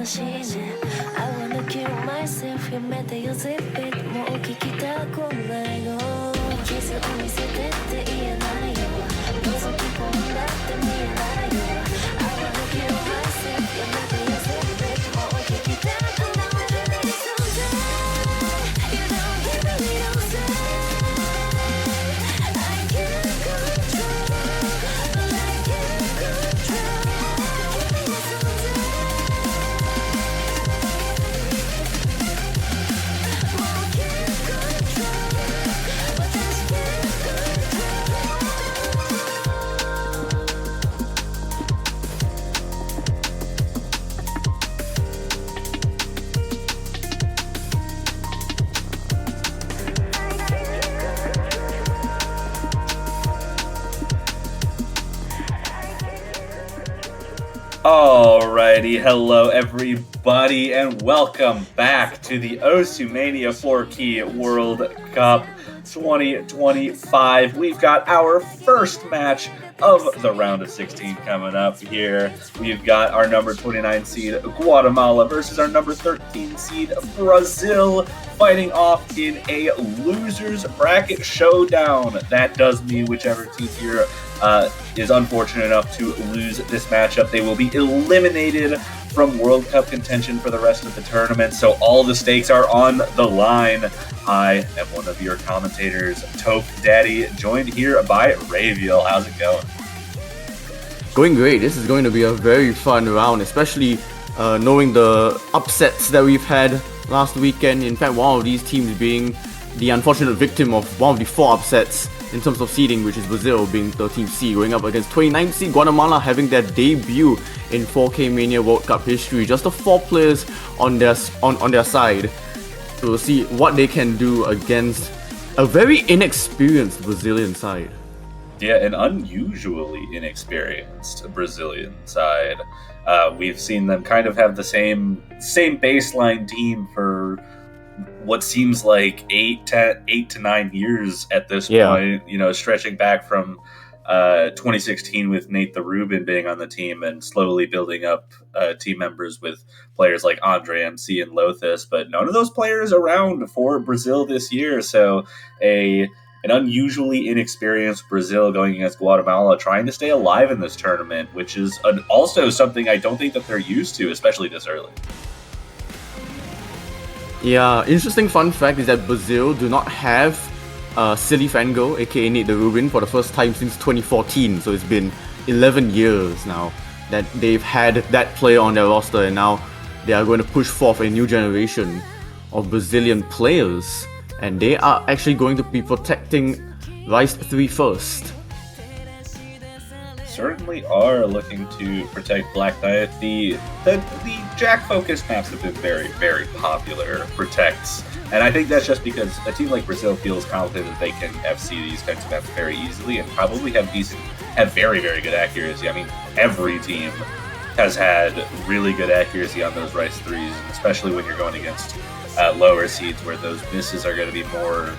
しいね I wanna kill myself やめてよ zip it もう聞きたくないの傷を見せてって言えないよ覗き込んだって見えないよ I wanna kill myself やめてよ zip it もう聞きたくない You don't give me no say I can't control but I can't control Give me someday more can't control but I can't Alrighty, hello everybody, and welcome back to the Osu Mania 4-Key World Cup 2025. We've got our first match of the round of 16 coming up here. We've got our number 29 seed Guatemala versus our number 13 seed Brazil fighting off in a losers bracket showdown. That does mean whichever team here is unfortunate enough to lose this matchup, they will be eliminated from World Cup contention for the rest of the tournament. So all the stakes are on the line. I am one of your commentators, Toke Daddy, joined here by Raviel. How's it going? Going great. This is going to be a very fun round, especially knowing the upsets that we've had last weekend. In fact, one of these teams being the unfortunate victim of one of the 4 upsets in terms of seeding, which is Brazil being 13th seed, going up against 29th seed Guatemala having their debut in 4K Mania World Cup history. Just the 4 players on their side. So we'll see what they can do against a very inexperienced Brazilian side. Yeah, an unusually inexperienced Brazilian side. We've seen them kind of have the same baseline team for what seems like 8 to 9 years at this point, stretching back from 2016 with Nate the Ruben being on the team and slowly building up team members with players like Andre MC and Lothus, but none of those players around for Brazil this year. So an unusually inexperienced Brazil going against Guatemala, trying to stay alive in this tournament, which is also something I don't think that they're used to, especially this early. Yeah, interesting fun fact is that Brazil do not have Silly Fango, aka Nate the Ruben, for the first time since 2014. So it's been 11 years now that they've had that player on their roster, and now they are going to push forth a new generation of Brazilian players, and they are actually going to be protecting Rise 3 first. Certainly are looking to protect Black Knight. The Jack-focused maps have been very, very popular protects, and I think that's just because a team like Brazil feels confident that they can FC these kinds of maps very easily and probably have very, very good accuracy. I mean, every team has had really good accuracy on those Rise 3s, especially when you're going against lower seeds where those misses are going to be more,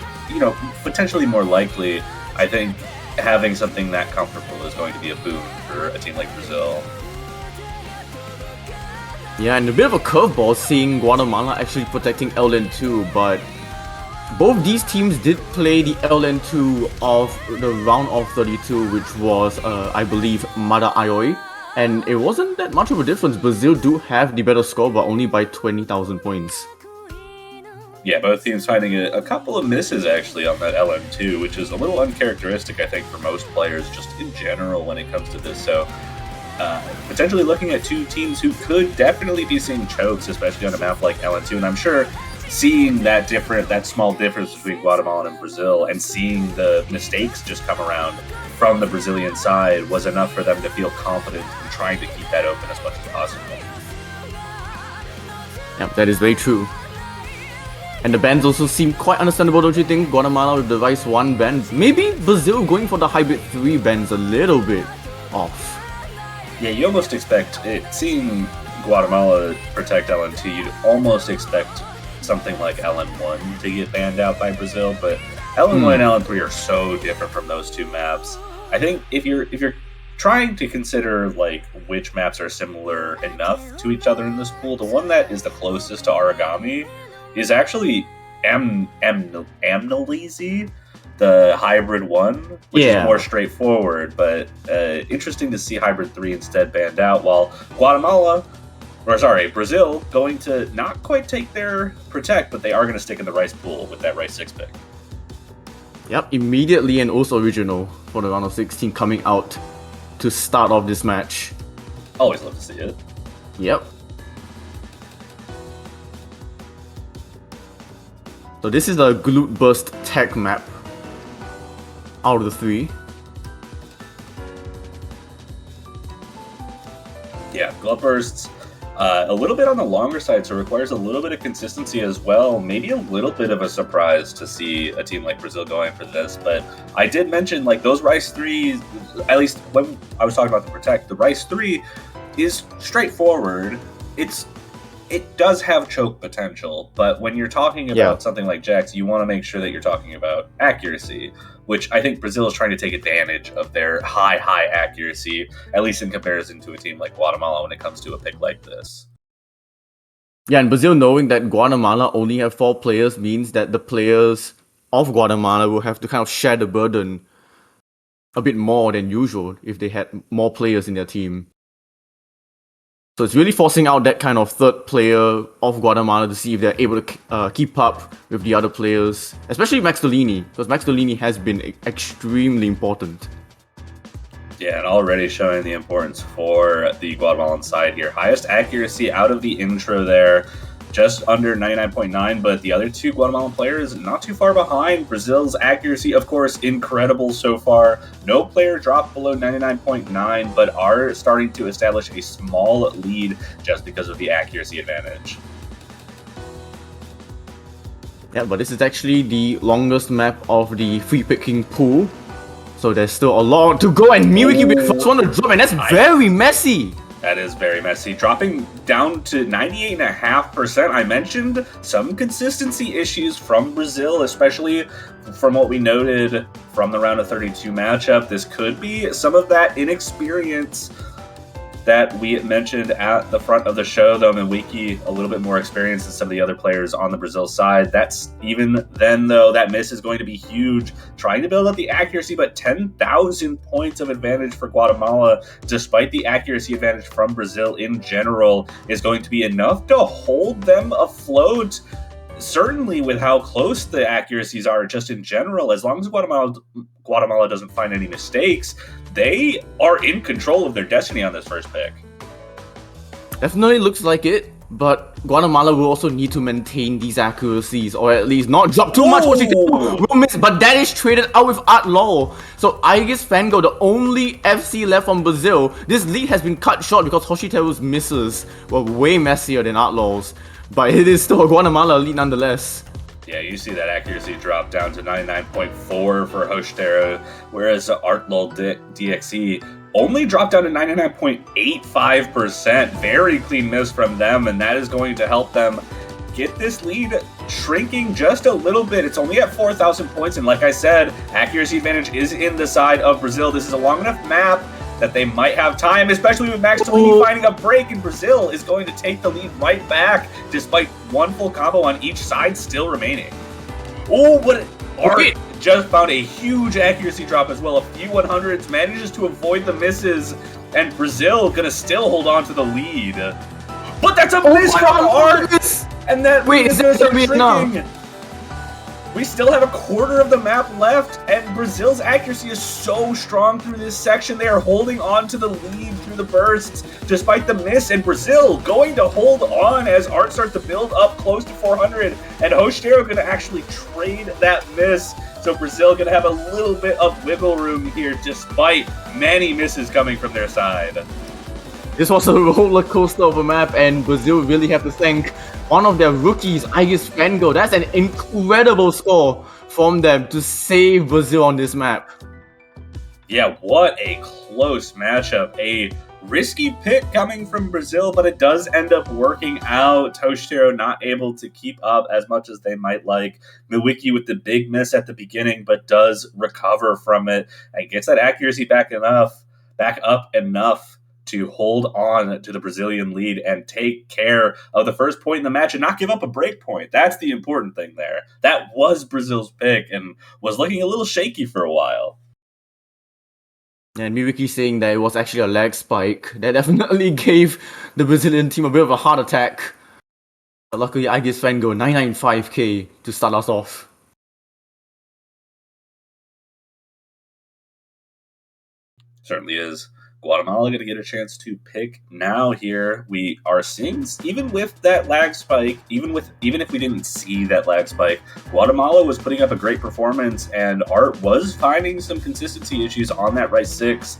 potentially more likely. I think having something that comfortable is going to be a boon for a team like Brazil. Yeah, and a bit of a curveball seeing Guatemala actually protecting LN2, but both these teams did play the LN2 of the round of 32, which was, I believe, Mada Ayoi, and it wasn't that much of a difference. Brazil do have the better score, but only by 20,000 points. Yeah, both teams finding a couple of misses actually on that LM2, which is a little uncharacteristic, I think, for most players just in general when it comes to this. So potentially looking at 2 teams who could definitely be seeing chokes, especially on a map like LN2. And I'm sure seeing that small difference between Guatemala and Brazil and seeing the mistakes just come around from the Brazilian side was enough for them to feel confident in trying to keep that open as much as possible. Yeah, that is very true. And the bans also seem quite understandable, don't you think? Guatemala with the Rise 1 bans. Maybe Brazil going for the Hybrid 3 bans a little bit off. Yeah, you almost expect it. Seeing Guatemala protect LN2, you'd almost expect something like LN1 to get banned out by Brazil, but LN1 and LN3 are so different from those 2 maps. I think if you're trying to consider like which maps are similar enough to each other in this pool, the one that is the closest to Origami is actually Amnalese, the hybrid one, which is more straightforward, but interesting to see hybrid 3 instead banned out, while Brazil going to not quite take their protect, but they are going to stick in the rice pool with that rice 6 pick. Yep, immediately and also original for the round of 16 coming out to start off this match. Always love to see it. Yep. So this is the Glute Burst tech map out of the 3. Yeah, Glove Bursts, a little bit on the longer side, so requires a little bit of consistency as well. Maybe a little bit of a surprise to see a team like Brazil going for this. But I did mention, like, those Rice 3s, at least when I was talking about the Protect, the Rice 3 is straightforward. It does have choke potential, but when you're talking about something like Jax, you want to make sure that you're talking about accuracy, which I think Brazil is trying to take advantage of their high accuracy, at least in comparison to a team like Guatemala when it comes to a pick like this. Yeah, and Brazil knowing that Guatemala only have 4 players means that the players of Guatemala will have to kind of share the burden a bit more than usual if they had more players in their team. So it's really forcing out that kind of third player of Guatemala to see if they're able to keep up with the other players, especially Max Dolini, because Max Dolini has been extremely important. Yeah, and already showing the importance for the Guatemalan side here. Highest accuracy out of the intro there, just under 99.9, but the other 2 Guatemalan players not too far behind. Brazil's accuracy, of course, incredible so far. No player dropped below 99.9, but are starting to establish a small lead just because of the accuracy advantage. Yeah, but this is actually the longest map of the free picking pool. So there's still a lot to go, and Miwiki will be the first one to drop, and that's very messy. That is very messy. Dropping down to 98.5%. I mentioned some consistency issues from Brazil, especially from what we noted from the round of 32 matchup. This could be some of that inexperience that we mentioned at the front of the show, though. Miwiki, a little bit more experience than some of the other players on the Brazil side. That's even then, though, that miss is going to be huge. Trying to build up the accuracy, but 10,000 points of advantage for Guatemala, despite the accuracy advantage from Brazil in general, is going to be enough to hold them afloat. Certainly with how close the accuracies are just in general, as long as Guatemala doesn't find any mistakes, they are in control of their destiny on this first pick. Definitely looks like it, but Guatemala will also need to maintain these accuracies, or at least not drop too much. Will miss, but that is traded out with Art Law. So Aegis Fango, the only FC left from Brazil, this lead has been cut short because Hoshiteru's misses were way messier than Art Law's. But it is still a Guatemala lead nonetheless. Yeah, you see that accuracy drop down to 99.4 for Hoshiteru, whereas Artlol DXE only dropped down to 99.85%. Very clean miss from them, and that is going to help them get this lead shrinking just a little bit. It's only at 4,000 points, and like I said, accuracy advantage is in the side of Brazil. This is a long enough map that they might have time, especially with Max Dolini finding a break, and Brazil is going to take the lead right back, despite one full combo on each side still remaining. Oh, but Art just found a huge accuracy drop as well. A few 100s, manages to avoid the misses, and Brazil gonna still hold on to the lead. But that's a miss from Art! And that is that Vietnam? We still have a quarter of the map left, and Brazil's accuracy is so strong through this section. They are holding on to the lead through the bursts, despite the miss, and Brazil going to hold on as Art starts to build up close to 400, and Hoshiteru going to actually trade that miss. So Brazil going to have a little bit of wiggle room here, despite many misses coming from their side. This was a roller coaster of a map, and Brazil really have to thank one of their rookies, Aegis Fango. That's an incredible score from them to save Brazil on this map. Yeah, what a close matchup. A risky pick coming from Brazil, but it does end up working out. Hoshiteru not able to keep up as much as they might like. Miwiki with the big miss at the beginning, but does recover from it and gets that accuracy back back up enough to hold on to the Brazilian lead and take care of the first point in the match and not give up a break point. That's the important thing there. That was Brazil's pick and was looking a little shaky for a while. And Miriki saying that it was actually a lag spike. That definitely gave the Brazilian team a bit of a heart attack. But luckily, I guess Fango 995k to start us off. Certainly is. Guatemala going to get a chance to pick now here. We are seeing, even with that lag spike, even if we didn't see that lag spike, Guatemala was putting up a great performance, and Art was finding some consistency issues on that right 6.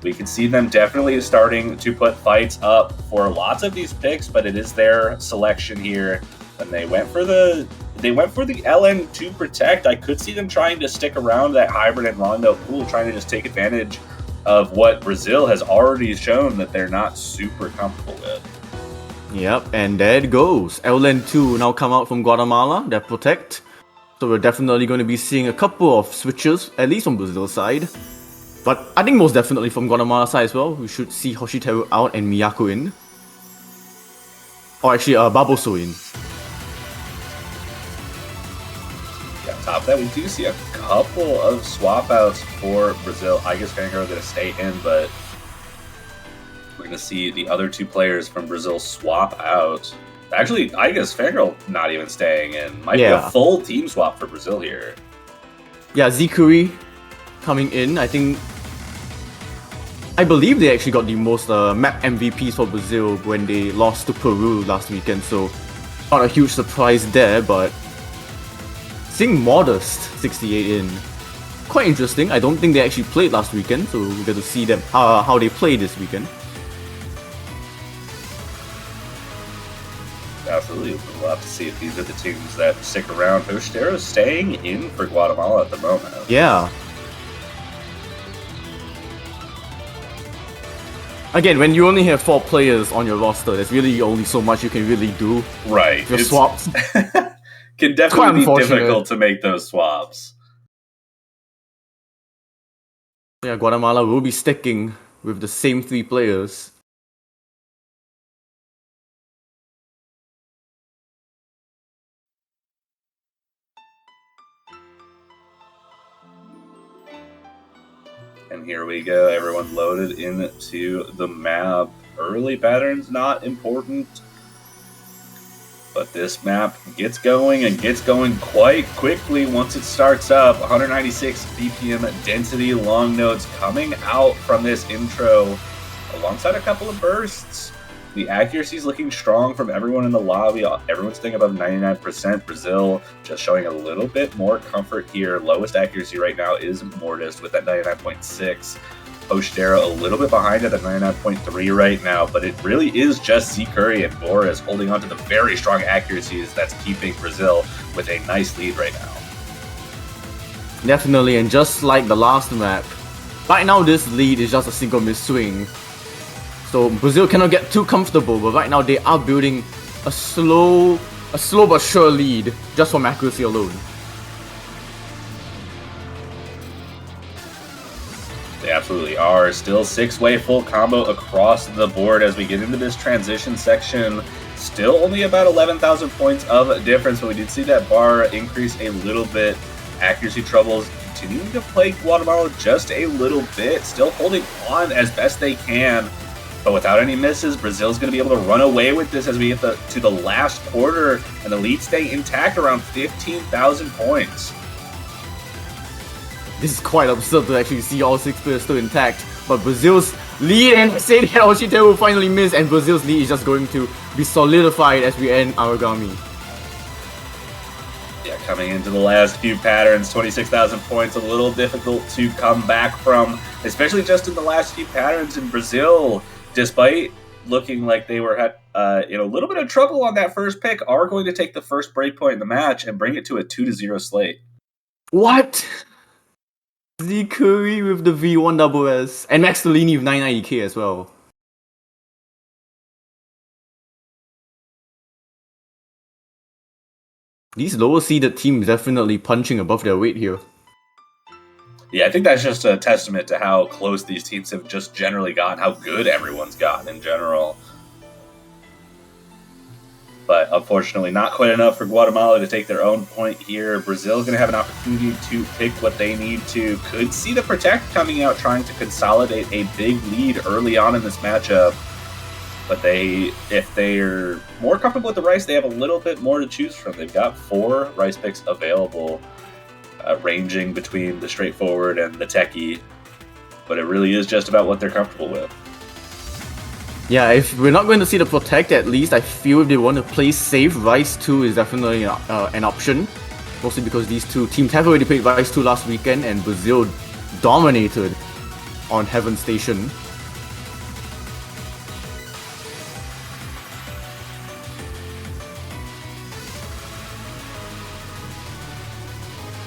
We can see them definitely starting to put fights up for lots of these picks, but it is their selection here. And they went for the LN to protect. I could see them trying to stick around that hybrid and long note pool, trying to just take advantage of what Brazil has already shown that they're not super comfortable with. Yep, and there it goes. LN2 now come out from Guatemala, that protect. So we're definitely going to be seeing a couple of switches, at least from Brazil's side. But I think most definitely from Guatemala's side as well. We should see Hoshiteru out and Miyako in. Or actually, Baboso in. Top of that, we do see a couple of swap outs for Brazil. I guess Fangirl going to stay in, but we're going to see the other 2 players from Brazil swap out. Actually, I guess Fangirl not even staying in. Might be a full team swap for Brazil here. Yeah, Zikuri coming in. I believe they actually got the most map MVPs for Brazil when they lost to Peru last weekend, so not a huge surprise there, but seeing Modest 68 in. Quite interesting. I don't think they actually played last weekend, so we get to see them how they play this weekend. Absolutely. We'll have to see if these are the teams that stick around. Hoshitero is staying in for Guatemala at the moment. Yeah. Again, when you only have 4 players on your roster, there's really only so much you can really do. Right. Your swaps. Can definitely be difficult to make those swaps. Yeah, Guatemala will be sticking with the same 3 players. And here we go, everyone loaded into the map. Early patterns not important, but this map gets going and gets going quite quickly once it starts up. 196 BPM density long nodes coming out from this intro alongside a couple of bursts. The accuracy is looking strong from everyone in the lobby. Everyone's staying above 99%. Brazil just showing a little bit more comfort here. Lowest accuracy right now is Mortis with that 99.6. Hoshitero a little bit behind at the 99.3 right now, but it really is just Z Curry and Boris holding on to the very strong accuracies that's keeping Brazil with a nice lead right now. Definitely, and just like the last map, right now this lead is just a single miss swing. So Brazil cannot get too comfortable, but right now they are building a slow but sure lead just from accuracy alone. They absolutely are. Still 6-way full combo across the board as we get into this transition section. Still only about 11,000 points of difference, but we did see that bar increase a little bit. Accuracy troubles continuing to plague Guatemala just a little bit. Still holding on as best they can, but without any misses, Brazil's going to be able to run away with this as we get to the last quarter, and the lead staying intact around 15,000 points. This is quite absurd to actually see all 6 players still intact, but Brazil's lead, and say that Hoshitero will finally miss, and Brazil's lead is just going to be solidified as we end Aragami. Yeah, coming into the last few patterns, 26,000 points, a little difficult to come back from, especially just in the last few patterns in Brazil. Despite looking like they were in a little bit of trouble on that first pick, are going to take the first breakpoint in the match and bring it to a 2-0 slate. What? Z Curry with the V1 double S, and Max Tolini with 990k as well. These lower seeded teams definitely punching above their weight here. Yeah, I think that's just a testament to how close these teams have just generally gotten, how good everyone's gotten in general. But unfortunately, not quite enough for Guatemala to take their own point here. Brazil going to have an opportunity to pick what they need to. Could see the Protect coming out trying to consolidate a big lead early on in this matchup. But if they're more comfortable with the Rice, they have a little bit more to choose from. They've got 4 Rice picks available, ranging between the straightforward and the techie. But it really is just about what they're comfortable with. Yeah, if we're not going to see the Protect, at least I feel if they want to play safe, Rice 2 is definitely an option. Mostly because these two teams have already played Rice 2 last weekend and Brazil dominated on Heaven Station.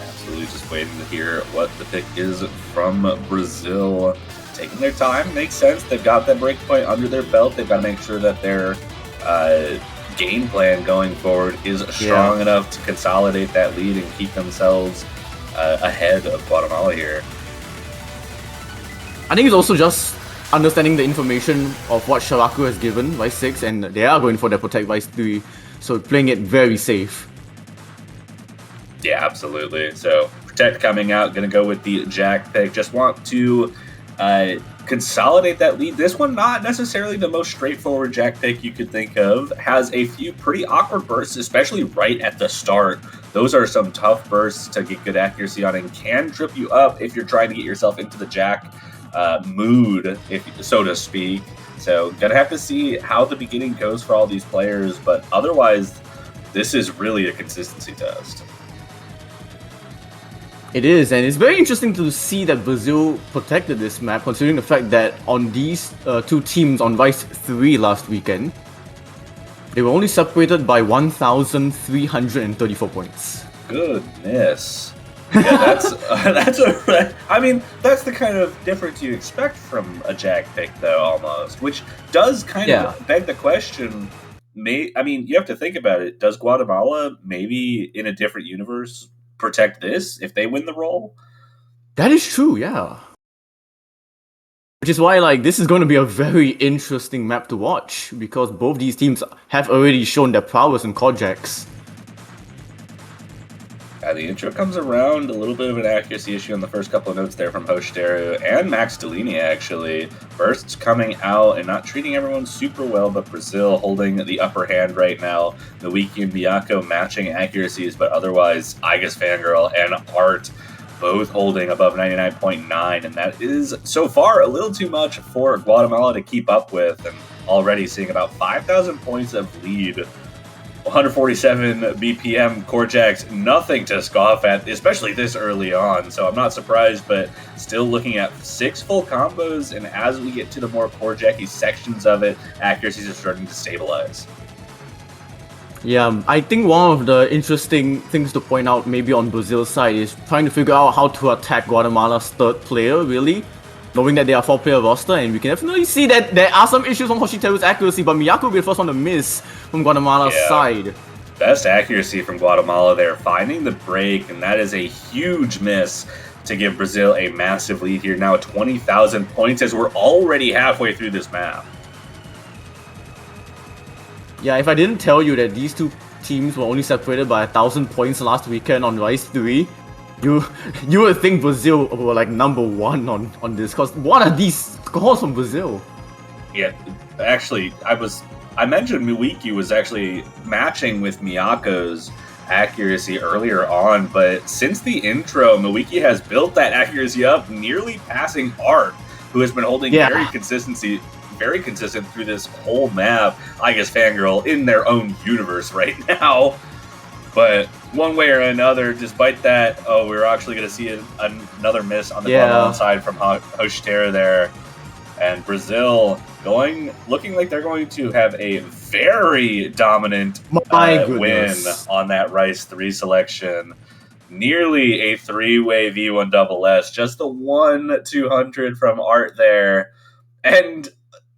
Absolutely just waiting to hear what the pick is from Brazil. Taking their time makes sense. They've got that break point under their belt. They've got to make sure that their game plan going forward is strong enough to consolidate that lead and keep themselves ahead of Guatemala here. I think it's also just understanding the information of what Sharaku has given Vice 6, and they are going for their Protect Vice 3, so playing it very safe. Yeah, absolutely. So Protect coming out, going to go with the Jack pick. Just want to consolidate that lead. This one, not necessarily the most straightforward Jack pick you could think of. Has a few pretty awkward bursts, especially right at the start. Those are some tough bursts to get good accuracy on and can trip you up if you're trying to get yourself into the Jack mood, if so to speak. So gonna have to see how the beginning goes for all these players, but otherwise, this is really a consistency test. It is, and it's very interesting to see that Brazil protected this map, considering the fact that on these two teams on Vice 3 last weekend, they were only separated by 1,334 points. Goodness. Yeah, that's the kind of difference you expect from a Jack pick, though, almost, which does kind of beg the question. You have to think about it. Does Guatemala, maybe in a different universe, protect this if they win the role? That is true, yeah. Which is why, this is going to be a very interesting map to watch, because both these teams have already shown their prowess in Kojaks. The intro comes around, a little bit of an accuracy issue on the first couple of notes there from Hoshiteru and Max Delini, actually. Bursts coming out and not treating everyone super well, but Brazil holding the upper hand right now. Nwiki and Miyako matching accuracies, but otherwise, Igus Fangirl and Art both holding above 99.9, and that is, so far, a little too much for Guatemala to keep up with, and already seeing about 5,000 points of lead. 147 BPM Korjaks, nothing to scoff at, especially this early on, so I'm not surprised, but still looking at 6 full combos, and as we get to the more Korjaky sections of it, accuracies are starting to stabilize. Yeah, I think one of the interesting things to point out maybe on Brazil's side is trying to figure out how to attack Guatemala's third player, really. Knowing that they are 4-player roster, and we can definitely see that there are some issues on Hoshiteru's accuracy, but Miyako will be the first one to miss from Guatemala's side. Best accuracy from Guatemala there, finding the break, and that is a huge miss to give Brazil a massive lead here. Now 20,000 points as we're already halfway through this map. Yeah, if I didn't tell you that these two teams were only separated by 1,000 points last weekend on Rise 3, you would think Brazil were number 1 on this, because what are these scores from Brazil? Yeah, actually, I mentioned Nwiki was actually matching with Miyako's accuracy earlier on, but since the intro, Nwiki has built that accuracy up, nearly passing Art, who has been holding very consistent through this whole map. I guess Fangirl in their own universe right now. But one way or another, despite that, we're actually going to see another miss on the Guatemalan side from Hoshiteru there. And Brazil looking like they're going to have a very dominant win on that Rice 3 selection. Nearly a 3-way V1 double S. Just the 1-200 from Art there. And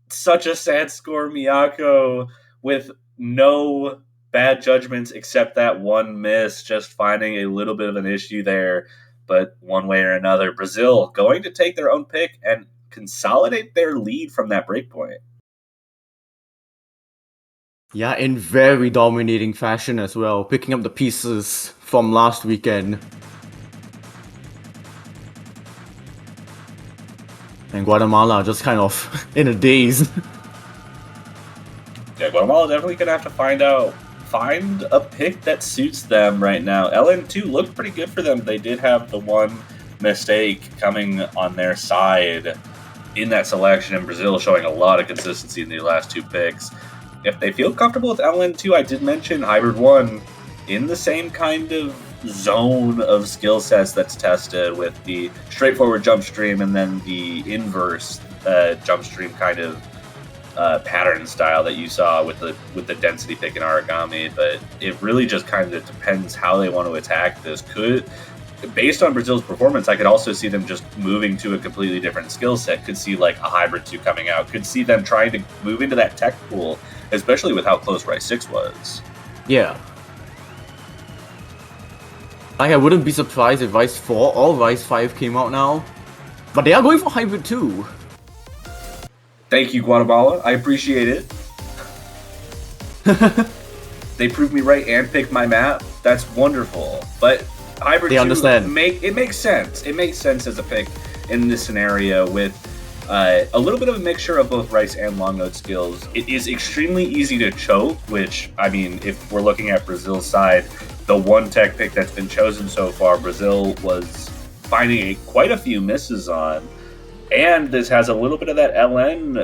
such a sad score, Miyako, with no bad judgments except that one miss, just finding a little bit of an issue there. But one way or another, Brazil going to take their own pick and consolidate their lead from that breakpoint. Yeah, in very dominating fashion as well, picking up the pieces from last weekend. And Guatemala just kind of in a daze. Yeah, Guatemala definitely gonna have to find a pick that suits them right now. LN2 looked pretty good for them. They did have the one mistake coming on their side in that selection, and Brazil showing a lot of consistency in the last two picks. If they feel comfortable with LN2, I did mention Hybrid 1 in the same kind of zone of skill sets that's tested with the straightforward jump stream and then the inverse jump stream kind of pattern style that you saw with the density pick in Origami. But it really just kind of depends how they want to attack this. Based on Brazil's performance, I could also see them just moving to a completely different skill set. Could see like a Hybrid 2 coming out. Could see them trying to move into that tech pool, especially with how close Rise 6 was. Yeah. I wouldn't be surprised if Rise 4 or Rise 5 came out now. But they are going for Hybrid 2. Thank you, Guatemala. I appreciate it. They proved me right and picked my map. That's wonderful. But Hybrid 2 understand. It makes sense. It makes sense as a pick in this scenario with a little bit of a mixture of both Rice and long node skills. It is extremely easy to choke, which, I mean, if we're looking at Brazil's side, the one tech pick that's been chosen so far, Brazil was finding quite a few misses on. And this has a little bit of that LN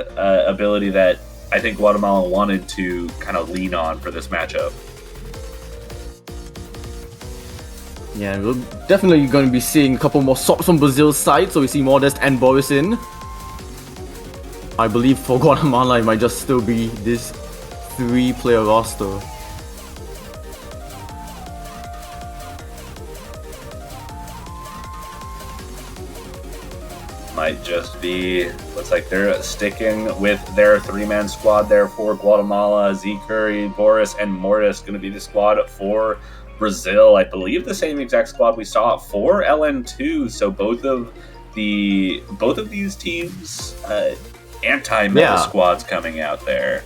ability that I think Guatemala wanted to kind of lean on for this matchup. Yeah, we're definitely going to be seeing a couple more swaps from Brazil's side, so we see Modest and Boris in. I believe for Guatemala it might just still be this 3-player roster. Might just be, looks like they're sticking with their 3-man squad there for Guatemala. Z Curry, Boris, and Mortis going to be the squad for Brazil. I believe the same exact squad we saw for LN2. So both of these teams anti-meta squads coming out there.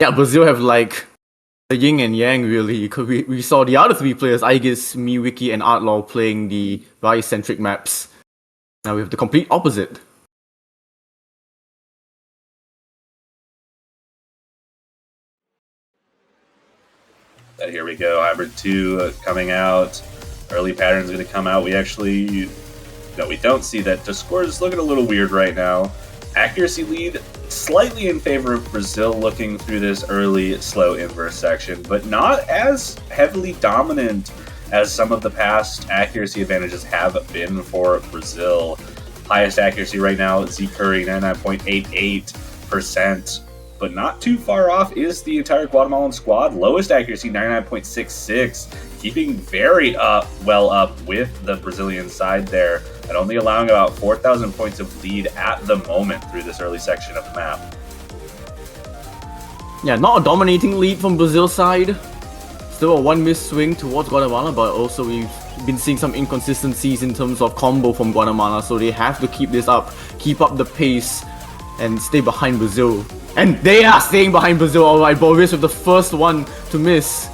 Yeah, Brazil have like the yin and yang really, because we saw the other 3 players, Aegis, Miwiki, and Artlaw playing the Rise-centric maps. Now we have the complete opposite. But here we go, Hybrid 2 coming out. Early pattern's going to come out. We don't see that. The score is looking a little weird right now. Accuracy lead slightly in favor of Brazil looking through this early slow inverse section, but not as heavily dominant as some of the past accuracy advantages have been for Brazil. Highest accuracy right now, Z Curry, 99.88%, but not too far off is the entire Guatemalan squad. Lowest accuracy, 99.66, keeping very well up with the Brazilian side there, and only allowing about 4,000 points of lead at the moment through this early section of the map. Yeah, not a dominating lead from Brazil's side. Still a 1-miss swing towards Guatemala, but also we've been seeing some inconsistencies in terms of combo from Guatemala, so they have to keep this up, keep up the pace, and stay behind Brazil. And they are staying behind Brazil, alright. Boris with the first one to miss.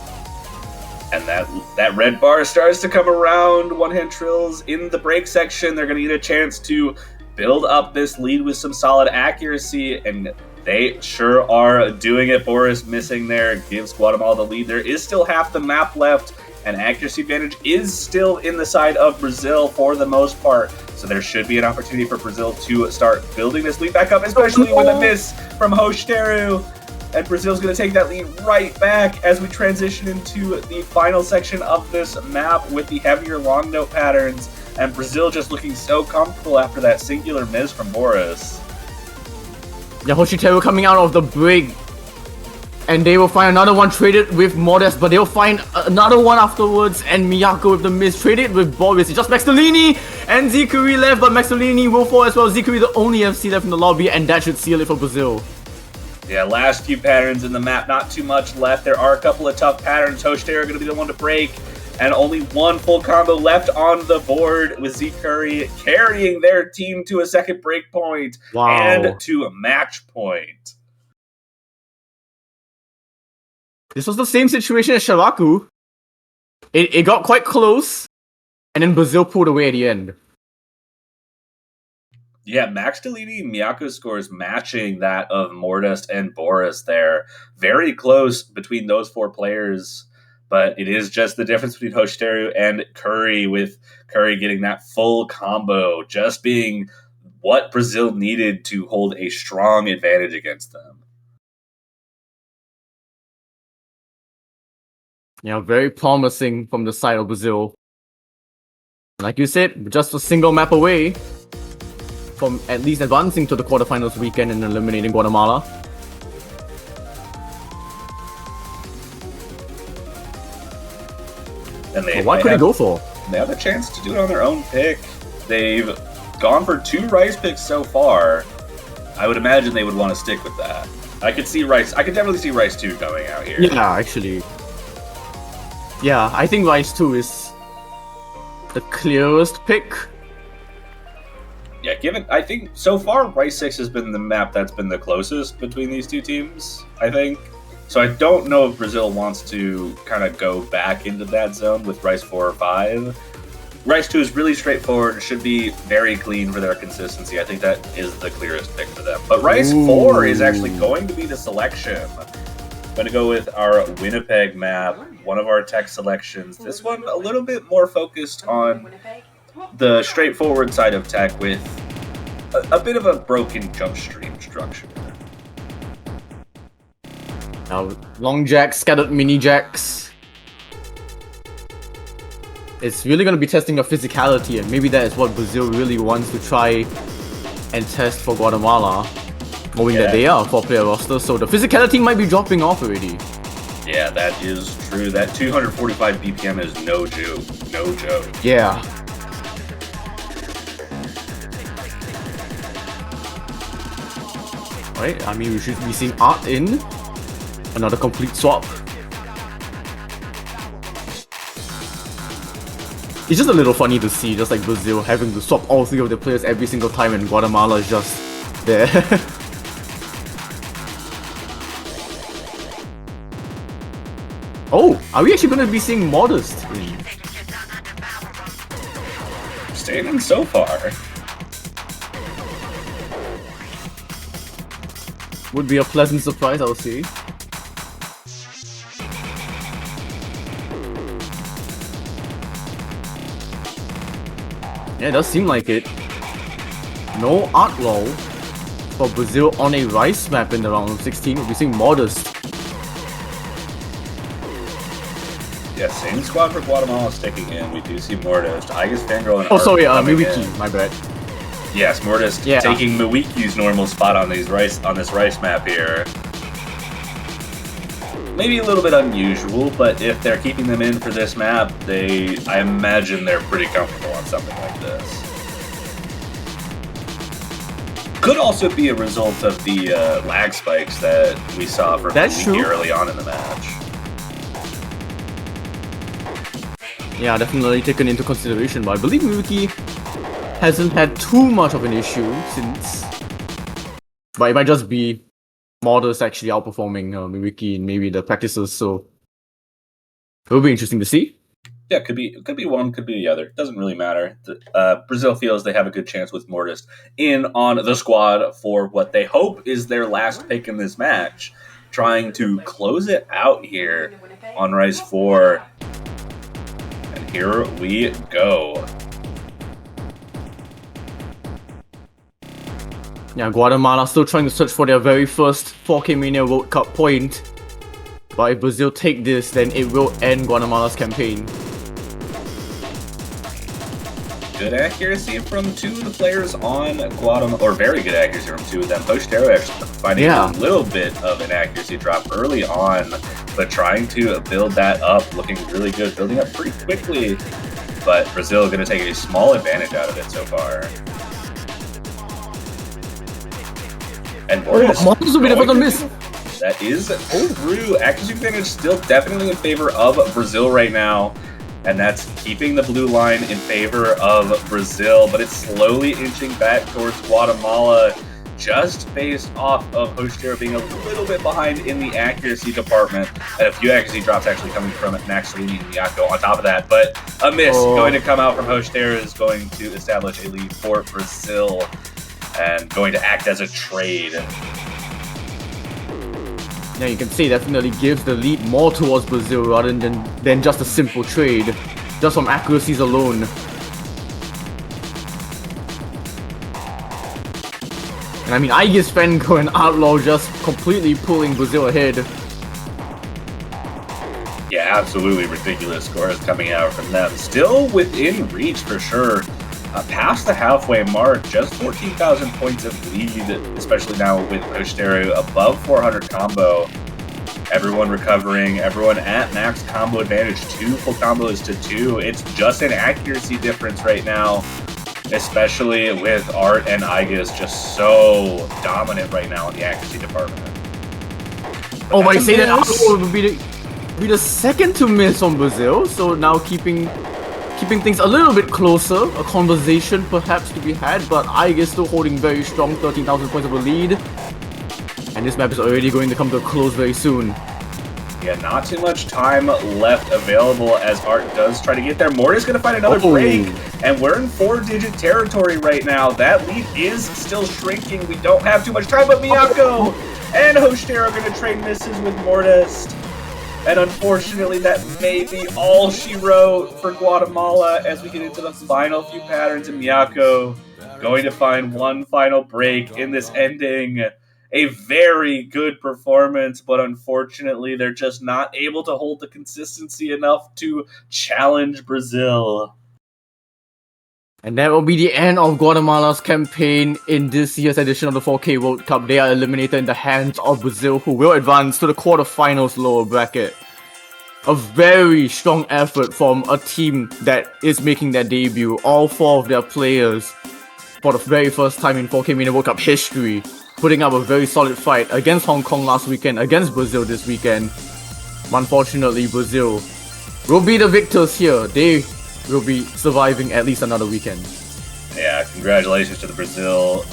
And that red bar starts to come around. One-hand trills in the break section. They're going to get a chance to build up this lead with some solid accuracy, and they sure are doing it. Boris missing there gives Guatemala the lead. There is still half the map left, and accuracy advantage is still in the side of Brazil for the most part. So there should be an opportunity for Brazil to start building this lead back up, especially with a miss from Hoshiteru. And Brazil's going to take that lead right back as we transition into the final section of this map with the heavier long note patterns. And Brazil just looking so comfortable after that singular miss from Boris. Yeah, Hoshiteru coming out of the break. And they will find another one traded with Modest, but they'll find another one afterwards, and Miyako with the miss traded with Boris. It's just Maxolini and Zikuri left, but Maxolini will fall as well. Zikuri the only FC left in the lobby, and that should seal it for Brazil. Yeah, last few patterns in the map, not too much left. There are a couple of tough patterns. Hoshiteru are going to be the one to break and only one full combo left on the board with Z Curry carrying their team to a second break point and to a match point. This was the same situation as Sharaku. It got quite close, and then Brazil pulled away at the end. Yeah, Max Delini Miyako scores matching that of Mortis and Boris there. Very close between those four players, but it is just the difference between Hoshiteru and Curry, with Curry getting that full combo, just being what Brazil needed to hold a strong advantage against them. Yeah, very promising from the side of Brazil. Like you said, just a single map away from at least advancing to the quarterfinals weekend and eliminating Guatemala. And what could they go for? They have a chance to do it on their own pick. They've gone for 2 Rice picks so far. I would imagine they would want to stick with that. I could definitely see Rice 2 going out here. Yeah, actually. Yeah, I think Rice 2 is the clearest pick. Yeah, I think so far Rice 6 has been the map that's been the closest between these two teams, I think. So I don't know if Brazil wants to kind of go back into that zone with Rice 4 or 5. Rice 2 is really straightforward, should be very clean for their consistency. I think that is the clearest pick for them. But Rice 4 is actually going to be the selection. I'm going to go with our Winnipeg map, one of our tech selections. This one a little bit more focused on the straightforward side of tech with a bit of a broken jump stream structure. Now, long jacks, scattered mini jacks. It's really going to be testing your physicality, and maybe that is what Brazil really wants to try and test for Guatemala, knowing that they are a 4-player roster, so the physicality might be dropping off already. Yeah, that is true. That 245 BPM is no joke. No joke. Yeah. Right, I mean, we should be seeing Art in. Another complete swap. It's just a little funny to see, just like Brazil having to swap all 3 of the players every single time, and Guatemala is just there. Oh, are we actually going to be seeing Modest? Staying in so far. Would be a pleasant surprise, I'll say. Yeah, it does seem like it. No art lol for Brazil on a Rice map in the round of 16. We'll be seeing Modest. Yeah, same squad for Guatemala sticking in. We do see Mortis. I guess Fangirl and Miwiki, my bad. Yes, Mortis taking Miwiki's normal spot on this Rice map here. Maybe a little bit unusual, but if they're keeping them in for this map, I imagine they're pretty comfortable on something like this. Could also be a result of the lag spikes that we saw from Miwiki early on in the match. Yeah, definitely taken into consideration, but I believe Miwiki hasn't had too much of an issue since. But it might just be Modest actually outperforming Miwiki in maybe the practices, so it will be interesting to see. Yeah, could be one, could be the other. Doesn't really matter. Brazil feels they have a good chance with Mortis in on the squad for what they hope is their last pick in this match, trying to close it out here on Rice 4. And here we go. Yeah, Guatemala still trying to search for their very first 4K Mania World Cup point. But if Brazil take this, then it will end Guatemala's campaign. Good accuracy from 2 of the players on Guatemala, or very good accuracy from 2 of them. Hoshiteru actually finding a little bit of an accuracy drop early on, but trying to build that up, looking really good, building up pretty quickly. But Brazil going to take a small advantage out of it so far. And Mortis will be the miss. That is true. Accuracy advantage still definitely in favor of Brazil right now. and that's keeping the blue line in favor of Brazil, but it's slowly inching back towards Guatemala, just based off of Hostero being a little bit behind in the accuracy department, and a few accuracy drops actually coming from Max Salini and Miyako on top of that. But a miss going to come out from Hostero is going to establish a lead for Brazil and going to act as a trade. Yeah, you can see definitely gives the lead more towards Brazil rather than just a simple trade, just from accuracies alone. And I mean, Aegis Fenko and Outlaw just completely pulling Brazil ahead. Yeah, absolutely ridiculous scores coming out from them. Still within reach for sure. Past the halfway mark, just 14,000 points of lead, especially now with Hostero above 400 combo. Everyone recovering, everyone at max combo advantage, 2 full combos to 2. It's just an accuracy difference right now, especially with Art and Aegis just so dominant right now in the accuracy department. Oh, but you say that Outlaw would be the second to miss on Brazil, so now keeping things a little bit closer, a conversation perhaps to be had, but Aegis still holding very strong 13,000 points of a lead. And this map is already going to come to a close very soon. Yeah, not too much time left available as Art does try to get there. Morty's going to find another break, and we're in 4-digit territory right now. That lead is still shrinking. We don't have too much time, but Miyako and Hostero are going to trade misses with Mortis. And unfortunately, that may be all she wrote for Guatemala as we get into the final few patterns. And Miyako going to find one final break in this ending. A very good performance, but unfortunately, they're just not able to hold the consistency enough to challenge Brazil. And that will be the end of Guatemala's campaign in this year's edition of the 4K World Cup. They are eliminated in the hands of Brazil, who will advance to the quarterfinals lower bracket. A very strong effort from a team that is making their debut. All 4 of their players, for the very first time in 4K Mania World Cup history, putting up a very solid fight against Hong Kong last weekend, against Brazil this weekend. Unfortunately, Brazil will be the victors here. They will be surviving at least another weekend. Yeah, congratulations to the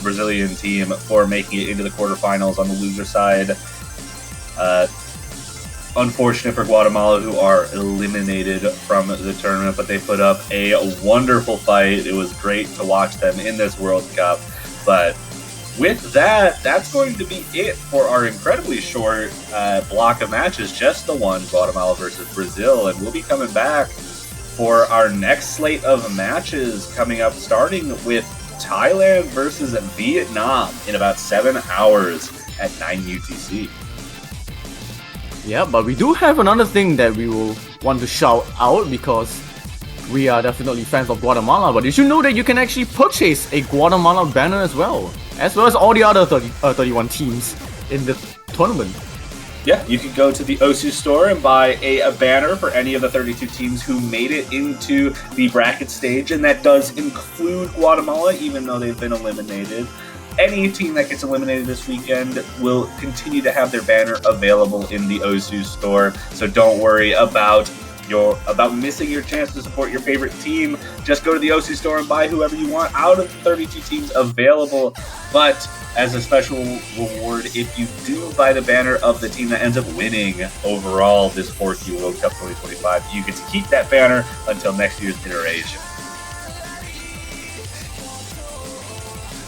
Brazilian team for making it into the quarterfinals on the loser side. Unfortunate for Guatemala, who are eliminated from the tournament, but they put up a wonderful fight. It was great to watch them in this World Cup. But with that, that's going to be it for our incredibly short block of matches, just the one, Guatemala versus Brazil. And we'll be coming back for our next slate of matches coming up, starting with Thailand versus Vietnam in about 7 hours at 9 UTC. Yeah, but we do have another thing that we will want to shout out because we are definitely fans of Guatemala. But did you know that you can actually purchase a Guatemala banner as well as all the other 31 teams in the tournament? Yeah, you can go to the Osu store and buy a banner for any of the 32 teams who made it into the bracket stage, and that does include Guatemala, even though they've been eliminated. Any team that gets eliminated this weekend will continue to have their banner available in the Osu store, so don't worry about missing your chance to support your favorite team. Just go to the Osu store and buy whoever you want out of the 32 teams available. But as a special reward, if you do buy the banner of the team that ends up winning overall this 4Q World Cup 2025, you get to keep that banner until next year's iteration.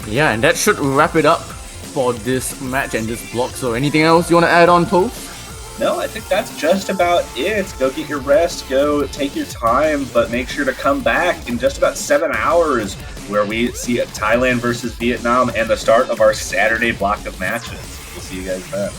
Yeah, and that should wrap it up for this match and this block. So anything else you want to add on, Poe? No, I think that's just about it. Go get your rest, go take your time, but make sure to come back in just about 7 hours where we see Thailand versus Vietnam and the start of our Saturday block of matches. We'll see you guys then.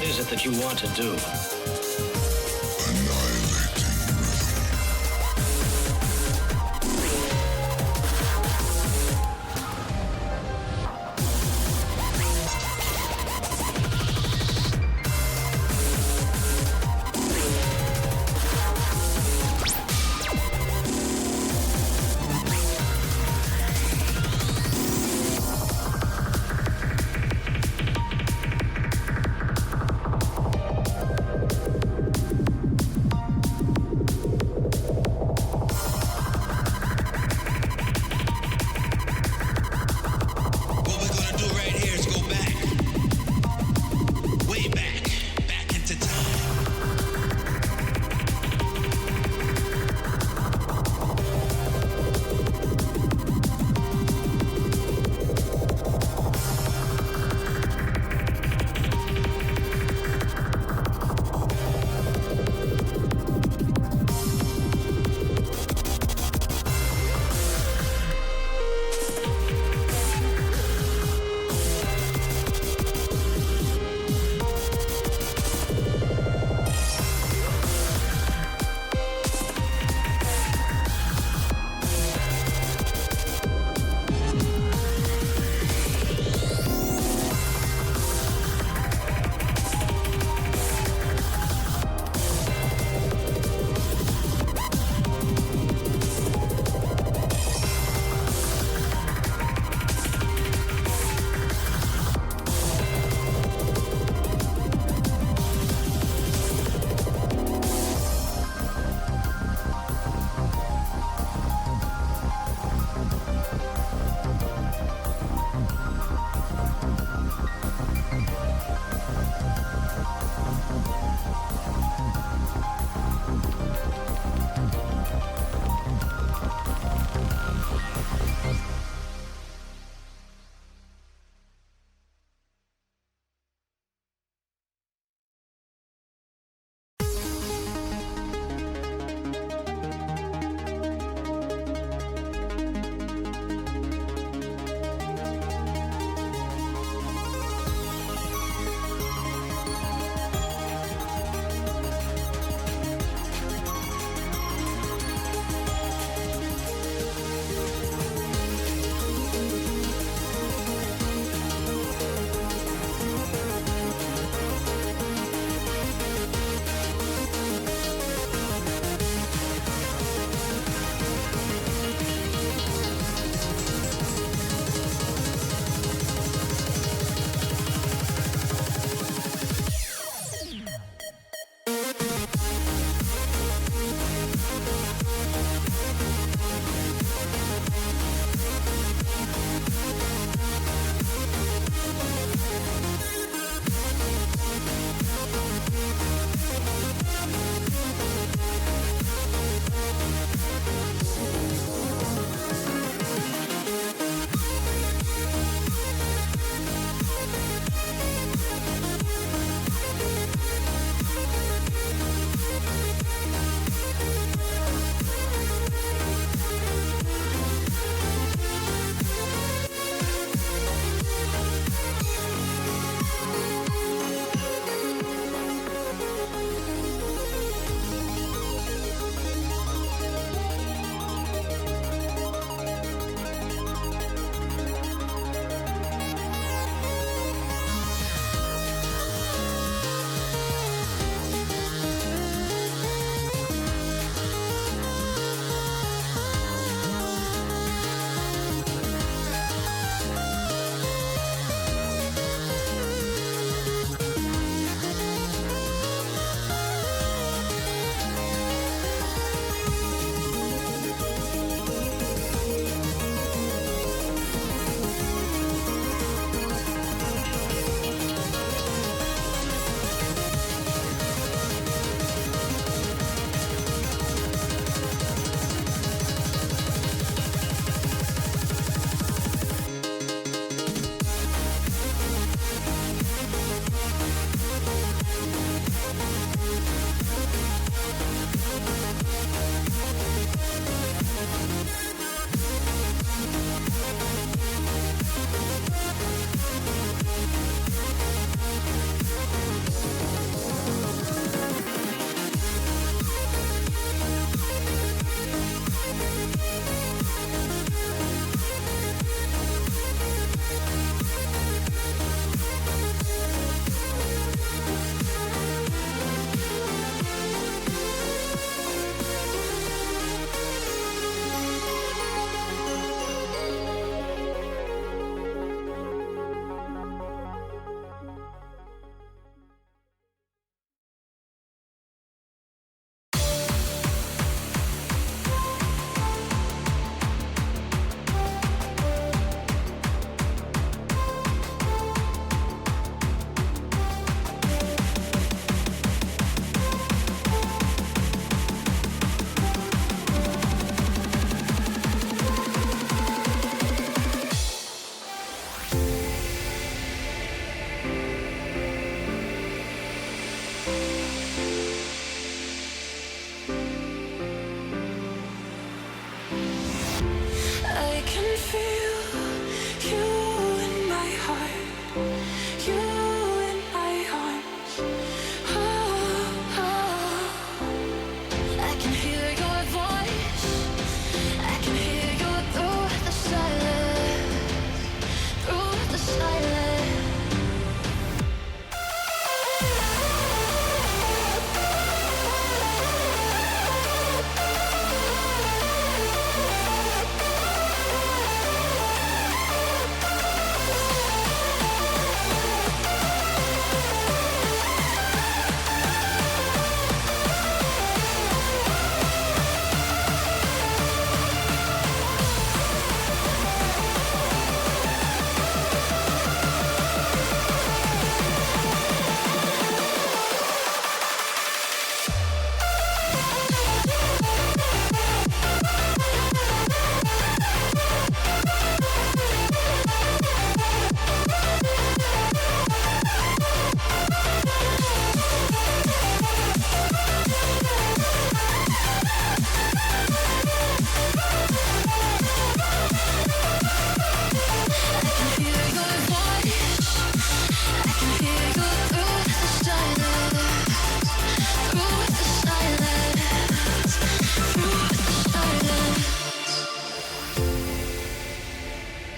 is it that you want to do?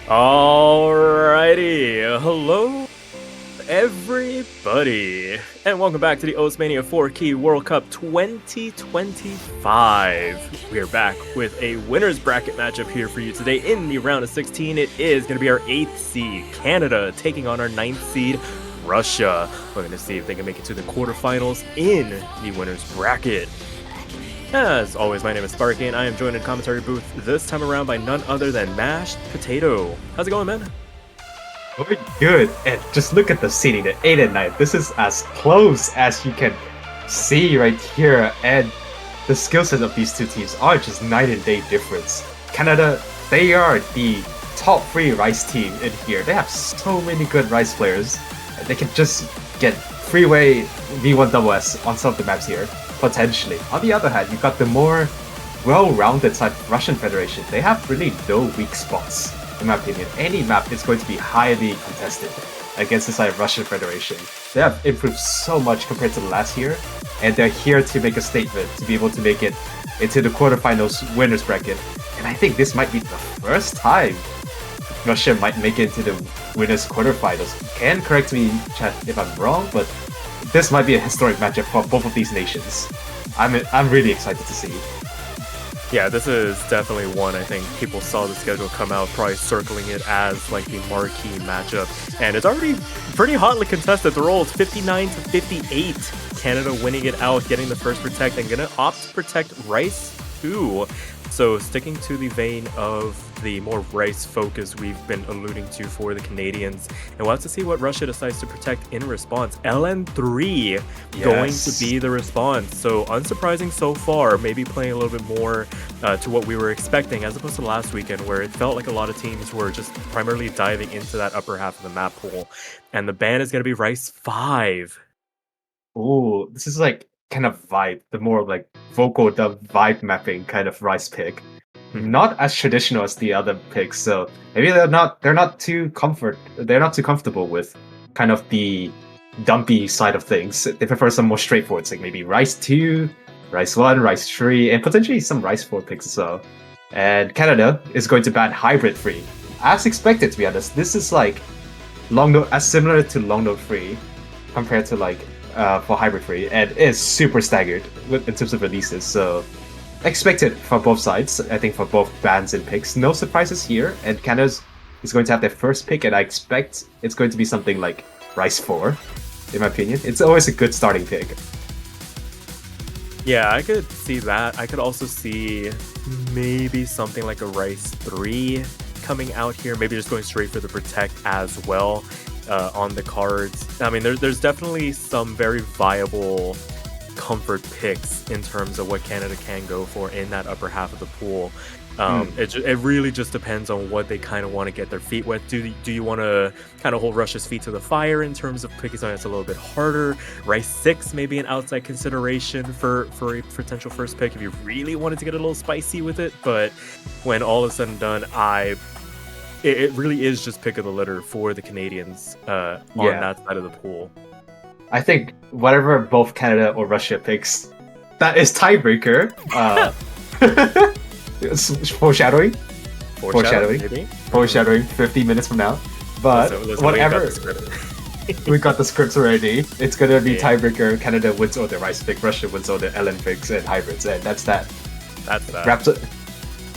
Alrighty, hello everybody, and welcome back to the Mania 4-Key World Cup 2025. We are back with a winner's bracket matchup here for you today in the round of 16. It is going to be our 8th seed, Canada, taking on our 9th seed, Russia. We're going to see if they can make it to the quarterfinals in the winner's bracket. As always, my name is Sparky, and I am joined in the commentary booth this time around by none other than Mashed Potato. How's it going, man? Very good. And just look at the seating, the 8 and 9. This is as close as you can see right here. And the skill set of these two teams are just night and day difference. Canada, they are the top 3 Rice team in here. They have so many good Rice players. They can just get freeway V1SS on some of the maps here. Potentially. On the other hand, you've got the more well-rounded side of Russian Federation. They have really no weak spots, in my opinion. Any map is going to be highly contested against the side of Russian Federation. They have improved so much compared to last year, and they're here to make a statement, to be able to make it into the quarterfinals winners bracket. And I think this might be the first time Russia might make it into the winners quarterfinals. You can correct me, chat, if I'm wrong, but this might be a historic matchup for both of these nations. I'm really excited to see. Yeah, this is definitely one I think people saw the schedule come out, probably circling it as like the marquee matchup. And it's already pretty hotly contested. The roll is 59-58. Canada winning it out, getting the first protect, and gonna opt to protect Rice too. So sticking to the vein of the more Rice focus we've been alluding to for the Canadians. And we'll have to see what Russia decides to protect in response. LN3 going to be the response. So unsurprising so far, maybe playing a little bit more to what we were expecting as opposed to last weekend where it felt like a lot of teams were just primarily diving into that upper half of the map pool. And the ban is going to be Rice 5. Ooh, this is like kind of vibe, the more like vocal, the vibe mapping kind of Rice pick. Not as traditional as the other picks, so maybe they're not too comfortable with kind of the dumpy side of things. They prefer some more straightforward thing, maybe Rice 2, Rice 1, Rice 3, and potentially some Rice 4 picks as well. And Canada is going to ban Hybrid 3. As expected, to be honest. This is like long note, as similar to long note 3 compared to like for Hybrid 3, and is super staggered in terms of releases, so expected for both sides, I think, for both bans and picks. No surprises here, and Canada is going to have their first pick, and I expect it's going to be something like Rice 4, in my opinion. It's always a good starting pick. Yeah, I could see that. I could also see maybe something like a Rice 3 coming out here, maybe just going straight for the protect as well on the cards. I mean, there's definitely some very viable comfort picks in terms of what Canada can go for in that upper half of the pool. It really just depends on what they kind of want to get their feet wet. Do you want to kind of hold Russia's feet to the fire in terms of picking something that's a little bit harder? Rice 6 may be an outside consideration for a potential first pick if you really wanted to get a little spicy with it. But when all is said and done, it really is just pick of the litter for the Canadians on that side of the pool. I think whatever both Canada or Russia picks, that is tiebreaker. Foreshadowing. Maybe? Foreshadowing 50 minutes from now. But whatever. We got the scripts already. It's gonna be tiebreaker. Canada wins all the Rice pick, Russia wins all the LN picks and hybrids, and that's that. Wraps it.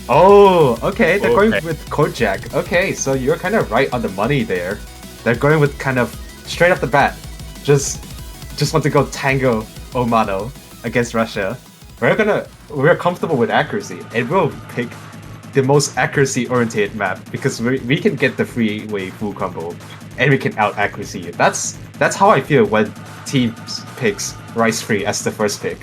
Oh, okay. They're going with Kojak. Okay, so you're kind of right on the money there. They're going with kind of straight off the bat. Just want to go tango o mano against Russia. We're comfortable with accuracy, and we'll pick the most accuracy-oriented map because we can get the freeway full combo, and we can out accuracy you. That's how I feel when teams picks Rice 3 as the first pick.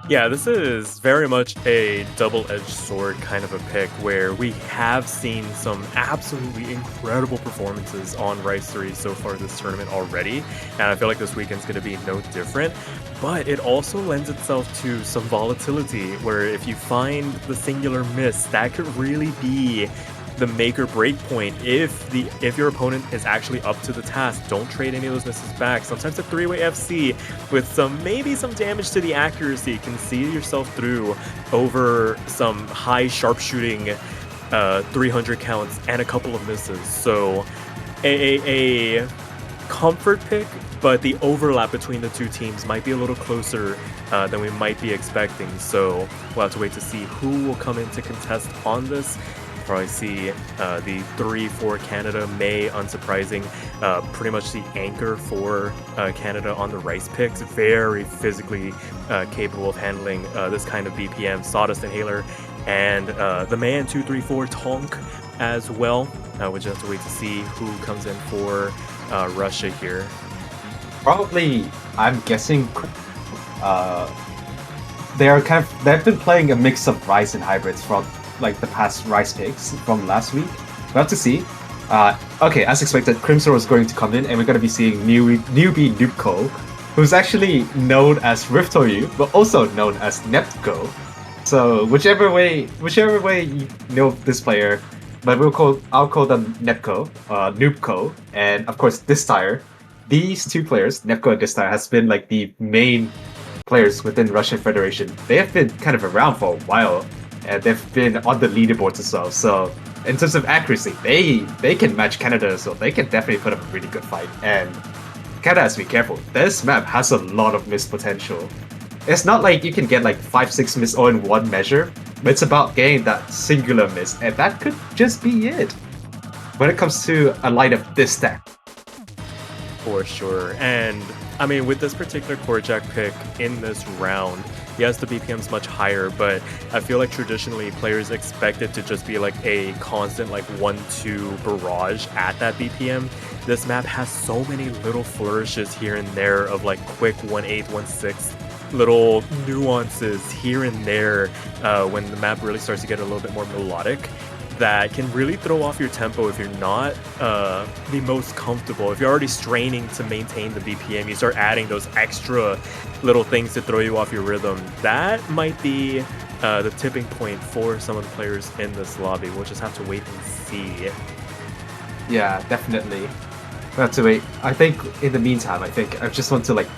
Yeah, this is very much a double-edged sword kind of a pick where we have seen some absolutely incredible performances on Rice 3 so far this tournament already, and I feel like this weekend's going to be no different, but it also lends itself to some volatility where if you find the singular miss, that could really be the make or break point if your opponent is actually up to the task. Don't trade any of those misses back. Sometimes a three-way FC with maybe some damage to the accuracy can see yourself through over some high sharpshooting 300 counts and a couple of misses. So a comfort pick, but the overlap between the two teams might be a little closer than we might be expecting. So we'll have to wait to see who will come in to contest on this. Probably see the 3-4 Canada May, unsurprising, pretty much the anchor for Canada on the rice picks. Very physically capable of handling this kind of BPM. Sawdust Inhaler and the man 2-3-4 Tonk as well. We just have to wait to see who comes in for Russia here. Probably, I'm guessing they've been playing a mix of rice and hybrids from like the past rice picks from last week. We'll have to see. Okay, as expected, Crimson was going to come in, and we're going to be seeing newbie Nupko, who's actually known as Riftoyu, but also known as Neptko. So whichever way you know this player, but I'll call them Nepko, Nupko, and of course Distire. These two players, Nepko and Distire, has been like the main players within Russian Federation. They have been kind of around for a while, and they've been on the leaderboards as well. So in terms of accuracy, they can match Canada as well. They can definitely put up a really good fight. And Canada has to be careful. This map has a lot of miss potential. It's not like you can get like 5-6 miss all in one measure, but it's about getting that singular miss, and that could just be it when it comes to a lineup this stack. For sure. And I mean, with this particular Korjak pick in this round, yes, the BPM's much higher, but I feel like traditionally players expect it to just be like a constant like 1-2 barrage at that BPM. This map has so many little flourishes here and there of like quick 1/8, 1/6 little nuances here and there when the map really starts to get a little bit more melodic, that can really throw off your tempo if you're not the most comfortable. If you're already straining to maintain the BPM, you start adding those extra little things to throw you off your rhythm. That might be the tipping point for some of the players in this lobby. We'll just have to wait and see. Yeah, definitely. We'll have to wait. I think in the meantime, I just want to like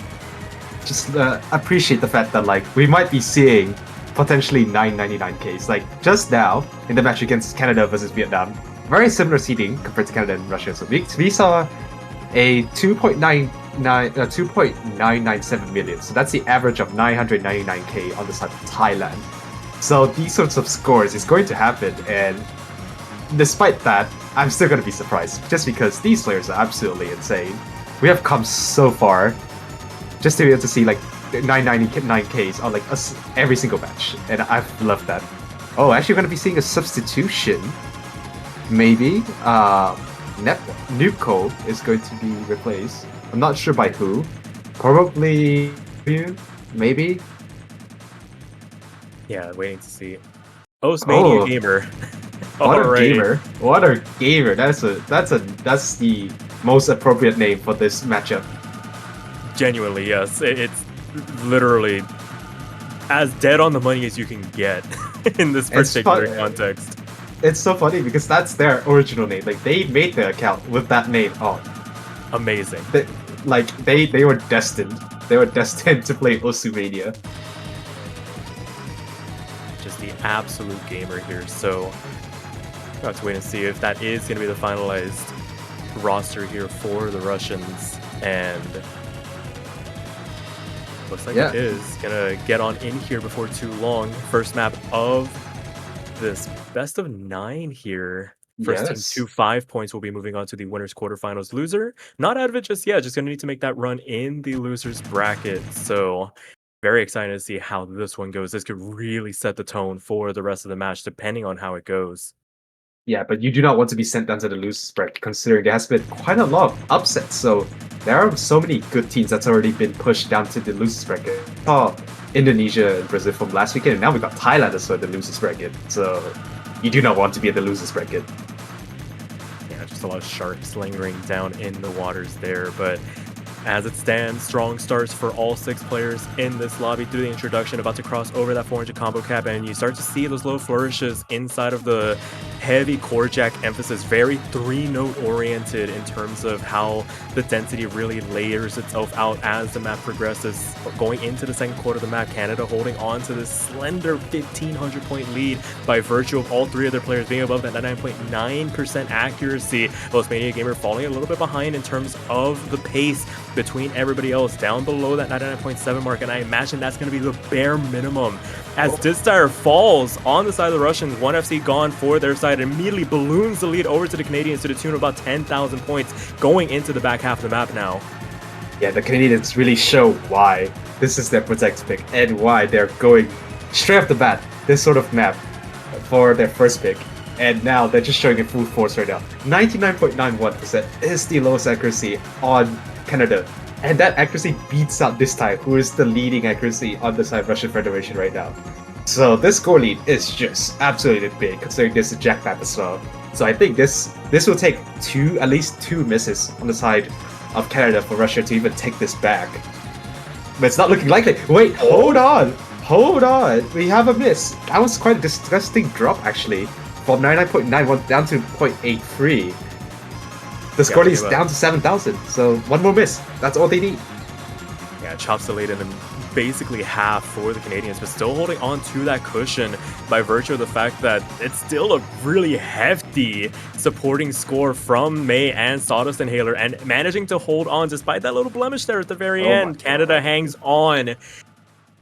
appreciate the fact that like we might be seeing potentially 999Ks. Like just now in the match against Canada versus Vietnam, very similar seeding compared to Canada and Russia. So we saw a 2.997 million. So that's the average of 999K on the side of Thailand. So these sorts of scores is going to happen, and despite that, I'm still going to be surprised just because these players are absolutely insane. We have come so far just to be able to see like 999Ks on like every single match, and I've loved that. Oh, actually, we're going to be seeing a substitution. Maybe Nupko is going to be replaced. I'm not sure by who. Probably maybe. Yeah, waiting to see. Oh, it's Mania Gamer. What a gamer! What a gamer! That's the most appropriate name for this matchup. Genuinely, yes. It's literally as dead on the money as you can get in this particular context. It's so funny because that's their original name. Like they made their account with that name on. Amazing. They were destined. They were destined to play Osumania. Just the absolute gamer here. So we'll have to wait and see if that is going to be the finalized roster here for the Russians, and looks like it is gonna get on in here before too long. First map of this best of 9 here. First team to 5 points will be moving on to the winners quarterfinals. Loser not out of it just yet, just gonna need to make that run in the losers bracket. So very excited to see how this one goes. This could really set the tone for the rest of the match depending on how it goes. Yeah, but you do not want to be sent down to the losers bracket, considering there has been quite a lot of upsets. So there are so many good teams that's already been pushed down to the losers bracket. Oh, Indonesia and Brazil from last weekend, and now we got Thailand as well in the losers bracket. So you do not want to be in the losers bracket. Yeah, just a lot of sharks lingering down in the waters there, but as it stands, strong starts for all 6 players in this lobby through the introduction, about to cross over that 400 combo cap, and you start to see those low flourishes inside of the heavy core jack emphasis, very 3-note oriented in terms of how the density really layers itself out as the map progresses. Going into the second quarter of the map, Canada holding on to this slender 1,500 point lead by virtue of all three of their players being above that 99.9% accuracy. Mania Gamer falling a little bit behind in terms of the pace between everybody else, down below that 99.7 mark, and I imagine that's going to be the bare minimum. As Dizdire falls on the side of the Russians, 1FC gone for their side, immediately balloons the lead over to the Canadians to the tune of about 10,000 points going into the back half of the map now. Yeah, the Canadians really show why this is their protect pick and why they're going straight off the bat this sort of map for their first pick. And now they're just showing it full force right now. 99.91% is the lowest accuracy on Canada. And that accuracy beats out this time, who is the leading accuracy on the side of Russian Federation right now. So this score lead is just absolutely big, considering this is a jack map as well. So I think this will take at least two misses on the side of Canada for Russia to even take this back. But it's not looking likely. Wait, hold on! We have a miss. That was quite a disgusting drop actually. From 99.91 down to 0.83. The score is down to 7,000, so one more miss. That's all they need. Yeah, chops the lead in basically half for the Canadians, but still holding on to that cushion by virtue of the fact that it's still a really hefty supporting score from May and Sawdust Inhaler, and managing to hold on despite that little blemish there at the very end. Canada hangs on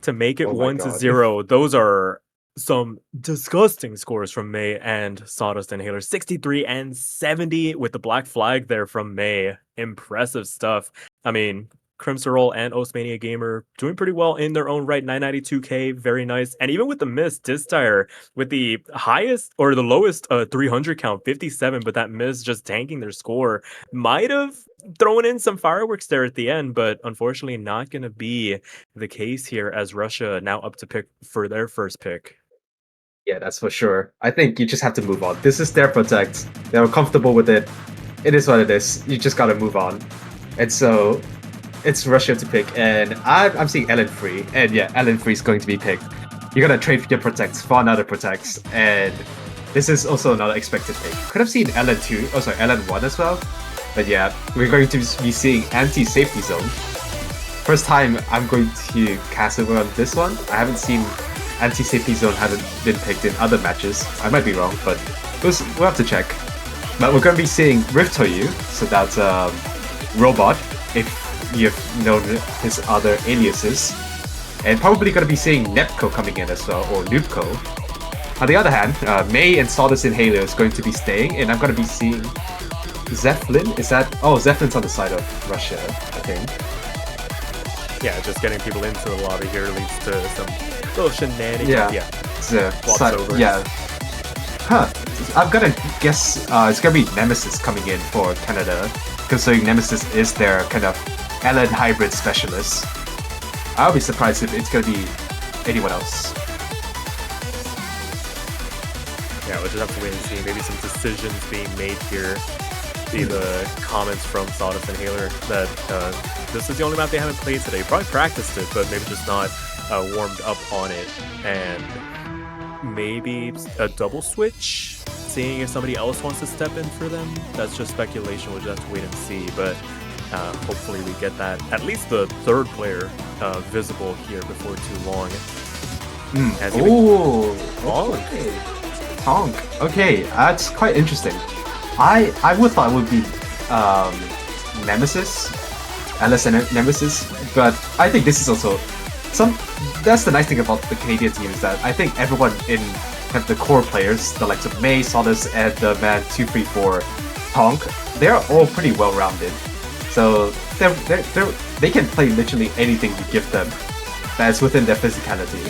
to make it 1-0. Those are some disgusting scores from May and Sawdust Inhaler. 63 and 70 with the black flag there from May. Impressive stuff. I mean, Crimson Roll and Mania Gamer doing pretty well in their own right. 992k, very nice. And even with the miss, Dizdire with the highest or the lowest 300 count, 57, but that miss just tanking their score. Might have thrown in some fireworks there at the end, but unfortunately not going to be the case here, as Russia now up to pick for their first pick. Yeah, that's for sure. I think you just have to move on. This is their protect. They're comfortable with it. It is what it is. You just gotta move on. And so it's Russia to pick, and I'm seeing Ellen Free, and yeah, Ellen Free is going to be picked. You're gonna trade your protects for another protects, and this is also another expected pick. Could have seen Ellen 2, Ellen 1 as well. But yeah, we're going to be seeing anti-safety zone. First time I'm going to cast over on this one. I haven't seen anti-safety zone hasn't been picked in other matches. I might be wrong, but we'll have to check. But we're going to be seeing Rift Toyu, so that's Robot, if you've known his other aliases. And probably going to be seeing Nepco coming in as well, or Noobco. On the other hand, May and Sawdust Inhaler is going to be staying, and I'm going to be seeing Zeppelin. Is that... Oh, Zeppelin's on the side of Russia, I think. Yeah, just getting people into the lobby here leads to some little shenanigans. Yeah. Huh. I'm gonna guess it's gonna be Nemesis coming in for Canada, considering Nemesis is their kind of Ellen hybrid specialist. I'll be surprised if it's gonna be anyone else. Yeah, we'll just have to wait and see. Maybe some decisions being made here. See the comments from Sawdust Inhaler that this is the only map they haven't played today. Probably practiced it, but maybe just not warmed up on it. And maybe a double switch, seeing if somebody else wants to step in for them. That's just speculation. We'll just have to wait and see. But hopefully we get that, at least the third player visible here before too long. Okay. Tonk. Okay, that's quite interesting. I would thought it would be Nemesis, LSN Nemesis, but I think this is also that's the nice thing about the Canadian team, is that I think everyone in kind of the core players, the likes of May, Sawdust, and the man 234 Tonk, they're all pretty well rounded. So they can play literally anything you give them that's within their physicality.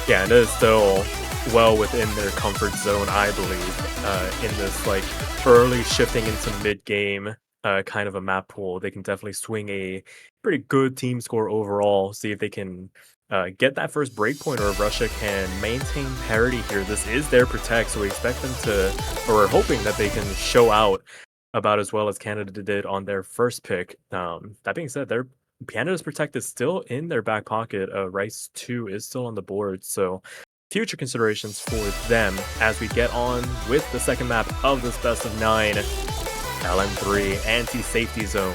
Yeah, and it is still well within their comfort zone, I believe, in this like early shifting into mid-game kind of a map pool. They can definitely swing a pretty good team score overall, see if they can get that first breakpoint, or if Russia can maintain parity here. This is their protect, so we expect them to, or we're hoping that they can show out about as well as Canada did on their first pick. That being said, Canada's protect is still in their back pocket. Rice 2 is still on the board, so future considerations for them as we get on with the second map of this best of 9, LN3 anti-safety zone.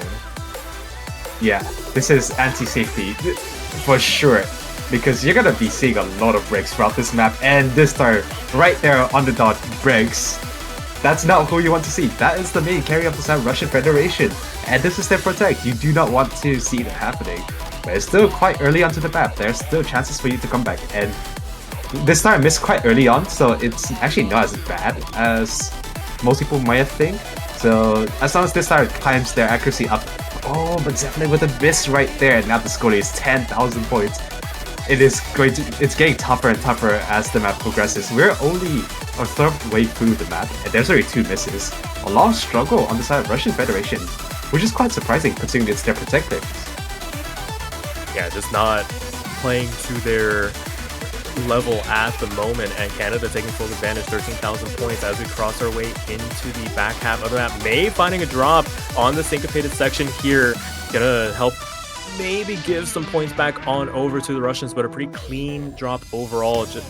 Yeah, this is anti-safety for sure, because you're gonna be seeing a lot of breaks throughout this map, and this star right there on the dot breaks. That's not who you want to see. That is the main carry of the side, Russian Federation, and this is their protect. You do not want to see that happening. But it's still quite early onto the map. There's still chances for you to come back, and this star missed quite early on, so it's actually not as bad as most people might think. So as long as this star climbs their accuracy up, oh, but definitely with a miss right there, and now the score is 10,000 points. It's getting tougher and tougher as the map progresses. We're only a third way through the map, and there's already 2 misses. A long struggle on the side of Russian Federation, which is quite surprising considering it's their protectors. Yeah, just not playing to their level at the moment, and Canada taking full advantage, 13,000 points as we cross our way into the back half of the map. May finding a drop on the syncopated section here, gonna help maybe give some points back on over to the Russians, but a pretty clean drop overall, just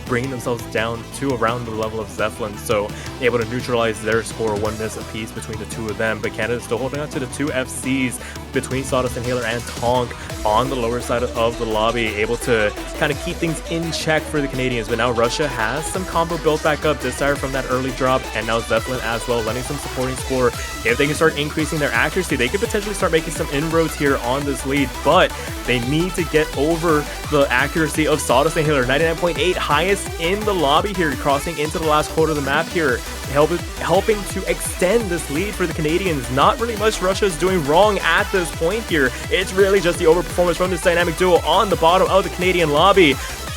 bringing themselves down to around the level of Zeppelin, so able to neutralize their score, 1 miss apiece between the 2 of them. But Canada still holding on to the 2 FCs between Sawdust Inhaler and Tonk on the lower side of the lobby, able to kind of keep things in check for the Canadians. But now Russia has some combo built back up, Desire from that early drop, and now Zeppelin as well, lending some supporting score. If they can start increasing their accuracy, they could potentially start making some inroads here on this lead, but they need to get over the accuracy of Sawdust Inhaler, 99.8, highest in the lobby here, crossing into the last quarter of the map here, helping to extend this lead for the Canadians. Not really much Russia is doing wrong at this point here. It's really just the overperformance from this dynamic duo on the bottom of the Canadian lobby,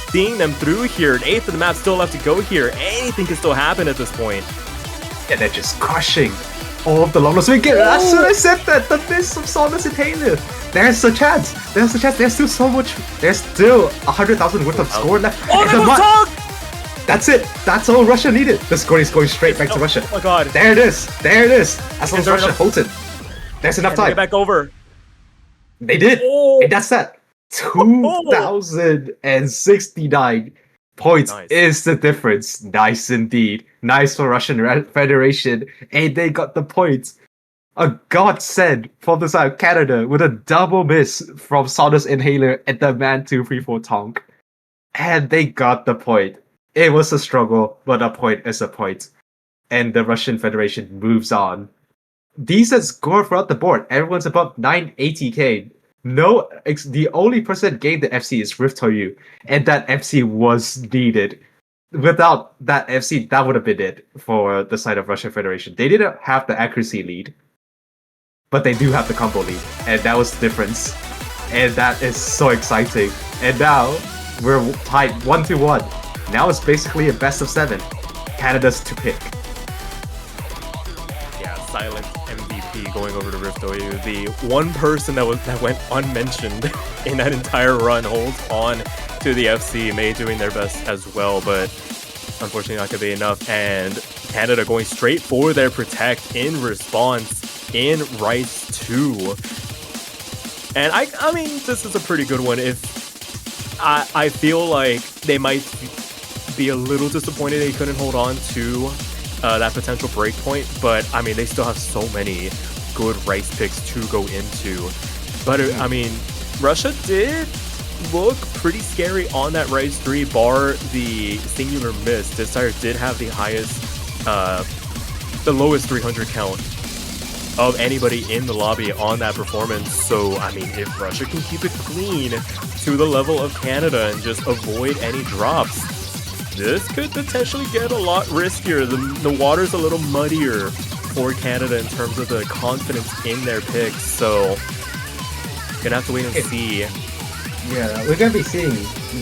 seeing them through here. An eighth of the map still left to go here. Anything can still happen at this point. Yeah, they're just crushing all of the long loss. That's what I said, that the miss of Sawdust Inhaler. There's a chance. There's a chance. There's still so much. There's still 100,000 worth of score left. Oh, that was Tonk! That's it. That's all Russia needed. The score is going straight back to Russia. Oh my god. There it is. There it is. As long as Russia holds it, there's enough time. Get back over. They did. Oh. And that's that. 2,069 points is the difference. Nice indeed. Nice for Russian Federation. And they got the points. A godsend from the side of Canada with a double miss from Sawdust Inhaler at the man 234 Tonk. And they got the point. It was a struggle, but a point is a point. And the Russian Federation moves on. Decent score throughout the board. Everyone's above 980k. The only person that gained the FC is Rift Toyu, and that FC was needed. Without that FC, that would have been it for the side of Russian Federation. They didn't have the accuracy lead, but they do have the combo lead, and that was the difference. And that is so exciting. And now we're tied 1-1. Now it's basically a best of 7. Canada's to pick. Yeah, silent MVP going over to Rift Oyu. The one person that went unmentioned in that entire run holds on to the FC. May doing their best as well, but unfortunately not gonna be enough. And Canada going straight for their protect in response in Rice 2. And I mean, this is a pretty good one. If I feel like they might be a little disappointed they couldn't hold on to that potential break point, but I mean, they still have so many good Rice picks to go into. But I mean, Russia did look pretty scary on that Rice 3, bar the singular miss. Desire did have the highest, the lowest 300 count of anybody in the lobby on that performance. So, I mean, if Russia can keep it clean to the level of Canada and just avoid any drops, this could potentially get a lot riskier. The water's a little muddier for Canada in terms of the confidence in their picks. So, gonna have to wait and see. Yeah, we're gonna be seeing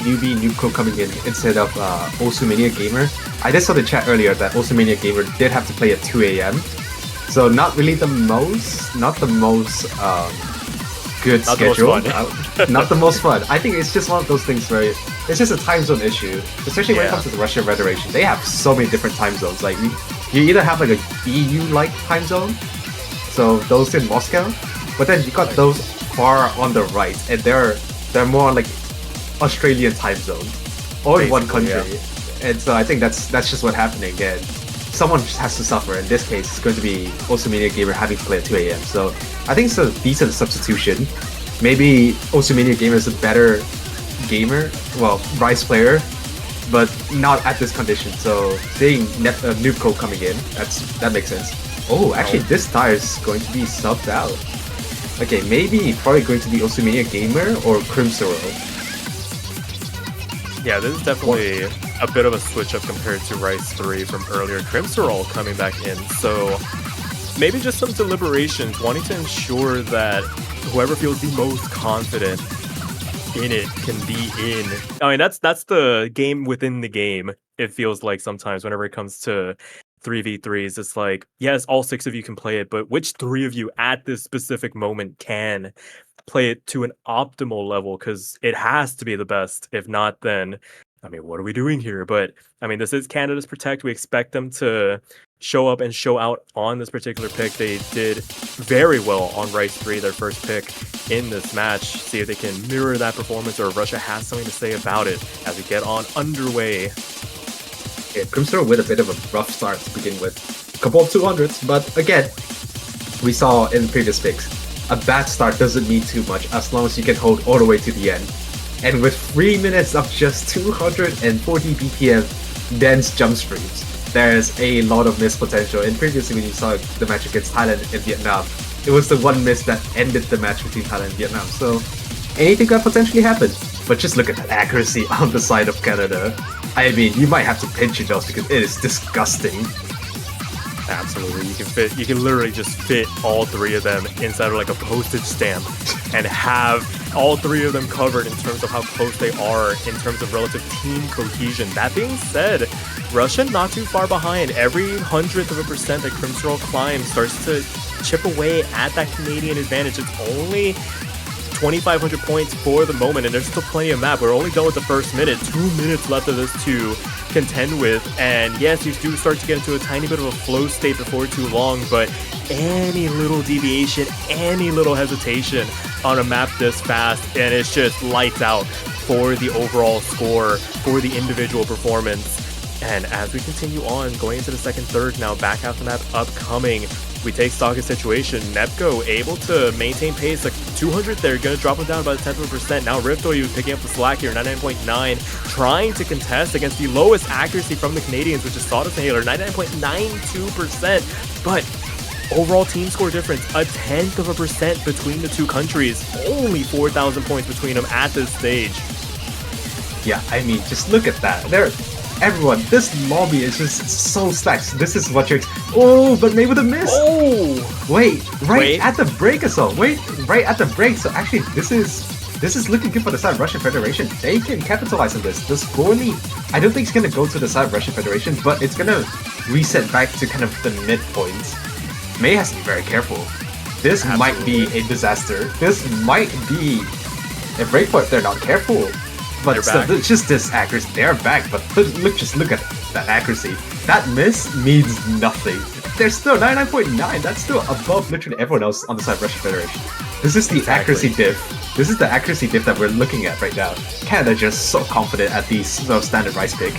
newbie Nuko coming in instead of Mania Gamer. I just saw the chat earlier that Mania Gamer did have to play at 2 a.m. So not really the most good not schedule. The most fun. Not the most fun. I think it's just one of those things where it's just a time zone issue, especially when it comes to the Russian Federation. They have so many different time zones. Like you either have like a EU-like time zone, so those in Moscow, but then you got those far on the right, and they're more like Australian time zone. or one Basically, country. yeah. And so I think that's just what's happening. And someone just has to suffer. In this case, it's going to be Osumania Gamer having to play at 2 a.m. So I think it's a decent substitution. Maybe Osumania Gamer is a better gamer, well, Rise player, but not at this condition. So seeing Noobco coming in, that makes sense. Oh, actually, this tire is going to be subbed out. Okay, maybe probably going to be Osumania Gamer or Crimsoro. Yeah, this is definitely a bit of a switch up compared to Rice 3 from earlier. Crimsoro coming back in, so maybe just some deliberations, wanting to ensure that whoever feels the most confident in it can be in. I mean, that's the game within the game. It feels like sometimes whenever it comes to 3v3s, it's like, yes, all 6 of you can play it, but which 3 of you at this specific moment can play it to an optimal level? Because it has to be the best. If not, then I mean, what are we doing here? But I mean, this is Canada's Protect. We expect them to show up and show out on this particular pick. They did very well on Rice 3, their first pick in this match. See if they can mirror that performance, or if Russia has something to say about it as we get on underway. Yeah, Crimsoro with a bit of a rough start to begin with. A couple of 200s, but again, we saw in previous picks, a bad start doesn't mean too much as long as you can hold all the way to the end. And with 3 minutes of just 240 BPM dense jump streams, there's a lot of missed potential. And previously when you saw the match against Thailand and Vietnam, it was the one miss that ended the match between Thailand and Vietnam. So anything could potentially happen. But just look at that accuracy on the side of Canada. I mean, you might have to pinch yourself because it is disgusting. Absolutely, you can literally just fit all 3 of them inside of like a postage stamp and have all 3 of them covered in terms of how close they are in terms of relative team cohesion. That being said, Russia not too far behind. Every 100% that Crimsoro climbs starts to chip away at that Canadian advantage. It's only 2,500 points for the moment, and there's still plenty of map. We're only done with the first minute. 2 minutes left of this to contend with, and yes, you do start to get into a tiny bit of a flow state before too long, but any little deviation, any little hesitation on a map this fast, and it's just lights out for the overall score, for the individual performance. And as we continue on, going into the second third now, back half of the map upcoming, we take stock of situation. Nepco able to maintain pace, like 200 there, gonna drop him down about a 10%. Now Riftoyu picking up the slack here, 99.9, trying to contest against the lowest accuracy from the Canadians, which is Sawdust Inhaler, 99.92%. But overall team score difference, 0.1% between the two countries, only 4,000 points between them at this stage. Yeah, I mean, just look at that. Everyone, this lobby is just so stacked. This is what you're... Oh, but maybe with a miss. Oh! Wait, at the break as well. Wait, right at the break. So actually, this is looking good for the side of Russian Federation. They can capitalize on this. The score lead, I don't think it's going to go to the side of Russian Federation, but it's going to reset back to kind of the midpoint. May has to be very careful. This might be a disaster. This might be a breakpoint if they're not careful. But still, it's just this accuracy. They're back, but just look at that accuracy. That miss means nothing. They're still 99.9. That's still above literally everyone else on the side of Russian Federation. This is the accuracy diff. This is the accuracy diff that we're looking at right now. Canada just so confident at these sort of standard Rice pick,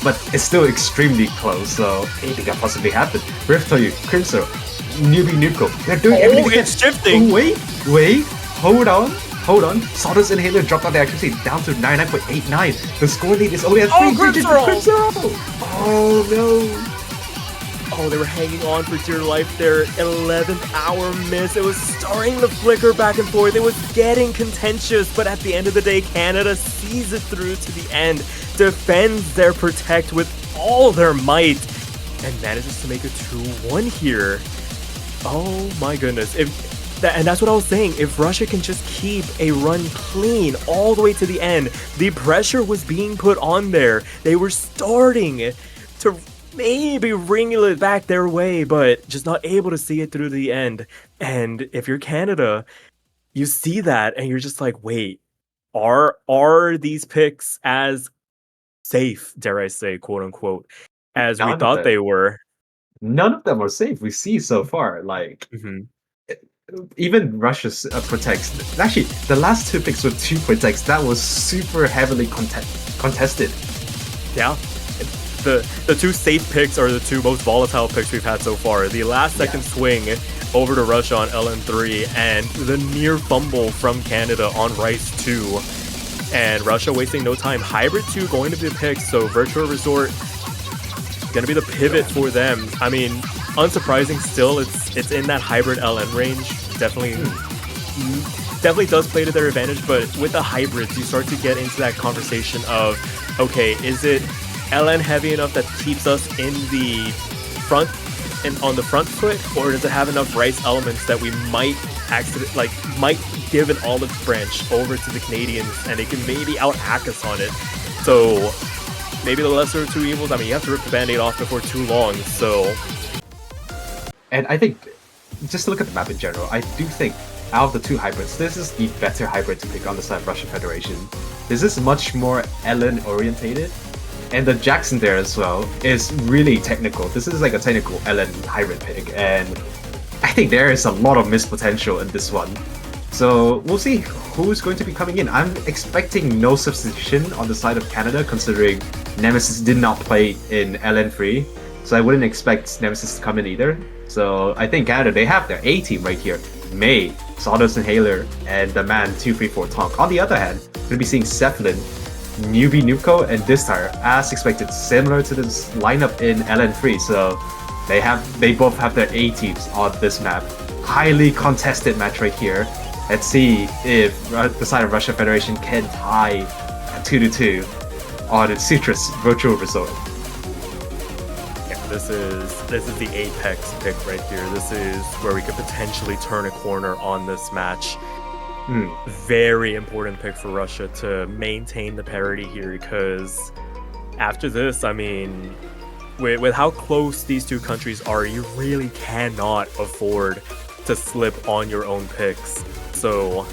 but it's still extremely close. So anything can possibly happen. Riftoyu, Crimso, Newbie Nuko. They're doing everything. It's shifting. Oh, wait. Hold on. Sawdust Inhaler dropped out the accuracy down to 99.89. The score lead is only at 3 digits for Crimsoro. Oh no. Oh, they were hanging on for dear life there. 11th hour miss. It was starting to flicker back and forth. It was getting contentious, but at the end of the day, Canada sees it through to the end, defends their Protect with all their might, and manages to make a 2-1 here. Oh my goodness. And that's what I was saying. If Russia can just keep a run clean all the way to the end, the pressure was being put on there. They were starting to maybe wrangle it back their way, but just not able to see it through the end. And if you're Canada, you see that and you're just like, wait, are these picks as safe, dare I say, quote unquote, as we thought they were? None of them are safe. We see so far, like... Even Russia's Protects. Actually, the last 2 picks were 2 Protects. That was super heavily contested. Yeah. The two safe picks are the two most volatile picks we've had so far. The last second swing over to Russia on LN3 and the near fumble from Canada on Rice 2. And Russia wasting no time. Hybrid 2 going to be the pick, so Virtual Resort going to be the pivot for them. I mean, unsurprising still, it's in that hybrid LN range. Definitely does play to their advantage, but with the hybrids, you start to get into that conversation of, okay, is it LN heavy enough that keeps us in the front and on the front foot, or does it have enough Rice elements that we might might give an olive branch over to the Canadians and they can maybe out-hack us on it? So maybe the lesser of two evils. I mean, you have to rip the band-aid off before too long, so... And I think, just to look at the map in general, I do think out of the two hybrids, this is the better hybrid to pick on the side of Russian Federation. This is much more LN orientated, and the Jackson there as well is really technical. This is like a technical LN hybrid pick, and I think there is a lot of missed potential in this one. So we'll see who's going to be coming in. I'm expecting no substitution on the side of Canada, considering Nemesis did not play in LN3, so I wouldn't expect Nemesis to come in either. So I think Canada, they have their A team right here. May, Sawdust Inhaler, and the man 234 Tonk. On the other hand, we're going to be seeing Zeppelin, Newbie Nuko, and Distar, as expected, similar to this lineup in LN3. So they both have their A teams on this map. Highly contested match right here. Let's see if the side of Russia Federation can tie 2-2 on its Citrus Virtual Resort. This is the apex pick right here. This is where we could potentially turn a corner on this match. Very important pick for Russia to maintain the parity here, because after this, I mean, with how close these two countries are, you really cannot afford to slip on your own picks. So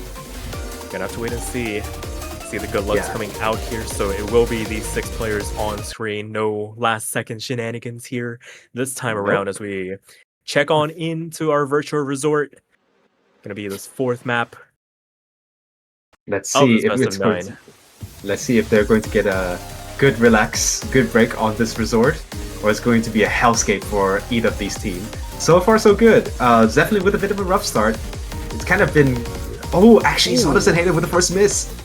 gonna have to wait and see the good luck's coming out here. So it will be these 6 players on screen. No last second shenanigans here this time around as we check on into our virtual resort. Gonna be this 4th map. Let's see if best it's of going 9. Let's see if they're going to get a good good break on this resort, or it's going to be a hellscape for either of these teams. So far so good. Zeppelin with a bit of a rough start. It's kind of been... Oh, actually, Sawdust Inhaler with the first miss.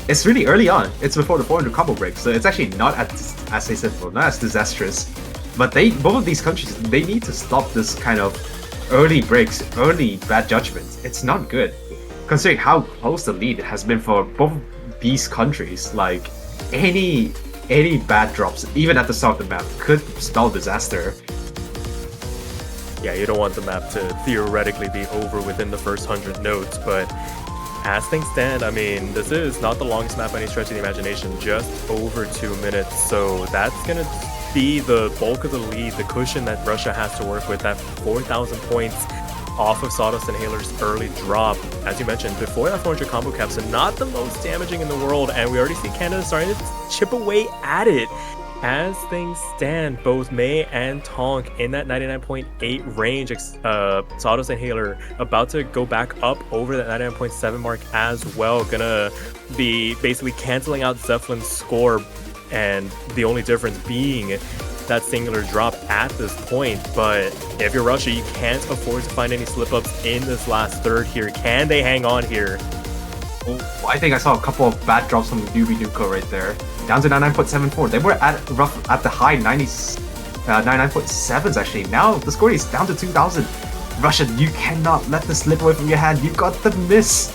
It's really early on. It's before the 400 combo break, so it's actually not as simple, not as disastrous. But both of these countries, they need to stop this kind of early breaks, early bad judgments. It's not good, considering how close the lead has been for both these countries. Like any bad drops, even at the start of the map, could spell disaster. Yeah, you don't want the map to theoretically be over within the first 100 notes, but as things stand, I mean, this is not the longest map by any stretch of the imagination, just over 2 minutes, so that's going to be the bulk of the lead, the cushion that Russia has to work with, that 4,000 points off of Sawdust Inhaler's early drop. As you mentioned, before that 400 combo cap, so not the most damaging in the world, and we already see Canada starting to chip away at it. As things stand, both May and Tonk in that 99.8 range. Sawdust Inhaler about to go back up over that 99.7 mark as well. Gonna be basically canceling out Zeppelin's score, and the only difference being that singular drop at this point. But if you're Russia, you can't afford to find any slip-ups in this last third here. Can they hang on here? Oh, I think I saw a couple of bad drops from Newbie Nuko right there. Down to 99.74. They were at the high 90s, 99.7s actually. Now the score is down to 2,000. Russia, you cannot let this slip away from your hand. You got the miss.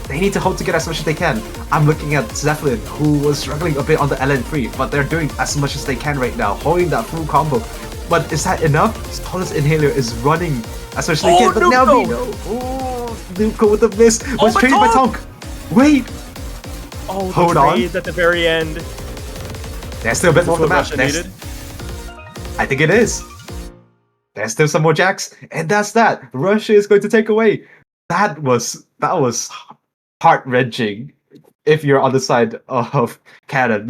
They need to hold together as much as they can. I'm looking at Zeppelin, who was struggling a bit on the LN3, but they're doing as much as they can right now, holding that full combo. But is that enough? Sawdust Inhaler is running as much as they can, but now Nuko with the miss was traded by Tonk. Wait! Oh, the hold on. at the very end. There's still a bit more of the map. I think it is. There's still some more jacks, and that's that. Russia is going to take away. That was heart-wrenching. If you're on the side of Canada,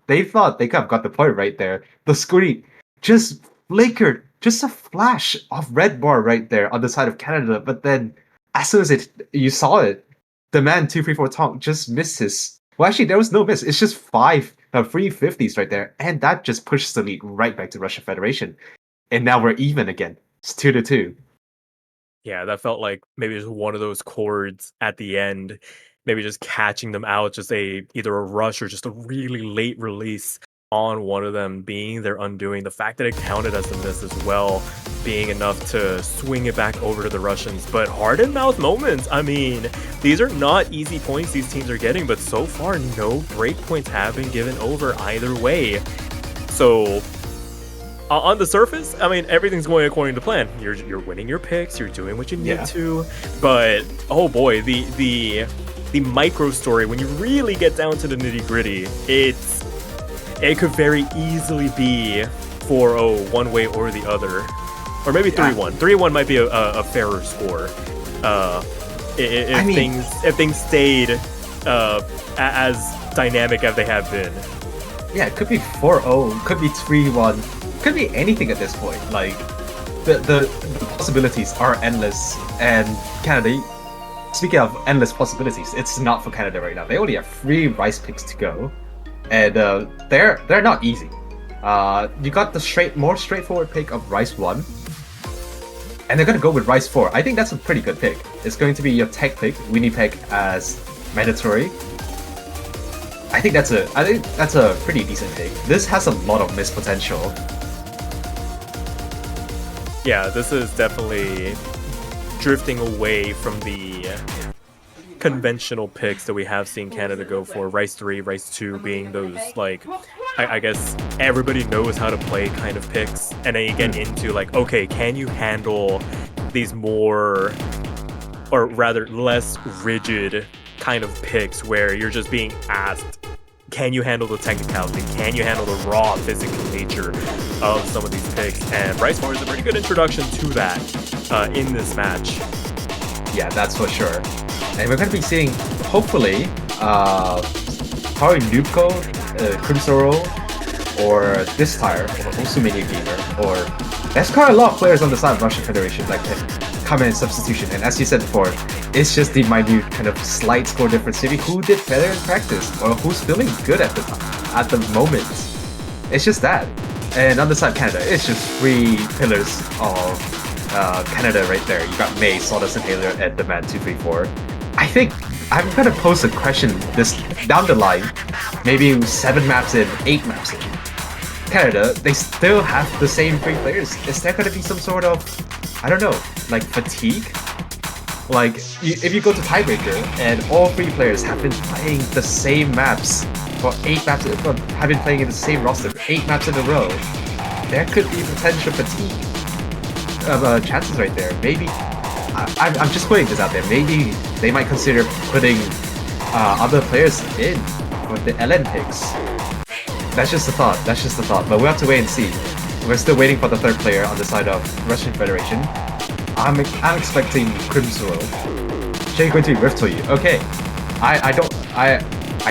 they thought they could have got the point right there. The screen just flickered, just a flash of red bar right there on the side of Canada. But then, as soon as you saw it, the man 234 Tonk just missed his Well, actually, there was no miss. It's just free 50s right there, and that just pushes the lead right back to Russian Federation. And now we're even again. It's 2-2. Yeah, that felt like maybe just one of those chords at the end, maybe just catching them out, just either a rush or just a really late release on one of them being their undoing. The fact that it counted as a miss as well, being enough to swing it back over to the Russians. But heart and mouth moments. I mean, these are not easy points these teams are getting, but so far no break points have been given over either way. So on the surface, I mean, everything's going according to plan. You're winning your picks, you're doing what you need to, but oh boy, the micro story, when you really get down to the nitty gritty, it could very easily be 4-0 one way or the other, or maybe 3-1. 3-1 might be a fairer score. If things stayed as dynamic as they have been. Yeah, it could be 4-0, could be 3-1. Could be anything at this point. Like the possibilities are endless, and Canada. Speaking of endless possibilities, it's not for Canada right now. They only have 3 rice picks to go, and they're not easy. You got the more straightforward pick of rice 1, and they're gonna go with rice 4. I think that's a pretty good pick. It's going to be your tech pick, Winnipeg as mandatory. I think that's a pretty decent pick. This has a lot of miss potential. Yeah, this is definitely drifting away from the conventional picks that we have seen Canada go for. Rice 3, Rice 2 being those, like, I guess everybody knows how to play kind of picks. And then you get into, like, okay, can you handle these more, or rather less rigid kind of picks where you're just being asked, can you handle the technicality? Can you handle the raw physical nature of some of these picks? And Rice 4 is a pretty good introduction to that in this match. Yeah, that's for sure. And we're going to be seeing, hopefully, probably Nubko, Crimsoro, or this tire, or also Mania Gamer, or there's quite a lot of players on the side of Russian Federation like come in substitution. And as you said before, it's just the minute kind of slight score difference. Maybe who did better in practice, or who's feeling good at the moment. It's just that. And on the side of Canada, it's just 3 pillars of Canada right there. You got May, Sawdust Inhaler, and the Man 234. I think I'm gonna pose a question this down the line, maybe 7 maps in, 8 maps in. Canada, they still have the same 3 players. Is there gonna be some sort of, I don't know, like fatigue? Like, if you go to tiebreaker and all 3 players have been playing the same maps for 8 maps, have been playing in the same roster for 8 maps in a row, there could be potential fatigue chances right there. Maybe, I'm just putting this out there, maybe they might consider putting other players in with the LN picks. That's just a thought, but we'll have to wait and see. We're still waiting for the 3rd player on the side of Russian Federation. I'm expecting Crimsoro. She's going to be Rift for you. Okay. I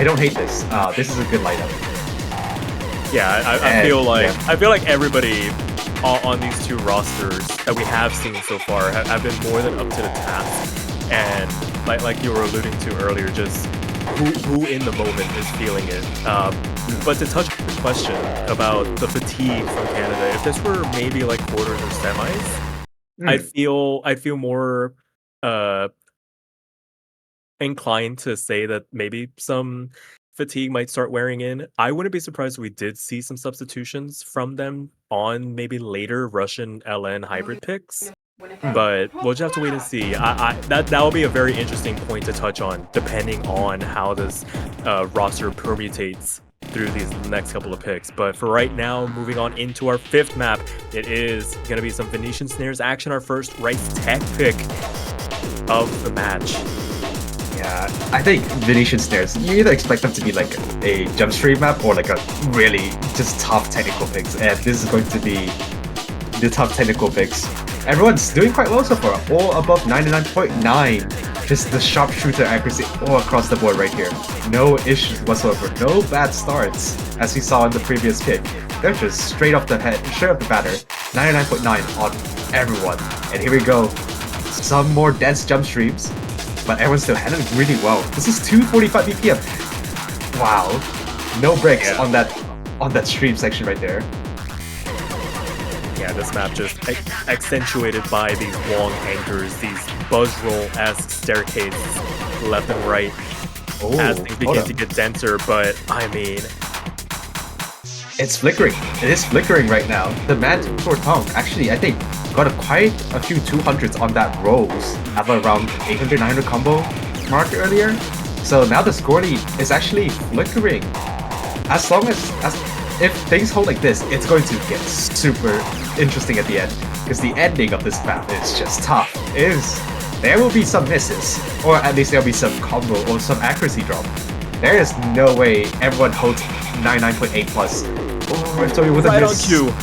don't hate this. This is a good lineup. Yeah, I feel like everybody on these 2 rosters that we have seen so far have been more than up to the task. And like you were alluding to earlier, just who in the moment is feeling it. But to touch on the question about the fatigue from Canada, if this were maybe like quarters or semis, I'd feel more inclined to say that maybe some fatigue might start wearing in. I wouldn't be surprised if we did see some substitutions from them on maybe later Russian LN hybrid picks. But we'll just have to wait and see. That will be a very interesting point to touch on, depending on how this roster permutates through these next couple of picks. But for right now, moving on into our 5th map, it is going to be some Venetian Snares action, our first Rice Tech pick of the match. Yeah, I think Venetian Snares, you either expect them to be like a jump stream map or like a really just tough technical picks, and this is going to be the tough technical picks. Everyone's doing quite well so far, all above 99.9. Just the sharpshooter accuracy all across the board right here. No issues whatsoever, no bad starts, as we saw in the previous pick. They're just straight off the batter, 99.9 on everyone. And here we go, some more dense jump streams, but everyone's still handling really well. This is 245 BPM. Wow, no breaks Yeah. on that stream section right there. Yeah, this map just accentuated by these long anchors, these buzz roll-esque staircases left and right as things hold begin on. to get denser, but I mean, It's flickering. It is flickering right now. The man for Tong actually, I think, got quite a few 200s on that Rose at around 800, 900 combo mark earlier. So now the score lead is actually flickering. As long as if things hold like this, it's going to get super interesting at the end. Because the ending of this map is just tough. There will be some misses, or at least there'll be some combo or some accuracy drop. There is no way everyone holds 99.8 plus. Oh, I told you with a right on miss. cue.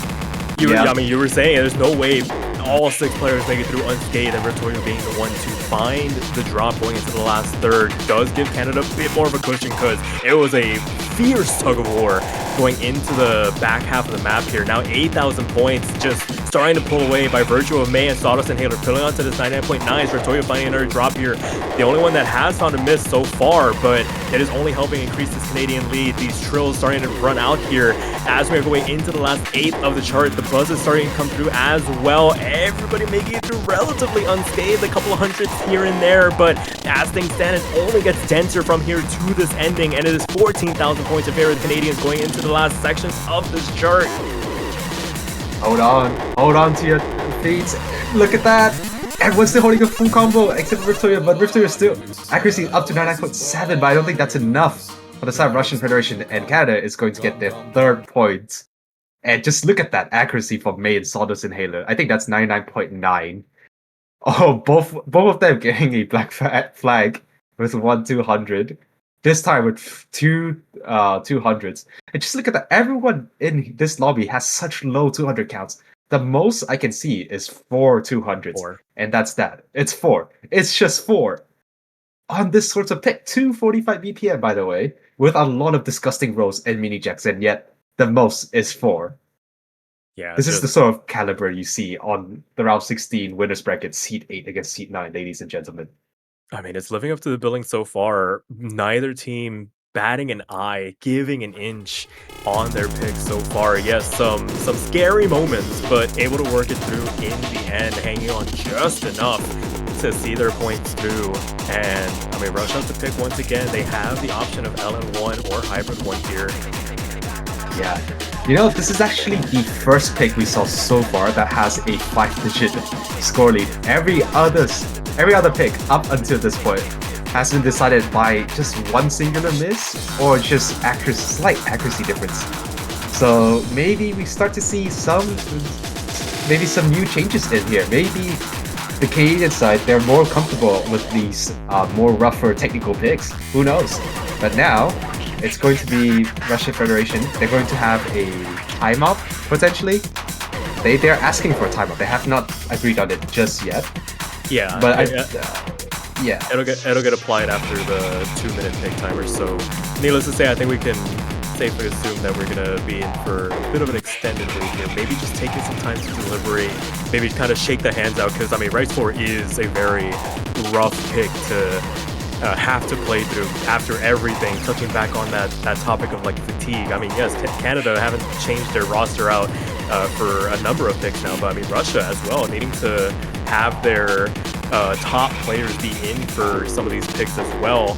Yeah. I mean, you were saying there's no way all 6 players make it through unscathed, and Victoria being the one to find the drop going into the last third does give Canada a bit more of a cushion, because it was a fierce tug of war going into the back half of the map here. Now 8,000 points just starting to pull away by virtue of May and Sawdust and Haler pulling onto this 99.9s. Victoria finding another drop here. The only one that has found a miss so far, but it is only helping increase this Canadian lead. These trills starting to run out here as we are going into the last 8 of the chart. The buzz is starting to come through as well. Everybody making it through relatively unscathed, a couple of hundreds here and there, but as things stand, it only gets denser from here to this ending, and it is 14,000 points in favor of the Canadians going into the last sections of this chart. Hold on to your feet. Look at that. Everyone's still holding a full combo except for Victoria, but Victoria still accuracy up to 99.7, but I don't think that's enough for the side of Russian Federation, and Canada is going to get their 3rd point. And just look at that accuracy from May and Sawdust Inhaler. I think that's 99.9. Oh, both of them getting a black flag with 200. This time with 200s. And just look at that. Everyone in this lobby has such low 200 counts. The most I can see is 4 200s. 4. And that's that. It's 4. It's just 4. On this sort of pick. 245 BPM, by the way, with a lot of disgusting rolls and mini jacks, and yet the most is 4. Yeah, This is the sort of caliber you see on the round 16 winners bracket, seed 8 against seed 9, ladies and gentlemen. I mean, it's living up to the billing so far. Neither team batting an eye, giving an inch on their picks so far. Yes, some scary moments, but able to work it through in the end, hanging on just enough to see their points through. And I mean, Russia has to pick once again. They have the option of LN1 or Hybrid 1 here. Yeah. You know, this is actually the first pick we saw so far that has a 5-digit score lead. Every other pick up until this point has been decided by just one singular miss or just slight accuracy difference. So maybe we start to see some new changes in here. Maybe the Canadian side, they're more comfortable with these more rougher technical picks. Who knows? But now it's going to be Russian Federation. They're going to have a timeout potentially. They're asking for a timeout. They have not agreed on it just yet. Yeah, But yeah, it'll get applied after the 2-minute pick timer. So, needless to say, I think we can safely assume that we're gonna be in for a bit of an extended wait here. Maybe just taking some time to deliberate. Maybe kind of shake the hands out, because I mean, Rice 4 is a very rough pick to have to play through after everything. Touching back on that topic of like fatigue. I mean, yes, Canada haven't changed their roster out for a number of picks now, but I mean, Russia as well, needing to have their top players be in for some of these picks as well,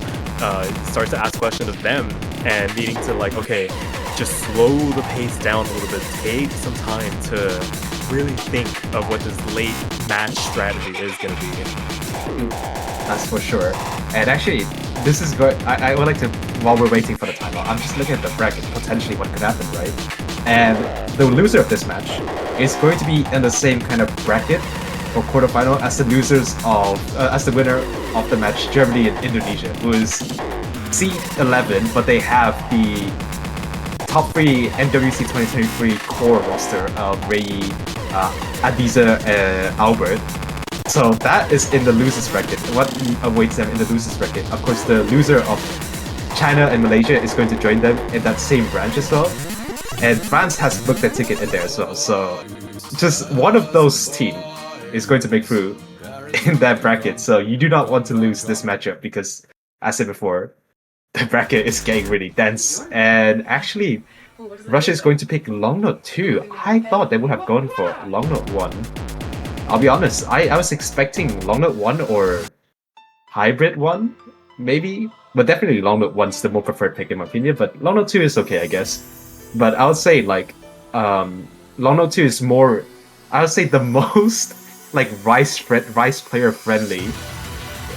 starts to ask questions of them, and needing to like, okay, just slow the pace down a little bit, take some time to really think of what this late match strategy is going to be. That's for sure. And actually, this is good. I would like to, while we're waiting for the timeout, I'm just looking at the bracket, potentially what could happen, right? And the loser of this match is going to be in the same kind of bracket for quarterfinal as the winner of the match, Germany and Indonesia, who is seed 11, but they have the top 3 NWC 2023 core roster of Rei, Adiza, and Albert. So that is in the losers bracket. What awaits them in the losers bracket? Of course, the loser of China and Malaysia is going to join them in that same branch as well. And France has booked their ticket in there as well. So just one of those teams is going to make through in that bracket. So you do not want to lose this matchup because, as I said before, the bracket is getting really dense. And actually, Russia is going to pick long note 2. I thought they would have gone for long note 1. I'll be honest, I was expecting long note 1 or hybrid 1, maybe. But definitely long note 1's the more preferred pick in my opinion, but long note 2 is okay, I guess. But I would say like long note 2 is more, I would say the most like rice player friendly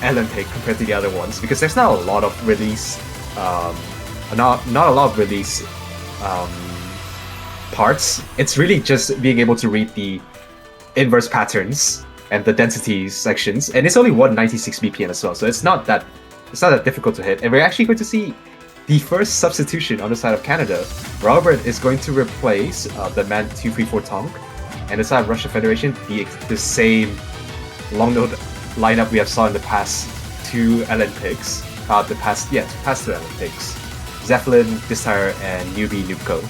LN pick compared to the other ones, because there's not a lot of release not a lot of release parts. It's really just being able to read the inverse patterns and the density sections, and it's only 196 BPM as well, so it's not that difficult to hit. And we're actually going to see the first substitution on the side of Canada. Robert is going to replace the man 234 Tonk, and the side of Russia Federation, the same long note lineup we have saw in the past two LN picks. The past two LN picks. Zeppelin, Distire, and Newbie Nubco.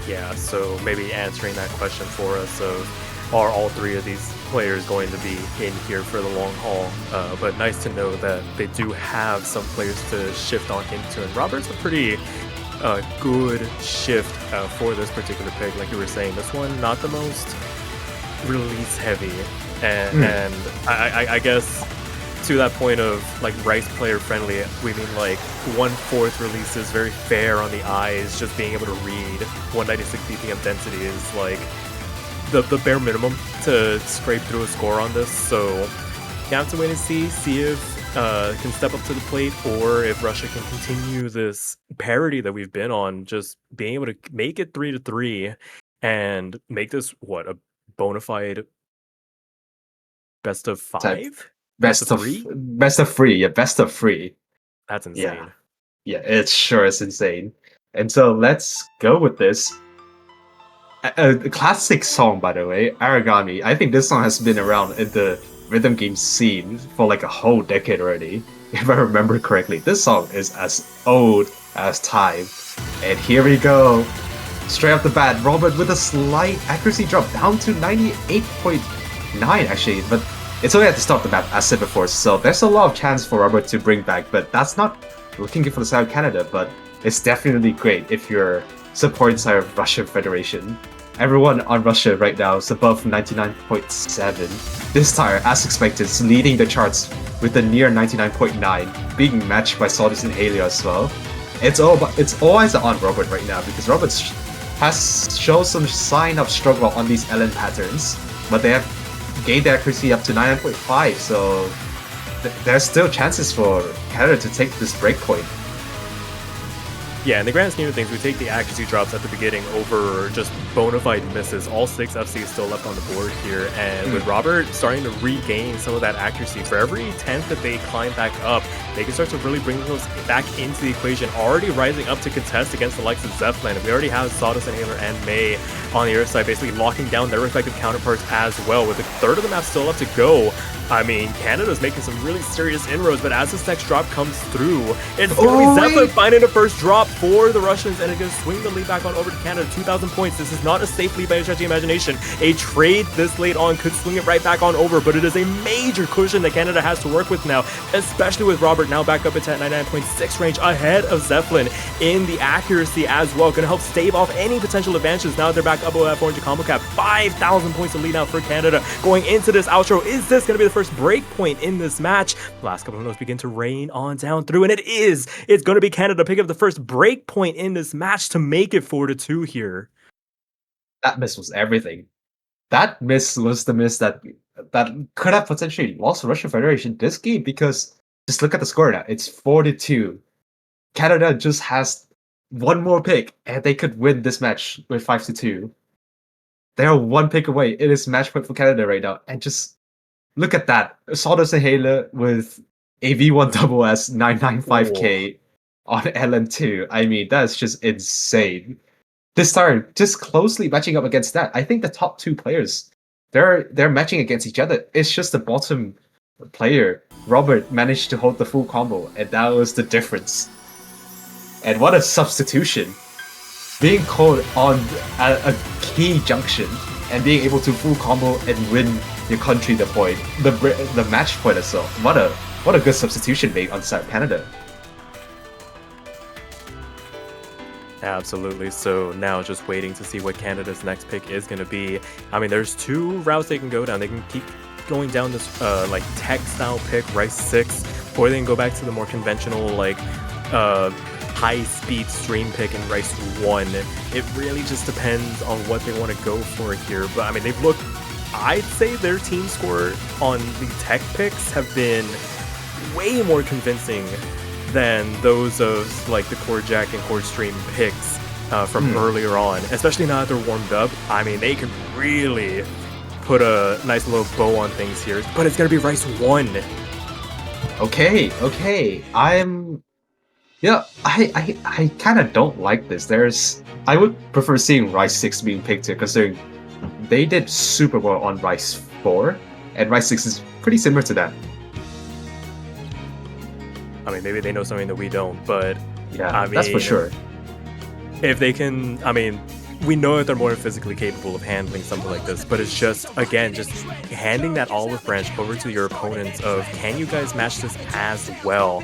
Yeah, so maybe answering that question for us of are all three of these players going to be in here for the long haul? But nice to know that they do have some players to shift on into, and Robert's a pretty good shift for this particular pick. Like you were saying, this one not the most release heavy, and I guess to that point of like Rice player friendly, we mean like 1/4 release is very fair on the eyes. Just being able to read 196 BPM density is like the bare minimum to scrape through a score on this. So you have to wait and see if can step up to the plate, or if Russia can continue this parity that we've been on, just being able to make it 3-3 and make this a bona fide best of 5. Best of 3? Best of 3, yeah, best of 3. That's insane. Yeah, it sure is insane. And so let's go with this. A classic song, by the way, Aragami. I think this song has been around in the rhythm game scene for like a whole decade already, if I remember correctly. This song is as old as time. And here we go. Straight off the bat, Robert with a slight accuracy drop down to 98.9 actually, but it's only at the start of the map, as said before, so there's a lot of chance for Robert to bring back, but that's not looking good for the side of Canada, but it's definitely great if you're supporting the side of Russian Federation. Everyone on Russia right now is above 99.7. This tire, as expected, is leading the charts with a near 99.9, being matched by Sawdust and Halio as well. It's all eyes on Robert right now, because Robert has shown some sign of struggle on these LN patterns, but they have gained accuracy up to 99.5, so there's still chances for Canada to take this breakpoint. Yeah, in the grand scheme of things, we take the accuracy drops at the beginning over just bona fide misses. All 6 FC is still left on the board here, and with Robert starting to regain some of that accuracy, for every 10th that they climb back up, they can start to really bring those back into the equation, already rising up to contest against the likes of Zeppelin. We already have Sawdust and Haler and May on the other side, basically locking down their respective counterparts as well. With a third of the map still left to go, I mean, Canada's making some really serious inroads, but as this next drop comes through, it's going to be Zeppelin finding the first drop for the Russians, and it's going to swing the lead back on over to Canada. 2,000 points. This is not a safe lead by any stretch of the imagination. A trade this late on could swing it right back on over, but it is a major cushion that Canada has to work with now, especially with Robert now back up at 99.6 range, ahead of Zeppelin in the accuracy as well. Going to help stave off any potential advantages now that they're back up over that 400 combo cap. 5,000 points of lead now for Canada going into this outro. Is this going to be the first break point in this match? The last couple of notes begin to rain on down through, and it is. It's going to be Canada picking up the first break point in this match to make it 4-2 here. That miss was everything. That miss was the miss that could have potentially lost Russian Federation this game, because just look at the score now. It's 4-2. Canada just has one more pick, and they could win this match with 5-2. They are one pick away. It is match point for Canada right now, and just look at that. Sawdust and Haler with a V1 double S 995k on LN2. I mean, that's just insane. This time, just closely matching up against that. I think the top 2 players, they're matching against each other. It's just the bottom player, Robert, managed to hold the full combo, and that was the difference. And what a substitution. Being called on a key junction and being able to full combo and win your country the point, the match point as well. What a What a good substitution made on the side of Canada. Absolutely. So now just waiting to see what Canada's next pick is going to be. I mean, there's two routes they can go down. They can keep going down this like tech style pick, Rice 6, or they can go back to the more conventional like high speed stream pick in Rice 1. It really just depends on what they want to go for here. But I mean, they've looked, I'd say their team score on the tech picks have been way more convincing than those of like the core jack and core stream picks from earlier on, especially now that they're warmed up. I mean, they can really put a nice little bow on things here, but it's gonna be Rice 1. Okay. I kind of don't like this. I would prefer seeing Rice 6 being picked here, considering they did super well on Rice 4, and Rice 6 is pretty similar to that. I mean, maybe they know something that we don't, but Yeah, I mean, that's for sure. if they can, I mean, we know that they're more physically capable of handling something like this, but it's just, again, just handing that olive branch over to your opponents of, can you guys match this as well?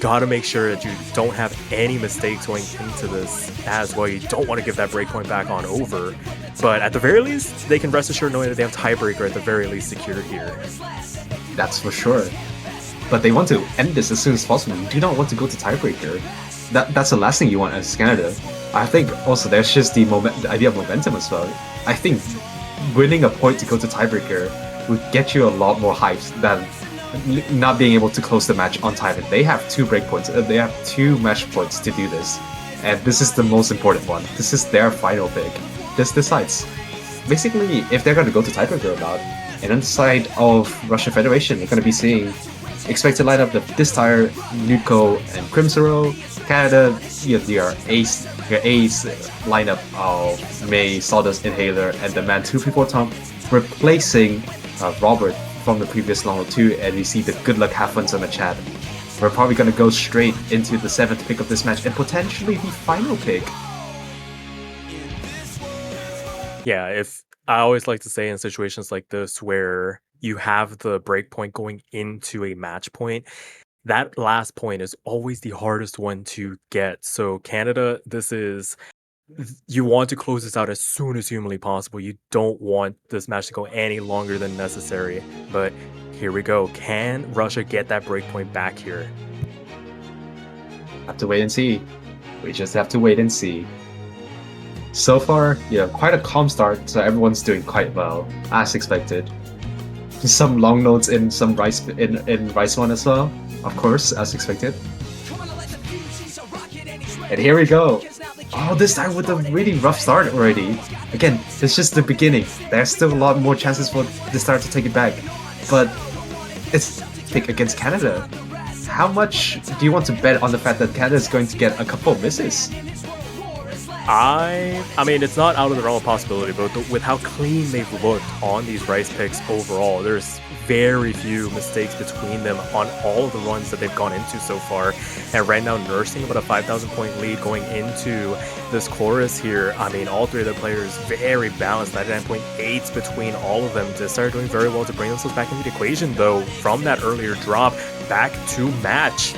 Gotta make sure that you don't have any mistakes going into this as well. You don't want to give that breakpoint back on over, but at the very least, they can rest assured knowing that they have tiebreaker at the very least secured here. That's for sure. But they want to end this as soon as possible. You do not want to go to tiebreaker. That's the last thing you want as Canada. I think also there's just the idea of momentum as well. I think winning a point to go to tiebreaker would get you a lot more hypes than not being able to close the match on time. They have 2 breakpoints. They have 2 match points to do this, and this is the most important one. This is their final pick. This decides basically if they're going to go to tiebreaker or not. And on the side of Russian Federation, you're going to be seeing expected lineup of Distire, Nuko, and Crimsoro. Canada, your ace lineup of May, Sawdust, Inhaler, and the Man 234 Tom, replacing Robert from the previous Long 2, and we see the good luck have fun on the chat. We're probably going to go straight into the 7th pick of this match and potentially the final pick. Yeah, if I always like to say in situations like this where you have the breakpoint going into a match point, that last point is always the hardest one to get. So Canada, you want to close this out as soon as humanly possible. You don't want this match to go any longer than necessary. But here we go. Can Russia get that breakpoint back here? Have to wait and see. We just have to wait and see. So far, quite a calm start, so everyone's doing quite well, as expected. Some long notes in some Rice in Rice 1 as well, of course, as expected. And here we go. Oh, this time with a really rough start already. Again, it's just the beginning. There's still a lot more chances for the start to take it back. But it's pick against Canada. How much do you want to bet on the fact that Canada is going to get a couple of misses? I mean, it's not out of the realm of possibility, but with how clean they've looked on these Rice picks overall, there's very few mistakes between them on all of the runs that they've gone into so far. And right now, nursing about a 5,000 point lead going into this chorus here. I mean, all 3 of the players very balanced, 99.8s between all of them. To start doing very well to bring themselves back into the equation, though, from that earlier drop back to match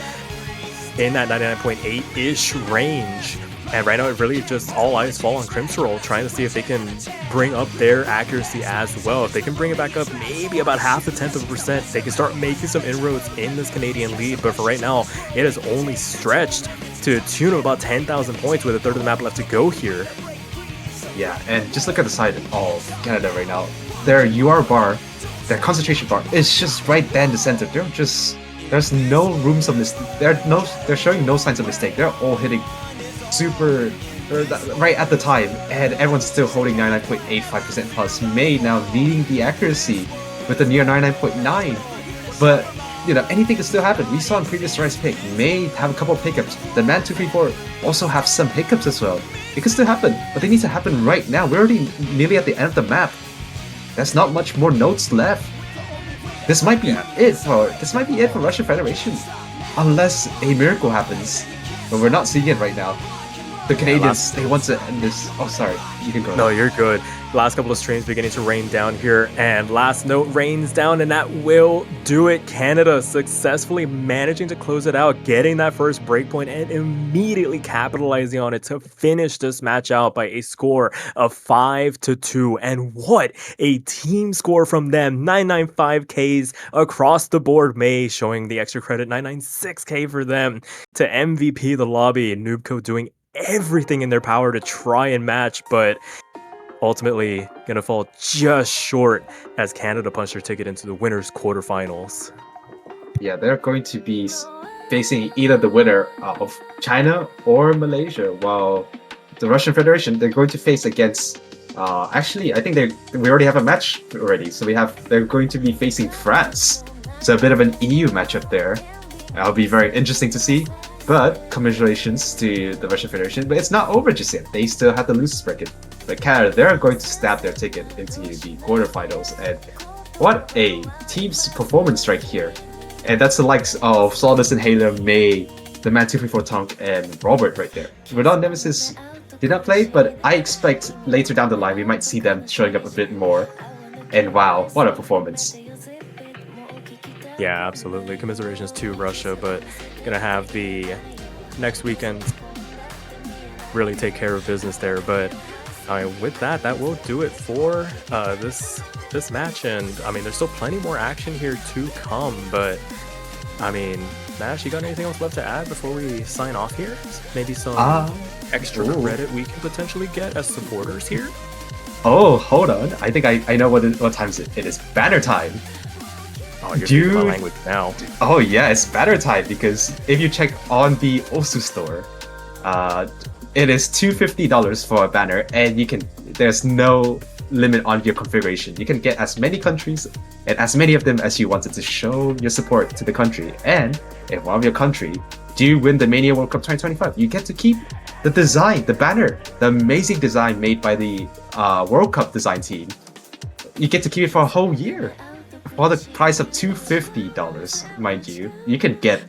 in that 99.8-ish range. And right now, it really just all eyes fall on Crimsoro, trying to see if they can bring up their accuracy as well. If they can bring it back up maybe about 0.5%, they can start making some inroads in this Canadian lead. But for right now, it has only stretched to a tune of about 10,000 points with a third of the map left to go here. Yeah, and just look at the side of Canada right now. Their UR bar, their concentration bar, is just right there in the center. There's no rooms of mistake. They're showing no signs of mistake. They're all hitting super right at the time, and everyone's still holding 99.85% plus. May now leading the accuracy with a near 99.9, but anything can still happen. We saw in previous Rice pick, May have a couple of hiccups. The Man 234 also have some hiccups as well. It can still happen, but they need to happen right now. We're already nearly at the end of the map. There's not much more notes left. This might be it for Russian Federation, unless a miracle happens, but we're not seeing it right now. the Canadians, they want to end this. Oh, sorry. You can go. No, ahead. you're good. Last couple of streams beginning to rain down here, and last note rains down, and that will do it. Canada successfully managing to close it out, getting that first breakpoint, and immediately capitalizing on it to finish this match out by a score of 5-2. And what a team score from them! 995Ks across the board. May showing the extra credit, 996K for them to MVP the lobby. Noobco doing everything in their power to try and match, but ultimately gonna fall just short as Canada punched their ticket into the winners quarterfinals. Yeah, they're going to be facing either the winner of China or Malaysia, while the Russian Federation, they're going to face against actually, I think we already have a match already. So they're going to be facing France. So a bit of an EU matchup there. That'll be very interesting to see. But congratulations to the Russian Federation. But it's not over just yet. They still have the losers bracket. But Canada, they're going to stab their ticket into the quarterfinals. And what a team's performance right here. And that's the likes of Sawdust and Halo, May, the Man 234 Tonk, and Robert right there. Without Nemesis did not play, but I expect later down the line we might see them showing up a bit more. And wow, what a performance. Yeah, absolutely. Commiserations to Russia, but gonna have the next weekend really take care of business there. But with that will do it for this match. And I mean, there's still plenty more action here to come. But I mean, Nash, you got anything else left to add before we sign off here? Maybe some extra credit we can potentially get as supporters here. Oh, hold on. I think I know what time is it. It is banner time. Oh, you're speaking my language now. Oh yeah, it's banner time because if you check on the Osu store, it is $250 for a banner, and there's no limit on your configuration. You can get as many countries and as many of them as you wanted to show your support to the country. And if one of your country do win the Mania World Cup 2025, you get to keep the design, the banner, the amazing design made by the World Cup design team. You get to keep it for a whole year. For the price of $250, mind you, you can get.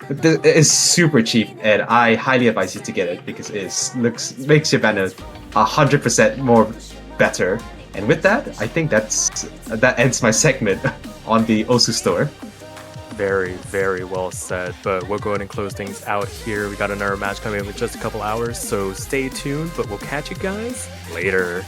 It is super cheap, and I highly advise you to get it because it makes your banner 100% more better. And with that, I think that ends my segment on the Osu store. Very, very well said. But we'll go ahead and close things out here. We got another match coming in with just a couple hours, so stay tuned. But we'll catch you guys later.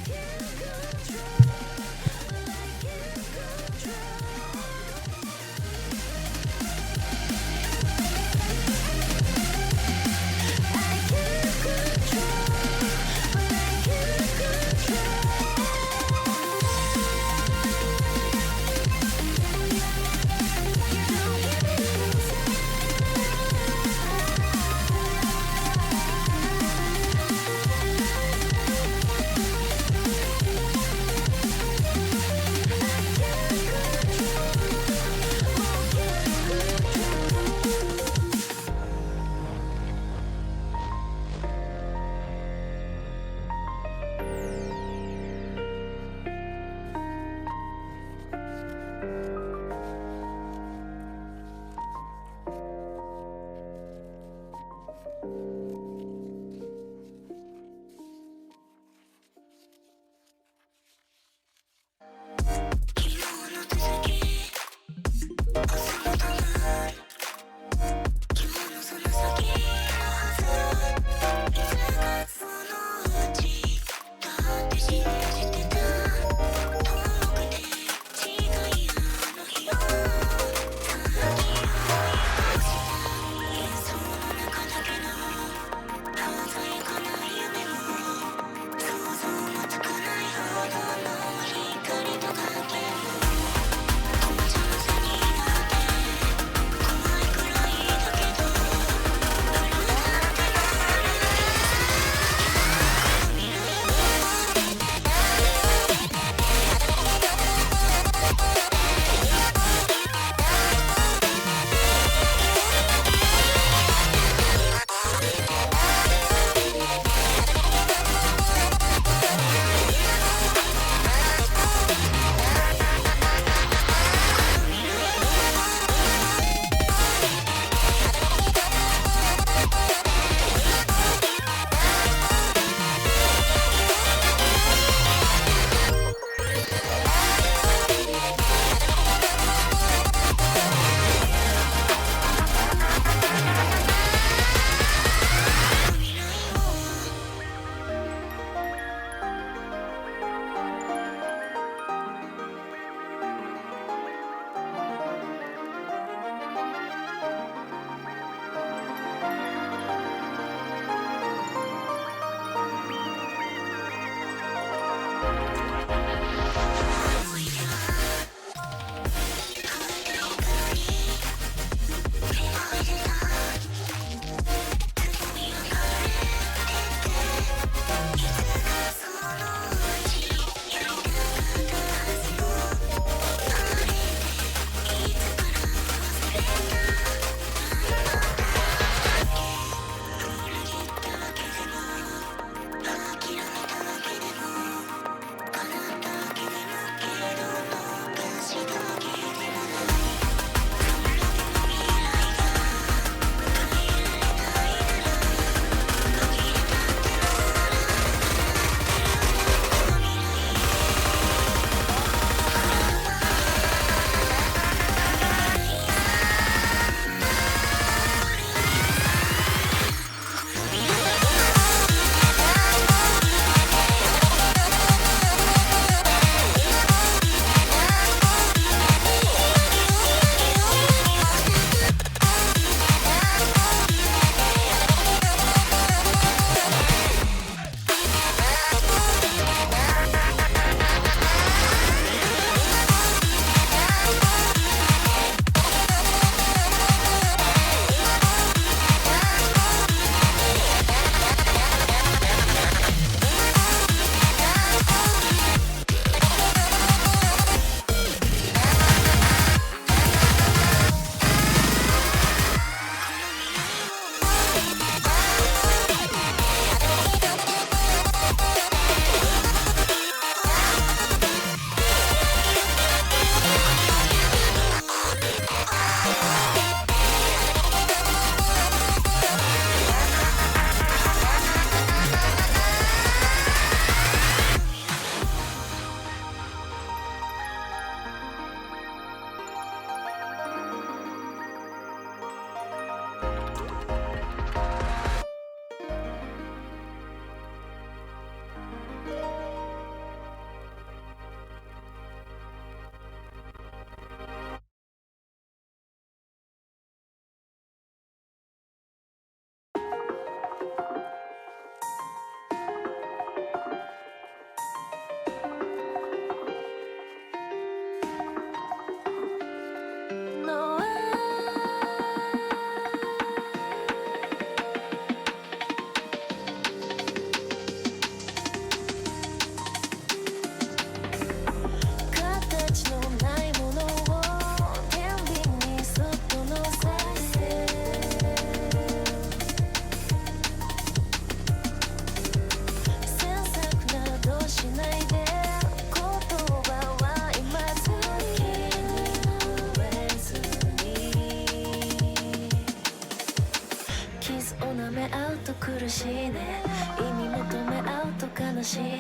苦しいね意味求め合うと悲しいね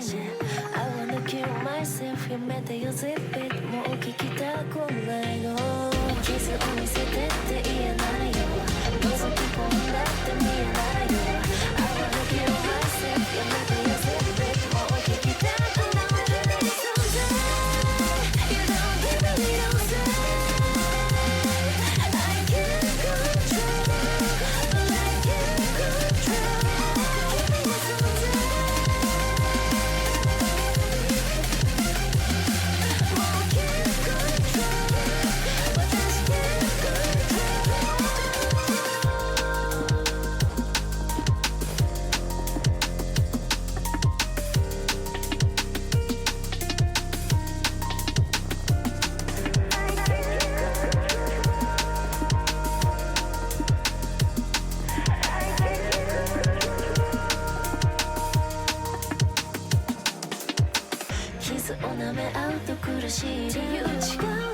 I wanna kill myself やめてよ Zip it もう聞きたくないの傷を見せてって言えないよ覗き込んだって見えないよ I wanna kill myself やめてよ Zip it もう聞きたくない存在 You don't give me no sign I can't control but I can't control君の存在もう can't control 私 can't control 傷を舐め合うと苦しい理由違う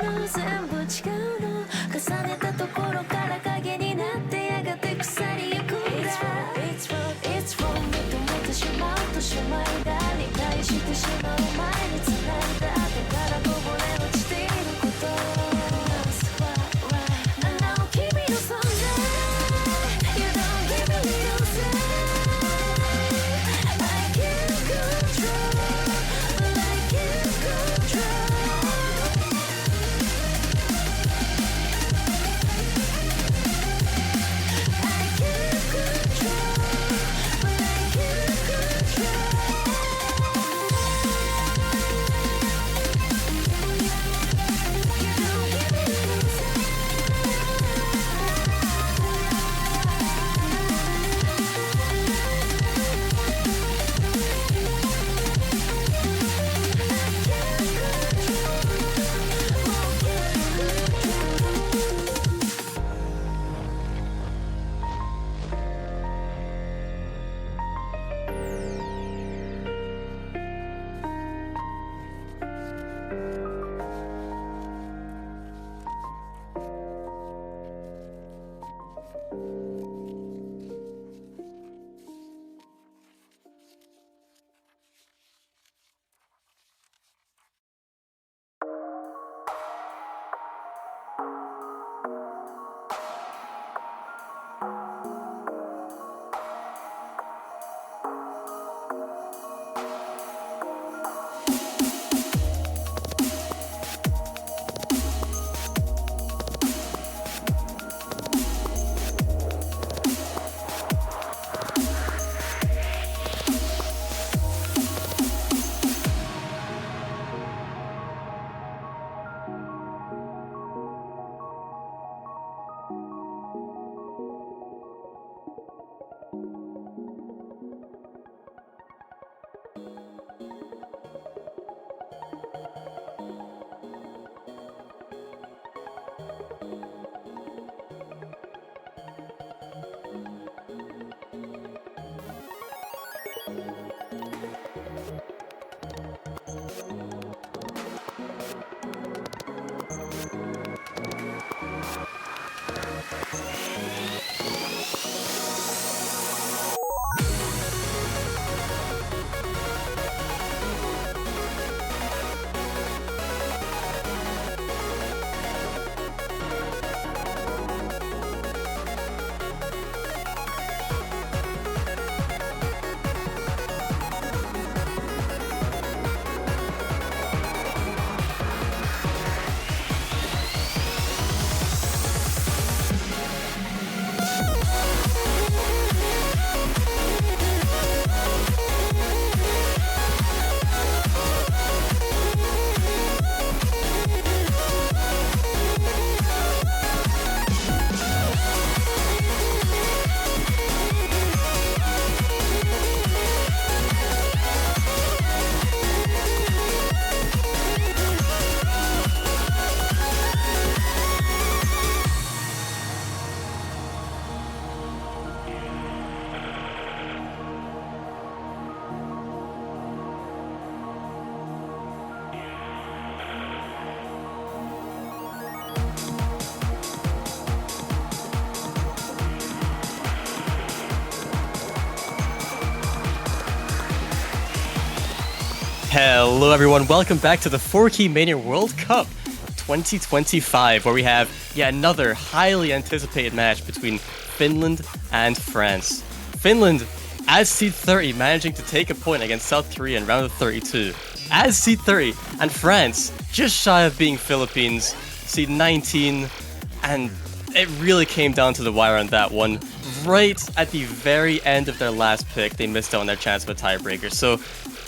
の全部違うの重ねたところから影になってやがて腐りゆくんだ It's wrong, it's wrong 認めてしまうとしまいが理解してしまう前に繋いだ後からこぼれ落ちていること That's right, right now 君の存在 You don't give me no sign I can't control but I can't control Hello everyone, welcome back to the 4Key Mania World Cup 2025, where we have yet another highly anticipated match between Finland and France. Finland, as seed 30, managing to take a point against South Korea in round of 32. As seed 30, and France, just shy of being Philippines, seed 19, and it really came down to the wire on that one. Right at the very end of their last pick, they missed out on their chance of a tiebreaker. So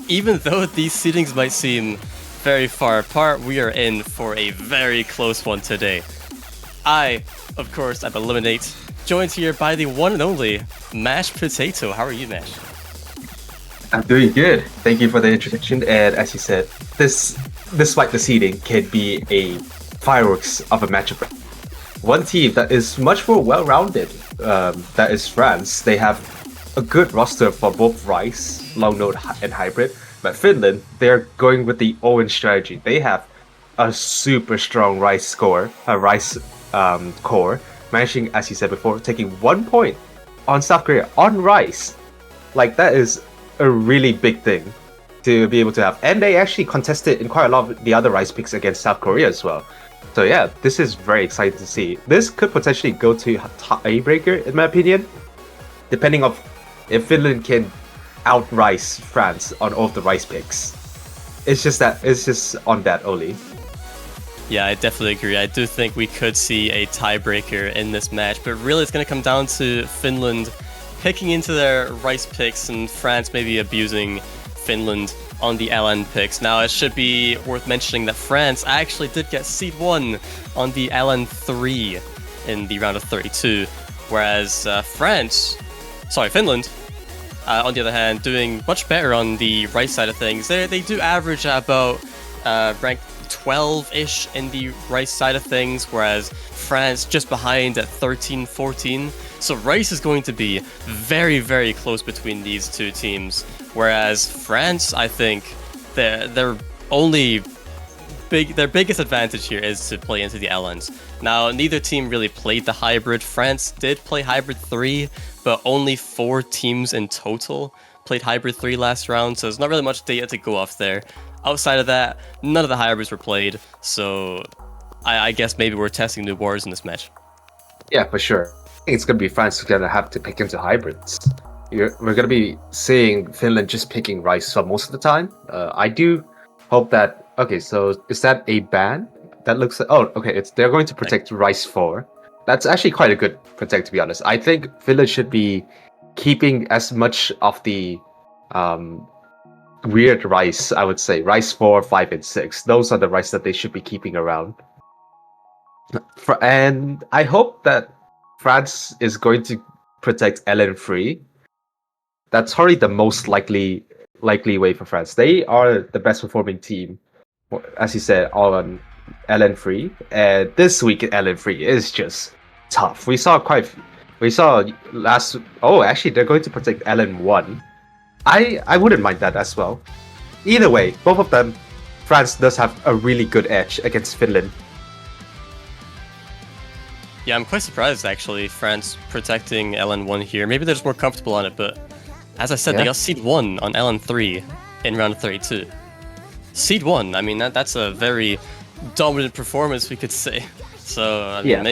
even though these seedings might seem very far apart, we are in for a very close one today. I, of course, am Eliminate, joined here by the one and only Mashed Potato. How are you, Mash? I'm doing good. Thank you for the introduction. And as you said, despite the seeding, can be a fireworks of a matchup. One team that is much more well-rounded, that is France. They have a good roster for both Rice, Long Note, and Hybrid. But Finland, they're going with the orange strategy. They have a super strong Rice core, managing, as you said before, taking 1 point on South Korea on Rice. Like, that is a really big thing to be able to have. And they actually contested in quite a lot of the other Rice picks against South Korea as well. So yeah, this is very exciting to see. This could potentially go to tiebreaker, in my opinion, depending on if Finland can out-Rice France on all of the Rice picks. It's just on that only. Yeah, I definitely agree. I do think we could see a tiebreaker in this match, but really it's going to come down to Finland picking into their Rice picks and France maybe abusing Finland on the LN picks. Now, it should be worth mentioning that France actually did get seed 1 on the LN 3 in the round of 32, whereas Finland, on the other hand, doing much better on the Rice side of things. They do average at about rank 12-ish in the Rice side of things, whereas France just behind at 13, 14. So Rice is going to be very, very close between these two teams, whereas France, I think, their biggest advantage here is to play into the LNs. Now, neither team really played the hybrid. France did play hybrid 3, but only 4 teams in total played hybrid 3 last round, so there's not really much data to go off there. Outside of that, none of the hybrids were played, so I guess maybe we're testing new waters in this match. Yeah, for sure. I think it's going to be France who's going to have to pick into hybrids. We're going to be seeing Finland just picking Rice for most of the time. I do hope that... Okay, so is that a ban? That looks... Oh, okay, they're going to protect Rice 4. That's actually quite a good protect, to be honest. I think Finland should be keeping as much of the weird Rice, I would say. Rice 4, 5, and 6. Those are the Rice that they should be keeping around. And I hope that France is going to protect LN3. That's probably the most likely way for France. They are the best performing team, as you said, on LN3. And this week in LN3 is just tough. We saw last... Oh, actually, they're going to protect LN1. I wouldn't mind that as well. Either way, both of them, France does have a really good edge against Finland. Yeah, I'm quite surprised, actually, France protecting LN1 here. Maybe they're just more comfortable on it, but as I said, They got seed 1 on LN3 in round of 32. Seed 1, I mean, that's a very dominant performance, we could say. So, I mean,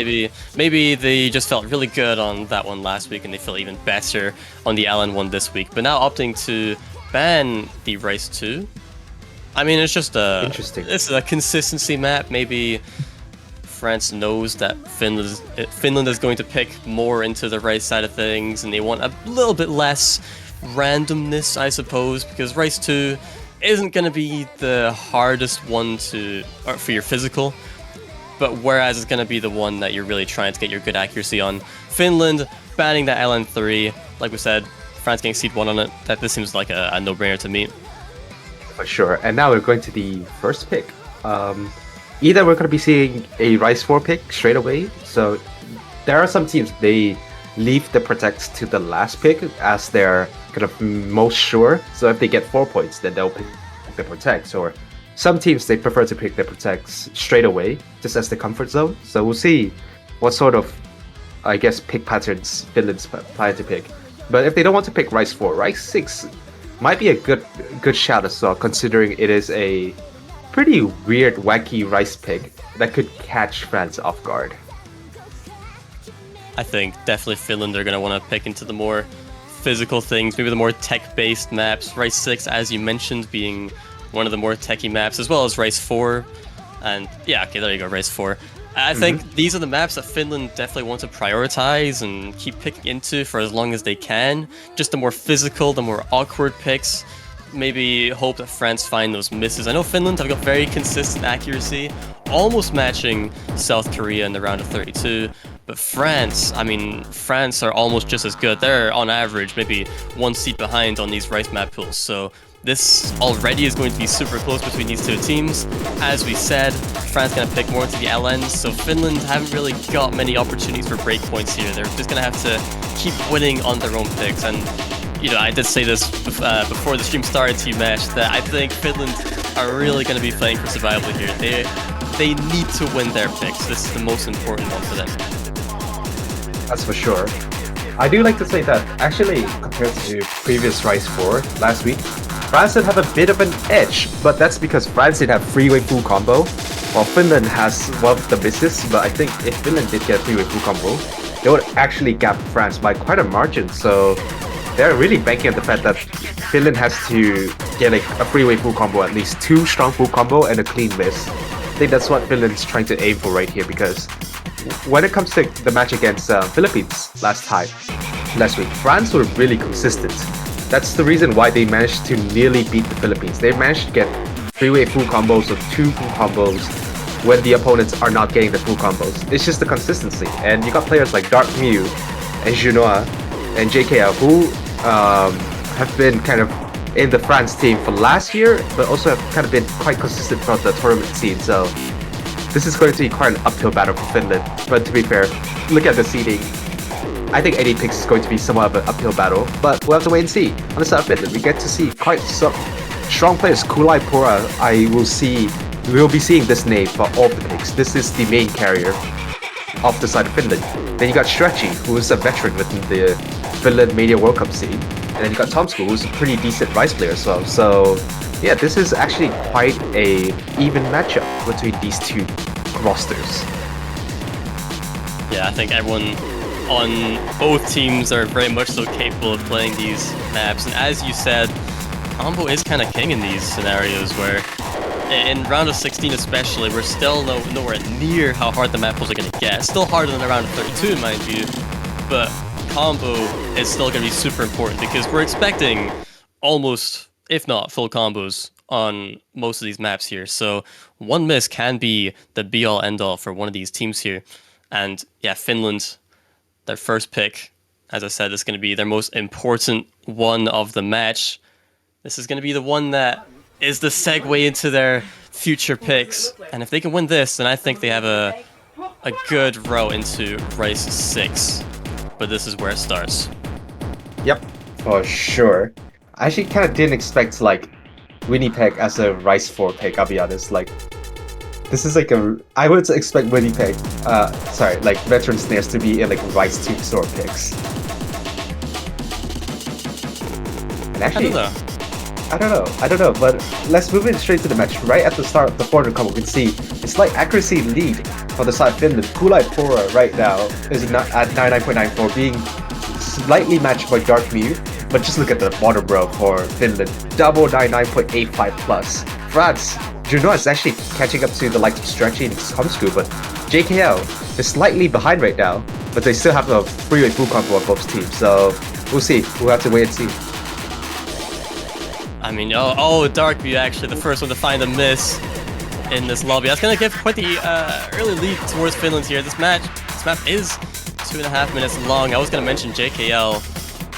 maybe they just felt really good on that one last week, and they feel even better on the LN1 this week. But now opting to ban the Rice 2. I mean, it's just it's a consistency map. Maybe France knows that Finland is going to pick more into the Rice side of things, and they want a little bit less randomness, I suppose, because Rice 2 isn't going to be the hardest one for your physical, but whereas it's going to be the one that you're really trying to get your good accuracy on. Finland banning that LN3, like we said, France getting seed 1 on it. This seems like a no-brainer to me. For sure. And now we're going to the first pick. Either we're going to be seeing a Rice 4 pick straight away. So there are some teams, they leave the protects to the last pick as their kind of most sure. So if they get 4 points, then they'll pick the protects. Or some teams, they prefer to pick the protects straight away, just as the comfort zone. So we'll see what sort of, I guess, pick patterns Finland's plan to pick. But if they don't want to pick Rice 4, Rice 6 might be a good shout as well, considering it is a pretty weird, wacky rice pick that could catch France off guard. I think definitely Finland are going to want to pick into the more physical things, maybe the more tech-based maps. Rice 6, as you mentioned, being one of the more techie maps, as well as Rice 4. And yeah, okay, there you go, Rice 4. I think these are the maps that Finland definitely want to prioritize and keep picking into for as long as they can. Just the more physical, the more awkward picks. Maybe hope that France find those misses. I know Finland have got very consistent accuracy, almost matching South Korea in the round of 32. But France, I mean, France are almost just as good. They're on average maybe one seat behind on these Rice map pools. So this already is going to be super close between these two teams. As we said, France going to pick more into the LNs, so Finland haven't really got many opportunities for breakpoints here. They're just going to have to keep winning on their own picks. And, you know, I did say this before the stream started, Team Mesh, that I think Finland are really going to be playing for survival here. They need to win their picks. This is the most important one for them. That's for sure. I do like to say that, actually, compared to previous Rice 4 last week, France did have a bit of an edge, but that's because France did have freeway full combo, while Finland has one of the misses. But I think if Finland did get a freeway full combo, they would actually gap France by quite a margin. So they're really banking on the fact that Finland has to get like a freeway full combo, at least 2 strong full combo and a clean miss. I think that's what Finland's trying to aim for right here, because when it comes to the match against Philippines last week, France were really consistent. That's the reason why they managed to nearly beat the Philippines. They managed to get 3-way full combos or 2 full combos when the opponents are not getting the full combos. It's just the consistency. And you got players like Dark Mew and Junoa and JKL who have been kind of in the France team for last year, but also have kind of been quite consistent throughout the tournament scene. So this is going to be quite an uphill battle for Finland. But to be fair, look at the seeding. I think 80 picks is going to be somewhat of an uphill battle, but we'll have to wait and see. On the side of Finland, we get to see quite some strong players. Kulai Pora, we'll be seeing this name for all the picks. This is the main carrier of the side of Finland. Then you got Stretchy, who is a veteran within the Finland Mania World Cup scene. And then you got Tomsku, who's a pretty decent Rice player as well. So yeah, this is actually quite a even matchup between these two rosters. Yeah, I think everyone on both teams are very much so capable of playing these maps. And as you said, combo is kind of king in these scenarios where in round of 16 especially, we're still nowhere near how hard the map pools are going to get. It's still harder than around 32 in my view, but combo is still going to be super important because we're expecting almost, if not full combos on most of these maps here. So one miss can be the be-all end-all for one of these teams here. And yeah, Finland, their first pick, as I said, is going to be their most important one of the match. This is going to be the one that is the segue into their future picks. And if they can win this, then I think they have a good row into Rice 6. But this is where it starts. Yep, for sure. I actually kind of didn't expect like Winnipeg as a Rice 4 pick, I'll be honest. Like, this is like I would expect Winnipeg, like Veteran Snares to be in like Rice 2 sort of picks. And actually, I don't know, but let's move in straight to the match. Right at the start of the 400 combo, we can see a slight accuracy lead for the side of Finland. Kulai Pora right now is at 99.94, being slightly matched by Dark Mew. But just look at the bottom row for Finland, double 99.85 plus. France, Junoa is actually catching up to the likes of Stretchy and Komsku, but JKL is slightly behind right now, but they still have a freeway full combo on both teams, so we'll see. We'll have to wait and see. I mean, Dark Mew actually the first one to find a miss in this lobby. That's going to give quite the early lead towards Finland here. This map is 2.5 minutes long. I was going to mention JKL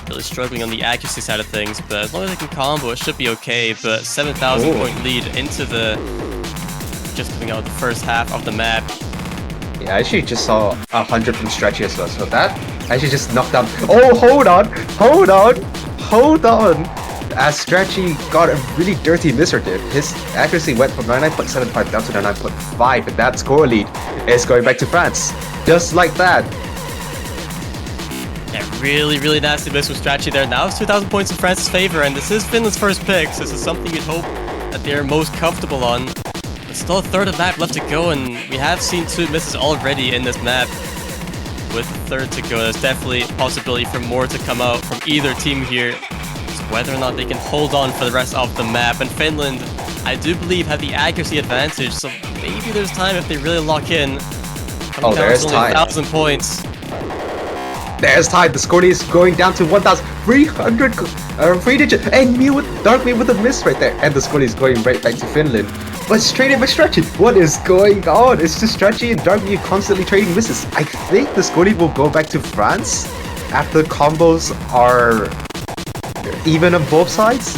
really struggling on the accuracy side of things, but as long as they can combo, it should be okay. But 7,000 point lead into just coming out the first half of the map. Yeah, I actually just saw 100 from Stretchy as well, so that actually just knocked down. Oh, hold on! As Stretchy got a really dirty misser did, his accuracy went from 99.75 down to 99.5, and that score lead is going back to France. Just like that. Yeah, really nasty miss with strategy there. Now it's 2,000 points in France's favor, and this is Finland's first pick, so this is something you'd hope that they're most comfortable on. But still a third of the map left to go, and we have seen 2 misses already in this map. With a third to go, there's definitely a possibility for more to come out from either team here. It's whether or not they can hold on for the rest of the map, and Finland, I do believe, have the accuracy advantage, so maybe there's time if they really lock in. Oh, there's time. 1,000 points. There's time. The score is going down to 1,300 3 digits. And Dark Me with a miss right there. And the score is going right back to Finland. But straight in by Stretchy. What is going on? It's just Stretchy and Dark Me constantly trading misses. I think the score will go back to France after combos are even on both sides.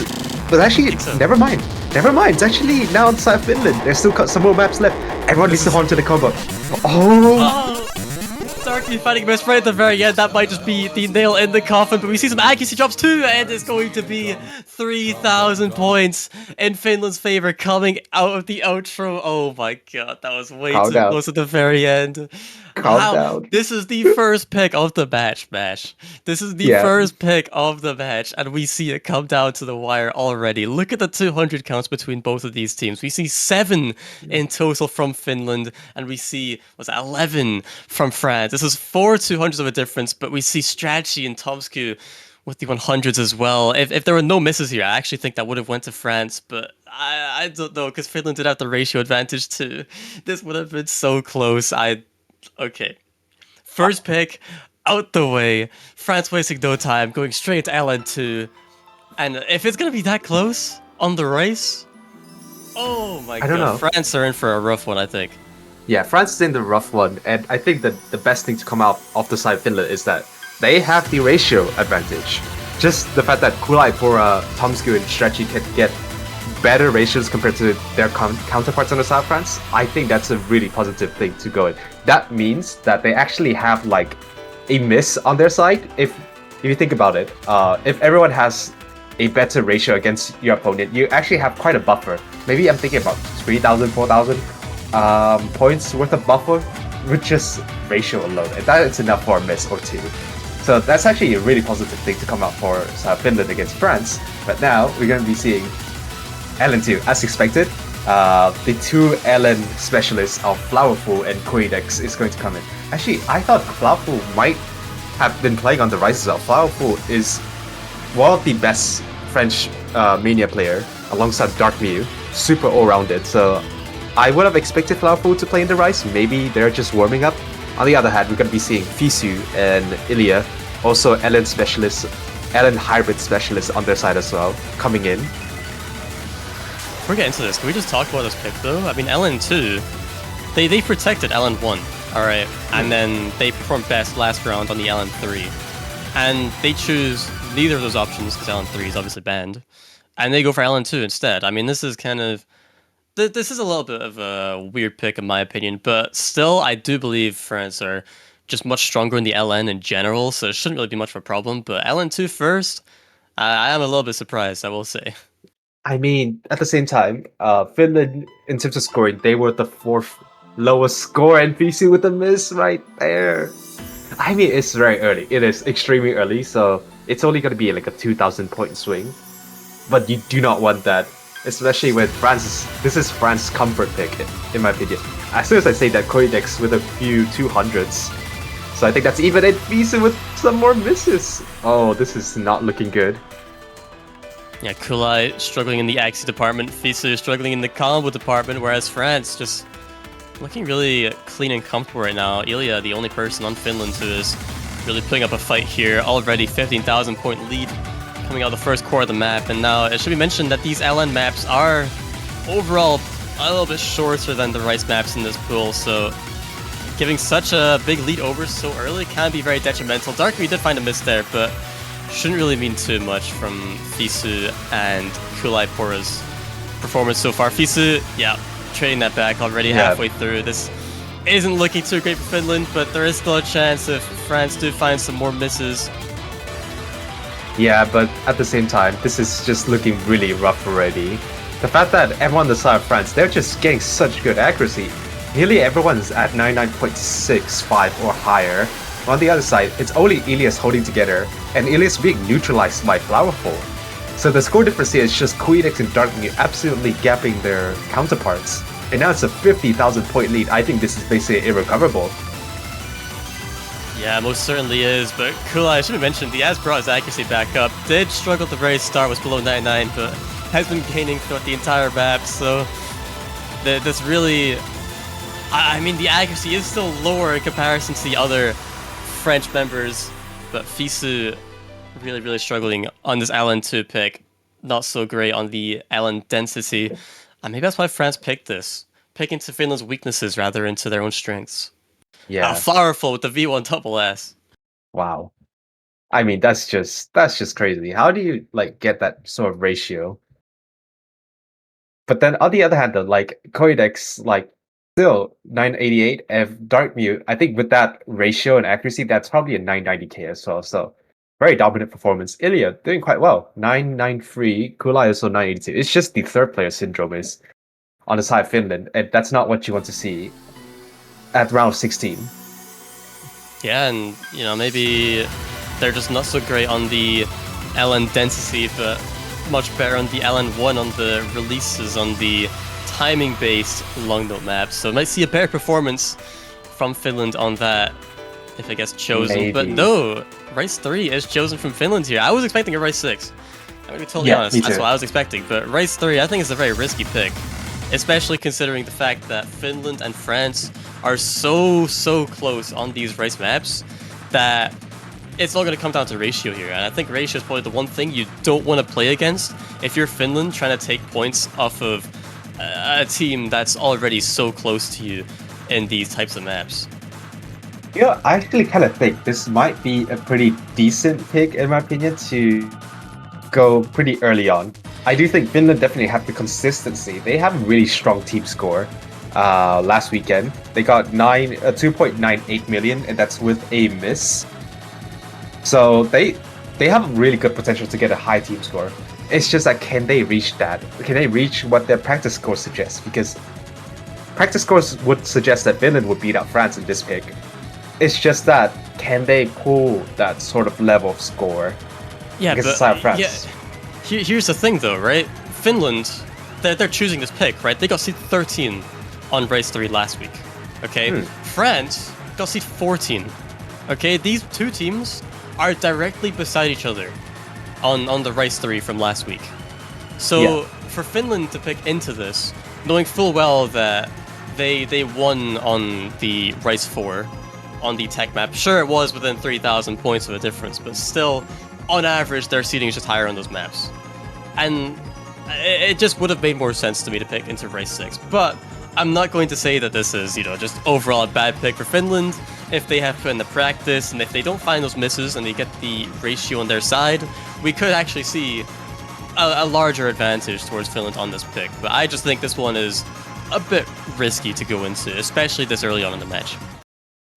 But actually, so. never mind. Never mind. It's actually now inside Finland. There's still some more maps left. Everyone needs to hold on to the combo. Oh! Darky fighting best friend at the very end. That might just be the nail in the coffin, but we see some accuracy drops too, and it's going to be 3,000 points in Finland's favor coming out of the outro. Oh my god, that was way too close at the very end. Calm down. This is the first pick of the match, Mash. This is the first pick of the match, and we see it come down to the wire already. Look at the 200 counts between both of these teams. We see 7 in total from Finland, and we see, 11 from France. This is 4 200s of a difference, but we see Strategy and Tomsku with the 100s as well. If there were no misses here, I actually think that would have went to France, but I don't know, because Finland did have the ratio advantage too. This would have been so close. Okay. First pick, out the way. France wasting no time, going straight to LN2. And if it's going to be that close on the race, oh my god. I don't know. France are in for a rough one, I think. Yeah, France is in the rough one, and I think that the best thing to come out of the side of Finland is that they have the ratio advantage. Just the fact that Kulai, Pora, Tomsku, and Stretchy can get better ratios compared to their counterparts on the side of France, I think that's a really positive thing to go in. That means that they actually have like a miss on their side. If you think about it, if everyone has a better ratio against your opponent, you actually have quite a buffer. Maybe I'm thinking about 3,000, 4,000 points worth of buffer with just ratio alone, and that is enough for a miss or two. So that's actually a really positive thing to come out for Finland against France. But now we're going to be seeing LN2, as expected. The 2 LN specialists of Flowerful and Koidex is going to come in. Actually, I thought Flowerful might have been playing on the rise as well. Flowerful is one of the best French Mania player alongside Dark Mew. Super all-rounded, so I would have expected Flowerful to play in the rise. Maybe they're just warming up. On the other hand, we're going to be seeing Fisu and Ilya, also LN specialists, LN hybrid specialists on their side as well, coming in. Before we get into this, can we just talk about this pick though? I mean, LN2, they protected LN1, alright, and then they performed best last round on the LN3. And they choose neither of those options because LN3 is obviously banned, and they go for LN2 instead. I mean, this is kind of... This is a little bit of a weird pick in my opinion, but still, I do believe France are just much stronger in the LN in general, so it shouldn't really be much of a problem. But LN2 first, I am a little bit surprised, I will say. I mean, at the same time, Finland, in terms of scoring, they were the 4th lowest score, and VC with a miss right there. I mean, it's very early. It is extremely early, so it's only going to be like a 2,000 point swing. But you do not want that. Especially with this is France's comfort pick, in my opinion. As soon as I say that, Koidex with a few 200s. So I think that's even it. Visa with some more misses. Oh, this is not looking good. Yeah, Kulai struggling in the Axie department, Fisu struggling in the combo department, whereas France just looking really clean and comfortable right now. Ilya, the only person on Finland who is really putting up a fight here. Already 15,000 point lead coming out of the first core of the map, and now it should be mentioned that these LN maps are overall a little bit shorter than the Rice maps in this pool, so giving such a big lead over so early can be very detrimental. Darkry did find a miss there, but shouldn't really mean too much from Fisu and Kulai Pora's performance so far. Fisu, yeah, trading that back already halfway through. This isn't looking too great for Finland, but there is still a chance if France do find some more misses. Yeah, but at the same time, this is just looking really rough already. The fact that everyone on the side of France, they're just getting such good accuracy. Nearly everyone's at 99.65 or higher. On the other side, it's only Elias holding together, and Elias being neutralized by Flowerful. So the score difference here is just Queenix and Darkmute absolutely gapping their counterparts. And now it's a 50,000 point lead. I think this is basically irrecoverable. Yeah, most certainly is, but Kulai, I should have mentioned, he has brought his accuracy back up. Did struggle at the very start, was below 99, but has been gaining throughout the entire map, so this really... I mean, the accuracy is still lower in comparison to the other French members, but Fisu really struggling on this LN2 pick. Not so great on the LN density. And maybe that's why France picked this. Pick into Finland's weaknesses rather into their own strengths. Yeah. Flowerful with the V1 double S. Wow. I mean, that's just crazy. How do you like get that sort of ratio? But then on the other hand, though, like Koidex, like still 988, and Darkmute, I think with that ratio and accuracy, that's probably a 990k as well. So very dominant performance. Ilya doing quite well. 993, Kulai also 982. It's just the third player syndrome is on the side of Finland, and that's not what you want to see at round 16. Yeah, and you know, maybe they're just not so great on the LN density, but much better on the LN1 on the releases on the timing-based long note maps. So might see a better performance from Finland on that if it gets chosen. Maybe. But no, Rice 3 is chosen from Finland here. I was expecting a Rice 6. I'm gonna be totally honest. That's what I was expecting. But Rice 3, I think is a very risky pick, especially considering the fact that Finland and France are so close on these race maps that it's all going to come down to ratio here. And I think ratio is probably the one thing you don't want to play against if you're Finland trying to take points off of a team that's already so close to you in these types of maps. Yeah, I actually kind of think this might be a pretty decent pick, in my opinion, to go pretty early on. I do think Finland definitely have the consistency. They have a really strong team score. Last weekend, they got 2.98 million, and that's with a miss. So they have really good potential to get a high team score. It's just that can they reach that? Can they reach what their practice scores suggest? Because practice scores would suggest that Finland would beat out France in this pick. It's just that can they pull that sort of level of score? Yeah, against but France? Yeah, here's the thing though, right? Finland, they're choosing this pick, right? They got seed 13 on race 3 last week. Okay, France got seed 14. Okay, these two teams are directly beside each other on the race 3 from last week. So for Finland to pick into this, knowing full well that they won on the race 4 on the tech map. Sure, it was within 3,000 points of a difference, but still, on average, their seeding is just higher on those maps. And it just would have made more sense to me to pick into race 6. But I'm not going to say that this is, just overall a bad pick for Finland. If they have put in the practice, and if they don't find those misses and they get the ratio on their side, we could actually see a larger advantage towards Finland on this pick. But I just think this one is a bit risky to go into, especially this early on in the match.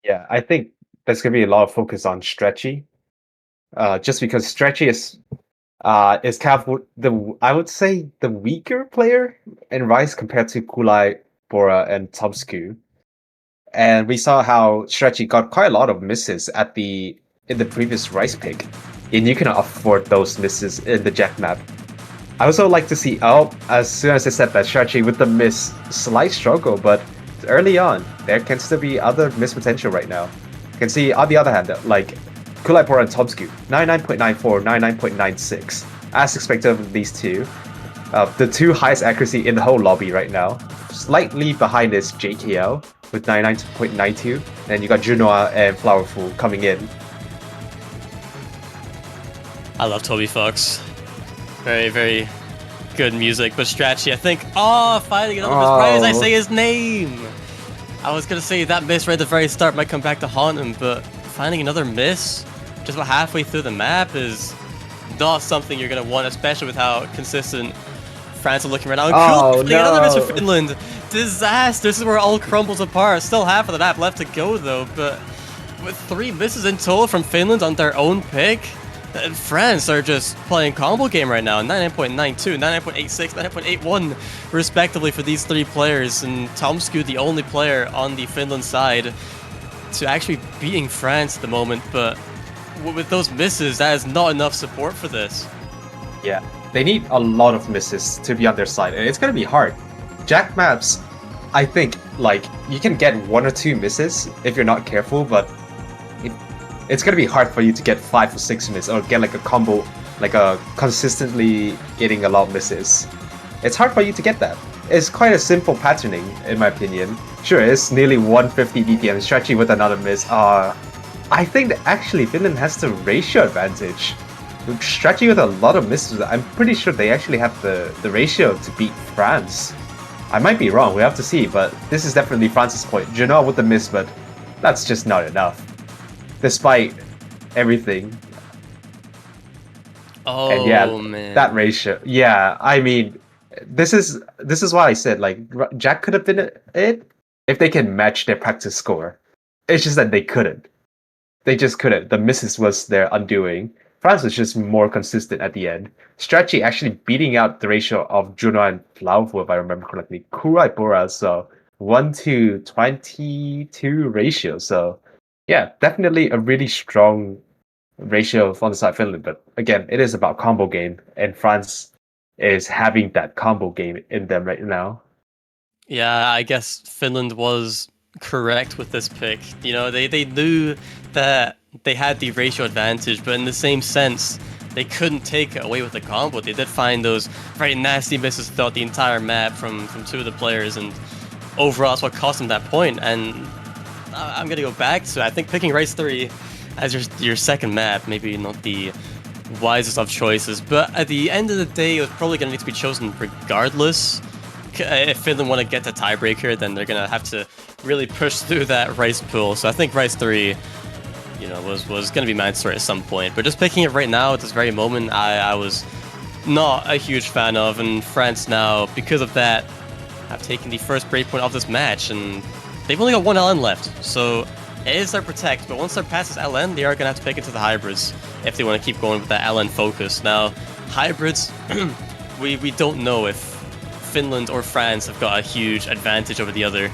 Yeah, I think there's going to be a lot of focus on Stretchy. Just because Stretchy is kind of I would say the weaker player in Rice compared to Kulai, Bora, and Tomsku. And we saw how Stretchy got quite a lot of misses in the previous Rice pick, and you cannot afford those misses in the Jack map. I also like to see as soon as I said that, Stretchy with the miss, slight struggle, but early on there can still be other miss potential right now. You can see on the other hand, like Kulai, Bora, and Tomsku, 99.94, 99.96. As expected of these two, the two highest accuracy in the whole lobby right now. Slightly behind is JKL with 99.92, and you got Junoa and Flowerful coming in. I love Toby Fox. Very, very good music, but Stretchy, I think, finally another miss right as I say his name. I was gonna say that miss right at the very start might come back to haunt him, but finding another miss just about halfway through the map is not something you're gonna want, especially with how consistent France are looking right now. Another miss for Finland. Disaster. This is where it all crumbles apart. Still half of the map left to go though, but with 3 misses in total from Finland on their own pick, France are just playing combo game right now. 99.92, 99.86, 99.81 respectively for these 3 players, and Tomsku, the only player on the Finland side, to actually beating France at the moment, but with those misses, that is not enough support for this. Yeah, they need a lot of misses to be on their side, and it's gonna be hard. Jack maps, I think, like, you can get 1 or 2 misses if you're not careful, but it's gonna be hard for you to get 5 or 6 misses, or get like a combo, like a consistently getting a lot of misses. It's hard for you to get that. It's quite a simple patterning, in my opinion. Sure, it's nearly 150 DPM, Stretchy with another miss. I think that actually Finland has the ratio advantage. Stretchy with a lot of misses, I'm pretty sure they actually have the ratio to beat France. I might be wrong, we have to see, but this is definitely France's point. Genoa with the miss, but that's just not enough. Despite everything. Oh, and yeah, man. that ratio. Yeah, I mean, this is why I said, like, Jack could have been it if they can match their practice score. It's just that they couldn't. They just couldn't. The misses was their undoing. France was just more consistent at the end. Stretchy actually beating out the ratio of Juno and Lauvo, if I remember correctly. Kurai Bora, so 1-to-22 ratio. So yeah, definitely a really strong ratio on the side of Finland. But again, it is about combo game, and France is having that combo game in them right now. Yeah, I guess Finland was correct with this pick. You know, they knew that they had the ratio advantage, but in the same sense, they couldn't take it away with the combo. They did find those very nasty misses throughout the entire map from 2 of the players, and overall that's what cost them that point. And I'm going to go back to, I think, picking Rice 3 as your second map, maybe not the wisest of choices, but at the end of the day, it was probably going to need to be chosen regardless. If Finland want to get to tiebreaker, then they're going to have to really push through that Rice pool. So I think Rice 3, you know, was going to be mandatory at some point. But just picking it right now at this very moment, I was not a huge fan of. And France now, because of that, have taken the first breakpoint of this match. And they've only got 1 LN left. So it is their protect. But once they're past this LN, they are going to have to pick it to the hybrids if they want to keep going with that LN focus. Now, hybrids, we don't know if Finland or France have got a huge advantage over the other,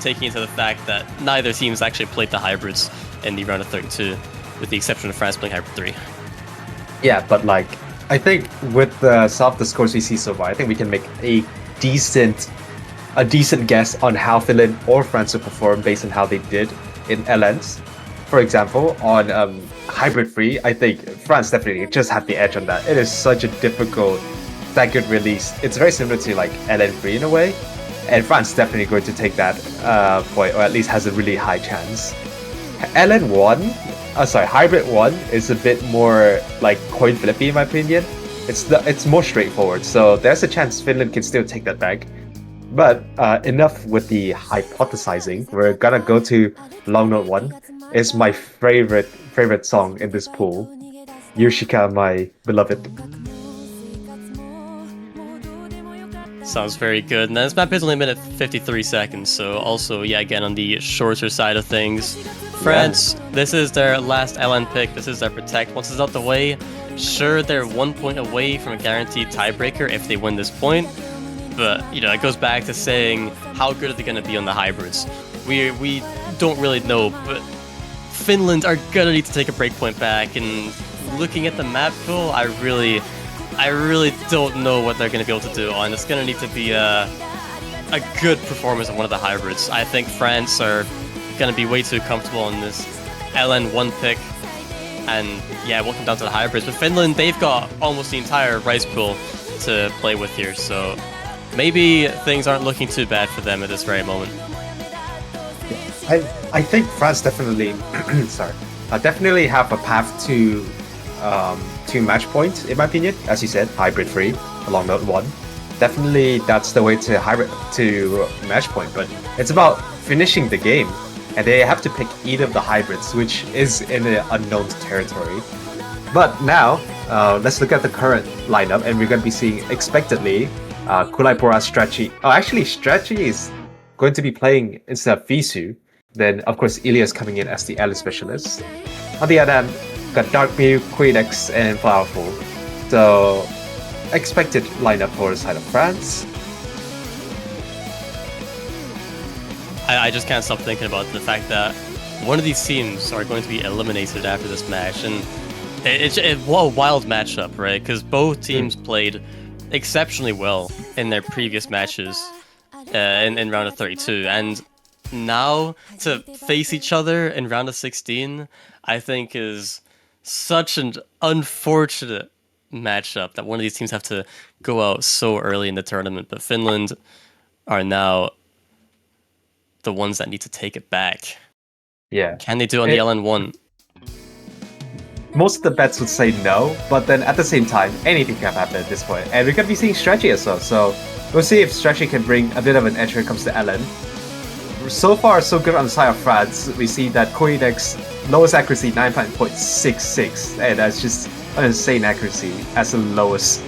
taking into the fact that neither team's actually played the hybrids in the round of 32, with the exception of France playing hybrid 3. Yeah, but like, I think with some of the scores we see so far, I think we can make a decent guess on how Finland or France will perform based on how they did in LNs. For example, on hybrid 3, I think France definitely just have the edge on that. It is such a difficult staggered release. It's very similar to like LN3 in a way, and France definitely going to take that point, or at least has a really high chance. Hybrid 1 is a bit more like coin flippy in my opinion. It's more straightforward, so there's a chance Finland can still take that back. But enough with the hypothesizing. We're gonna go to Long Note 1. It's my favorite song in this pool. Yoshika, my beloved. Sounds very good. And this map is only a minute 53 seconds, so also, yeah, again, on the shorter side of things. France, This is their last LN pick. This is their protect. Once it's out the way, sure, they're 1 point away from a guaranteed tiebreaker if they win this point. But, you know, it goes back to saying, how good are they going to be on the hybrids? We don't really know, but Finland are going to need to take a breakpoint back. And looking at the map pool, I really don't know what they're going to be able to do, and it's going to need to be a good performance of one of the hybrids. I think France are going to be way too comfortable in this LN1 pick, and yeah, it will come down to the hybrids. But Finland, they've got almost the entire Rice pool to play with here, so maybe things aren't looking too bad for them at this very moment. I think France definitely, definitely have a path to 2 match points, in my opinion. As you said, hybrid 3 along Note 1. Definitely that's the way to match point, but it's about finishing the game, and they have to pick either of the hybrids, which is in an unknown territory. But now, let's look at the current lineup, and we're going to be seeing expectedly Kulaipora, Stretchy. Oh, actually, Stretchy is going to be playing instead of Visu. Then, of course, Ilias coming in as the ally specialist. On the other hand, got Dark Mew, Queen X, and Powerful. So, expected lineup for the side of France. I just can't stop thinking about the fact that one of these teams are going to be eliminated after this match, and what a wild matchup, right? Because both teams played exceptionally well in their previous matches in round of 32, and now to face each other in round of 16, I think is such an unfortunate matchup that one of these teams have to go out so early in the tournament. But Finland are now the ones that need to take it back. Yeah. Can they do it on the LN1? Most of the bets would say no, but then at the same time, anything can happen at this point. And we're going to be seeing Stretchy as well, so we'll see if Stretchy can bring a bit of an edge when it comes to LN. So far, so good on the side of France. We see that Koidek's lowest accuracy, 9.66, and that's just an insane accuracy as the lowest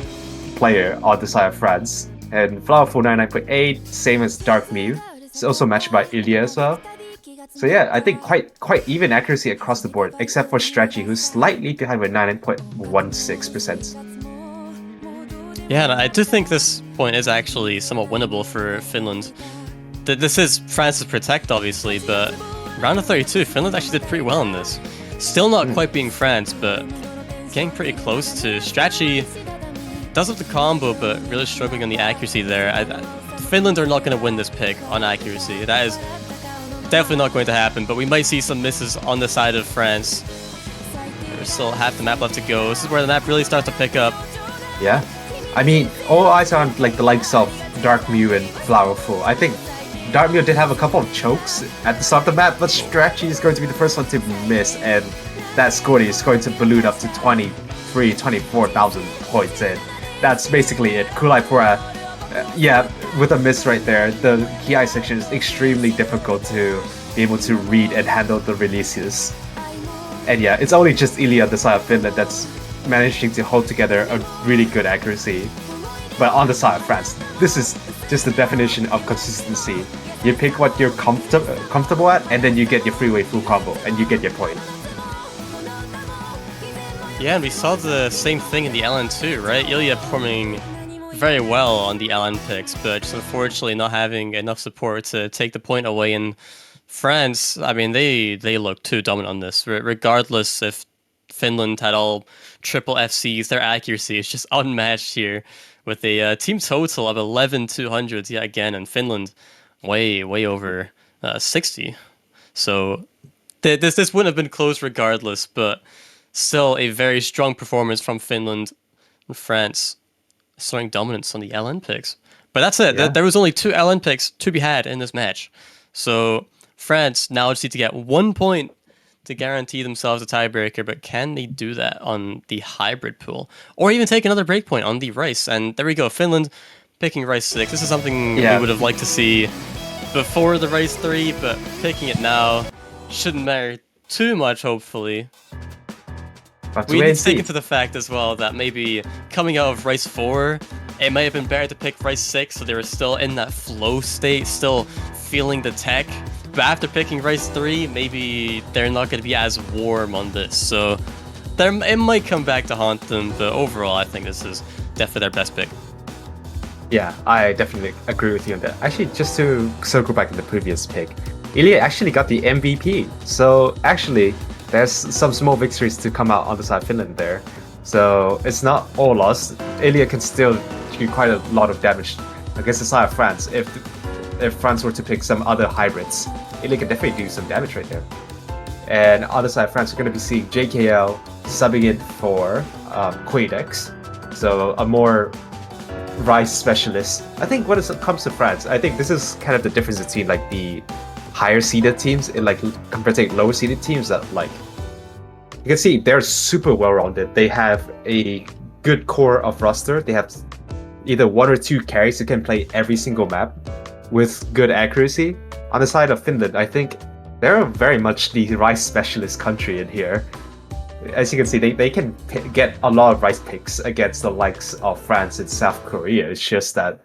player on the side of France. And Flowerful 99.8, same as Dark Mew. It's also matched by Ilya as well. So yeah, I think quite even accuracy across the board, except for Stretchy, who's slightly behind with 9.16%. Yeah, and I do think this point is actually somewhat winnable for Finland. This is France's Protect, obviously, but round of 32, Finland actually did pretty well in this. Still not quite being France, but getting pretty close to. Stretchy does have the combo, but really struggling on the accuracy there. Finland are not going to win this pick on accuracy. That is definitely not going to happen, but we might see some misses on the side of France. There's still half the map left to go. This is where the map really starts to pick up. Yeah. I mean, all eyes are on like the likes of Dark Mew and Flowerful. I think Dark Mew did have a couple of chokes at the start of the map, but Stretchy is going to be the first one to miss, and that score is going to balloon up to 24,000 points, and that's basically it. Kulai Pura, with a miss right there, the KI section is extremely difficult to be able to read and handle the releases. And yeah, it's only just Ilya on the side of Finland that's managing to hold together a really good accuracy. But on the side of France, this is just the definition of consistency. You pick what you're comfortable at, and then you get your freeway full combo, and you get your point. Yeah, and we saw the same thing in the LN2, right? Ilya performing very well on the LN picks, but just unfortunately not having enough support to take the point away. In France, I mean, they look too dominant on this. Regardless if Finland had all triple FCs, their accuracy is just unmatched here with a team total of 11,200 yet again, and Finland way over 60. So this wouldn't have been close regardless, but still a very strong performance from Finland and France showing dominance on the LN picks. But that's it. Yeah. There was only 2 LN picks to be had in this match. So France now just need to get 1 point to guarantee themselves a tiebreaker, but can they do that on the hybrid pool? Or even take another breakpoint on the Rice? And there we go, Finland picking Rice 6. This is something we would have liked to see before the Rice 3, but picking it now shouldn't matter too much, hopefully. We need to take into the fact as well that maybe coming out of Rice 4, it might have been better to pick Rice 6, so they were still in that flow state, still feeling the tech. But after picking Rice 3, maybe they're not going to be as warm on this. So it might come back to haunt them, but overall, I think this is definitely their best pick. Yeah, I definitely agree with you on that. Actually, just to circle back to the previous pick, Ilya actually got the MVP. So actually, there's some small victories to come out on the side of Finland there. So it's not all lost. Ilya can still do quite a lot of damage against the side of France. If France were to pick some other hybrids, Ilya can definitely do some damage right there. And on the side of France, we're going to be seeing JKL subbing in for Quadex. So a more Rice specialist. I think when it comes to France, I think this is kind of the difference between like the higher seeded teams and like compared to lower seeded teams that like you can see they're super well rounded. They have a good core of roster. They have either 1 or 2 carries who can play every single map with good accuracy. On the side of Finland, I think they're very much the Rice specialist country in here. As you can see, they can get a lot of Rice picks against the likes of France and South Korea. It's just that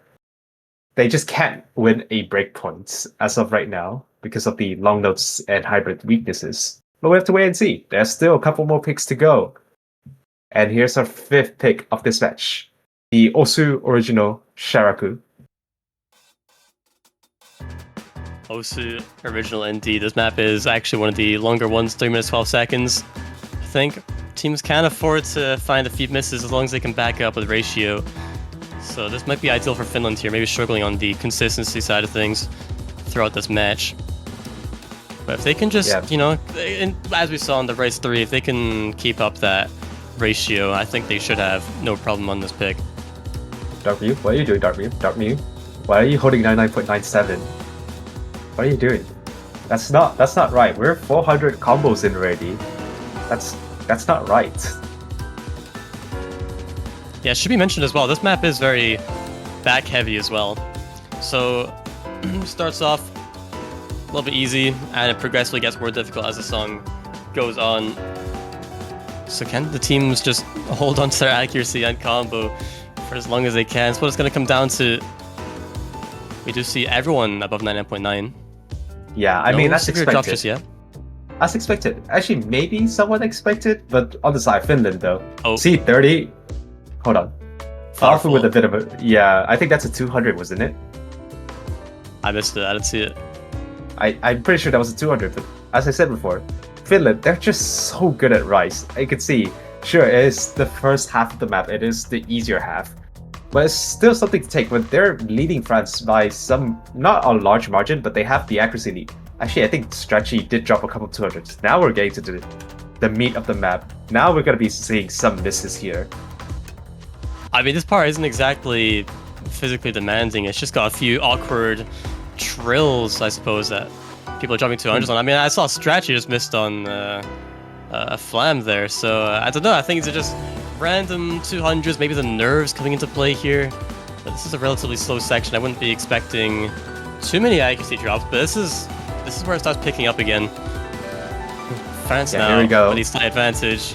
they just can't win a breakpoint as of right now because of the long notes and hybrid weaknesses. But we have to wait and see. There's still a couple more picks to go. And here's our 5th pick of this match. The Osu original Sharaku. Hosu original ND. This map is actually one of the longer ones, 3 minutes 12 seconds. I think teams can afford to find a few misses as long as they can back up with ratio. So this might be ideal for Finland here, maybe struggling on the consistency side of things throughout this match. But if they can just, as we saw in the race 3, if they can keep up that ratio, I think they should have no problem on this pick. Darkview, what are you doing, Darkview? Darkview, why are you holding 99.97? What are you doing? That's not right. We're 400 combos in already. That's not right. Yeah, it should be mentioned as well. This map is very back heavy as well. So starts off a little bit easy, and it progressively gets more difficult as the song goes on. So can the teams just hold on to their accuracy and combo for as long as they can? That's what it's going to come down to. We do see everyone above 99.9. Yeah, I mean, that's severe drops expected. just yet. That's expected. Actually, maybe somewhat expected, but on the side, Finland though. Oh. See, 30. Hold on. Powerful. With a bit of a... Yeah, I think that's a 200, wasn't it? I missed it. I didn't see it. I'm pretty sure that was a 200, but as I said before, Finland, they're just so good at Rice. You can see, sure, it is the first half of the map, it is the easier half, but it's still something to take. When they're leading France by some, not a large margin, but they have the accuracy lead. Actually, I think Strategy did drop a couple 200s. Now we're getting to the meat of the map. Now we're going to be seeing some misses here. I mean, this part isn't exactly physically demanding. It's just got a few awkward trills, I suppose, that people are dropping 200s on. I mean, I saw Strategy just missed on a flam there, so I don't know. I think these are just random 200s, maybe the nerves coming into play here. But this is a relatively slow section. I wouldn't be expecting too many accuracy drops, but this is where it starts picking up again. France now, here we go. with the advantage,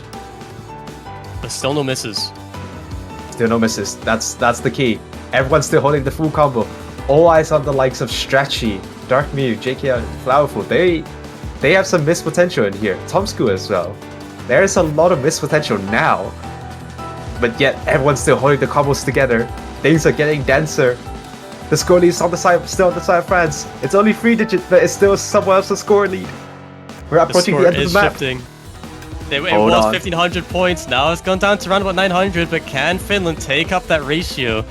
but still no misses. Still no misses. That's the key. Everyone's still holding the full combo. All eyes on the likes of Strategy, Dark Mew, JK, Flowerful. They have some miss potential in here. Tomsku as well. There's a lot of miss potential now. But yet everyone's still holding the combos together. Things are getting denser. The score lead is on the side, still on the side of France. It's only 3 digits, but it's still someone else's score lead. We're approaching the end of the map. Shifting. It was 1,500 points. Now it's gone down to around about 900. But can Finland take up that ratio?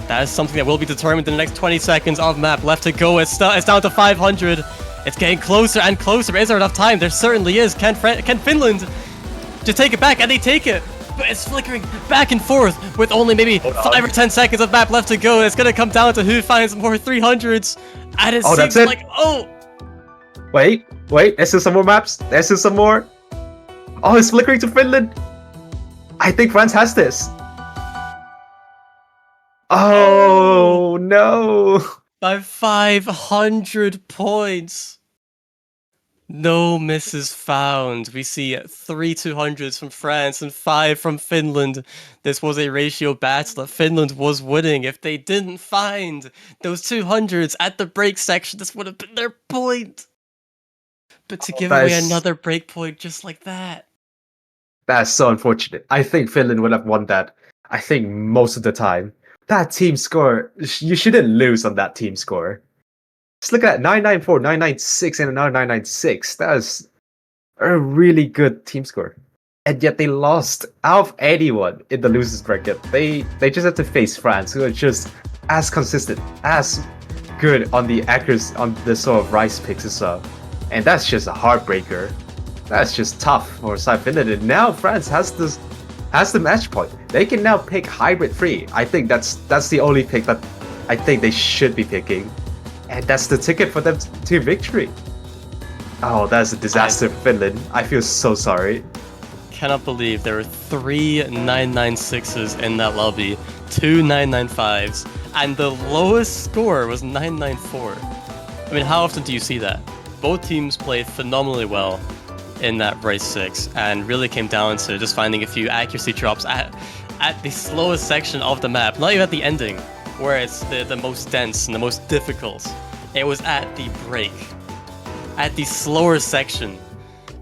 That is something that will be determined in the next 20 seconds of map left to go. It's down to 500. It's getting closer and closer. Is there enough time? There certainly is. Can Finland just take it back? And they take it. But it's flickering back and forth with only maybe 5 or 10 seconds of map left to go. It's going to come down to who finds more 300s. And it seems like, Wait, there's still some more maps. There's still some more. Oh, it's flickering to Finland. I think France has this. Oh, no. By 500 points. No misses found. We see 3 200s from France and 5 from Finland. This was a ratio battle that Finland was winning. If they didn't find those 200s at the break section, this would have been their point. But to give away another break point just like that. That's so unfortunate. I think Finland would have won that. I think most of the time. That team score, you shouldn't lose on that team score. Just look at 994, 996, and another 996. That is a really good team score. And yet they lost out of anyone in the losers bracket. They just have to face France, who are just as consistent, as good on the accuracy, on the sort of Rice picks as well. And that's just a heartbreaker. That's just tough for side Finland. And now France has the match point. They can now pick hybrid free. I think that's the only pick that I think they should be picking. And that's the ticket for them to victory. Oh, that's a disaster for Finland. I feel so sorry. Cannot believe there were 3 996s in that lobby, 2 995s, and the lowest score was 994. I mean, how often do you see that? Both teams played phenomenally well in that race 6 and really came down to just finding a few accuracy drops at the slowest section of the map, not even at the ending, where it's the most dense and the most difficult. It was at the break. At the slower section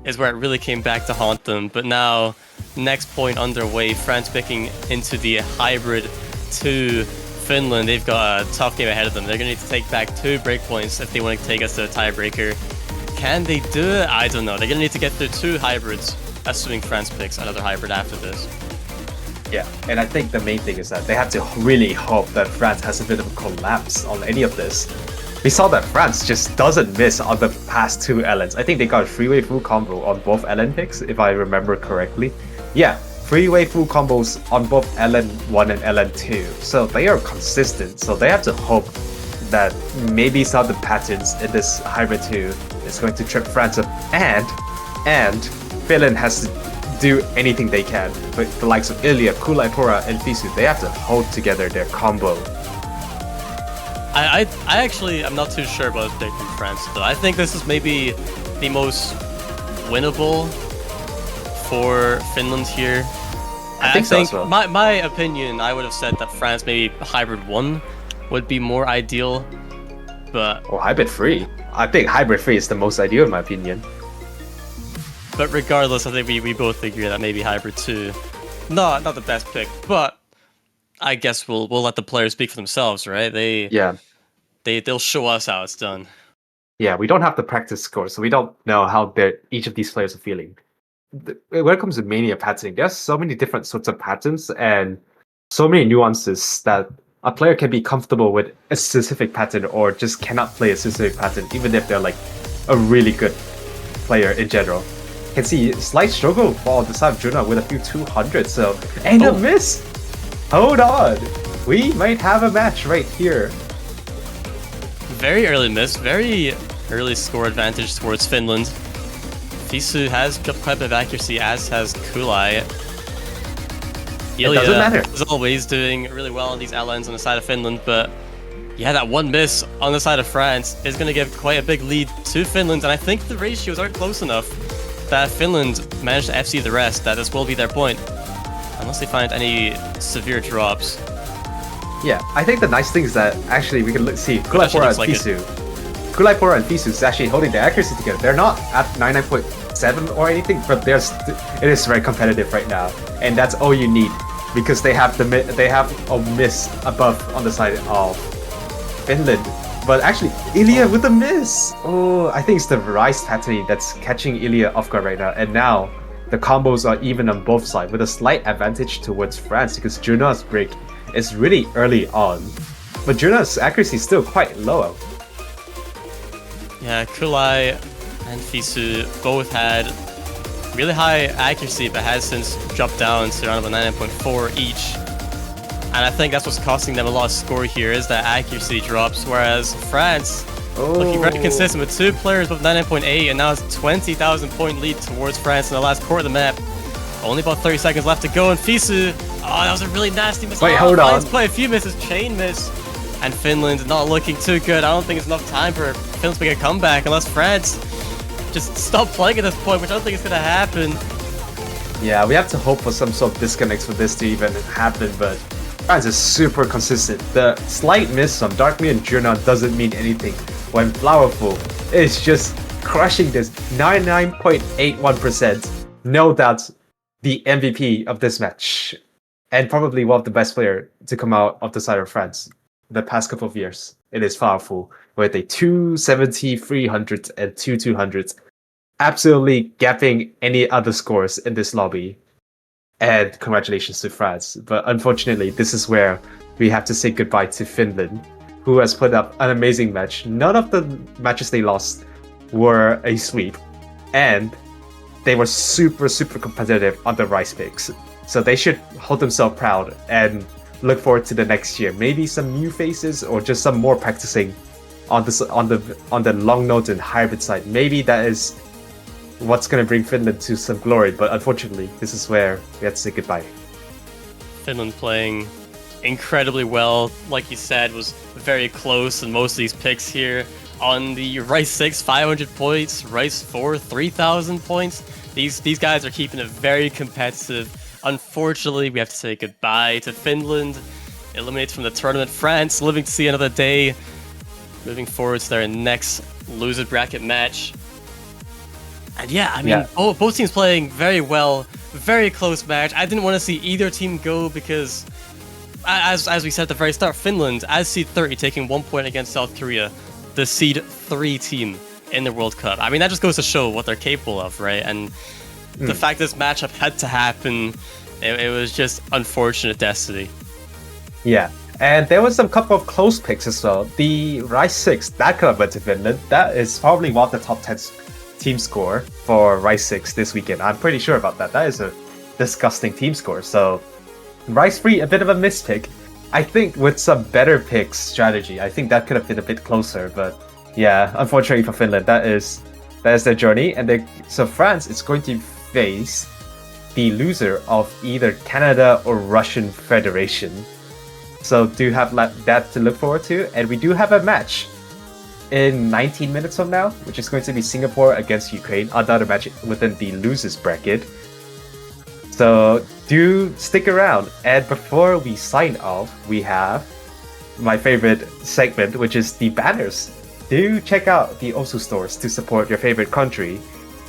is where it really came back to haunt them. But now, next point underway, France picking into the hybrid 2 Finland, they've got a tough game ahead of them. They're going to need to take back 2 breakpoints if they want to take us to a tiebreaker. Can they do it? I don't know. They're going to need to get through 2 hybrids, assuming France picks another hybrid after this. Yeah, and I think the main thing is that they have to really hope that France has a bit of a collapse on any of this. We saw that France just doesn't miss on the past 2 LNs. I think they got a freeway full combo on both LN picks, if I remember correctly. Yeah, freeway full combos on both LN1 and LN2. So they are consistent, so they have to hope that maybe some of the patterns in this hybrid 2 is going to trip France up, and Finland has to do anything they can. But the likes of Ilya, Kulaipora, and Fisu, they have to hold together their combo. I actually, I'm not too sure about this pick from France, though. I think this is maybe the most winnable for Finland here. I think so as well. My opinion, I would have said that France maybe hybrid 1 would be more ideal, but... Or hybrid 3. I think hybrid 3 is the most ideal in my opinion. But regardless, I think we both agree that maybe hybrid 2, not the best pick, but I guess we'll let the players speak for themselves, right? They'll show us how it's done. Yeah, we don't have the practice score, so we don't know how each of these players are feeling. When it comes to mania patterning, there's so many different sorts of patterns and so many nuances that a player can be comfortable with a specific pattern or just cannot play a specific pattern, even if they're like a really good player in general. You can see slight struggle on the side of Juna with a few 200s, so and a miss. Hold on, we might have a match right here. Very early miss, very early score advantage towards Finland. Fisu has got quite a bit of accuracy, as has Kulai. Ilya doesn't matter. is always doing really well on these LNs on the side of Finland, but yeah, that one miss on the side of France is going to give quite a big lead to Finland, and I think the ratios are close enough that Finland managed to FC the rest, that this will be their point, unless they find any severe drops. Yeah, I think the nice thing is that actually we can see Kulaipora and Fisu. Kulaipora and Fisu is actually holding their accuracy together. They're not at 99.7 or anything, but it is very competitive right now, and that's all you need because they have a miss above on the side of Finland. But actually, Ilya with a miss. Oh, I think it's the Rise patterning that's catching Ilya off guard right now, and now the combos are even on both sides with a slight advantage towards France because Juna's break is really early on, but Juna's accuracy is still quite low. Yeah, Kulai and Fisu both had really high accuracy, but has since dropped down to around about 9.4 each. And I think that's what's costing them a lot of score here, is that accuracy drops, whereas France looking very consistent with 2 players with 9.8, and now it's 20,000 point lead towards France in the last quarter of the map. Only about 30 seconds left to go, and Fisu, that was a really nasty miss. Wait, hold on. Play a few misses, chain miss, and Finland not looking too good. I don't think it's enough time for Finland to make a comeback unless France just stop playing at this point, which I don't think is going to happen. Yeah, we have to hope for some sort of disconnects for this to even happen, but France is super consistent. The slight miss from Darkme and Juna doesn't mean anything when Flowerful is just crushing this 99.81%. No doubt the MVP of this match, and probably one of the best player to come out of the side of France the past couple of years. It is Powerful with a 270, 300, and 200s, absolutely gapping any other scores in this lobby. And congratulations to France. But unfortunately, this is where we have to say goodbye to Finland, who has put up an amazing match. None of the matches they lost were a sweep, and they were super, super competitive on the Rice picks. So they should hold themselves proud and look forward to the next year. Maybe some new faces or just some more practicing on the long note and hybrid side. Maybe that is what's going to bring Finland to some glory. But unfortunately, this is where we have to say goodbye. Finland playing incredibly well, like you said, was very close in most of these picks here. On the Rice 6, 500 points, Rice 4, 3,000 points. These guys are keeping it very competitive. Unfortunately, we have to say goodbye to Finland. Eliminated from the tournament. France living to see another day. Moving forward to their next loser bracket match. And yeah, I mean, both teams playing very well. Very close match. I didn't want to see either team go because as we said at the very start, Finland as seed 30 taking 1 point against South Korea, the seed 3 team in the World Cup. I mean, that just goes to show what they're capable of, right? And the fact this matchup had to happen, it was just unfortunate destiny. Yeah, and there was some couple of close picks as well. The Rise 6, that could have went to Finland. That is probably one of the top 10 team score for Rise 6 this weekend. I'm pretty sure about that. That is a disgusting team score. So Rise 3, a bit of a mispick. I think with some better pick strategy, I think that could have been a bit closer. But yeah, unfortunately for Finland, that is their journey. And so France is going to face the loser of either Canada or Russian Federation. So do have that to look forward to. And we do have a match in 19 minutes from now, which is going to be Singapore against Ukraine, another match within the losers bracket. So do stick around. And before we sign off, we have my favorite segment, which is the banners. Do check out the OSU stores to support your favorite country.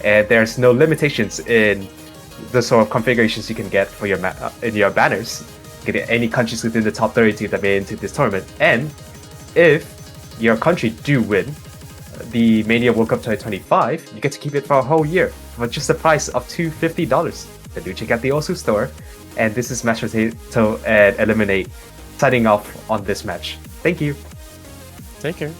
And there's no limitations in the sort of configurations you can get for your in your banners. You can get any countries within the top 32 that made into this tournament. And if your country do win the Mania World Cup 2025, you get to keep it for a whole year for just the price of $250. Then do check out the OSU store. And this is Match Potato and Eliminate signing off on this match. Thank you. Take care.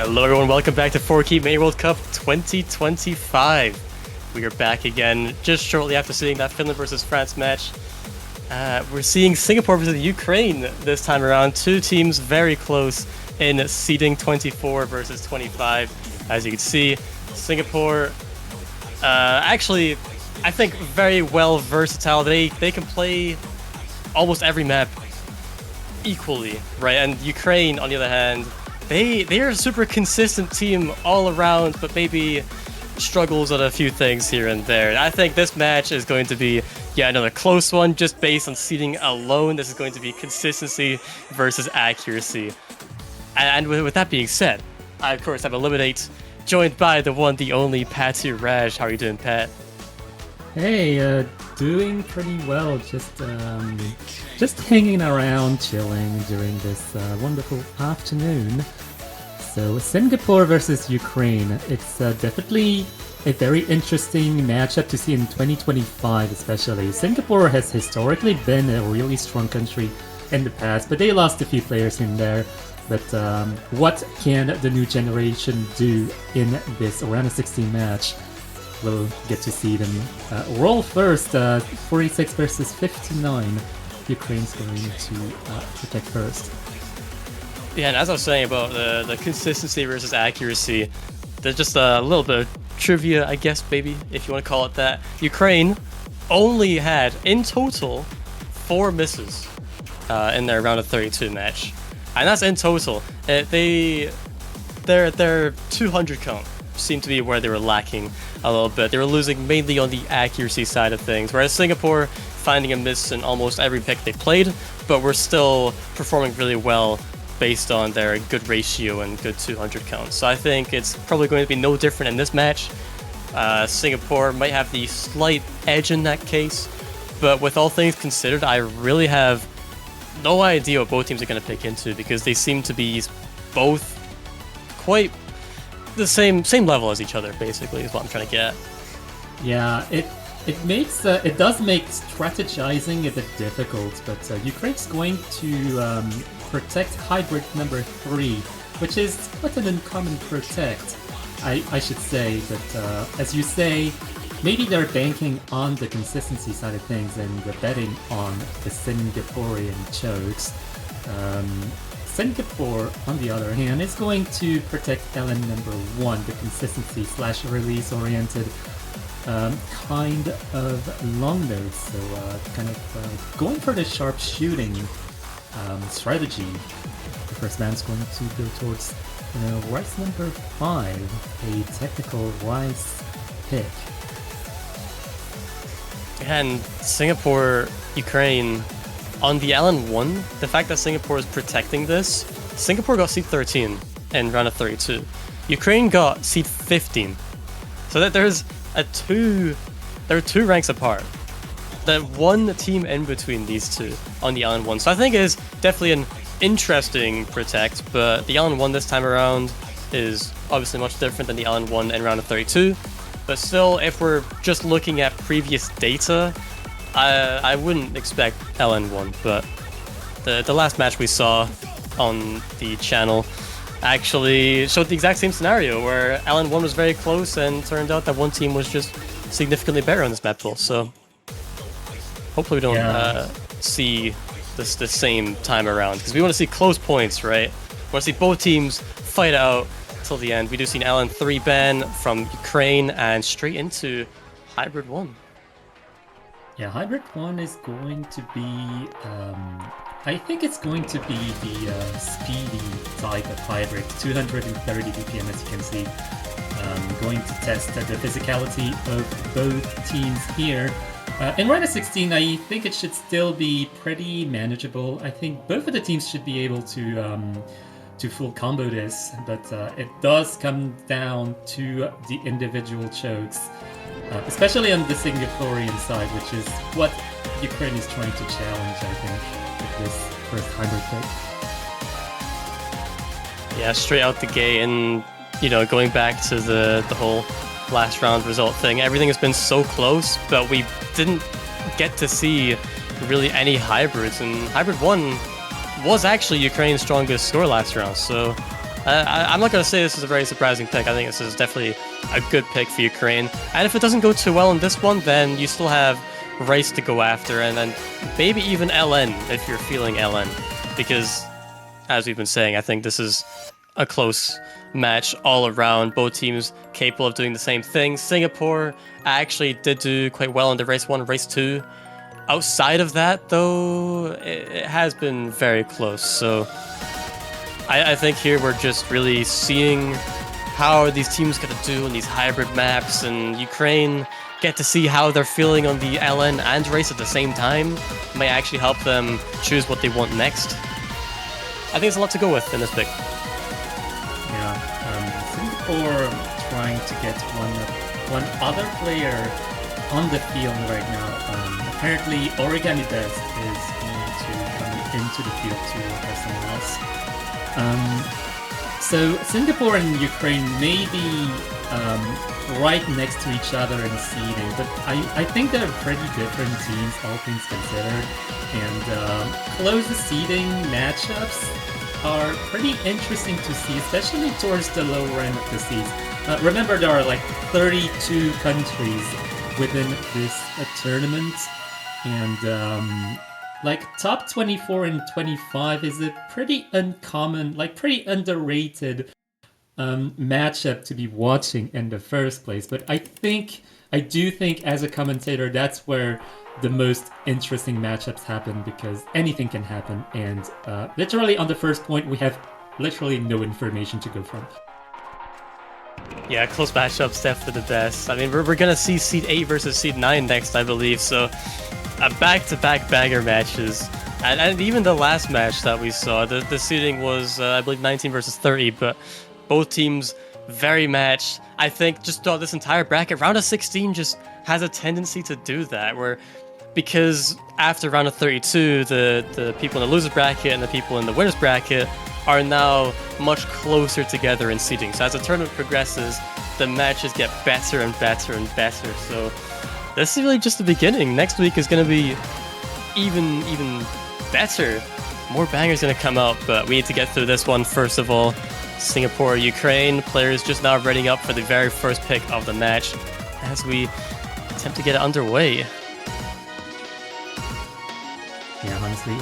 Hello everyone, welcome back to 4Key Mania World Cup 2025. We are back again just shortly after seeing that Finland versus France match. We're seeing Singapore versus Ukraine this time around. Two teams very close in seeding 24 versus 25. As you can see, Singapore actually, I think, very well versatile. They can play almost every map equally, right? And Ukraine, on the other hand, they are a super consistent team all around, but maybe struggles on a few things here and there. I think this match is going to be another close one, just based on seeding alone. This is going to be consistency versus accuracy. And with that being said, I of course have Eliminate, joined by the one, the only Patu Raj. How are you doing, Pat? Hey, doing pretty well. Just hanging around, chilling during this wonderful afternoon. So Singapore versus Ukraine. It's definitely a very interesting matchup to see in 2025, especially. Singapore has historically been a really strong country in the past, but they lost a few players in there. But what can the new generation do in this round of 16 match? We'll get to see them roll first. 46 versus 59. Ukraine's going to protect first. Yeah, and as I was saying about the consistency versus accuracy, there's just a little bit of trivia, I guess, baby, if you want to call it that. Ukraine only had, in total, 4 misses in their round of 32 match. And that's in total. Their 200 count seemed to be where they were lacking a little bit. They were losing mainly on the accuracy side of things, whereas Singapore finding a miss in almost every pick they played, but were still performing really well based on their good ratio and good 200 count. So I think it's probably going to be no different in this match. Singapore might have the slight edge in that case, but with all things considered, I really have no idea what both teams are going to pick into, because they seem to be both quite the same level as each other, basically, is what I'm trying to get. Yeah, it does make strategizing a bit difficult, but Ukraine's going to protect hybrid number 3, which is quite an uncommon protect, I should say. But as you say, maybe they're banking on the consistency side of things and betting on the Singaporean chokes. Singapore, on the other hand, is going to protect element number 1, the consistency / release oriented kind of long node. So kind of going for the sharp shooting strategy. The first man's going to go towards rice number 5, a technical rice pick. And Singapore, Ukraine, on the LN1, the fact that Singapore is protecting this, Singapore got seed 13 in round of 32. Ukraine got seed 15. So that there are 2 ranks apart. The one team in between these two on the LN1. So I think it is definitely an interesting protect, but the LN1 this time around is obviously much different than the LN1 in round of 32. But still, if we're just looking at previous data, I wouldn't expect LN1, but the last match we saw on the channel actually showed the exact same scenario, where LN1 was very close and turned out that one team was just significantly better on this map pool. So hopefully we don't see this the same time around, because we want to see close points, right? We want to see both teams fight out till the end. We do see an LN3 ban from Ukraine and straight into Hybrid 1. Yeah, Hybrid 1 is going to be, I think it's going to be the speedy type of Hybrid, 230 BPM as you can see. Going to test the physicality of both teams here. In round of 16, I think it should still be pretty manageable. I think both of the teams should be able to full combo this, but it does come down to the individual chokes. Especially on the Singaporean side, which is what Ukraine is trying to challenge, I think, with this first hybrid pick. Yeah, straight out the gate, and going back to the whole last round result thing, everything has been so close, but we didn't get to see really any hybrids, and Hybrid 1 was actually Ukraine's strongest score last round, so I'm not going to say this is a very surprising pick. I think this is definitely a good pick for Ukraine. And if it doesn't go too well in this one, then you still have Rice to go after, and then maybe even LN if you're feeling LN. Because, as we've been saying, I think this is a close match all around. Both teams capable of doing the same thing. Singapore actually did do quite well in the race 1, race 2. Outside of that, though, it has been very close. So I think here we're just really seeing how are these teams going to do in these hybrid maps, and Ukraine get to see how they're feeling on the LN and race at the same time. May actually help them choose what they want next. I think there's a lot to go with in this pick. Yeah, Singapore trying to get one other player on the field right now. Apparently, Origami Best is going to come into the field to replace someone else. So Singapore and Ukraine may be right next to each other in seeding, but I think they're pretty different teams, all things considered. And close seeding matchups are pretty interesting to see, especially towards the lower end of the seeds. Remember, there are like 32 countries within this tournament, and like top 24 and 25 is a pretty uncommon, like pretty underrated matchup to be watching in the first place. But I do think as a commentator, that's where the most interesting matchups happen, because anything can happen. And literally on the first point, we have literally no information to go from. Yeah, close matchups, definitely the best. I mean, we're gonna see Seed 8 versus Seed 9 next, I believe, so back-to-back banger matches. And even the last match that we saw, the seeding was, I believe, 19 versus 30, but both teams very matched. I think just throughout this entire bracket, round of 16 just has a tendency to do that, where because after round of 32, the people in the loser's bracket and the people in the winner's bracket are now much closer together in seeding. So as the tournament progresses, the matches get better and better and better. So this is really just the beginning. Next week is going to be even better. More bangers going to come out, but we need to get through this one first of all. Singapore, Ukraine, players just now readying up for the very first pick of the match as we attempt to get it underway. Yeah, honestly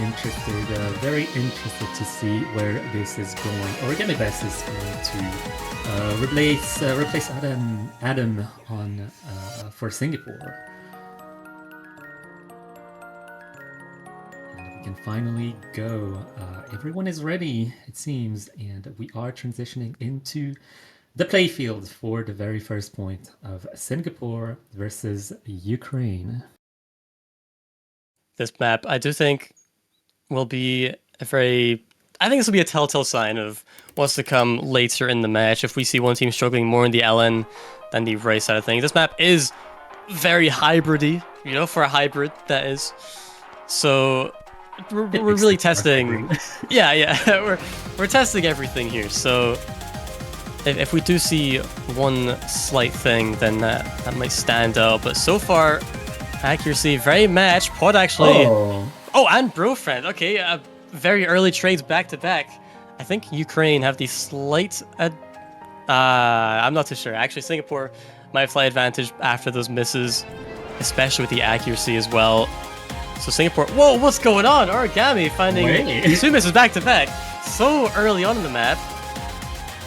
very interested to see where this is going. Origami Best is going to replace Adam on for Singapore. And we can finally go. Everyone is ready, it seems, and we are transitioning into the playfield for the very first point of Singapore versus Ukraine. This map, I do think, will be I think this will be a telltale sign of what's to come later in the match. If we see one team struggling more in the LN than the race side of things. This map is very hybridy, for a hybrid, that is. So we're really testing. Yeah, we're testing everything here. So if we do see one slight thing, then that might stand out. But so far, accuracy very matched. Pod actually. Oh, and Brofriend. Okay, very early trades back to back. I think Ukraine have the slight. I'm not too sure. Actually, Singapore might fly advantage after those misses, especially with the accuracy as well. So Singapore. Whoa, what's going on? Origami finding 2 misses back to back so early on in the map.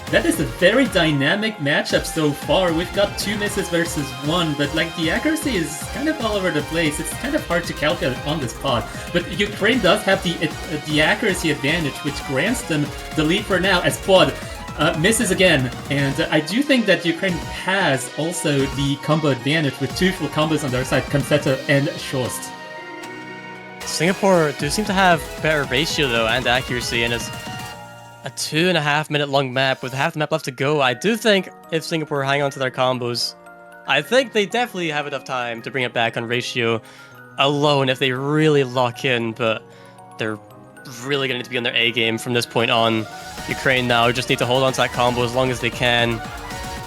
That is a very dynamic matchup so far. We've got 2 misses versus 1, but like the accuracy is kind of all over the place. It's kind of hard to calculate on the spot. But Ukraine does have the accuracy advantage, which grants them the lead for now as Pod misses again. And I do think that Ukraine has also the combo advantage with 2 full combos on their side, Concetta and Shost. Singapore do seem to have better ratio though and accuracy, and it's a 2.5 minute long map with half the map left to go. I do think if Singapore hang on to their combos, I think they definitely have enough time to bring it back on ratio alone if they really lock in, but they're really going to need to be on their A game from this point on. Ukraine now just need to hold on to that combo as long as they can.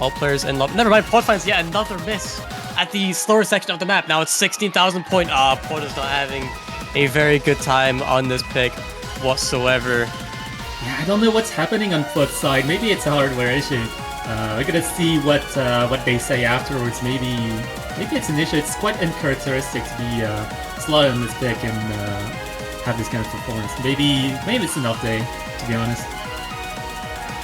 All players in love. Never mind, Pod finds yet another miss at the slower section of the map. Now it's 16,000 point. Pod is not having a very good time on this pick whatsoever. Yeah, I don't know what's happening on Flip side. Maybe it's a hardware issue. We're gonna see what they say afterwards. Maybe it's an issue. It's quite uncharacteristic to be slotted on this pick and have this kind of performance. Maybe it's an off day, to be honest.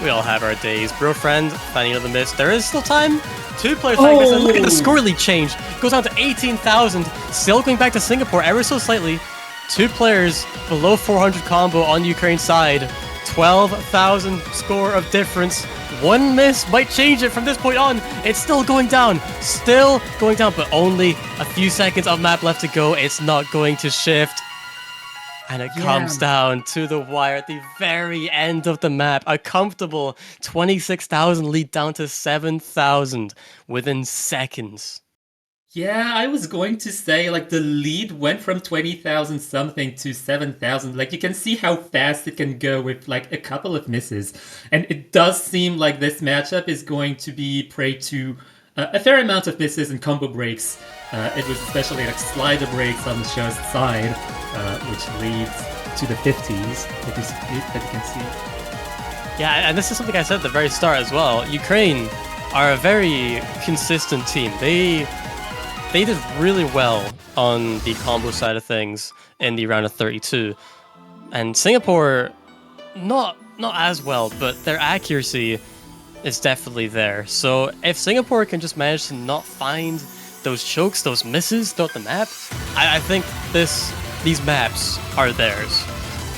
We all have our days. Bro friend, finding another miss. There is still time. 2 players trying to miss. And look at the score lead change. Goes down to 18,000. Still going back to Singapore ever so slightly. 2 players below 400 combo on Ukraine's side. 12,000 score of difference. 1 miss might change it from this point on. It's still going down. Still going down, but only a few seconds of map left to go. It's not going to shift. And it comes down to the wire at the very end of the map. A comfortable 26,000 lead down to 7,000 within seconds. Yeah, I was going to say, like, the lead went from 20,000 something to 7,000. Like, you can see how fast it can go with, like, a couple of misses. And it does seem like this matchup is going to be prey to a fair amount of misses and combo breaks. It was especially, like, slider breaks on the show's side, which leads to the 50s, that you can see. Yeah, and this is something I said at the very start as well. Ukraine are a very consistent team. They did really well on the combo side of things in the round of 32. And Singapore, not as well, but their accuracy is definitely there. So if Singapore can just manage to not find those chokes, those misses throughout the map, I think these maps are theirs.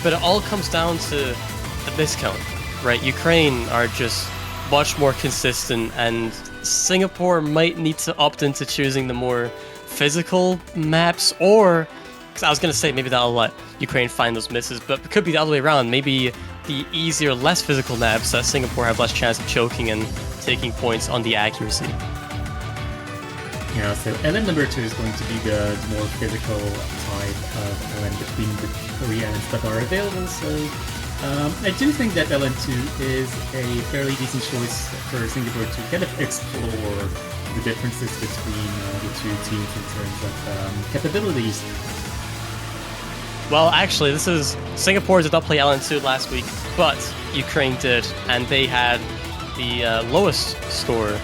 But it all comes down to the miscount, right? Ukraine are just much more consistent, and Singapore might need to opt into choosing the more physical maps, or, because I was going to say maybe that'll let Ukraine find those misses, but it could be the other way around. Maybe the easier, less physical maps that Singapore have less chance of choking and taking points on the accuracy. Yeah, so LN number 2 is going to be the more physical type of LN between the Koreans that are available, so I do think that LN2 is a fairly decent choice for Singapore to kind of explore the differences between the two teams in terms of capabilities. Well, actually, Singapore did not play LN2 last week, but Ukraine did, and they had the lowest score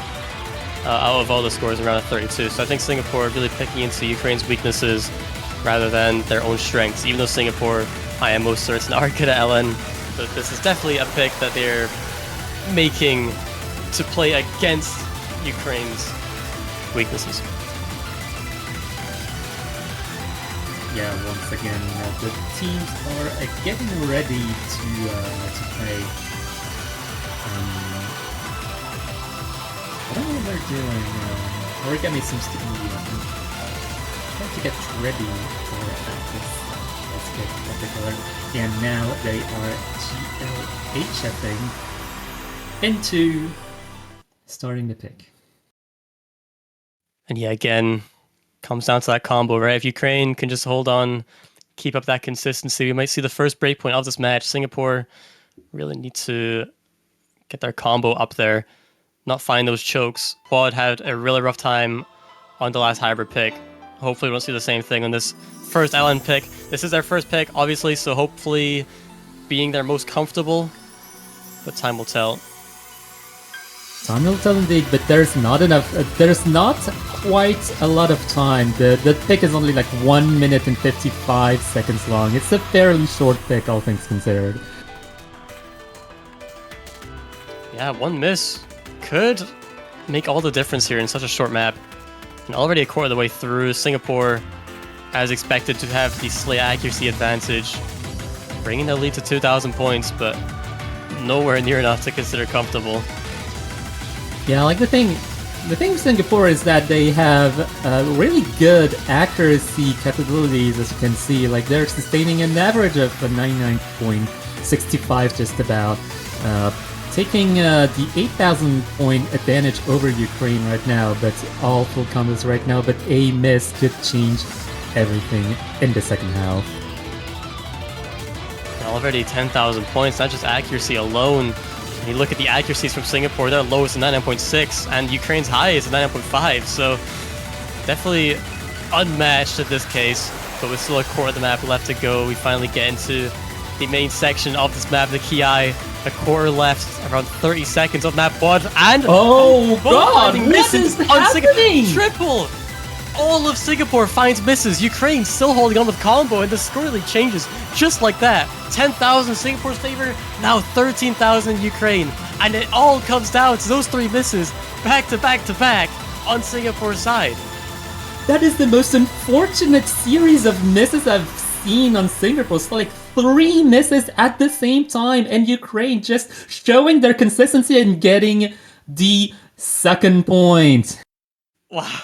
out of all the scores around 32. So I think Singapore really picking into Ukraine's weaknesses rather than their own strengths. Even though Singapore, I am most certain, are good at LN, but this is definitely a pick that they're making to play against Ukraine's weaknesses. Yeah, once again, the teams are getting ready to play. I don't know what they're doing. Origami seems to be trying to get ready for this pick in particular. And now they are GLHFing into starting the pick. And yeah, again, comes down to that combo, right? If Ukraine can just hold on, keep up that consistency, we might see the first breakpoint of this match. Singapore really need to get their combo up there, not find those chokes. Quad had a really rough time on the last hybrid pick. Hopefully we don't see the same thing on this first LN pick. This is their first pick, obviously, so hopefully being their most comfortable, but time will tell. Time will tell indeed, but there's not enough. There's not quite a lot of time. The pick is only like 1 minute and 55 seconds long. It's a fairly short pick, all things considered. Yeah, 1 miss could make all the difference here in such a short map. And already a quarter of the way through, Singapore, as expected, to have the slay accuracy advantage, bringing their lead to 2,000 points, but nowhere near enough to consider comfortable. Yeah, like the thing with Singapore is that they have really good accuracy capabilities, as you can see. Like, they're sustaining an average of 99.65 just about, taking the 8,000 point advantage over Ukraine right now, but all full combos right now, but a miss could change everything in the second half. Already 10,000 points, not just accuracy alone. You look at the accuracies from Singapore, their lowest is 99.6, and Ukraine's highest is 99.5, so definitely unmatched in this case, but with still a quarter of the map left to go, we finally get into the main section of this map, the Ki. A quarter left, around 30 seconds of map 1, and Oh God! What misses is on happening? triple. All of Singapore finds misses. Ukraine still holding on with combo, and the score lead changes just like that. 10,000 Singapore's favor, now 13,000 Ukraine, and it all comes down to those 3 misses back to back to back on Singapore's side. That is the most unfortunate series of misses I've seen on Singapore. It's like 3 misses at the same time, and Ukraine just showing their consistency and getting the second point. Wow.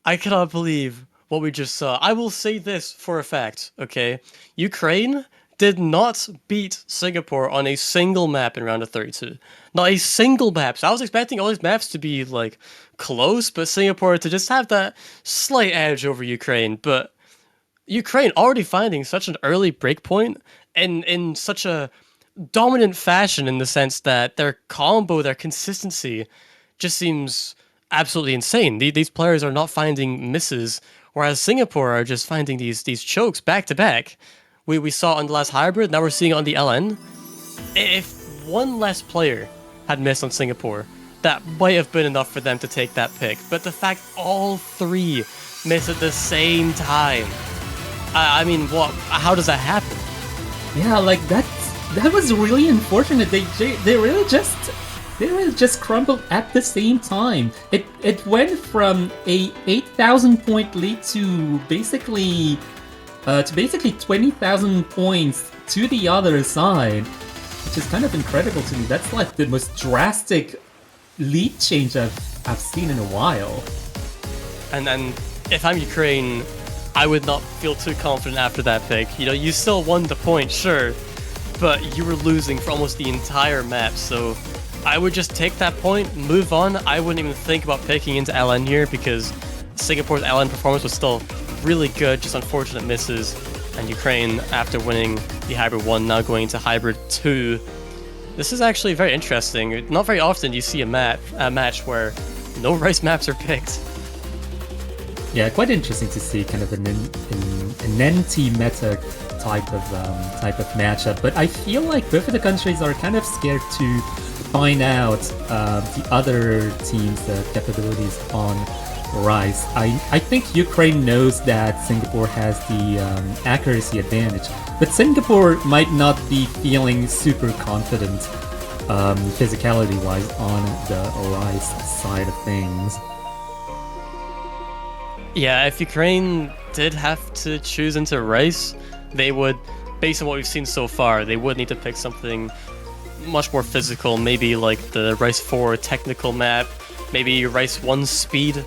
I cannot believe what we just saw. I will say this for a fact, okay? Ukraine did not beat Singapore on a single map in round of 32. Not a single map. So I was expecting all these maps to be like close, but Singapore to just have that slight edge over Ukraine. But Ukraine already finding such an early breakpoint and in such a dominant fashion in the sense that their combo, their consistency just seems absolutely insane. These players are not finding misses, whereas Singapore are just finding these chokes back to back. We saw on the last hybrid, now we're seeing it on the LN. If one less player had missed on Singapore, that might have been enough for them to take that pick. But the fact all 3 missed at the same time, I mean, what? How does that happen? Yeah, like that was really unfortunate. They really just crumbled at the same time. It went from a 8,000 point lead to basically 20,000 points to the other side, which is kind of incredible to me. That's like the most drastic lead change I've seen in a while. And if I'm Ukraine, I would not feel too confident after that pick. You know, you still won the point, sure, but you were losing for almost the entire map, so I would just take that point, move on. I wouldn't even think about picking into LN here because Singapore's LN performance was still really good, just unfortunate misses. And Ukraine, after winning the Hybrid 1, now going into Hybrid 2. This is actually very interesting. Not very often you see a match where no Rice maps are picked. Yeah, quite interesting to see kind of an NT meta type of matchup. But I feel like both of the countries are kind of scared to find out the other team's capabilities on Rice. I think Ukraine knows that Singapore has the accuracy advantage, but Singapore might not be feeling super confident physicality-wise on the Rice side of things. Yeah, if Ukraine did have to choose into Rice, they would, based on what we've seen so far, they would need to pick something much more physical, maybe like the Rice 4 technical map, maybe Rice 1 speed.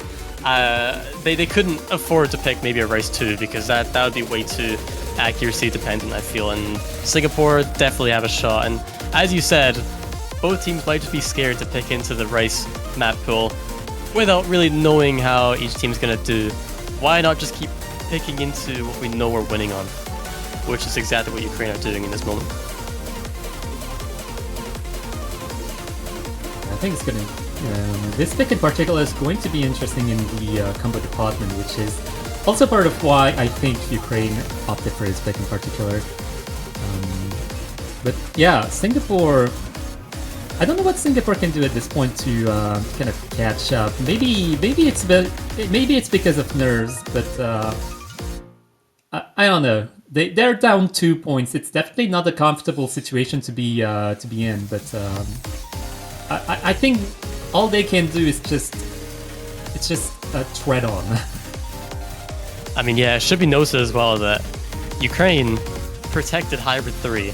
They couldn't afford to pick maybe a Rice 2 because that would be way too accuracy dependent, I feel, and Singapore definitely have a shot. And as you said, both teams might just be scared to pick into the Rice map pool without really knowing how each team's gonna do. Why not just keep picking into what we know we're winning on, which is exactly what Ukraine are doing in this moment. I think it's gonna. This pick in particular is going to be interesting in the combo department, which is also part of why I think Ukraine opted for this pick in particular. But yeah, Singapore. I don't know what Singapore can do at this point to kind of catch up. Maybe it's because of nerves, but I don't know. They're down 2 points. It's definitely not a comfortable situation to be in, but I think all they can do is just tread on. I mean, yeah, it should be noted as well that Ukraine protected Hybrid 3,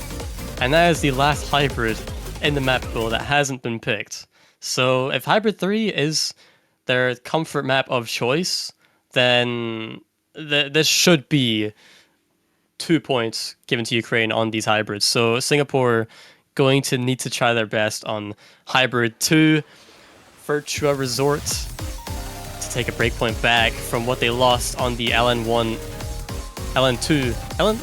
and that is the last Hybrid in the map pool that hasn't been picked. So if Hybrid 3 is their comfort map of choice, then this should be 2 points given to Ukraine on these hybrids. So Singapore going to need to try their best on Hybrid 2, Virtua Resort, to take a breakpoint back from what they lost on the LN1, LN2, LN?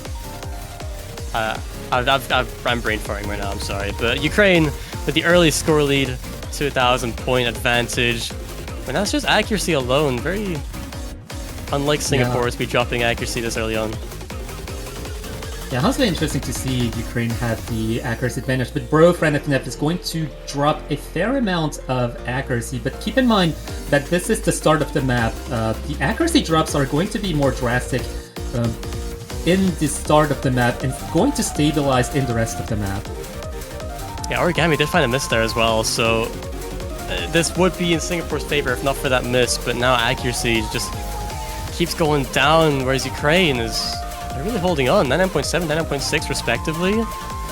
I'm brain farting right now, I'm sorry. But Ukraine with the early score lead to 1,000 point advantage. And that's just accuracy alone. Very unlike Singapore to be dropping accuracy this early on. Yeah, honestly interesting to see Ukraine have the accuracy advantage, but Bro Friend at Nef is going to drop a fair amount of accuracy, but keep in mind that this is the start of the map. The accuracy drops are going to be more drastic in the start of the map and going to stabilize in the rest of the map. Yeah, Origami did find a miss there as well, so this would be in Singapore's favor if not for that miss, but now accuracy just keeps going down, whereas Ukraine is... They're really holding on, 99.7, 99.6 respectively.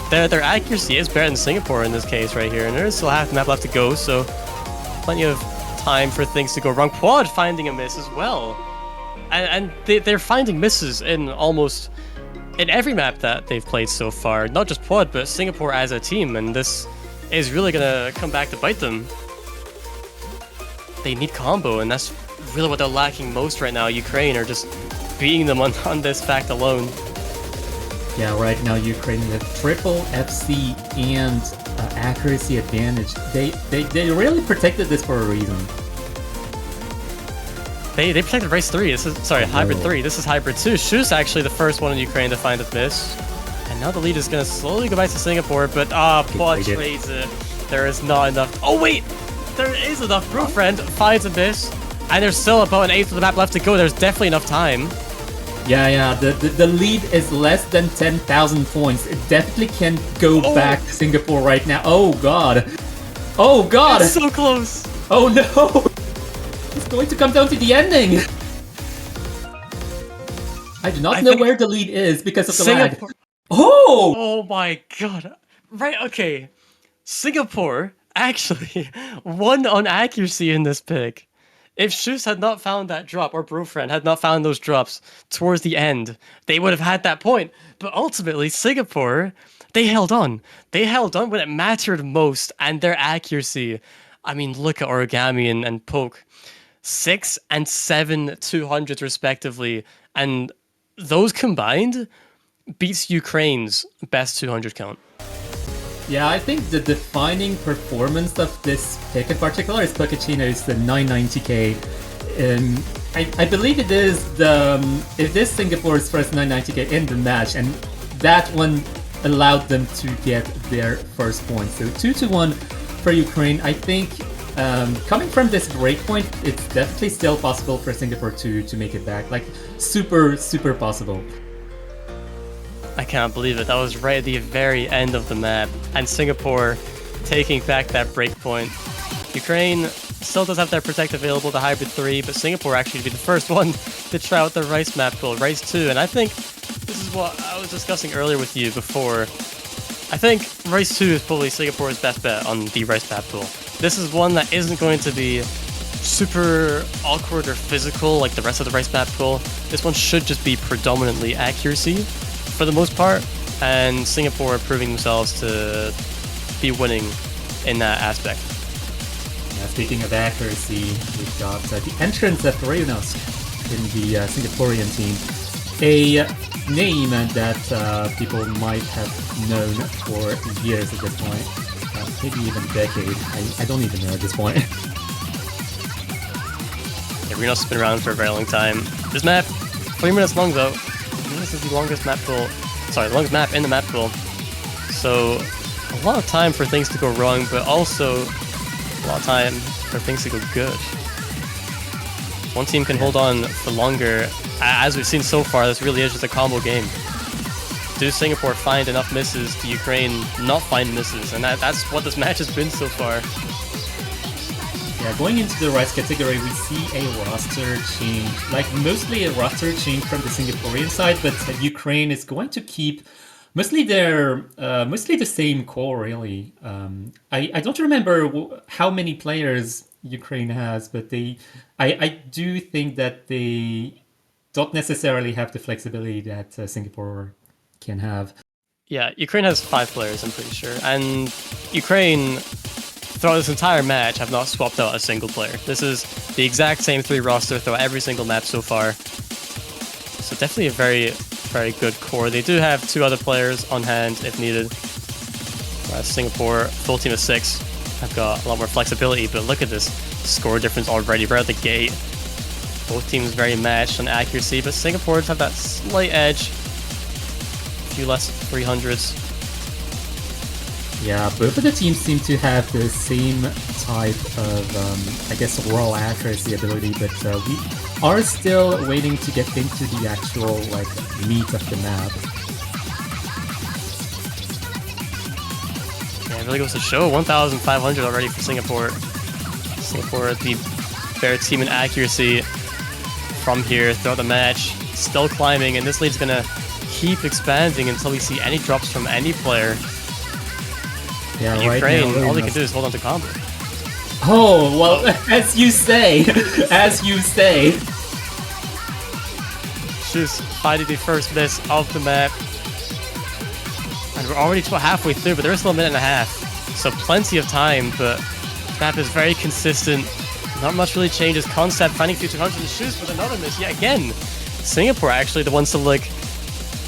Their accuracy is better than Singapore in this case right here, and there is still half the map left to go, so plenty of time for things to go wrong. Quad finding a miss as well. And they're finding misses in almost in every map that they've played so far. Not just Quad, but Singapore as a team, and this is really gonna come back to bite them. They need combo, and that's really what they're lacking most right now. Ukraine are just beating them on this fact alone. Yeah, right now Ukraine with triple FC and accuracy advantage. They really protected this for a reason. They protected race 3. This is hybrid 3. This is hybrid 2. Shu's actually the first one in Ukraine to find a miss. And now the lead is gonna slowly go back to Singapore, but Quad trades it. There is not enough. Oh wait! There is enough. Bro Friend finds a miss. And there's still about an eighth of the map left to go. There's definitely enough time. Yeah, the lead is less than 10,000 points. It definitely can go back to Singapore right now. Oh god. Oh god! It's so close! Oh no! It's going to come down to the ending! I do not know where the lead is because of the lag. Oh! Oh my god. Right, okay. Singapore actually won on accuracy in this pick. If Shoes had not found that drop, or Brofriend had not found those drops towards the end, they would have had that point. But ultimately, Singapore, they held on. They held on when it mattered most, and their accuracy. I mean, look at Origami and Poke. 6 and 7 200s respectively. And those combined beats Ukraine's best 200 count. Yeah, I think the defining performance of this pick in particular is Pochettino's the 990k. I believe it is Singapore's first 990k in the match, and that one allowed them to get their first point. So 2-1 for Ukraine. I think coming from this breakpoint, it's definitely still possible for Singapore to make it back. Like super possible. I can't believe it. That was right at the very end of the map. And Singapore taking back that breakpoint. Ukraine still does have that protect available, the hybrid 3, but Singapore actually be the first one to try out the Rice map pool, Rice 2. And I think this is what I was discussing earlier with you before. I think Rice 2 is probably Singapore's best bet on the Rice map pool. This is one that isn't going to be super awkward or physical like the rest of the Rice map pool. This one should just be predominantly accuracy for the most part, and Singapore proving themselves to be winning in that aspect. Yeah, speaking of accuracy, we've got the entrance of Reunos in the Singaporean team. A name that people might have known for years at this point. Maybe even a decade. I don't even know at this point. Yeah, Reunos has been around for a very long time. This map, 3 minutes long though. This is the longest map pool. Sorry, the longest map in the map pool. So a lot of time for things to go wrong, but also a lot of time for things to go good. One team can hold on for longer. As we've seen so far, this really is just a combo game. Do Singapore find enough misses? Do Ukraine not find misses? And that's what this match has been so far. Yeah, going into the Rice category, we see a roster change. Like, mostly a roster change from the Singaporean side, but Ukraine is going to keep mostly the same core, really. I don't remember how many players Ukraine has, but I do think that they don't necessarily have the flexibility that Singapore can have. Yeah, Ukraine has 5 players, I'm pretty sure. And Ukraine, throughout this entire match, have not swapped out a single player. This is the exact same 3 roster throughout every single map so far. So definitely a very, very good core. They do have 2 other players on hand if needed. Singapore, full team of 6, have got a lot more flexibility, but look at this score difference already right at the gate. Both teams very matched on accuracy, but Singapore's have that slight edge. few less 300s. Yeah, both of the teams seem to have the same type of, I guess, raw accuracy ability, but we are still waiting to get into the actual, like, meat of the map. Yeah, it really goes to show 1,500 already for Singapore. Singapore, the better team in accuracy from here throughout the match. Still climbing, and this lead's gonna keep expanding until we see any drops from any player. Yeah, Ukraine, right now, all they can do is hold on to combo. Oh, well, as you say, as you say. Just fighting the first miss of the map. And we're already about halfway through, but there is still a minute and a half. So plenty of time, but the map is very consistent. Not much really changes. Concept finding future 200 and shoots with another miss yet again. Singapore actually the ones to look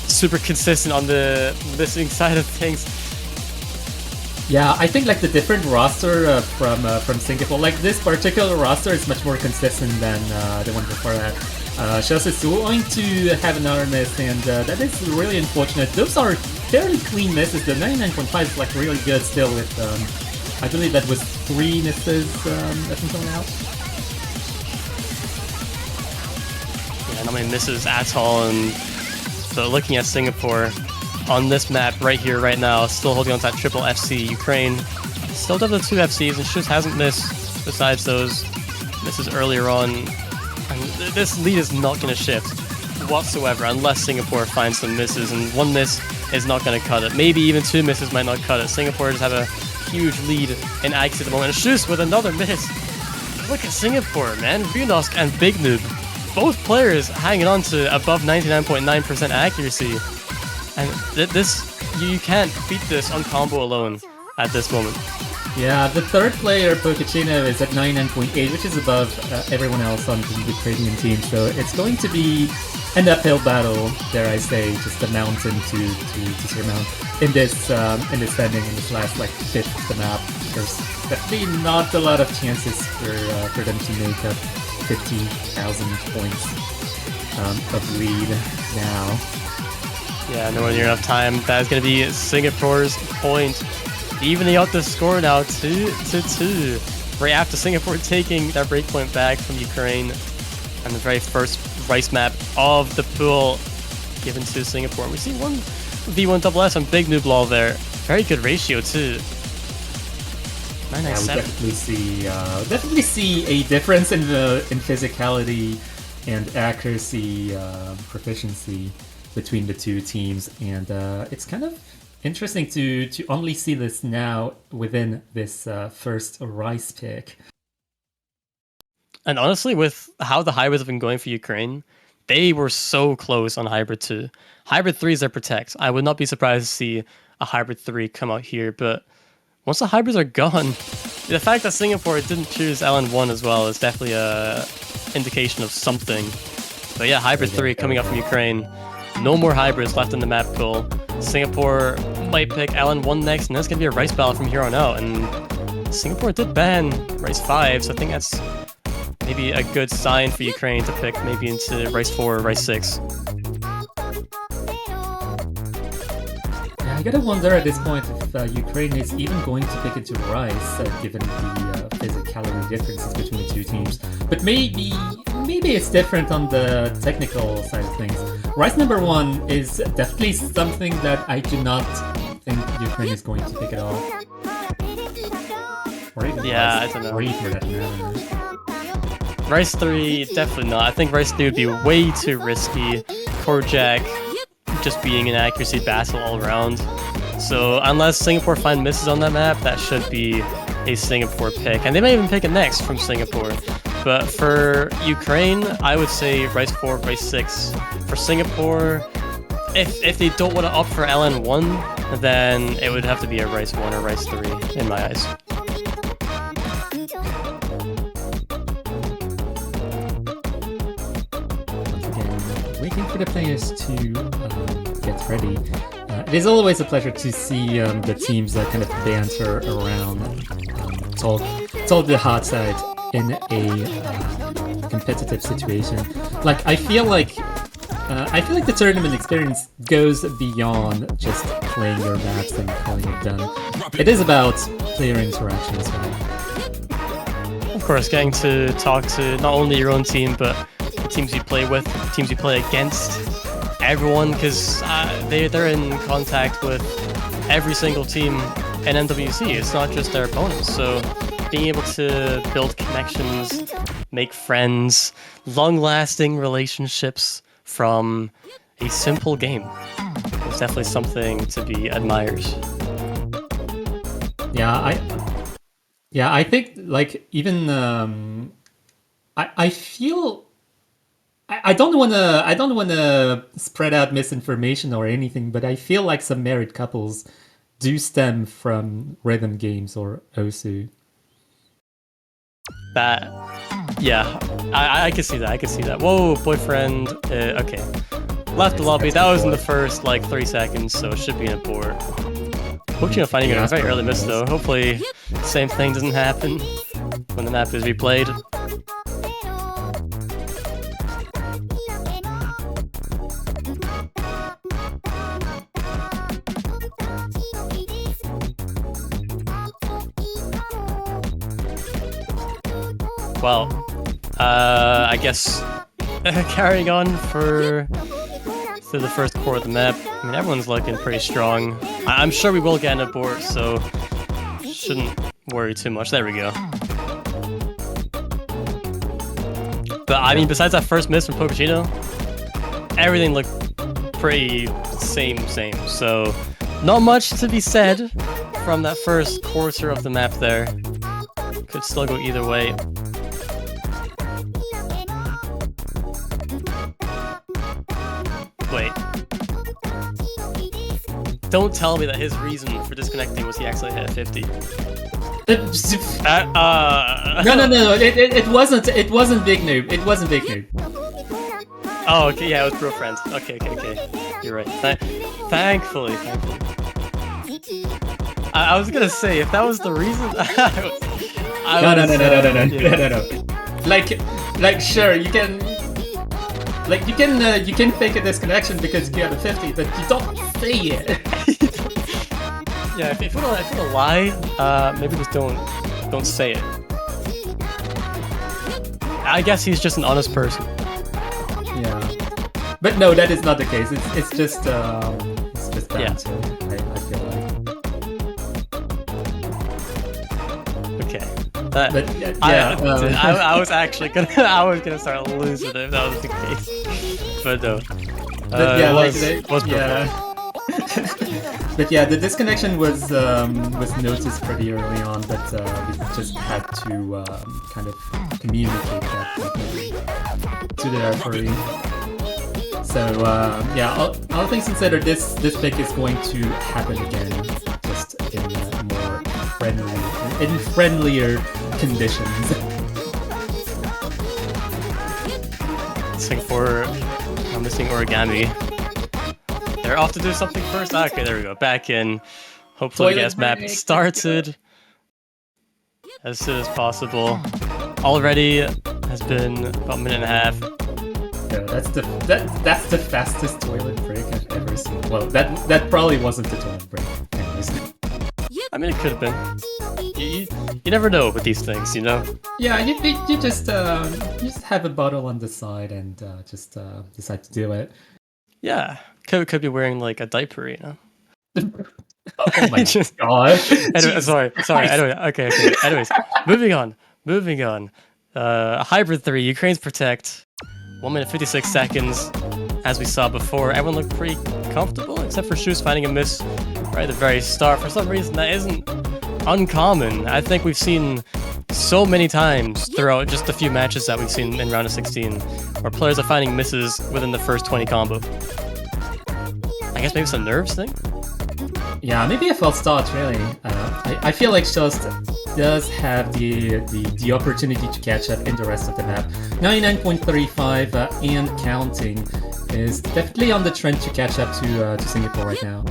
super consistent on the missing side of things. Yeah, I think like the different roster from Singapore, like this particular roster is much more consistent than the one before that. Shus is going to have another miss, and that is really unfortunate. Those are fairly clean misses. The 99.5 is like really good still with, I believe that was 3 misses I think coming out. Yeah, not many misses at all, and so looking at Singapore on this map right here, right now, still holding on to that triple FC. Ukraine still does the 2 FCs, and Shus hasn't missed besides those misses earlier on. And this lead is not going to shift whatsoever unless Singapore finds some misses, and 1 miss is not going to cut it. Maybe even 2 misses might not cut it. Singapore just have a huge lead in Axe at the moment. And Shus with another miss. Look at Singapore, man. Runosk and Big Noob, both players hanging on to above 99.9% accuracy. And this, you can't beat this on combo alone at this moment. Yeah, the third player, Pokachino, is at 99.8, which is above everyone else on the Ukrainian team. So it's going to be an uphill battle, dare I say, just a mountain to surmount in this standing in this last like fifth of the map. There's definitely not a lot of chances for them to make up 50,000 points of lead now. Yeah, nowhere near enough time. That is going to be Singapore's point. Evening out the score now, 2-2. Right after Singapore taking that breakpoint back from Ukraine, and the very first rice map of the pool given to Singapore. And we see 1v1 double S on Big Noob Law there. Very good ratio too. 997. Yeah, we definitely see a difference in physicality and accuracy proficiency between the two teams, and it's kind of interesting to only see this now within this first Rice pick. And honestly, with how the hybrids have been going for Ukraine, they were so close on Hybrid 2. Hybrid 3 is their Protect. I would not be surprised to see a Hybrid 3 come out here, but once the hybrids are gone, the fact that Singapore didn't choose LN1 as well is definitely a indication of something. But yeah, Hybrid 3 coming up from Ukraine. No more hybrids left in the map pool. Singapore might pick LN1 next, and that's going to be a Rice battle from here on out. And Singapore did ban Rice 5, so I think that's maybe a good sign for Ukraine to pick maybe into Rice 4 or Rice 6. Yeah, I gotta wonder at this point if Ukraine is even going to pick into Rice, given the physicality differences between the two teams. But maybe it's different on the technical side of things. Rice number 1 is definitely something that I do not think Ukraine is going to pick at all. Or even Yeah, Rice I don't know. 3 for that matter. Rice 3, definitely not. I think Rice 3 would be way too risky. Korjak just being an accuracy battle all around. So unless Singapore find misses on that map, that should be a Singapore pick. And they may even pick it next from Singapore. But for Ukraine, I would say Rice 4, Rice 6. For Singapore, if they don't want to opt for LN1, then it would have to be a Rice 1 or Rice 3 in my eyes. Waiting for the players to get ready. It is always a pleasure to see the teams kind of banter around, talk the hot side in a competitive situation. Like, I feel like I feel like the tournament experience goes beyond just playing your maps and calling it done. It is about player interaction as well. Of course, getting to talk to not only your own team, but the teams you play with, the teams you play against, everyone, because they're in contact with every single team in MWC. It's not just their opponents. So being able to build connections, make friends, long-lasting relationships from a simple game is definitely something to be admired. I think like even I feel I don't wanna spread out misinformation or anything, but I feel like some married couples do stem from rhythm games or Osu. That, yeah, I can see that. I can see that. Whoa, boyfriend. Okay, left the lobby. That was in the first like 3 seconds, so it should be an abort. Fortunately, finding it a very early miss though. Hopefully, same thing doesn't happen when the map is replayed. Well, I guess carrying on through the first core of the map. I mean, everyone's looking pretty strong. I'm sure we will get an abort, so shouldn't worry too much. There we go. But I mean, besides that first miss from Pokachino, everything looked pretty same. So not much to be said from that first quarter of the map there. Could still go either way. Wait. Don't tell me that his reason for disconnecting was he actually hit 50. No. It wasn't Big Noob. It wasn't Big Noob. Oh, okay, yeah, it was bro friends. Okay. You're right. Thankfully. I was gonna say, if that was the reason, No. Like, sure, you can. Like, you can fake a disconnection because you have a 50, but you don't say it. Yeah, if you wanna lie, maybe just don't say it. I guess he's just an honest person. Yeah, but no, that is not the case. It's just banter. I feel like. Okay. But I was actually gonna start losing it if that was the case. But no. But yeah, the disconnection was noticed pretty early on, but we just had to kind of communicate that to the referee. So yeah, all things considered, this pick is going to happen again, just in more friendlier conditions. Singapore, I'm missing origami. They're off to do something first. Okay, there we go. Back in. Hopefully, get map started as soon as possible. Already has been about a minute and a half. Yeah, that's the fastest toilet break I've ever seen. Well, that probably wasn't the toilet break. Anyways. I mean, it could have been. You never know with these things, you know. Yeah, you just have a bottle on the side and just decide to do it. Yeah, could be wearing like a diaper, you know. Oh my god. Anyway, sorry. Anyway, okay. Anyways, moving on. Hybrid 3, Ukraine's Protect. 1 minute 56 seconds. As we saw before, everyone looked pretty comfortable, except for Shoes finding a miss right at the very start. For some reason, that isn't uncommon. I think we've seen so many times throughout just the few matches that we've seen in round of 16, where players are finding misses within the first 20 combo. I guess maybe it's a nerves thing? Yeah, maybe a false start, really. I feel like Shoes does have the opportunity to catch up in the rest of the map. 99.35 and counting is definitely on the trend to catch up to Singapore right now.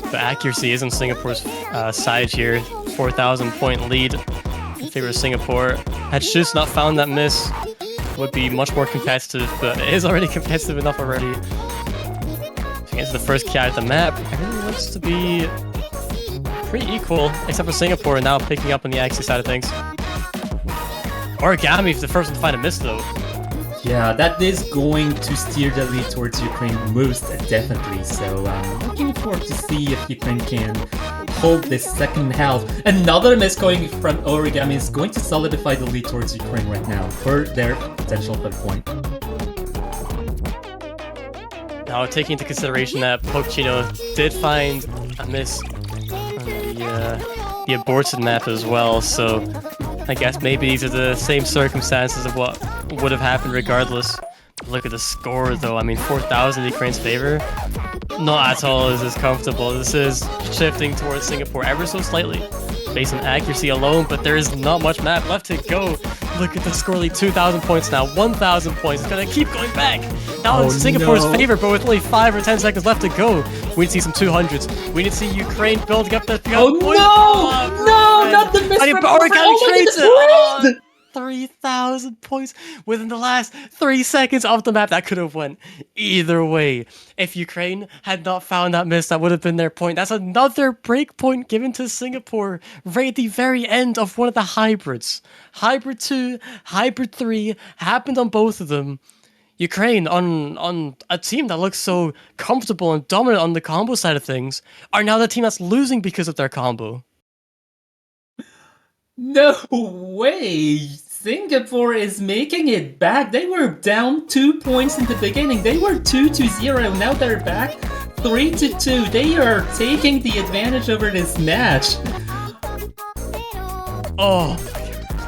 The accuracy is on Singapore's side here. 4,000 point lead in favor of Singapore. Had Shoes not found that miss, would be much more competitive, but it is already competitive enough already. Against the first key out of the map, everything looks to be pretty equal, except for Singapore now picking up on the Axie side of things. Origami is the first one to find a miss though. Yeah, that is going to steer the lead towards Ukraine most definitely. So I'm looking forward to see if Ukraine can hold this second half. Another miss going from Origami is going to solidify the lead towards Ukraine right now for their potential third point. Now, taking into consideration that Pochino did find a miss on the aborted map as well, so I guess maybe these are the same circumstances of what would have happened regardless. Look at the score though, I mean 4,000 in Ukraine's favor. Not at all is this comfortable. This is shifting towards Singapore ever so slightly, based on accuracy alone, but there is not much map left to go. Look at the score lead, 2,000 points now, 1,000 points. It's gonna keep going back. Now in Singapore's favor, but with only 5 or 10 seconds left to go. We need to see some 200s. We need to see Ukraine building up their Oh no! No, not the miss from Origami trades oh, it. 3,000 points within the last 3 seconds of the map. That could have went either way. If Ukraine had not found that miss, that would have been their point. That's another break point given to Singapore right at the very end of one of the hybrids. Hybrid 2, Hybrid 3 happened on both of them. Ukraine, on a team that looks so comfortable and dominant on the combo side of things, are now the team that's losing because of their combo. No way! Singapore is making it back. They were down 2 points in the beginning. They were 2-0. Now they're back 3-2. They are taking the advantage over this match. Oh,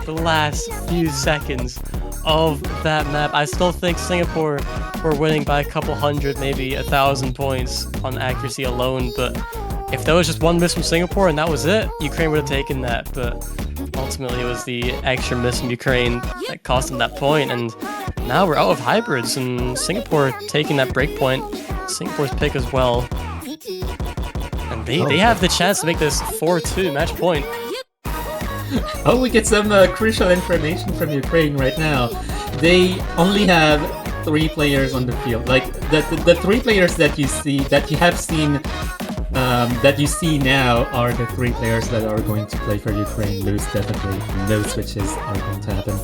the last few seconds of that map. I still think Singapore were winning by a couple hundred, maybe 1,000 points on accuracy alone, but if there was just one miss from Singapore and that was it, Ukraine would have taken that, but ultimately it was the extra miss from Ukraine that cost them that point, and now we're out of hybrids, and Singapore taking that break point, Singapore's pick as well, and they have the chance to make this 4-2 match point. Oh, we get some crucial information from Ukraine right now. They only have 3 players on the field. Like the 3 players that you see, that you have seen, that you see now are the 3 players that are going to play for Ukraine. Most definitely, no switches are going to happen.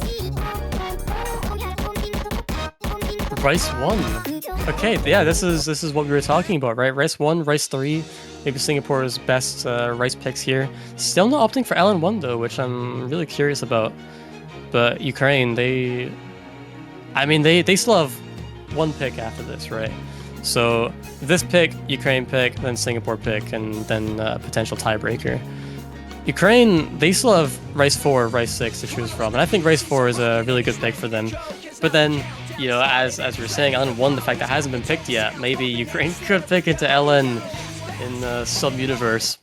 Rice 1. Okay, yeah, this is what we were talking about, right? Rice 1, Rice 3. Maybe Singapore's best Rice picks here. Still not opting for LN1 though, which I'm really curious about. But Ukraine, they still have 1 pick after this, right? So this pick, Ukraine pick, then Singapore pick, and then potential tiebreaker. Ukraine, they still have Rice 4, Rice 6 to choose from, and I think Rice 4 is a really good pick for them. But then, you know, as we were saying, LN1, the fact that hasn't been picked yet, maybe Ukraine could pick into LN in the sub-universe.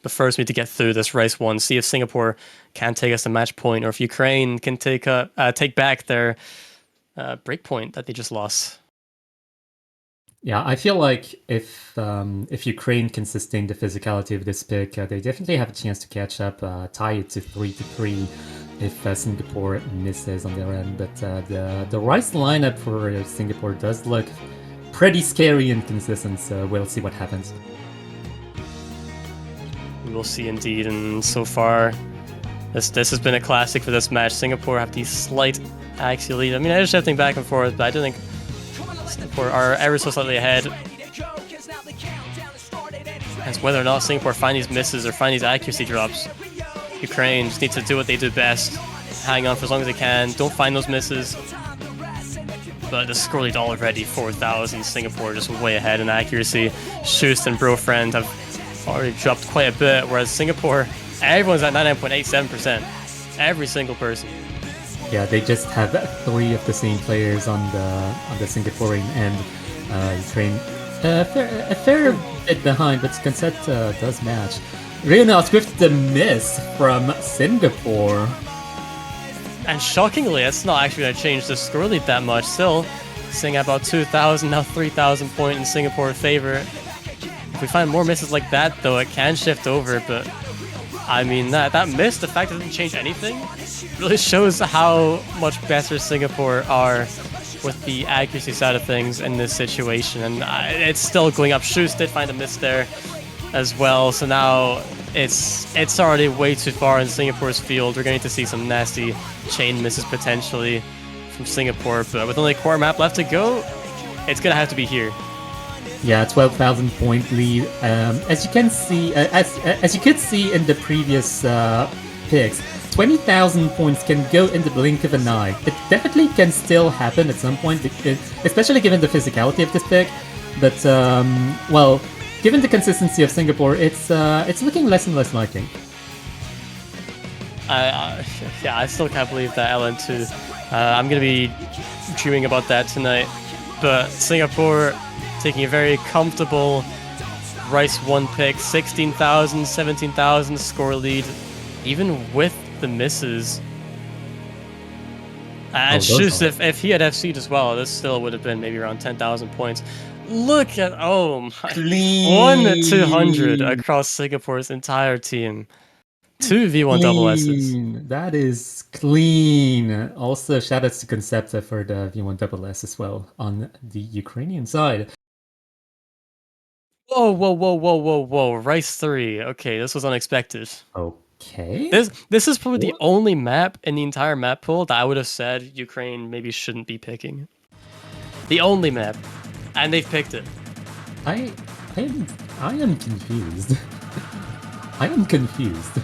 But first, we need to get through this Rice 1, see if Singapore can take us a match point, or if Ukraine can take back their break point that they just lost. Yeah, I feel like if Ukraine can sustain the physicality of this pick, they definitely have a chance to catch up, tie it to 3-3 if Singapore misses on their end. But the Rice lineup for Singapore does look pretty scary and consistent, so we'll see what happens. We'll see indeed, and so far, this has been a classic for this match. Singapore have the slight axial lead. I mean, they're shifting back and forth, but I do think Singapore are ever so slightly ahead. As whether or not Singapore find these misses or find these accuracy drops, Ukraine just needs to do what they do best. Hang on for as long as they can. Don't find those misses. But the score lead already 4,000. Singapore just way ahead in accuracy. Schust and Brofriend have already dropped quite a bit, whereas Singapore, everyone's at 99.87%. Every single person. Yeah, they just have 3 of the same players on the Singaporean end. Ukraine a fair bit behind, but Scansett does match. Reynolds with the miss from Singapore. And shockingly, it's not actually going to change the score lead that much. Still, seeing about 2,000, now 3,000 point in Singapore favor. If we find more misses like that, though, it can shift over, but I mean, that miss, the fact that it didn't change anything, really shows how much better Singapore are with the accuracy side of things in this situation. And it's still going up. Shoes did find a miss there as well. So now it's already way too far in Singapore's field. We're going to see some nasty chain misses potentially from Singapore. But with only a quarter map left to go, it's going to have to be here. Yeah, 12,000 point lead. As you can see, as you could see in the previous picks, 20,000 points can go in the blink of an eye. It definitely can still happen at some point, especially given the physicality of this pick. But well, given the consistency of Singapore, it's looking less and less likely. Yeah, I still can't believe that LN2. I'm gonna be dreaming about that tonight. But Singapore taking a very comfortable Rice 1 pick, 16,000, 17,000 score lead, even with the misses. And Shoes, if he had FC'd as well, this still would have been maybe around 10,000 points. Look at, oh my, Clean. 1-200 across Singapore's entire team. 2 V1 double S's. That is clean. Also, shoutouts to Concepta for the V1 double S as well on the Ukrainian side. Whoa. Rice 3. Okay, this was unexpected. Okay. This is probably the only map in the entire map pool that I would have said Ukraine maybe shouldn't be picking. The only map. And they've picked it. I am confused. I am confused.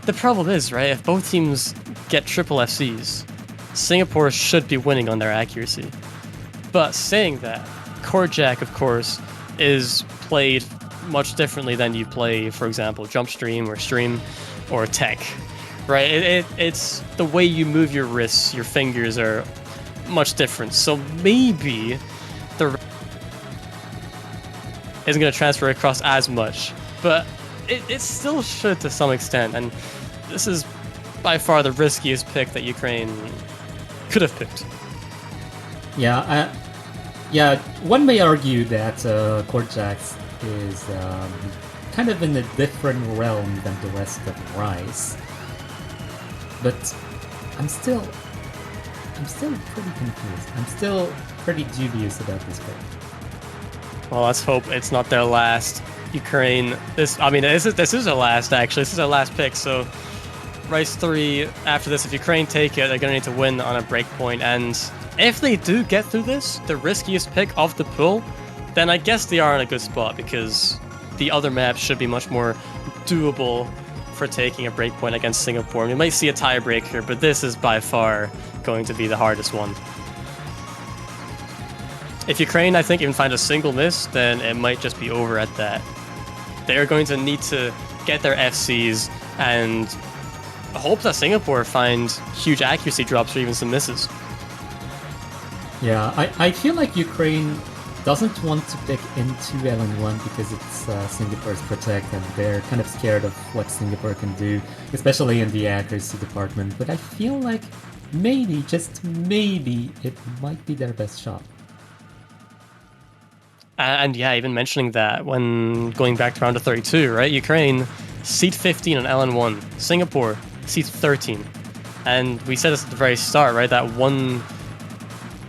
The problem is, right, if both teams get triple FCs, Singapore should be winning on their accuracy. But saying that, Core Jack, of course, is played much differently than you play, for example, Jump Stream or Tech, right? It's the way you move your wrists, your fingers are much different. So maybe the isn't going to transfer across as much, but it still should to some extent. And this is by far the riskiest pick that Ukraine could have picked. Yeah, one may argue that Korjax is kind of in a different realm than the rest of Rice, but I'm still pretty confused. I'm still pretty dubious about this pick. Well, let's hope it's not their last. Ukraine. This is their last actually. This is their last pick. So Rice 3. After this, if Ukraine take it, they're gonna need to win on a breakpoint. And if they do get through this, the riskiest pick of the pool, then I guess they are in a good spot because the other maps should be much more doable for taking a breakpoint against Singapore. We might see a tiebreaker, but this is by far going to be the hardest one. If Ukraine, I think, even find a single miss, then it might just be over at that. They're going to need to get their FCs and hope that Singapore find huge accuracy drops or even some misses. Yeah, I feel like Ukraine doesn't want to pick into LN1 because it's Singapore's protect and they're kind of scared of what Singapore can do, especially in the accuracy department. But I feel like maybe, just maybe, it might be their best shot. And yeah, even mentioning that, when going back to round of 32, right? Ukraine, seed 15 on LN1. Singapore, seed 13. And we said this at the very start, right? That one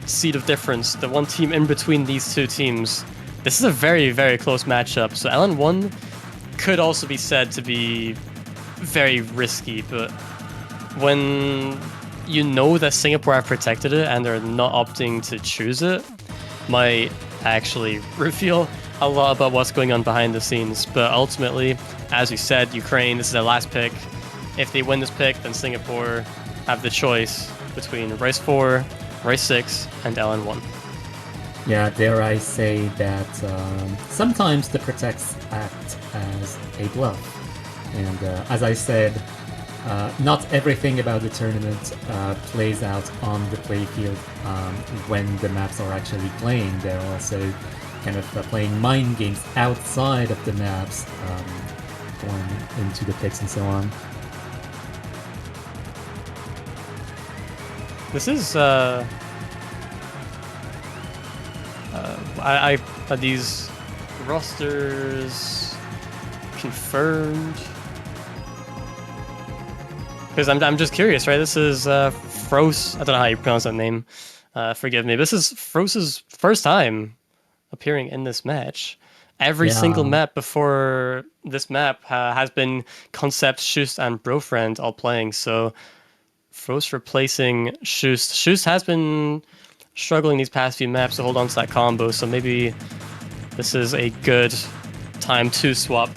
seed of difference, the one team in between these two teams. This is a very, very close matchup. So LN1 could also be said to be very risky, but when you know that Singapore have protected it and they're not opting to choose it, might actually reveal a lot about what's going on behind the scenes. But ultimately, as we said, Ukraine, this is their last pick. If they win this pick, then Singapore have the choice between Rice 4, Rice 6, and LN1. Yeah, dare I say that sometimes the protects act as a bluff. And as I said, not everything about the tournament plays out on the playfield when the maps are actually playing. They're also kind of playing mind games outside of the maps, going into the picks and so on. This is are these rosters confirmed? Because I'm just curious, right? This is Frost. I don't know how you pronounce that name. Forgive me. This is Frost's first time appearing in this match. Every single map before this map has been Concept, Shust, and Brofriend all playing. So Frost replacing Shust. Shust has been struggling these past few maps to hold on to that combo. So maybe this is a good time to swap.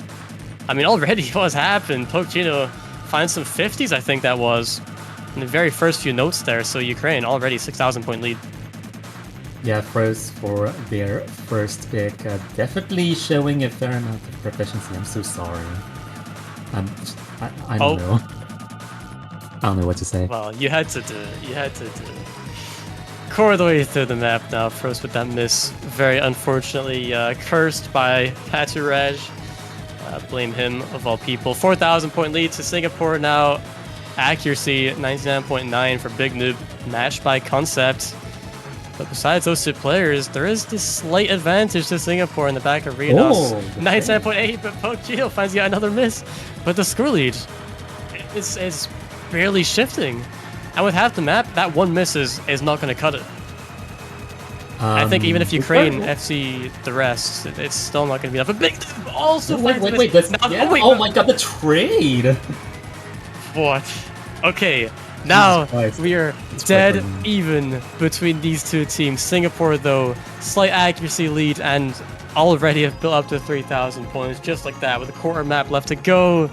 I mean, already what's happened? Pokechino finds some 50s, I think that was, in the very first few notes there. So Ukraine already 6,000 point lead. Yeah, Frost for their first pick, definitely showing a fair amount of proficiency. I'm so sorry. I don't know. I don't know what to say. Well, you had to do it. You had to do it. Core the way through the map now. Frost with that miss. Very unfortunately cursed by Paturaj. Blame him of all people. 4,000 point lead to Singapore now. Accuracy 99.9 for Big Noob. Matched by Concept. But besides those two players, there is this slight advantage to Singapore in the back arena. 97.8, but Pokechino finds yet another miss. But the score lead is barely shifting. And with half the map, that one miss is not going to cut it. I think even if Ukraine FC the rest, it's still not going to be enough. But Big Noob also finds a miss. That's, Now, yeah. wait, Oh my god, the trade! What? Okay, now Christ. we are It's dead quite even between these two teams. Singapore, though, slight accuracy lead and already have built up to 3,000 points, just like that, with a quarter map left to go.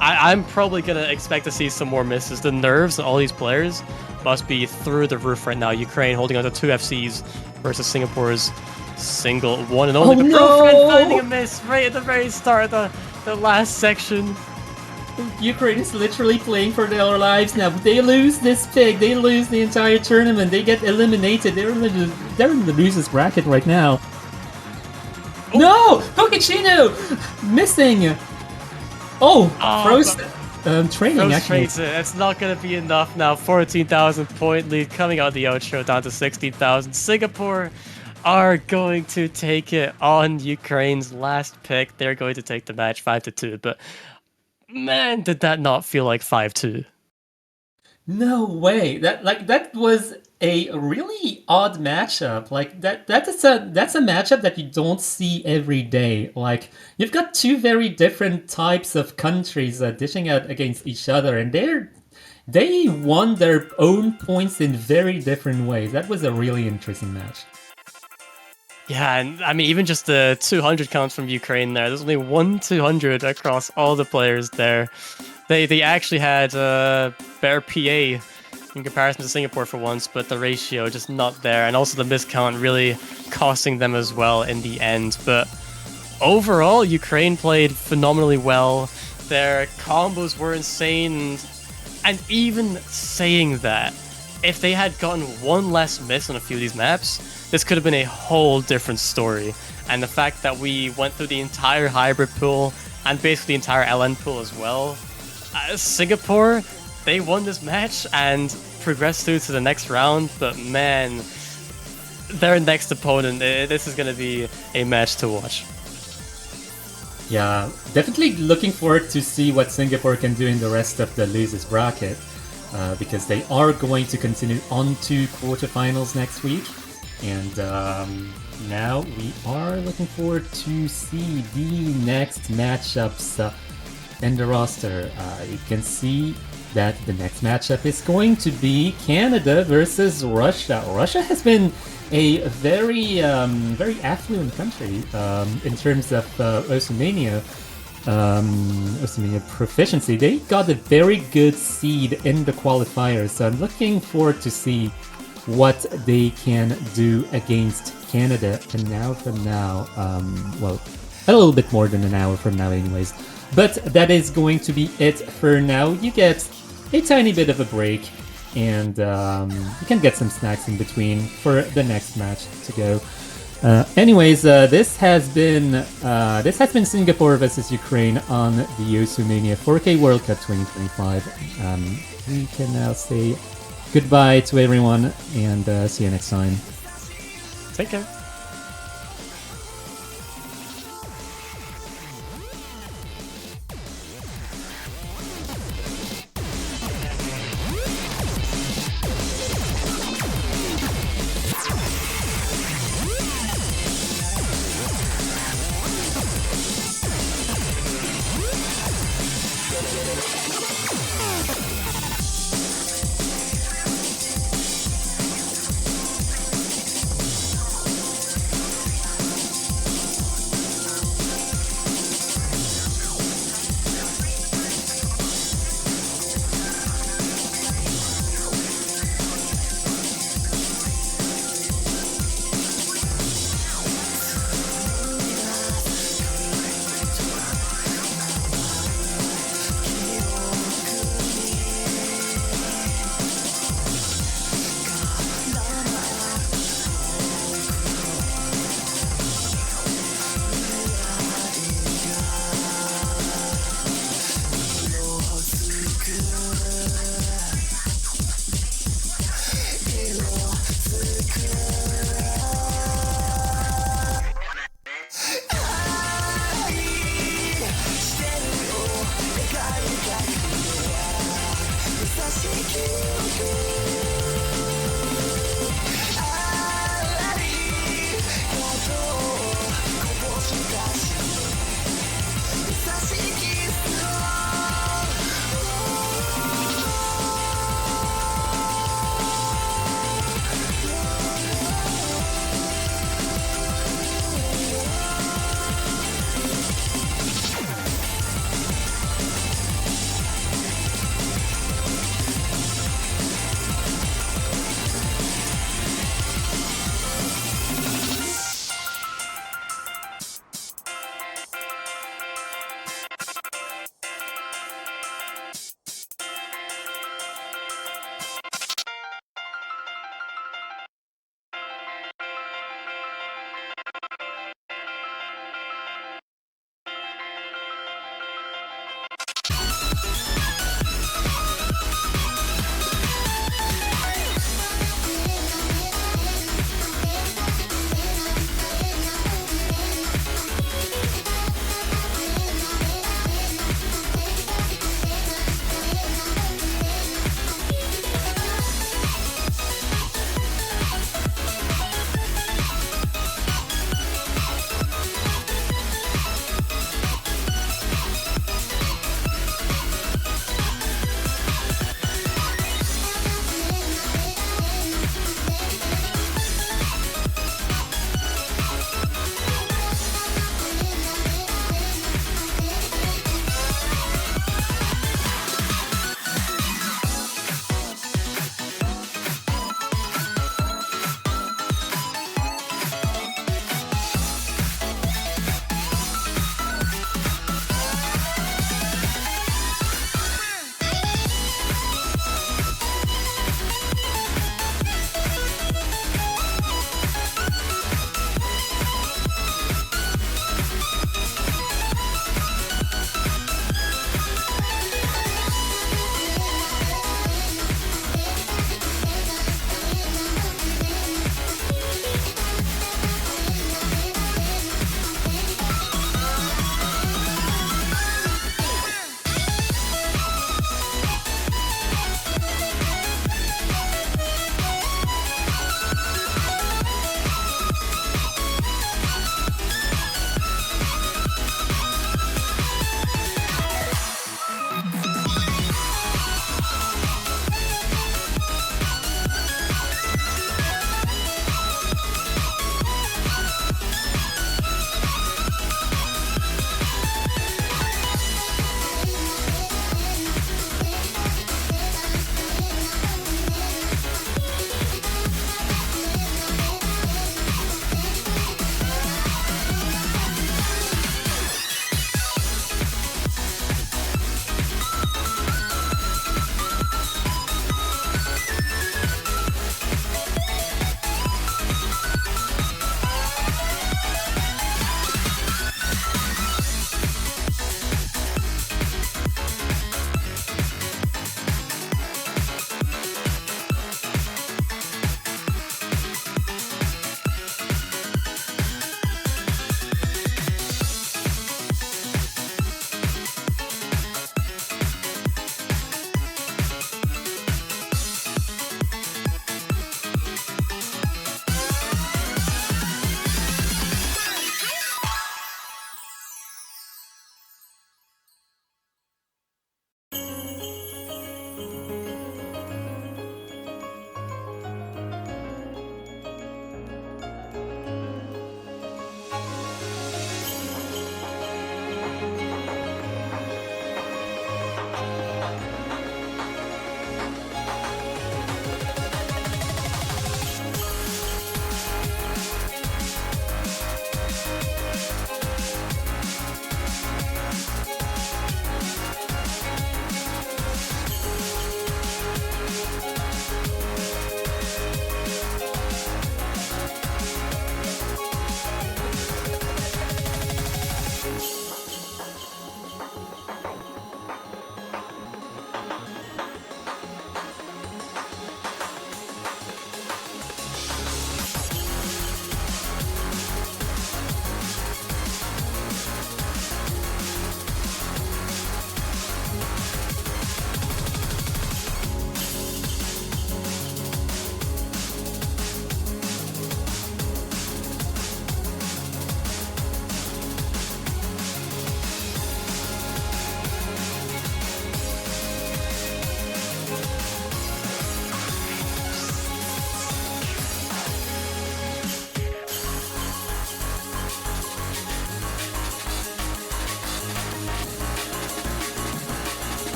I'm probably going to expect to see some more misses. The nerves of all these players must be through the roof right now. Ukraine holding on to 2 FCs versus Singapore's single one and only. Oh, but no! Brofriend finding a miss right at the very start of the last section. Ukraine is literally playing for their lives now. They lose this pick, they lose the entire tournament, they get eliminated. They're in the losers bracket right now. Oh. No! Pokechino! Missing! Frost training Frost actually. trades it. It's not going to be enough now. 14,000 point lead coming out of the outro down to 16,000. Singapore are going to take it on Ukraine's last pick. They're going to take the match 5-2, but man, did that not feel like 5-2. No way. That was a really odd matchup. Like that's a matchup that you don't see every day. Like you've got two very different types of countries dishing out against each other, and they won their own points in very different ways. That was a really interesting match. Yeah, and I mean, even just the 200 counts from Ukraine there. There's only 1 200 across all the players there. They actually had better PA in comparison to Singapore for once, but the ratio just not there. And also the miscount really costing them as well in the end. But overall, Ukraine played phenomenally well. Their combos were insane. And even saying that, if they had gotten one less miss on a few of these maps, this could have been a whole different story. And the fact that we went through the entire hybrid pool and basically the entire LN pool as well. Singapore, they won this match and progressed through to the next round, but man, their next opponent, this is going to be a match to watch. Yeah, definitely looking forward to see what Singapore can do in the rest of the losers bracket, because they are going to continue on to quarterfinals next week. And now we are looking forward to see the next matchups in the roster. You can see that the next matchup is going to be Canada versus Russia. Russia has been a very affluent country in terms of Oceania proficiency. They got a very good seed in the qualifiers, so I'm looking forward to see what they can do against Canada. And now from now, well, a little bit more than an hour from now anyways. But that is going to be it for now. You get a tiny bit of a break, and you can get some snacks in between for the next match to go. Anyways, this has been Singapore versus Ukraine on the Yosumania 4K World Cup 2025. We can now say goodbye to everyone, and see you next time. Take care.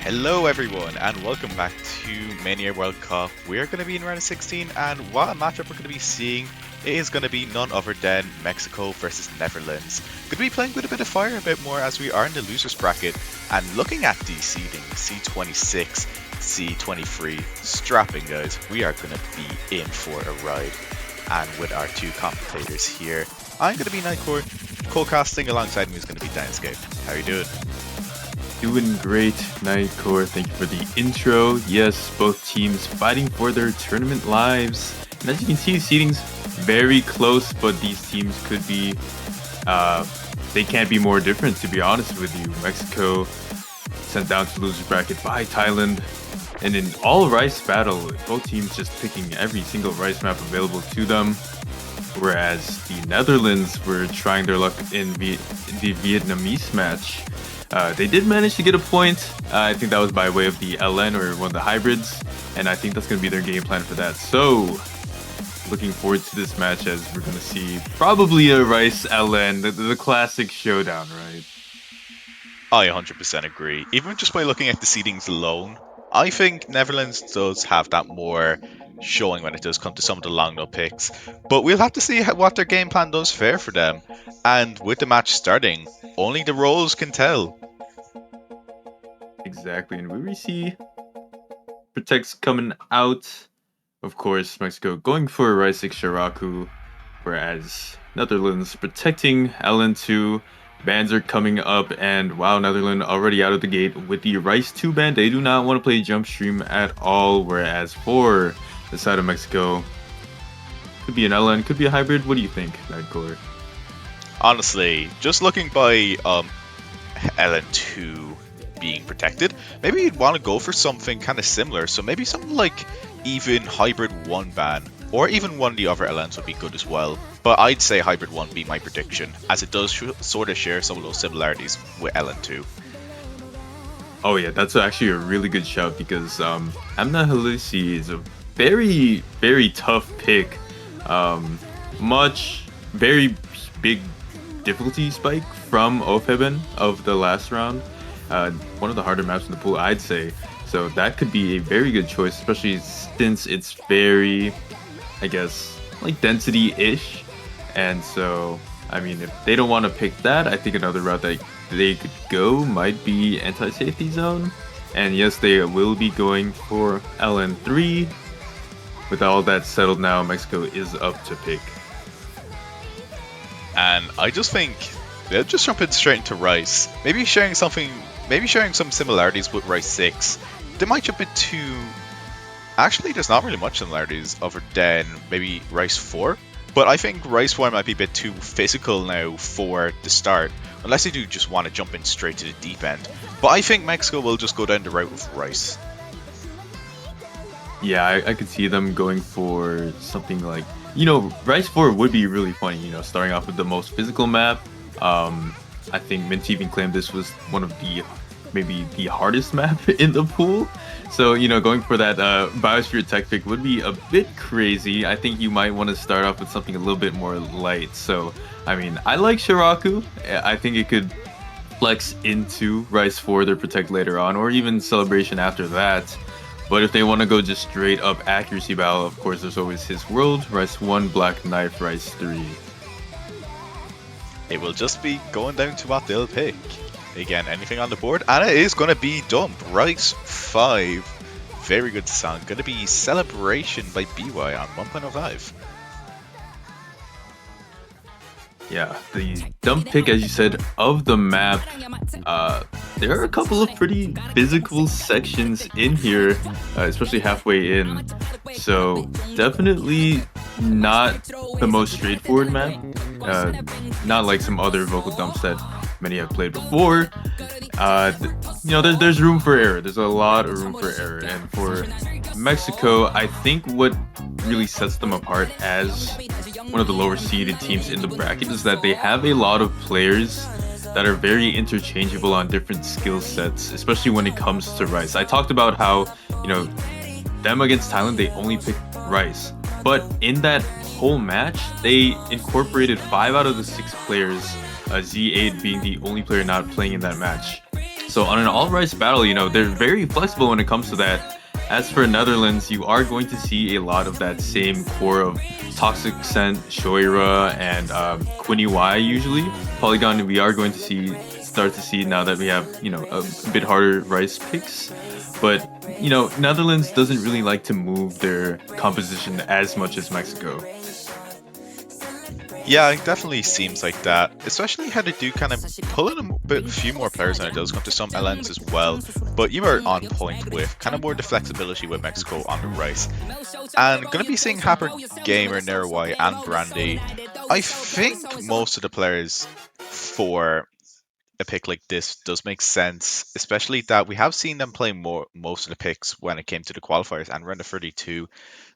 Hello everyone and welcome back to Mania World Cup. We're going to be in round of 16 and what a matchup we're going to be seeing is going to be none other than Mexico versus Netherlands. Going to be playing with a bit of fire a bit more as we are in the losers bracket, and looking at the seeding, C26, C23, strapping guys, we are going to be in for a ride. And with our two commentators here, I'm going to be Nightcore, co-casting alongside me is going to be Danscape. How are you doing? Doing great, Nightcore. Thank you for the intro. Yes, both teams fighting for their tournament lives. And as you can see, the seeding's very close, but these teams could be, they can't be more different, to be honest with you. Mexico sent down to loser bracket by Thailand. And in all Rice battle, both teams just picking every single Rice map available to them. Whereas the Netherlands were trying their luck in the Vietnamese match. They did manage to get a point. I think that was by way of the LN or one of the hybrids. And I think that's going to be their game plan for that. So, looking forward to this match as we're going to see probably a Rice LN, the classic showdown, right? I 100% agree. Even just by looking at the seedings alone, I think Netherlands does have that more showing when it does come to some of the long nut picks. But we'll have to see what their game plan does fare for them. And with the match starting, only the roles can tell. Exactly, and we see Protects coming out. Of course, Mexico going for a Rice 6 Shiraku, whereas Netherlands protecting LN2. Bans are coming up, and wow, Netherlands already out of the gate with the Rice 2 ban. They do not want to play jump stream at all, whereas for the side of Mexico, could be an LN, could be a hybrid. What do you think, Nightcore? Honestly, just looking by LN2 being protected, maybe you'd want to go for something kind of similar. So maybe something like even hybrid 1 ban, or even one of the other LNs would be good as well. But I'd say hybrid 1 be my prediction, as it does sort of share some of those similarities with LN2. Oh yeah, that's actually a really good shout, because Amna Halisi is a very, very tough pick. Very big difficulty spike from Ofeben of the last round. One of the harder maps in the pool, I'd say. So that could be a very good choice, especially since it's very, I guess, like density-ish. And so, I mean, if they don't want to pick that, I think another route that they could go might be anti-safety zone. And yes, they will be going for LN3. With all that settled now, Mexico is up to pick. And I just think they'll just jump in straight into Rice. Maybe sharing some similarities with Rice 6. They might jump into... Actually, there's not really much similarities other than maybe Rice 4. But I think Rice 4 might be a bit too physical now for the start, unless they do just want to jump in straight to the deep end. But I think Mexico will just go down the route of Rice. Yeah, I could see them going for something like, Rice 4 would be really funny, starting off with the most physical map. I think Mint even claimed this was one of maybe the hardest map in the pool. So, going for that Biosphere tech pick would be a bit crazy. I think you might want to start off with something a little bit more light. So, I mean, I like Shiraku. I think it could flex into Rice 4, their protect later on, or even Celebration after that. But if they want to go just straight up accuracy battle, of course, there's always His World, Rice 1, Black Knife, Rice 3. It will just be going down to what they'll pick. Again, anything on the board, and it is going to be Dump. Rice 5. Very good song. Going to be Celebration by BY on 1.05. Yeah, the dump pick, as you said, of the map. There are a couple of pretty physical sections in here, especially halfway in. So definitely not the most straightforward map. Not like some other vocal dumps that many have played before. There's room for error. There's a lot of room for error. And for Mexico, I think what really sets them apart as one of the lower seeded teams in the bracket is that they have a lot of players that are very interchangeable on different skill sets, especially when it comes to Rice. I talked about how, them against Thailand, they only picked Rice. But in that whole match, they incorporated 5 out of the 6 players, Z8 being the only player not playing in that match. So on an all-rice battle, they're very flexible when it comes to that. As for Netherlands, you are going to see a lot of that same core of Toxic Scent, Shoira, and Quinny Y usually. Polygon, we are going to start to see now that we have, a bit harder rice picks. But, Netherlands doesn't really like to move their composition as much as Mexico. Yeah, it definitely seems like that, especially how they do kind of pull in a few more players than it does come to some LNs as well. But you are on point with kind of more the flexibility with Mexico on the rice. And going to be seeing Happer Gamer, Nerawai, and Brandy. I think most of the players for a pick like this does make sense, especially that we have seen them play most of the picks when it came to the qualifiers and round of 32.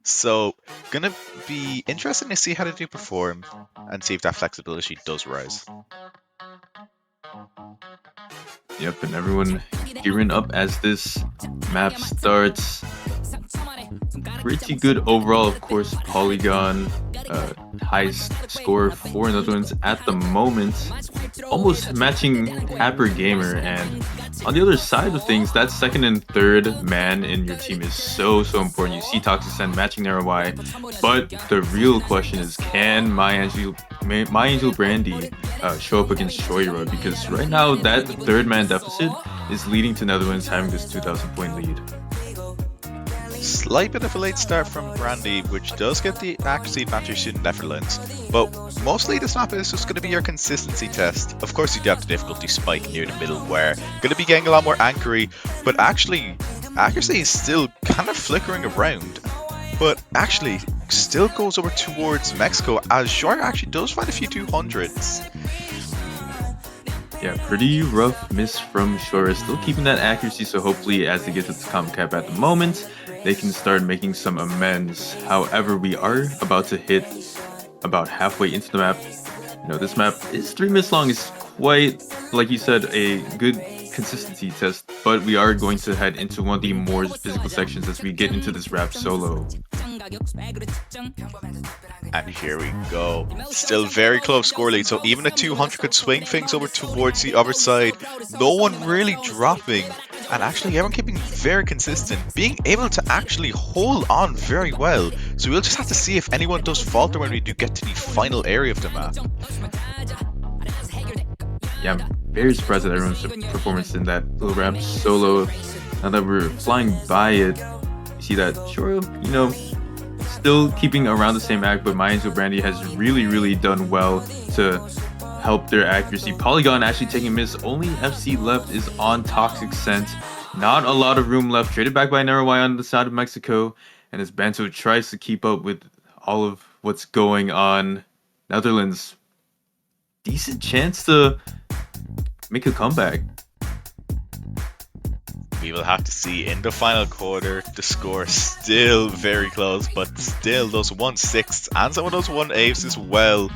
So gonna be interesting to see how they do perform and see if that flexibility does rise. Yep, and everyone gearing up as this map starts. Pretty good overall, of course. Polygon, highest score for Netherlands at the moment, almost matching Happer Gamer. And on the other side of things, that second and third man in your team is so important. You see Toxic Scent matching Nerawai, but the real question is, can My Angel Brandy show up against Shoira? Because right now that third man deficit is leading to Netherlands having this 2,000 point lead. Slight bit of a late start from Brandy, which does get the accuracy advantage to Netherlands, but mostly this map is just going to be your consistency test. Of course, you do have the difficulty spike near the middle where you're going to be getting a lot more anchory, but actually, accuracy is still kind of flickering around, but actually still goes over towards Mexico as Shoira actually does find a few 200s. Yeah, pretty rough miss from Shoira, still keeping that accuracy, so hopefully as they get to the comp cap at the moment, they can start making some amends. However, we are about to hit about halfway into the map. This map is 3 minutes long. It's quite, like you said, a good consistency test, but we are going to head into one of the more physical sections as we get into this rap solo. And here we go. Still very close score lead, so even a 200 could swing things over towards the other side. No one really dropping, and actually everyone keeping very consistent, being able to actually hold on very well. So we'll just have to see if anyone does falter when we do get to the final area of the map. Yeah, I'm very surprised at everyone's performance in that little rap solo. Now that we're flying by it, you see that Shoira, still keeping around the same act, but My Angel Brandy has really done well to help their accuracy. Polygon actually taking miss. Only FC left is on Toxic Scent. Not a lot of room left. Traded back by Nerawai on the side of Mexico. And as Banto tries to keep up with all of what's going on, Netherlands, decent chance to make a comeback. We will have to see in the final quarter. The score still very close, but still those 1/6 and some of those 1/8 as well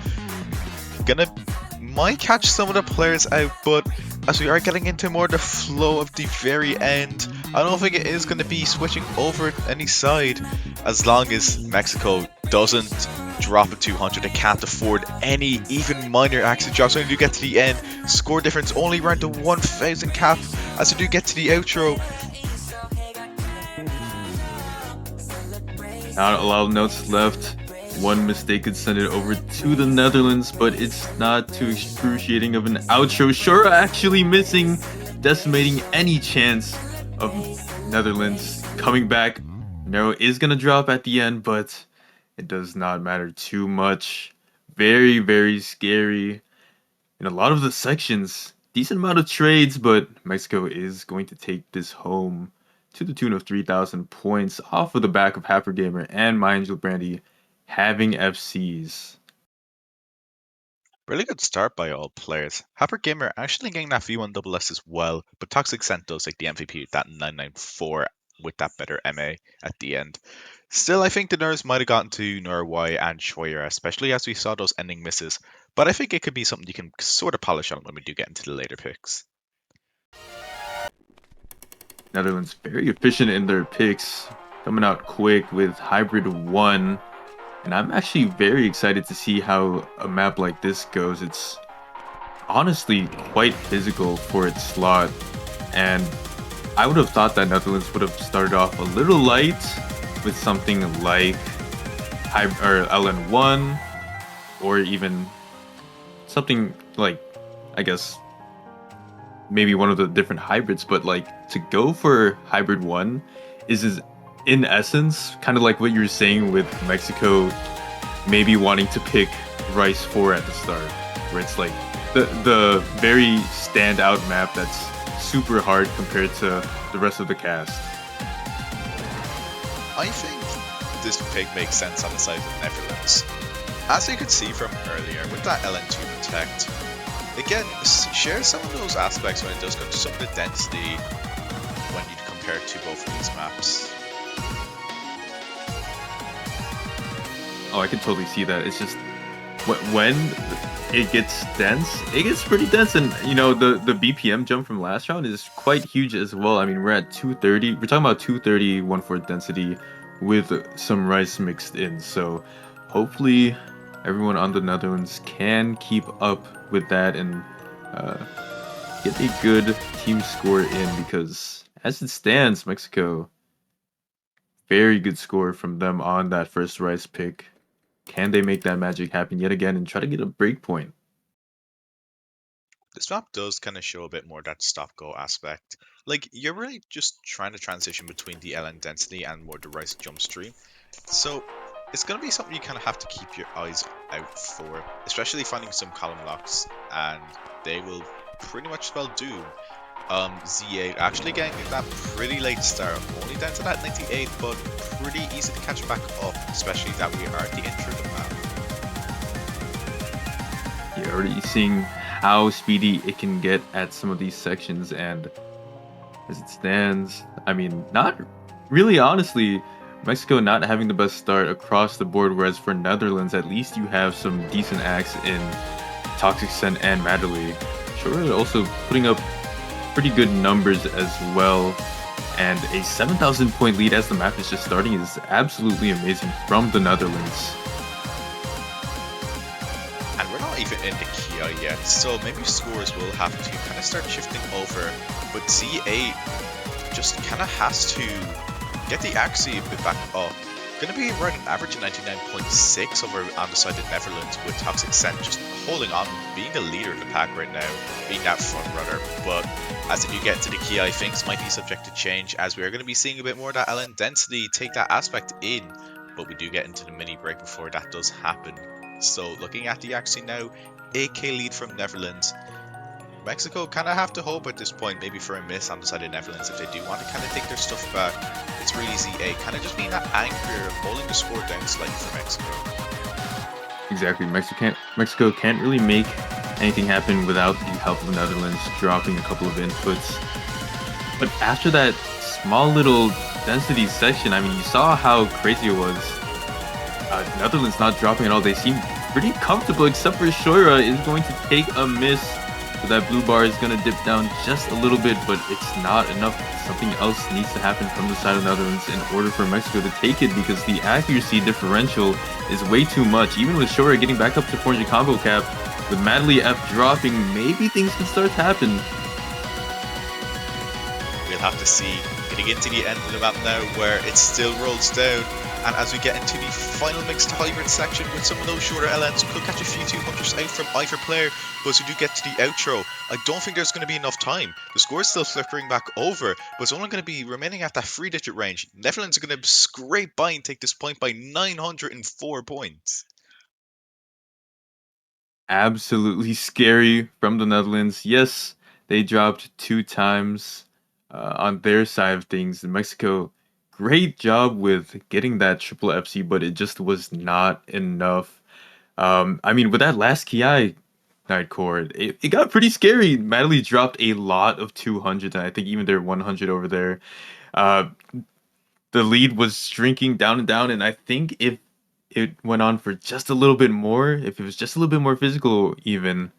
might catch some of the players out, but as we are getting into more the flow of the very end, I don't think it is going to be switching over any side as long as Mexico doesn't drop a 200. They can't afford any even minor accident drops. When you get to the end, score difference only around the 1,000 cap as we do get to the outro. Not a lot of notes left. One mistake could send it over to the Netherlands, but it's not too excruciating of an outro. Shoira actually missing, decimating any chance of Netherlands coming back. Nero is going to drop at the end, but it does not matter too much. Very scary. In a lot of the sections, decent amount of trades, but Mexico is going to take this home to the tune of 3,000 points off of the back of Happer Gamer and My Angel Brandy having FCs. Really good start by all players. Happer Gamer actually getting that V1SS as well, but Toxic Scent does take the MVP with that 994 with that better MA at the end. Still, I think the nerves might have gotten to Nerawai and Shoira, especially as we saw those ending misses, but I think it could be something you can sort of polish on when we do get into the later picks. Netherlands very efficient in their picks, coming out quick with Hybrid 1. And I'm actually very excited to see how a map like this goes. It's honestly quite physical for its slot. And I would have thought that Netherlands would have started off a little light with something like LN1, or even something like, I guess, maybe one of the different hybrids. But like, to go for hybrid 1 is in essence kind of like what you're saying with Mexico maybe wanting to pick Rice 4 at the start, where it's like the very standout map that's super hard compared to the rest of the cast. I think this pick makes sense on the side of the Netherlands. As you could see from earlier with that LN2 protect, again, shares some of those aspects when it does come to some of the density when you compare it to both of these maps. Oh, I can totally see that. It's just when it gets dense, it gets pretty dense, and you know the BPM jump from last round is quite huge as well. I mean, we're at 230. We're talking about 230 1/4 density with some Rice mixed in. So hopefully everyone on the Netherlands can keep up with that and get a good team score in, because as it stands, Mexico, very good score from them on that first Rice pick. Can they make that magic happen yet again and try to get a break point? This map does kind of show a bit more that stop-go aspect. Like, you're really just trying to transition between the LN density and more the Rice jump stream. So, it's going to be something you kind of have to keep your eyes out for, especially finding some column locks, and they will pretty much spell doom. Z8 actually getting that pretty late start, only down to that 98, but pretty easy to catch back up, especially that we are at the intro of the map. You're already seeing how speedy it can get at some of these sections, and as it stands, I mean, not really, honestly, Mexico not having the best start across the board, whereas for Netherlands, at least you have some decent acts in Toxic Scent and Madeley. Sure, also putting up pretty good numbers as well, and a 7,000 point lead as the map is just starting is absolutely amazing from the Netherlands. And we're not even in the Kia yet, so maybe scores will have to kind of start shifting over, but Z8 just kind of has to get the accuracy a bit back up. Going to be around an average of 99.6 over on the side of the Netherlands, with Toxic Scent just holding on, being the leader of the pack right now, being that front runner. But as if you get to the Ki, things might be subject to change, as we are going to be seeing a bit more of that LN density take that aspect in. But we do get into the mini break before that does happen. So looking at the accuracy now, 8k lead from Netherlands. Mexico kind of have to hope at this point, maybe for a miss on the side of Netherlands if they do want to kind of take their stuff back. It's really Z8 kind of just being that anchor, holding the score down slightly for Mexico. Exactly, Mexico can't really make anything happen without the help of the Netherlands dropping a couple of inputs. But after that small little density section, I mean, you saw how crazy it was. Netherlands not dropping at all. They seem pretty comfortable, except for Shoira is going to take a miss. So that blue bar is going to dip down just a little bit, but it's not enough. Something else needs to happen from the side of the Netherlands in order for Mexico to take it, because the accuracy differential is way too much. Even with Shoira getting back up to 400 combo cap, with Madeley F dropping, maybe things can start to happen. We'll have to see. Getting into the end of the map now, where it still rolls down. And as we get into the final mixed hybrid section with some of those shorter LNs, could catch a few 200s out from either player, but as we do get to the outro, I don't think there's going to be enough time. The score is still flickering back over, but it's only going to be remaining at that 3-digit range. Netherlands are going to scrape by and take this point by 904 points. Absolutely scary from the Netherlands. Yes, they dropped 2 times on their side of things. In Mexico, great job with getting that triple FC, but it just was not enough. I mean, with that last Ki Nightcore, it got pretty scary. Madeley dropped a lot of 200, and I think even their 100 over there. The lead was shrinking down and down, and I think if it went on for just a little bit more, if it was just a little bit more physical even,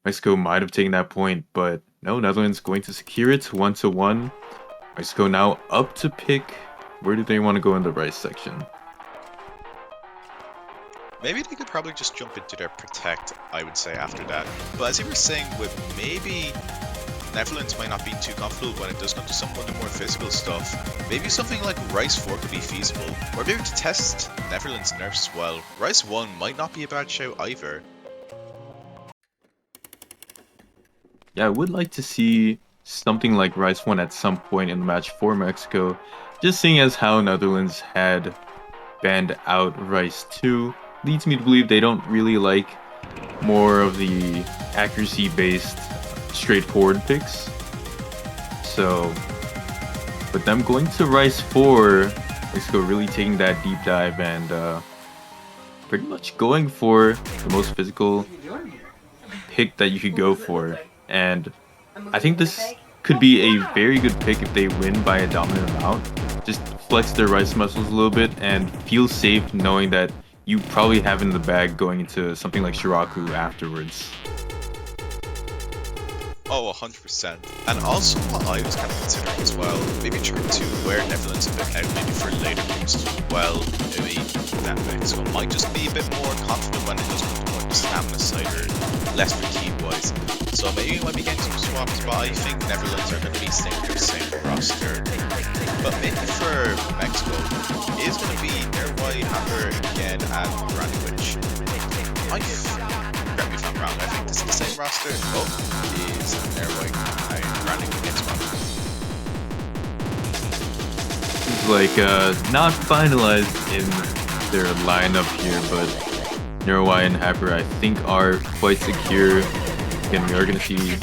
Mexico might have taken that point, but no, Netherlands going to secure it 1-1. Mexico now up to pick. Where do they want to go in the Rice section? Maybe they could probably just jump into their protect, I would say, after that. But as you were saying, with maybe Netherlands might not be too comfortable when it does come to some of the more physical stuff. Maybe something like Rice 4 could be feasible, or maybe to test Netherlands' nerfs as well. Rice 1 might not be a bad shout either. Yeah, I would like to see something like Rice 1 at some point in the match for Mexico, just seeing as how Netherlands had banned out Rice 2 leads me to believe they don't really like more of the accuracy-based, straightforward picks. So, with them going to Rice 4, Mexico really taking that deep dive and pretty much going for the most physical pick that you could go for. And I think this could be a very good pick if they win by a dominant amount. Just flex their Rice muscles a little bit and feel safe knowing that you probably have in the bag going into something like Shiraku afterwards. Oh, 100%. And also what I was kind of considering as well, maybe trying to wear Netherlands a bit out maybe for later games as well. Maybe that Mexico might just be a bit more confident when it does come to more the stamina side or less fatigue-wise. So maybe we might be getting some swaps, but I think Netherlands are going to be staying with the same roster. But maybe for Mexico, it is going to be Nerwai, Hammer again, and Ranowich. Correct me if I'm wrong, I think this is the same roster. Oh, it is Nerwai and Ranowich against one. It's like not finalized in their lineup here, but Nerwai and Happer I think are quite secure. Again, we are going to see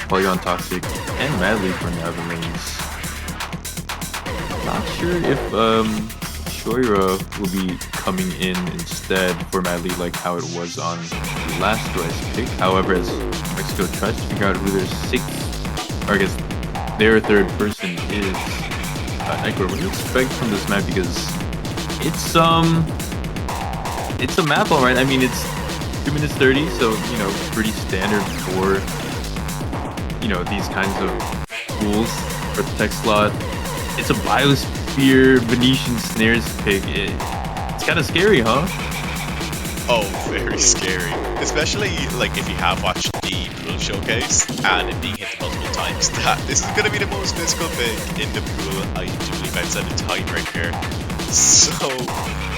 Polygon Toxic and Madly for Netherlands. Not sure if Shoira will be coming in instead for Madly like how it was on the last Rice pick. However, as Mexico tries to figure out who their sixth, or I guess their third person is, Nightcore, what do you expect from this map? Because it's a map, alright. I mean, it's 2 minutes 30, so you know, pretty standard for these kinds of tools for the tech slot. It's a Biosphere Venetian Snares pick. It's kind of scary, huh? Oh, very scary. Especially like if you have watched the pool showcase and it being hit multiple times. This is going to be the most physical pick in the pool, I do believe, outside the time right here. So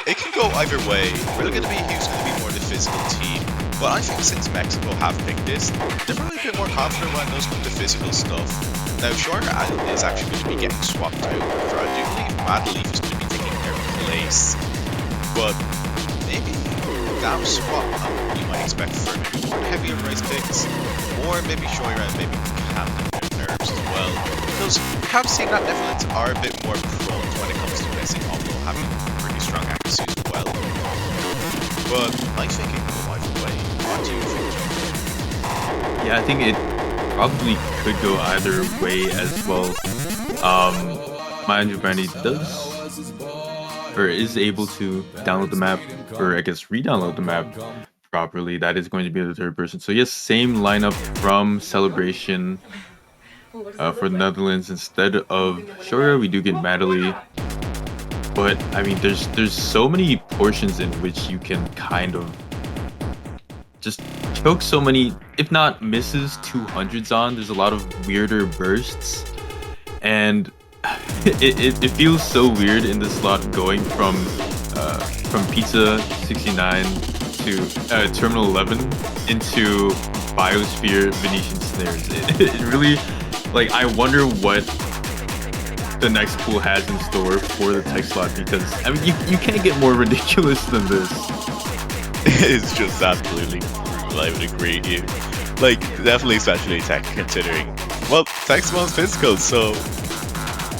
it can go either way. We're going to be who's going to be more the physical team. But I think since Mexico have picked this, they're probably a bit more confident when it does come to physical stuff. Now, sure, Adam is actually going to be getting swapped out, for I do believe Mad Leaf is going to be taking their place. But maybe that swap you might expect for maybe more heavier Rice picks, or maybe Shoira and maybe Camden their nerves as well. Because we have seen that Netherlands are a bit more prone when it comes to missing, although having pretty strong accuracy as well. But I think it can go either way. What do you think? Yeah, I think it probably could go either way as well. My Andrew Brandy is able to download the map, or I guess re-download the map properly. That is going to be the third person. So yes, same lineup from Celebration for the Netherlands. Instead of Shoira, we do get Madly. But I mean, there's so many portions in which you can kind of just choke so many, if not misses, 200s on. There's a lot of weirder bursts, and it feels so weird in this slot going from Pizza 69 to Terminal 11 into Biosphere Venetian Snares. It really, like, I wonder what the next pool has in store for the tech slot, because I mean you can't get more ridiculous than this. It's just absolutely brutal, I would agree with you. Like, definitely especially tech, considering, well, tech's most physical, so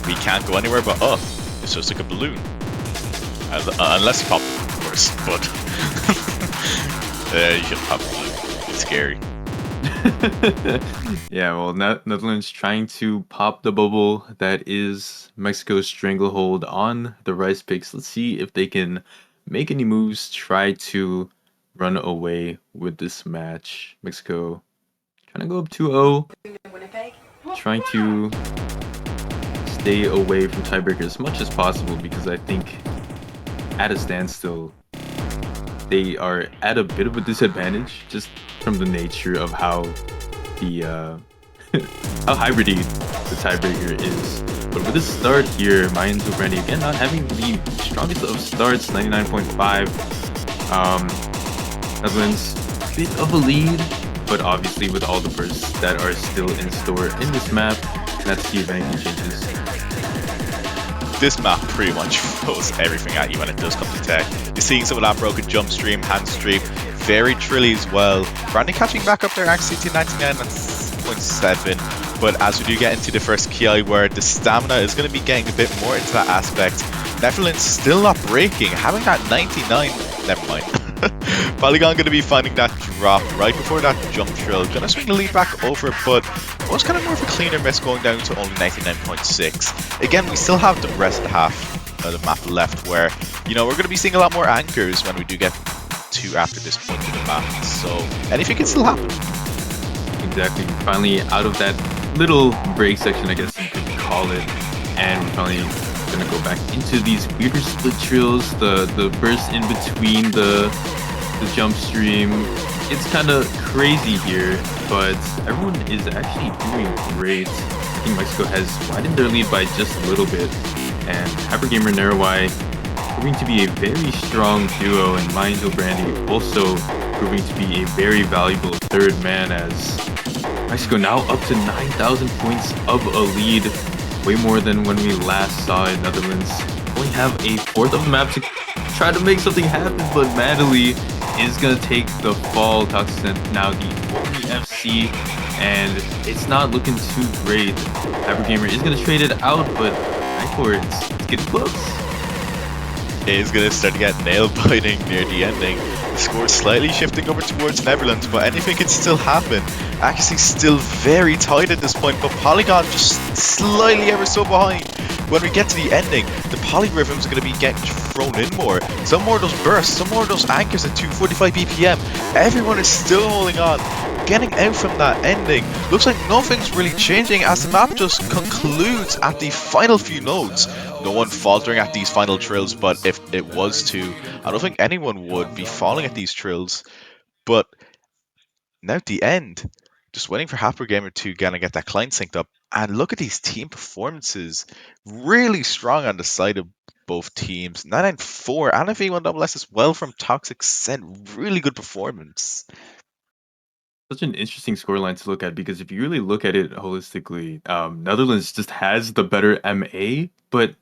we can't go anywhere but up. It's just like a balloon. Unless you pop it, of course, but you should pop a balloon. It's scary. Yeah, well, Netherlands trying to pop the bubble that is Mexico's stranglehold on the Rice picks. Let's see if they can make any moves, try to run away with this match. Mexico trying to go up 2-0, trying to stay away from tiebreaker as much as possible, because I think at a standstill they are at a bit of a disadvantage just from the nature of how the how hybridy the tiebreaker is. But with this start here, Mayan Brandy again not having the strongest of starts, 99.5. Netherlands, bit of a lead, but obviously with all the bursts that are still in store in this map, let's see if anything changes. This map pretty much throws everything at you when it does come to tech. You're seeing some of that broken jump stream, hand stream, very trilly as well. Brandy catching back up there actually to 99.7, but as we do get into the first KI where the stamina is going to be getting a bit more into that aspect. Netherlands still not breaking, having that 99, never mind. Polygon going to be finding that drop right before that jump trill. Going to swing the lead back over, but it was kind of more of a cleaner miss going down to only 99.6. Again, we still have the rest half of the map left where, you know, we're going to be seeing a lot more anchors when we do get to after this point of the map. So anything can still happen. Exactly. Finally out of that little break section, I guess you could call it. And we're finally gonna go back into these weirder split trills, the burst in between the jump stream. It's kind of crazy here, but everyone is actually doing great. I think Mexico has widened their lead by just a little bit, and Hypergamer Narawai proving to be a very strong duo, and Mayan Brandy also proving to be a very valuable third man, as Mexico now up to 9,000 points of a lead. Way more than when we last saw it. Netherlands only have a fourth of the map to try to make something happen, but Madeley is going to take the fall. Toxicent now the only FC, and it's not looking too great. Hypergamer is going to trade it out, but Nightcore, it's getting close. It is going to start to get nail-biting near the ending. The score slightly shifting over towards Netherlands, but anything can still happen. Accuracy still very tight at this point, but Polygon just slightly ever so behind. When we get to the ending, the polyrhythm is going to be getting thrown in more. Some more of those bursts, some more of those anchors at 245 BPM. Everyone is still holding on, getting out from that ending. Looks like nothing's really changing as the map just concludes at the final few nodes. No one faltering at these final trills, but if it was to, I don't think anyone would be falling at these trills. But now at the end, just waiting for Hypergamer to kind of get that client synced up. And look at these team performances. Really strong on the side of both teams. 994 and a V1 double S as well from Toxic Scent. Really good performance. Such an interesting scoreline to look at, because if you really look at it holistically, Netherlands just has the better MA, but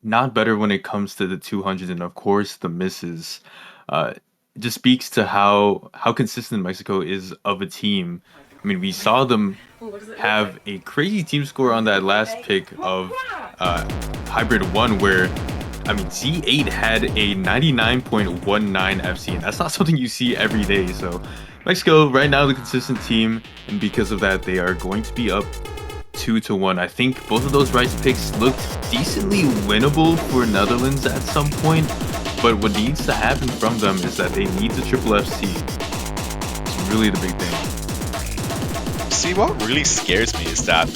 not better when it comes to the 200s, and of course the misses. It just speaks to how consistent Mexico is of a team. I mean, we saw them have a crazy team score on that last pick of Hybrid 1, where, I mean, Z8 had a 99.19 FC, and that's not something you see every day. So Mexico, right now, the consistent team, and because of that, they are going to be up 2-1. I think both of those Rice picks looked decently winnable for Netherlands at some point, but what needs to happen from them is that they need the triple FC. It's really the big thing. See, what really scares me is that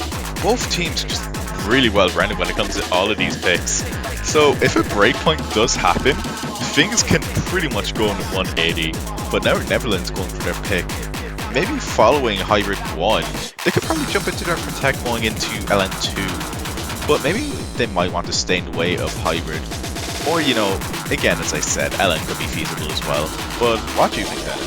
both teams are just really well rounded when it comes to all of these picks. So if a breakpoint does happen, things can pretty much go in 180. But now Netherlands going for their pick. Maybe following Hybrid 1, they could probably jump into their Protect going into LN2. But maybe they might want to stay in the way of Hybrid. Or, you know, again, as I said, LN could be feasible as well. But what do you think then?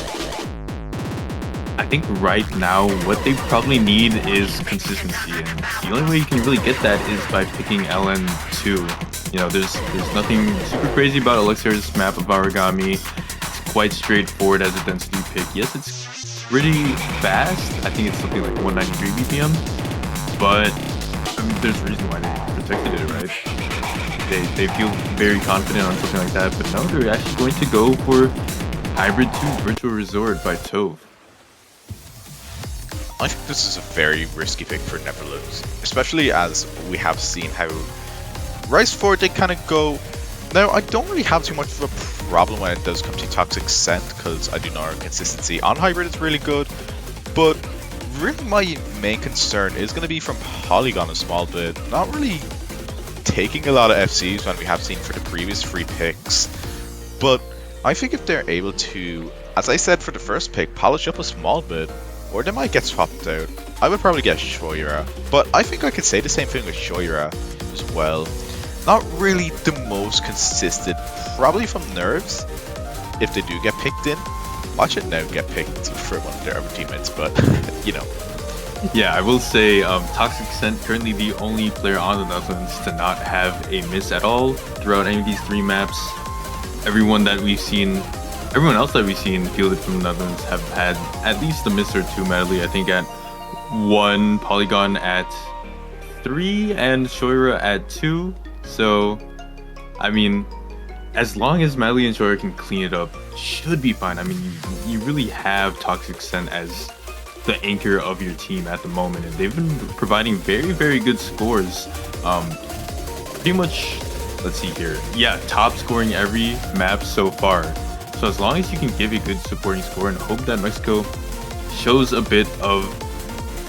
I think right now what they probably need is consistency, and the only way you can really get that is by picking LN2. You know, there's nothing super crazy about Elixir's map of Origami. It's quite straightforward as a density pick. Yes, it's pretty fast. I think it's something like 193 BPM, but I mean, there's a reason why they protected it, right? They feel very confident on something like that, but no, they're actually going to go for Hybrid 2 Virtual Resort by Tove. I think this is a very risky pick for Netherlands, especially as we have seen how Rise 4 did kind of go. Now, I don't really have too much of a problem when it does come to Toxic Scent, because I do know our consistency on Hybrid is really good, but really my main concern is going to be from Polygon a small bit, not really taking a lot of FCs when we have seen for the previous free picks, but I think if they're able to, as I said for the first pick, polish up a small bit, or they might get swapped out. I would probably get Shoira, but I think I could say the same thing with Shoira as well. Not really the most consistent, probably from nerves, if they do get picked in. Watch it now get picked for one of their other teammates, but, you know. Yeah, I will say Toxic Scent currently the only player on the Netherlands to not have a miss at all throughout any of these 3 maps. Everyone else that we've seen fielded from the Netherlands have had at least a miss or 2. Medley, I think, at 1, Polygon at 3, and Shoira at 2. So, I mean, as long as Medley and Shoira can clean it up, should be fine. I mean, you really have Toxic Scent as the anchor of your team at the moment, and they've been providing very, very good scores. Pretty much, let's see here. Yeah, top scoring every map so far. So as long as you can give a good supporting score and hope that Mexico shows a bit of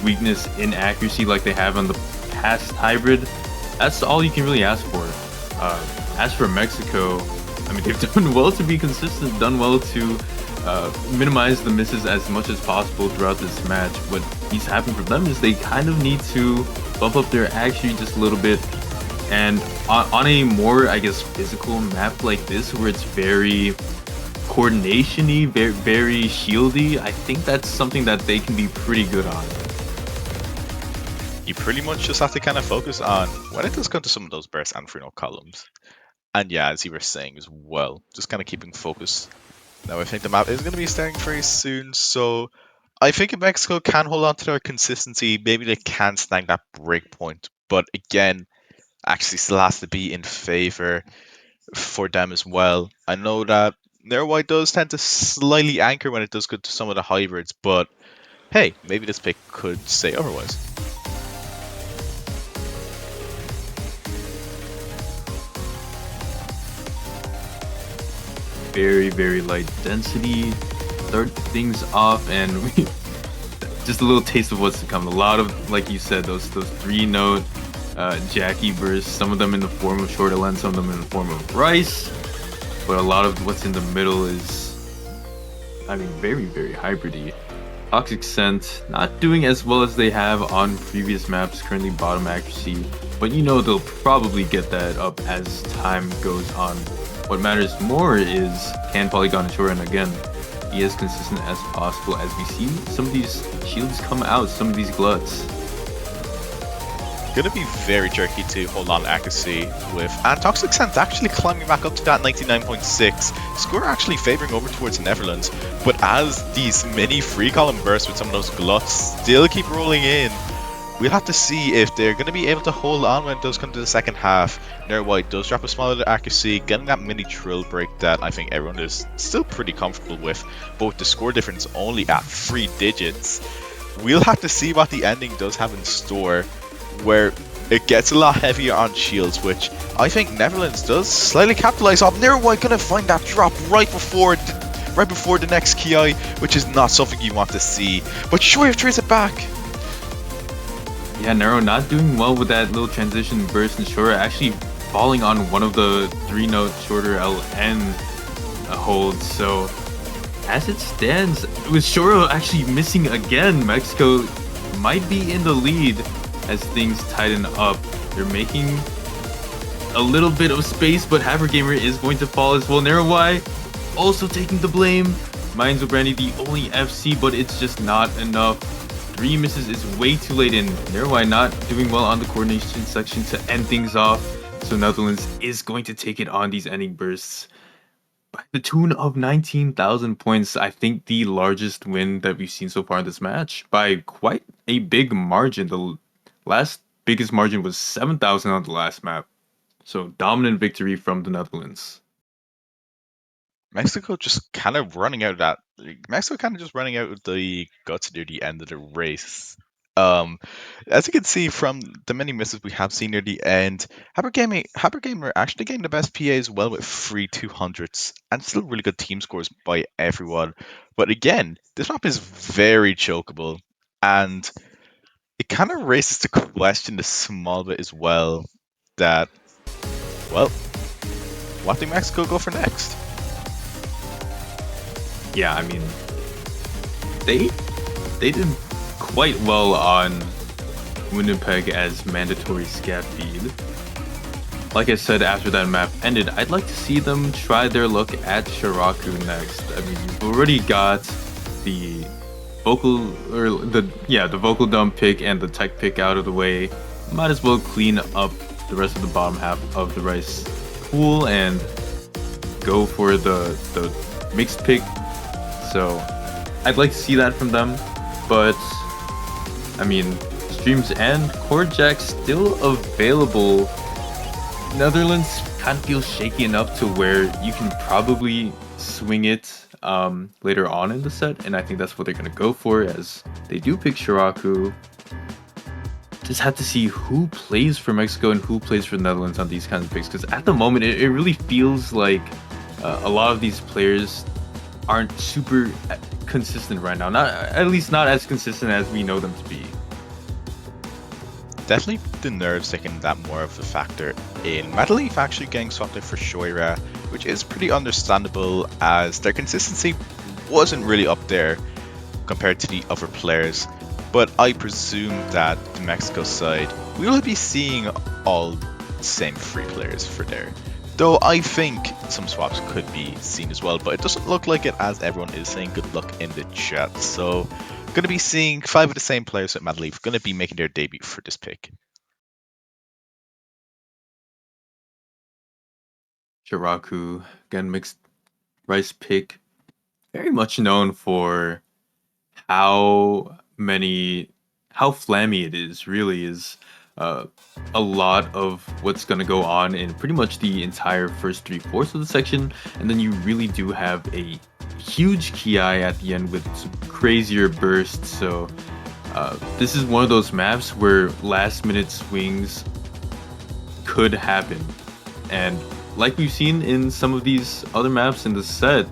weakness in accuracy like they have on the past hybrid, that's all you can really ask for. As for Mexico, I mean, they've done well to be consistent, done well to minimize the misses as much as possible throughout this match. What needs to happen for them is they kind of need to bump up their accuracy just a little bit. And on a more, I guess, physical map like this, where it's very coordination-y, very shieldy, I think that's something that they can be pretty good on. You pretty much just have to kind of focus on when it does come to some of those burst and free columns. And yeah, as you were saying as well, just kind of keeping focus. Now I think the map is going to be starting very soon, so I think if Mexico can hold on to their consistency, maybe they can snag that break point. But again, actually still has to be in favor for them as well. I know that Nerwhite does tend to slightly anchor when it does go to some of the hybrids, but hey, maybe this pick could say otherwise. Very, very light density. Start things off, and we just a little taste of what's to come. A lot of, like you said, those 3-note Jackie bursts. Some of them in the form of short lens, some of them in the form of rice. But a lot of what's in the middle is, I mean, very, very hybridy. Toxic Scent not doing as well as they have on previous maps. Currently bottom accuracy, but you know they'll probably get that up as time goes on. What matters more is can Polygon ensure, and again, be as consistent as possible as we see some of these shields come out, some of these gluts. Going to be very tricky to hold on accuracy with, and Toxic Scent actually climbing back up to that 99.6 score, actually favoring over towards the Netherlands. But as these mini free column bursts with some of those gluts still keep rolling in, we'll have to see if they're going to be able to hold on when it does come to the second half. Nerwhite does drop a smaller accuracy, getting that mini trill break that I think everyone is still pretty comfortable with, but with the score difference only at 3 digits, we'll have to see what the ending does have in store, where it gets a lot heavier on shields, which I think Netherlands does slightly capitalize off. Nerwhite gonna find that drop right before the next Ki, which is not something you want to see, but Shoaib traces it back. Yeah, Nero not doing well with that little transition burst, and Shoaib actually falling on one of the 3-note shorter LN holds. So as it stands, with Shoaib actually missing again, Mexico might be in the lead as things tighten up. They're making a little bit of space, but Havergamer is going to fall as well. Nerwhite also taking the blame. Minds with Brandy the only FC, but it's just not enough. 3 misses is way too late in. Nerwhite not doing well on the coordination section to end things off. So Netherlands is going to take it on these ending bursts by the tune of 19,000 points. I think the largest win that we've seen so far in this match by quite a big margin. The last biggest margin was 7,000 on the last map. So dominant victory from the Netherlands. Mexico just kind of running out of the guts near the end of the race. As you can see from the many misses we have seen near the end, Habergamer actually getting the best PA as well with 3 200s and still really good team scores by everyone. But again, this map is very chokeable, and it kind of raises the question a small bit as well that, well, what do Mexico go for next? Yeah, I mean, they they did quite well on Winnipeg as mandatory scat feed. Like I said, after that map ended, I'd like to see them try their luck at Shiraku next. I mean, you've already got the the vocal dump pick and the tech pick out of the way. Might as well clean up the rest of the bottom half of the rice pool and go for the mixed pick. So I'd like to see that from them, but I mean, streams and Cord Jack still available. Netherlands kind of feels shaky enough to where you can probably swing it later on in the set, and I think that's what they're going to go for, as they do pick Shiraku. Just have to see who plays for Mexico and who plays for the Netherlands on these kinds of picks, because at the moment it really feels like a lot of these players aren't super consistent right now. At least not as consistent as we know them to be. Definitely the nerves taking that more of a factor in Metal Leaf actually getting swapped out for Shoira, which is pretty understandable as their consistency wasn't really up there compared to the other players. But I presume that the Mexico side, we will be seeing all the same 3 players for there. Though I think some swaps could be seen as well, but it doesn't look like it, as everyone is saying good luck in the chat. So going to be seeing 5 of the same players at Metal Leaf going to be making their debut for this pick. Shiraku, again, mixed rice pick. Very much known for how flammy it is, really is a lot of what's going to go on in pretty much the entire first 3/4 of the section, and then you really do have a huge Ki at the end with some crazier bursts. So this is one of those maps where last minute swings could happen, and like we've seen in some of these other maps in the set,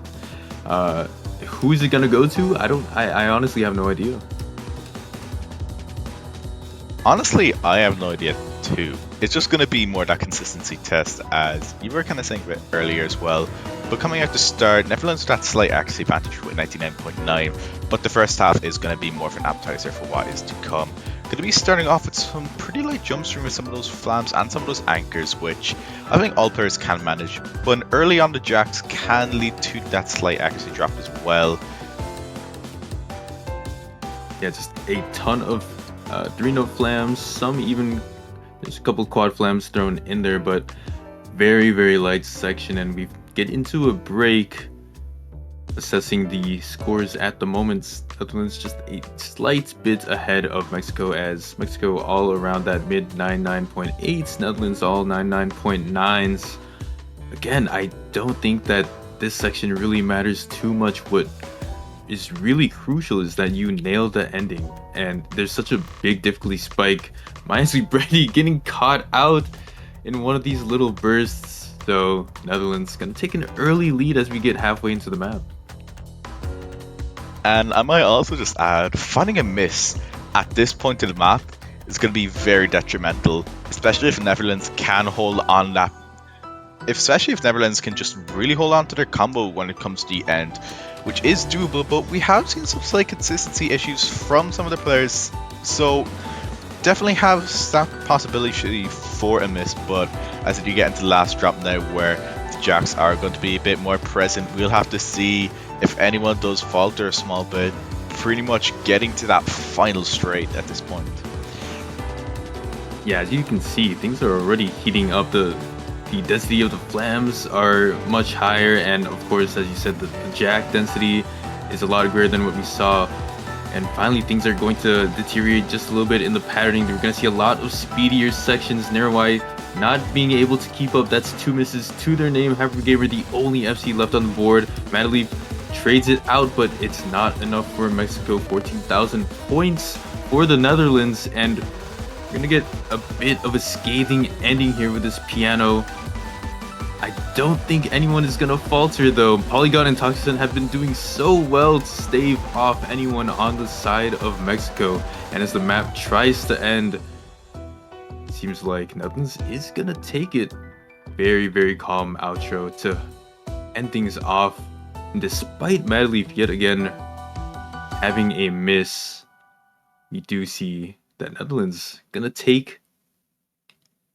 who is it gonna go to? I honestly have no idea. Honestly, I have no idea too. It's just going to be more that consistency test, as you were kind of saying a bit earlier as well. But coming out to start, Netherlands with that slight accuracy advantage with 99.9, but the first half is going to be more of an appetizer for what is to come. Going to be starting off with some pretty light jumps with some of those flams and some of those anchors, which I think all players can manage. But early on, the jacks can lead to that slight accuracy drop as well. Yeah, just a ton of 3-note flams, some even, there's a couple quad flams thrown in there, but very, very light section, and we get into a break. Assessing the scores at the moment, Netherlands just a slight bit ahead of Mexico, as Mexico all around that mid 99.8s, Netherlands all 99.9s. Again, I don't think that this section really matters too much. What is really crucial is that you nail the ending, and there's such a big difficulty spike. Minusly Brady getting caught out in one of these little bursts, so Netherlands gonna take an early lead as we get halfway into the map. And I might also just add, finding a miss at this point in the map is going to be very detrimental, especially if Netherlands can hold on that. Especially if Netherlands can just really hold on to their combo when it comes to the end, which is doable, but we have seen some slight consistency issues from some of the players, so definitely have that possibility for a miss. But as you get into the last drop now, where the jacks are going to be a bit more present, we'll have to see if anyone does falter a small bit, pretty much getting to that final straight at this point. Yeah, as you can see, things are already heating up. The density of the flams are much higher, and of course, as you said, the jack density is a lot greater than what we saw. And finally, things are going to deteriorate just a little bit in the patterning. We're going to see a lot of speedier sections. Nerwai not being able to keep up. That's 2 misses to their name. Hypergamer, the only FC left on the board. Madeleine trades it out, but it's not enough for Mexico. 14,000 points for the Netherlands, and we're gonna get a bit of a scathing ending here with this piano. I don't think anyone is gonna falter though. Polygon and Toxin have been doing so well to stave off anyone on the side of Mexico, and as the map tries to end, it seems like Netherlands is gonna take it. Very, very calm outro to end things off. And despite Madleaf yet again having a miss, we do see that Netherlands gonna take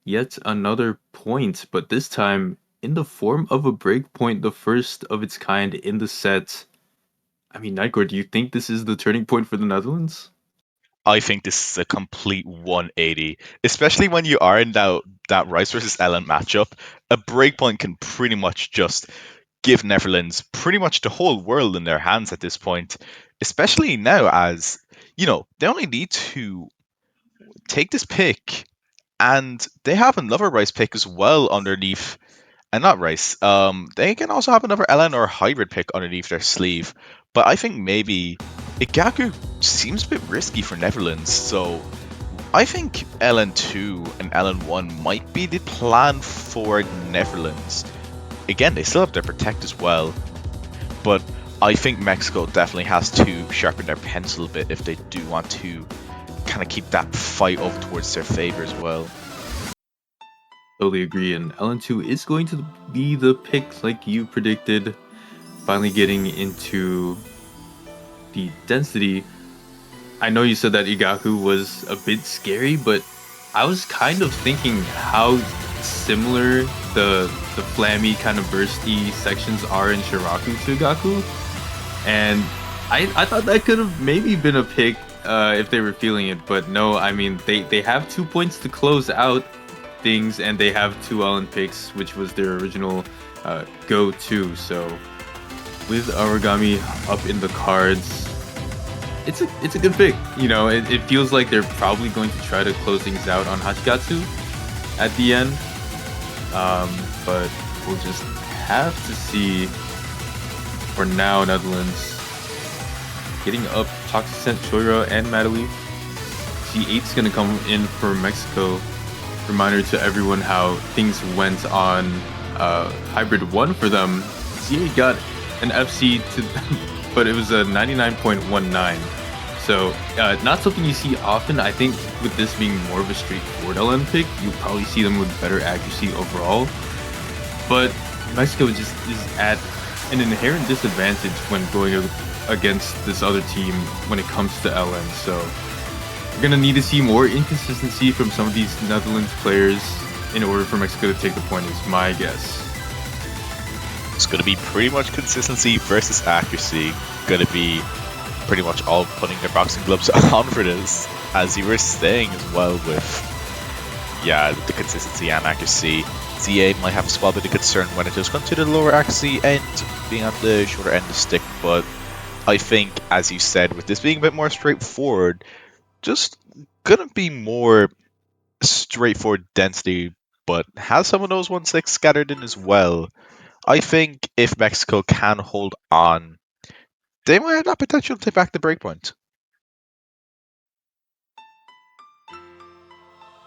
yet another point, but this time in the form of a break point, the first of its kind in the set. I mean, Nightcore, do you think this is the turning point for the Netherlands? I think this is a complete 180, especially when you are in that Rice versus Ellen matchup. A breakpoint can pretty much just give Netherlands pretty much the whole world in their hands at this point, especially now as, they only need to take this pick and they have another Rice pick as well underneath. And not Rice. They can also have another Ellen or hybrid pick underneath their sleeve. But I think maybe Igaku seems a bit risky for Netherlands. So I think LN2 and LN1 might be the plan for Netherlands. Again, they still have their Protect as well. But I think Mexico definitely has to sharpen their pencil a bit if they do want to kind of keep that fight over towards their favor as well. Totally agree, and LN2 is going to be the pick like you predicted. Finally getting into the density. I know you said that Igaku was a bit scary, but I was kind of thinking how similar the flammy kind of bursty sections are in Shiraku to Igaku. And I thought that could have maybe been a pick if they were feeling it, but no, I mean they have 2 points to close out things, and they have 2 Ellen picks, which was their original go-to. So with Origami up in the cards, it's a good pick. It feels like they're probably going to try to close things out on Hachigatsu at the end, but we'll just have to see. For now, Netherlands getting up Toxicent, Choira, and Madaleaf. C8's gonna come in for Mexico. Reminder to everyone how things went on Hybrid 1 for them. C8 got an FC but it was a 99.19. So not something you see often. I think with this being more of a straightforward LN pick, you'll probably see them with better accuracy overall. But Mexico just is at an inherent disadvantage when going against this other team when it comes to LN. So we're going to need to see more inconsistency from some of these Netherlands players in order for Mexico to take the point, is my guess. It's going to be pretty much consistency versus accuracy. Going to be pretty much all putting their boxing gloves on for this. As you were saying as well with, the consistency and accuracy. ZA might have a small bit of concern when it does come to the lower accuracy end, being at the shorter end of the stick, but I think, as you said, with this being a bit more straightforward, just gonna be more straightforward density, but has some of those 1-6 scattered in as well. I think if Mexico can hold on, they might have that potential to take back the breakpoint.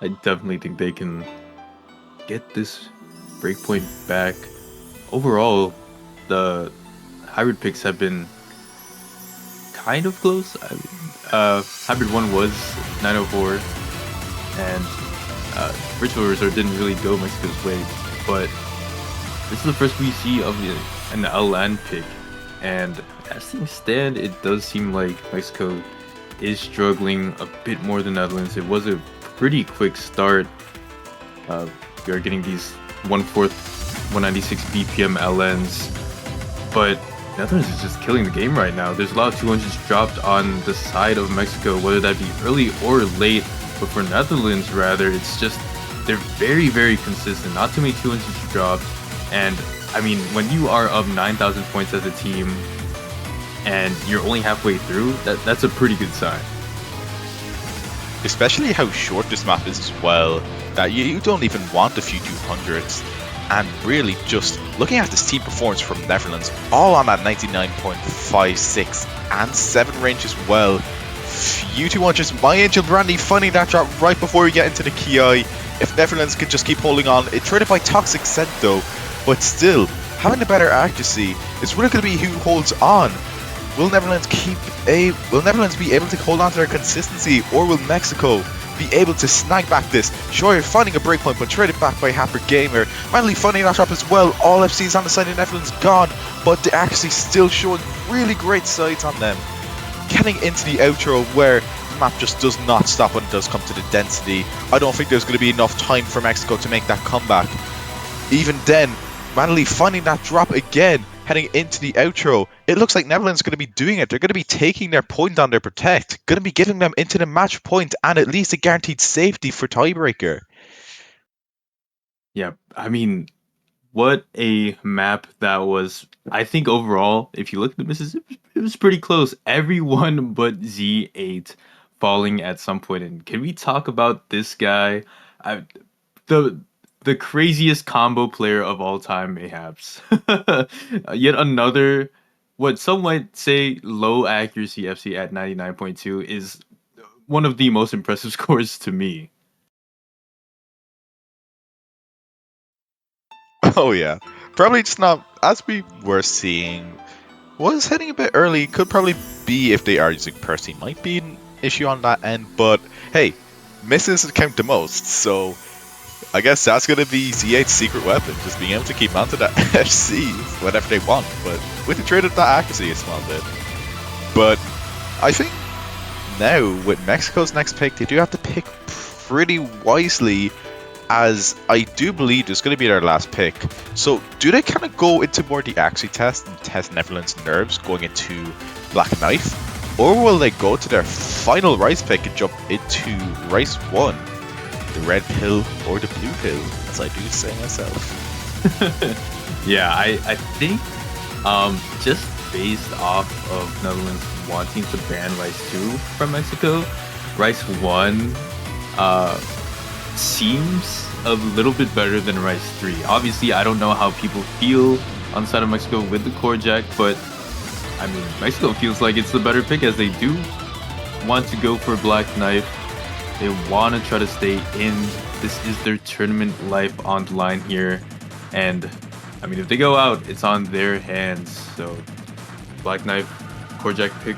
I definitely think they can get this breakpoint back. Overall, the hybrid picks have been kind of close. Hybrid 1 was 904, and Virtual Resort didn't really go Mexico's way, but this is the first we see of an LN pick, and as things stand, it does seem like Mexico is struggling a bit more than Netherlands. It was a pretty quick start. We are getting these 1/4 196 BPM LNs, but Netherlands is just killing the game right now. There's a lot of 200s dropped on the side of Mexico, whether that be early or late, but for Netherlands rather, it's just they're very, very consistent. Not too many 200s dropped, and I mean, when you are up 9,000 points as a team and you're only halfway through, that's a pretty good sign. Especially how short this map is as well, that you don't even want a few 200s. And really just looking at this team performance from Netherlands, all on that 99.56 and 7 range as well. Few 200s, My Angel Brandy finding that drop right before we get into the Ki. If Netherlands could just keep holding on, it's traded by Toxic Scent though, but still, having the better accuracy, it's really going to be who holds on. Will Netherlands be able to hold on to their consistency, or will Mexico be able to snag back this? Sure, finding a breakpoint, but traded back by Happer Gamer. Finally finding that drop as well. All FCs on the side of Netherlands gone, but the accuracy still showing really great sides on them. Getting into the outro where map just does not stop when it does come to the density. I don't think there's going to be enough time for Mexico to make that comeback. Even then, Manly finding that drop again, heading into the outro. It looks like Netherlands are going to be doing it. They're going to be taking their point on their protect, going to be getting them into the match point and at least a guaranteed safety for tiebreaker. Yeah, I mean, what a map that was. I think overall, if you look at the misses, it was pretty close. Everyone but Z8 falling at some point. And can we talk about this guy? The craziest combo player of all time, mayhaps. Yet another, what some might say, low accuracy FC at 99.2 is one of the most impressive scores to me. Oh yeah, probably just not, as we were seeing, was heading a bit early. Could probably be, if they are using Percy, might be an issue on that end, but hey, misses count the most, so I guess that's going to be Z8's secret weapon, just being able to keep onto that FC whenever they want, but with the trade of that accuracy a small bit. But I think now, with Mexico's next pick, they do have to pick pretty wisely, as I do believe this is going to be their last pick. So do they kind of go into more the accuracy test and test Netherlands' nerves going into Black Knife? Or will they go to their final Rice pick and jump into Rice 1? The red pill or the blue pill, as I do say myself. Yeah, I think just based off of Netherlands wanting to ban Rice 2 from Mexico, Rice 1 seems a little bit better than Rice 3. Obviously, I don't know how people feel on the side of Mexico with the core jack, but I mean, Mexico feels like it's the better pick, as they do want to go for Black Knife. They want to try to stay in. This is their tournament life on the line here. And I mean, if they go out, it's on their hands. So Black Knife core jack pick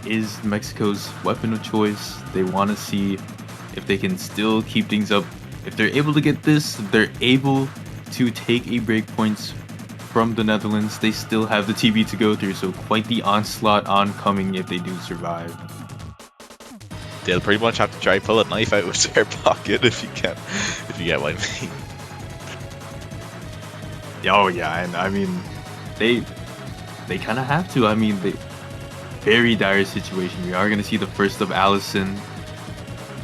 is Mexico's weapon of choice. They want to see if they can still keep things up. If they're able to get this, they're able to take a break points from the Netherlands. They still have the TB to go through, so quite the onslaught oncoming if they do survive. They'll pretty much have to try pull a knife out of their pocket if you get what I mean. Oh yeah, and I mean, they kind of have to. I mean, very dire situation. We are going to see the first of Allison,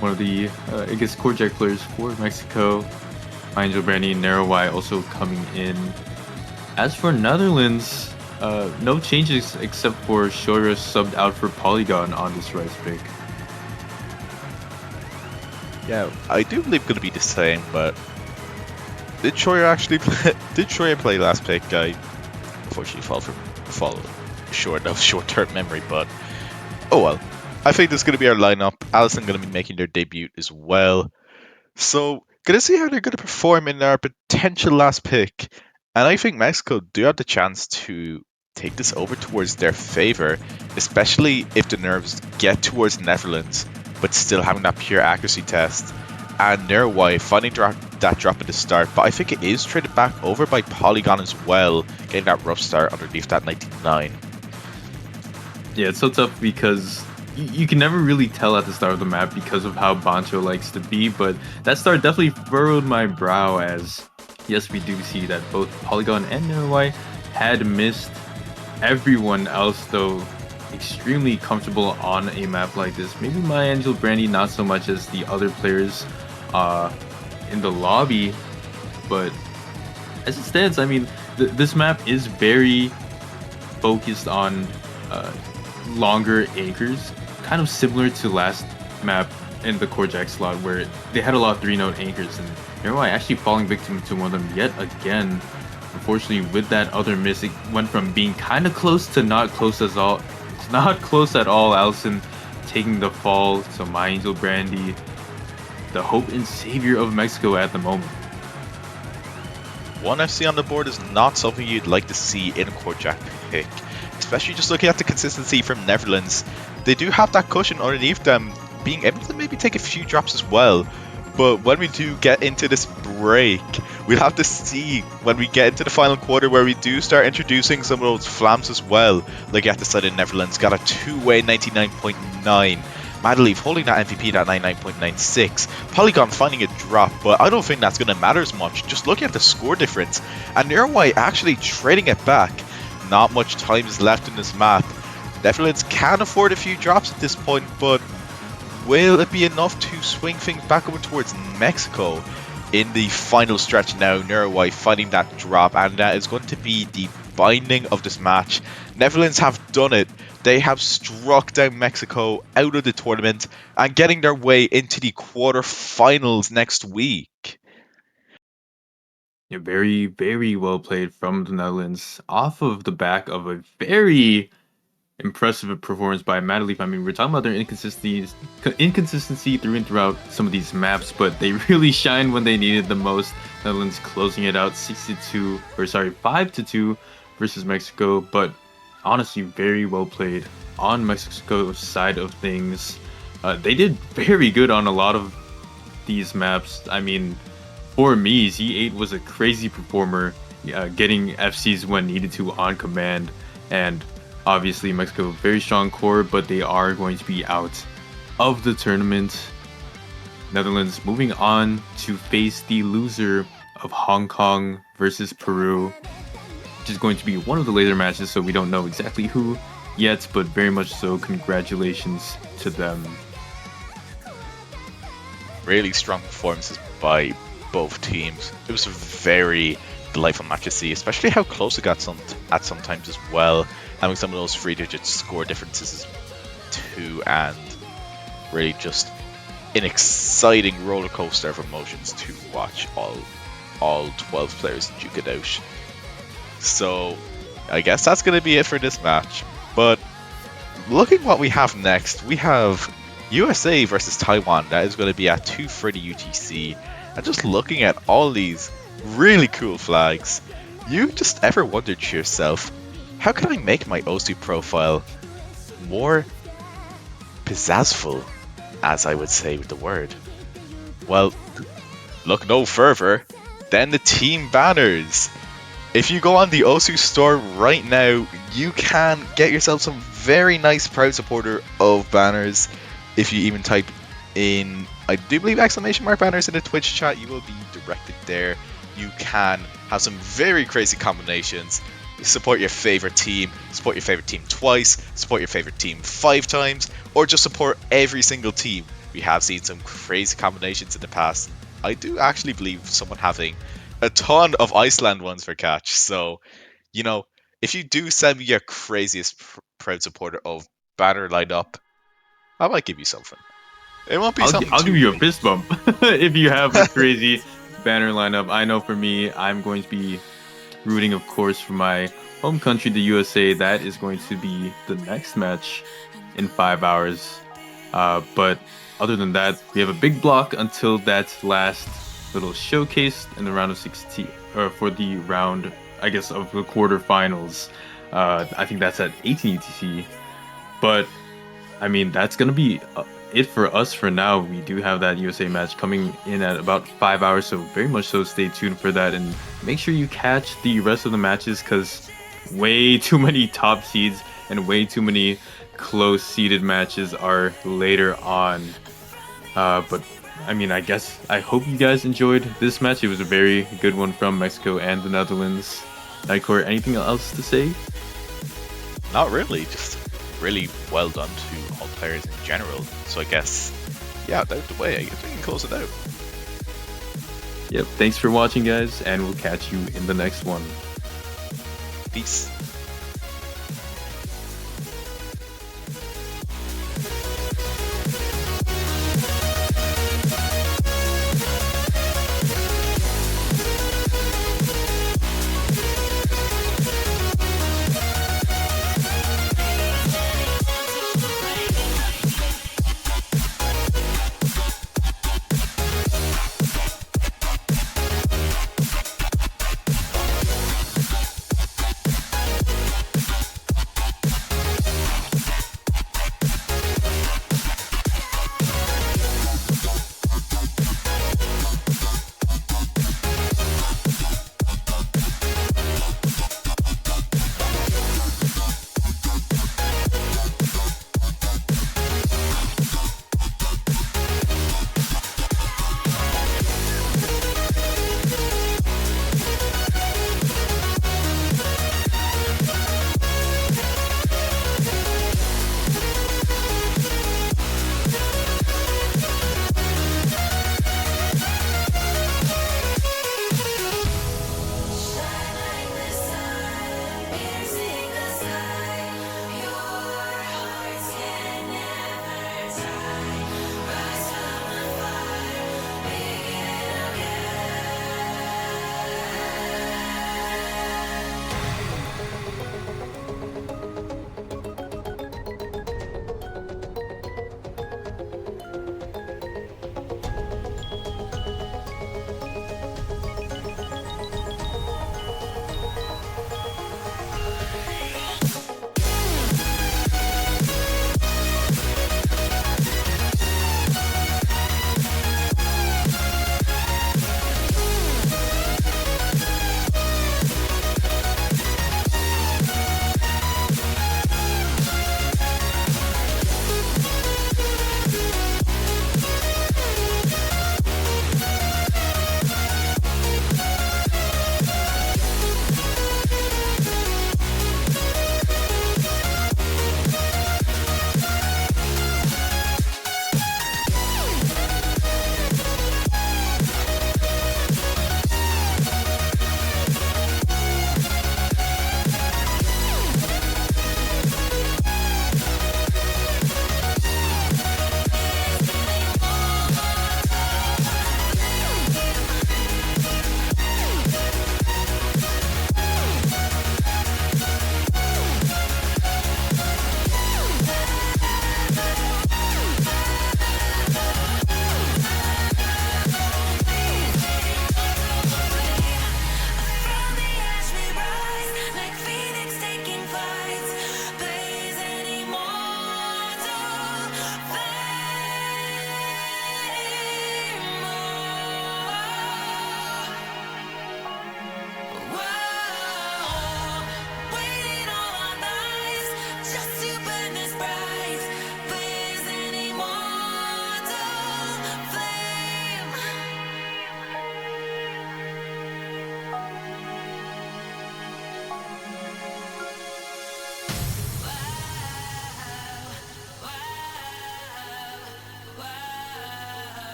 one of the I guess core jack players for Mexico. Angel Brandy and Narrow-Y also coming in. As for Netherlands, no changes except for Shoira subbed out for Polygon on this Rice pick. Yeah, I do believe it's going to be the same, but did Shoira play last pick? I unfortunately fall short of short-term memory, but oh well. I think this is going to be our lineup. Allison going to be making their debut as well. So, going to see how they're going to perform in our potential last pick. And I think Mexico do have the chance to take this over towards their favor, especially if the nerves get towards the Netherlands, but still having that pure accuracy test. And Narrow-Y finding that drop at the start, but I think it is traded back over by Polygon as well, getting that rough start underneath that 99. Yeah, it's so tough because you can never really tell at the start of the map because of how Bancho likes to be, but that start definitely furrowed my brow, as yes, we do see that both Polygon and Narrow-Y had missed. Everyone else, though, extremely comfortable on a map like this. Maybe my Angel Brandy not so much as the other players in the lobby, but as it stands, I mean, this map is very focused on longer anchors, kind of similar to last map in the core jack slot, where they had a lot of 3-node anchors, and Narrow-Y actually falling victim to one of them yet again. Unfortunately, with that other miss, it went from being kind of close to not close at all. It's not close at all. Allison taking the fall to my Angel Brandy, the hope and savior of Mexico at the moment. One FC on the board is not something you'd like to see in a core jack pick, especially just looking at the consistency from Netherlands. They do have that cushion underneath them, being able to maybe take a few drops as well. But when we do get into this break, we'll have to see when we get into the final quarter where we do start introducing some of those flams as well. Like at the side of Netherlands, got a two-way 99.9. Madeleine holding that MVP at 99.96. Polygon finding a drop, but I don't think that's going to matter as much. Just looking at the score difference, and Neuroy actually trading it back. Not much time is left in this map. Netherlands can afford a few drops at this point, but will it be enough to swing things back over towards Mexico? In the final stretch now, Neuroy finding that drop, and that is going to be the binding of this match. Netherlands have done it. They have struck down Mexico out of the tournament and getting their way into the quarterfinals next week. Yeah, very, very well played from the Netherlands off of the back of a very impressive performance by Madeleine. I mean, we're talking about their inconsistency through and throughout some of these maps, but they really shined when they needed the most. Netherlands closing it out 5-2 versus Mexico, but honestly, very well played on Mexico's side of things. They did very good on a lot of these maps. I mean, for me, Z8 was a crazy performer, getting FCs when needed to on command, and obviously Mexico, very strong core, but they are going to be out of the tournament. Netherlands moving on to face the loser of Hong Kong versus Peru, which is going to be one of the later matches, so we don't know exactly who yet, but very much so congratulations to them. Really strong performances by both teams. It was a very delightful match to see, especially how close it got at sometimes as well, having some of those 3-digit score differences too, and really just an exciting roller coaster of emotions to watch all 12 players duke it out. So I guess that's going to be it for this match. But looking what we have next, we have USA versus Taiwan. That is going to be at 2:30 UTC. And just looking at all these really cool flags, you just ever wondered to yourself, how can I make my OSU profile more pizzazzful, as I would say with the word? Well, look no further than the team banners. If you go on the OSU store right now, you can get yourself some very nice proud supporter of banners. If you even type in, I do believe, ! banners in the Twitch chat, you will be directed there. You can have some very crazy combinations. Support your favorite team, support your favorite team twice, support your favorite team 5 times, or just support every single team. We have seen some crazy combinations in the past. I do actually believe someone having a ton of Iceland ones for catch. So, you know, if you do send me your craziest proud supporter of banner lineup, I might give you something. It won't be something. I'll give you a fist bump if you have a crazy banner lineup. I know for me, I'm going to be rooting, of course, for my home country, the USA. That is going to be the next match in 5 hours. But other than that, we have a big block until that last little showcase in the round of 16, or for the round, I guess, of the quarterfinals. I think that's at 18 UTC. But I mean, that's gonna be it for us for now. We do have that USA match coming in at about 5 hours, so very much so stay tuned for that, and make sure you catch the rest of the matches, because way too many top seeds and way too many close seeded matches are later on. But I mean, I hope you guys enjoyed this match. It was a very good one from Mexico and the Netherlands. Nightcore, anything else to say? Not really, just really well done to all players in general. So I guess, yeah, out the way, I guess we can close it out. Yep, thanks for watching, guys, and we'll catch you in the next one. Peace.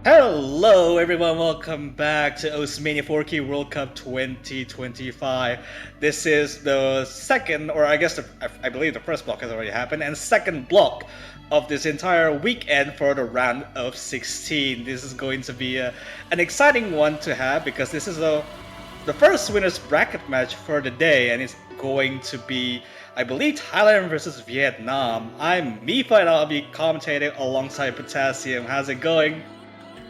Hello everyone, welcome back to Mania 4K World Cup 2025. This is the second, or I believe the first block has already happened, and second block of this entire weekend for the round of 16. This is going to be an exciting one to have because this is the first winner's bracket match for the day, and it's going to be, I believe, Thailand versus Vietnam. I'm Mifa and I'll be commentating alongside Potassium. How's it going?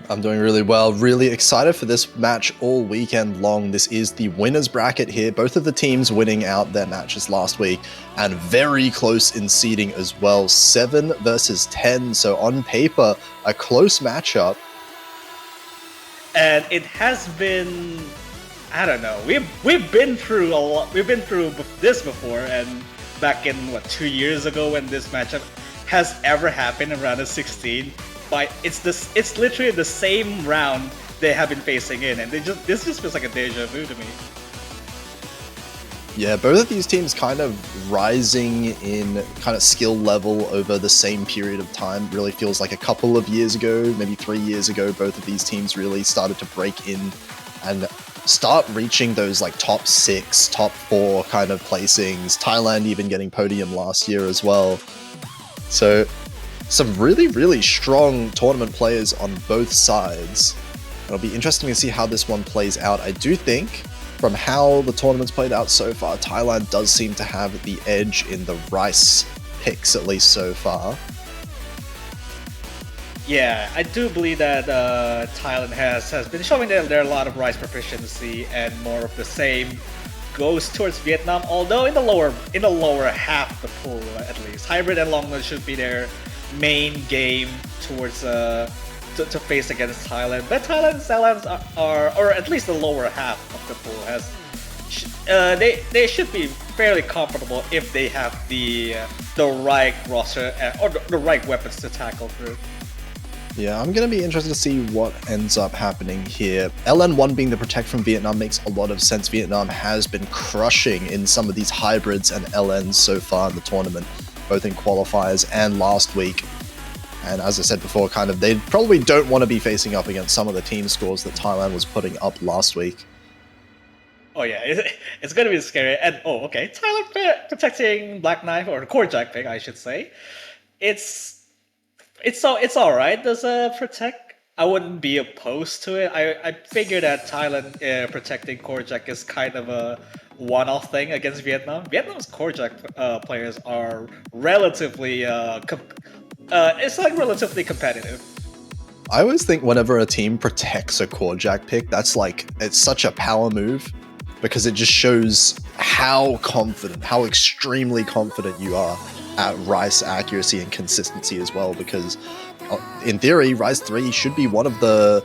I'm doing really well, really excited for this match all weekend long. This is the winner's bracket here, both of the teams winning out their matches last week, and very close in seeding as well, 7 versus 10, so on paper, a close matchup. And it has been, I don't know, we've been through a lot, we've been through this before, and back in, 2 years ago when this matchup has ever happened in round of 16, it's literally the same round they have been facing in, and this just feels like a deja vu to me. Yeah, both of these teams kind of rising in kind of skill level over the same period of time. Really feels like a couple of years ago, maybe 3 years ago, both of these teams really started to break in and start reaching those like top 6, top 4 kind of placings. Thailand even getting podium last year as well. So some really, really strong tournament players on both sides. It'll be interesting to see how this one plays out. I do think, from how the tournament's played out so far, Thailand does seem to have the edge in the Rice picks, at least so far. Yeah, I do believe that Thailand has been showing that there are a lot of Rice proficiency, and more of the same goes towards Vietnam, although in the lower half of the pool, at least. Hybrid and Longman should be their main game towards to face against Thailand, but Thailand's LMs are, or at least the lower half of the pool has, they should be fairly comfortable if they have the right roster or the right weapons to tackle through. Yeah, I'm going to be interested to see what ends up happening here. LN1 being the protect from Vietnam makes a lot of sense. Vietnam has been crushing in some of these hybrids and LNs so far in the tournament, both in qualifiers and last week. And as I said before, they probably don't want to be facing up against some of the team scores that Thailand was putting up last week. Oh yeah, it's going to be scary. And Thailand protecting Black Knife, or Core Jack pick, I should say. It's all right. Does protect? I wouldn't be opposed to it. I figure that Thailand protecting Core Jack is kind of a one-off thing against Vietnam. Vietnam's Core Jack players are relatively relatively competitive. I always think whenever a team protects a Core Jack pick, it's such a power move, because it just shows how extremely confident you are at Rice accuracy and consistency as well, because in theory, Rice 3 should be one of the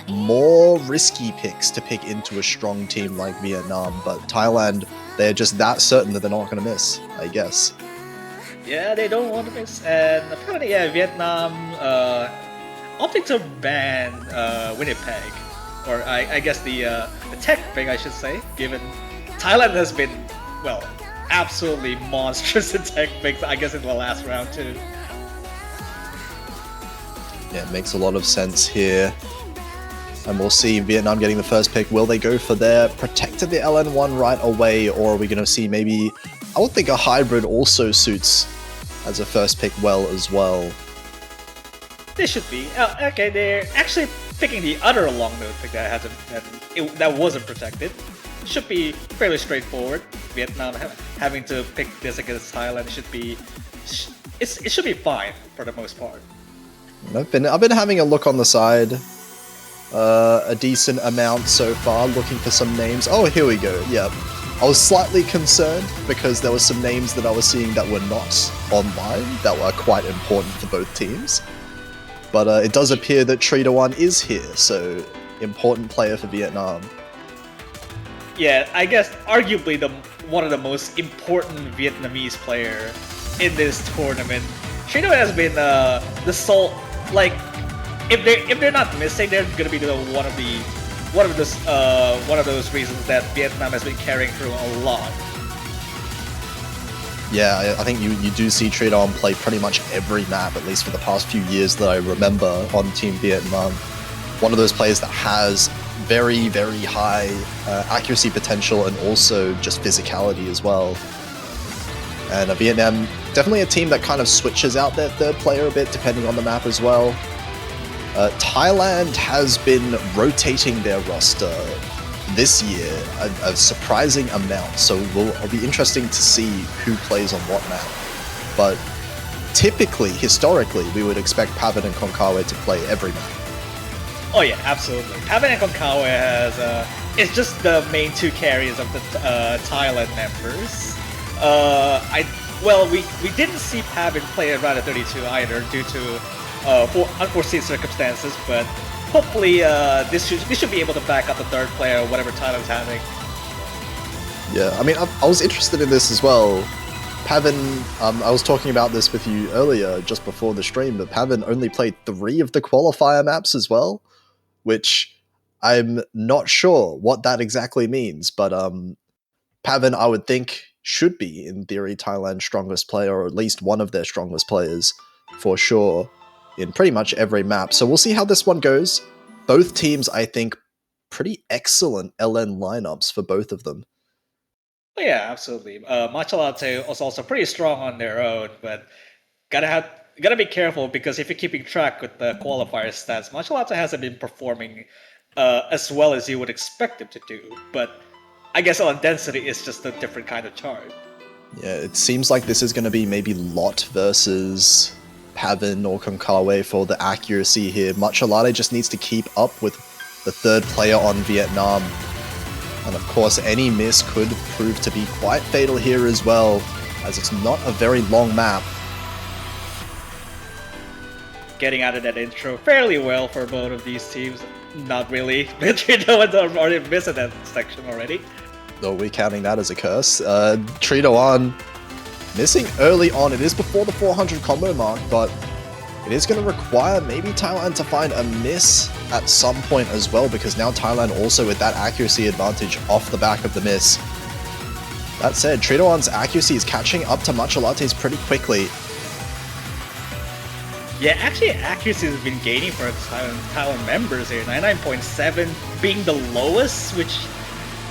more risky picks to pick into a strong team like Vietnam, but Thailand, they're just that certain that they're not going to miss, I guess. Yeah, they don't want to miss, and apparently, Vietnam opting to ban Winnipeg, or I guess the tech pick, I should say, given Thailand has been, absolutely monstrous in tech picks, I guess, in the last round too. Yeah, it makes a lot of sense here. And we'll see Vietnam getting the first pick. Will they go for their protect of the LN1 right away, or are we going to see maybe, I would think a hybrid also suits as a first pick well as well. They should be. Okay, they're actually picking the other long node pick that wasn't protected. Should be fairly straightforward. Vietnam having to pick this against Thailand it should be fine for the most part. I've been having a look on the side, a decent amount so far, looking for some names. Oh, here we go. Yeah, I was slightly concerned because there were some names that I was seeing that were not online that were quite important for both teams. But it does appear that Trita1 is here, so important player for Vietnam. Yeah, I guess arguably one of the most important Vietnamese player in this tournament. Trita1 has been the sole, if they're not missing, they're gonna be one of those reasons that Vietnam has been carrying through a lot. Yeah, I think you do see Trita1 play pretty much every map, at least for the past few years that I remember, on Team Vietnam. one of those players that has very, very high accuracy potential and also just physicality as well. And Vietnam, definitely a team that kind of switches out their third player a bit depending on the map as well. Thailand has been rotating their roster this year a surprising amount, so it'll be interesting to see who plays on what map. But typically, historically, we would expect Pavin and Konkawa to play every map. Oh yeah, absolutely. Pavin and Konkawa has it's just the main two carriers of the Thailand members. We didn't see Pavin play at round of 32 either due to unforeseen circumstances, but hopefully this should be able to back up the third player, whatever Thailand's having. Yeah, I mean, I was interested in this as well. Pavin, I was talking about this with you earlier, just before the stream, but Pavin only played 3 of the qualifier maps as well, which I'm not sure what that exactly means, but Pavin, I would think, should be, in theory, Thailand's strongest player, or at least one of their strongest players, for sure, in pretty much every map. So we'll see how this one goes. Both teams, I think, pretty excellent LN lineups for both of them. Oh, yeah, absolutely. Matcha Latte was also pretty strong on their own, but gotta be careful, because if you're keeping track with the qualifier stats, Matcha Latte hasn't been performing as well as you would expect him to do. But I guess on density, it's just a different kind of chart. Yeah, it seems like this is going to be maybe Lot versus Pavin or Konkawa for the accuracy here. Matcha Latte just needs to keep up with the third player on Vietnam. And of course, any miss could prove to be quite fatal here as well, as it's not a very long map. Getting out of that intro fairly well for both of these teams. Not really. Trito already missed that section already. Though we're counting that as a curse. Trito on missing early on. It is before the 400 combo mark, but it is going to require maybe Thailand to find a miss at some point as well, because now Thailand also with that accuracy advantage off the back of the miss. That said, Tritoon's accuracy is catching up to Matcha Latte's pretty quickly. Yeah, actually accuracy has been gaining for Thailand members here. 99.7 being the lowest, which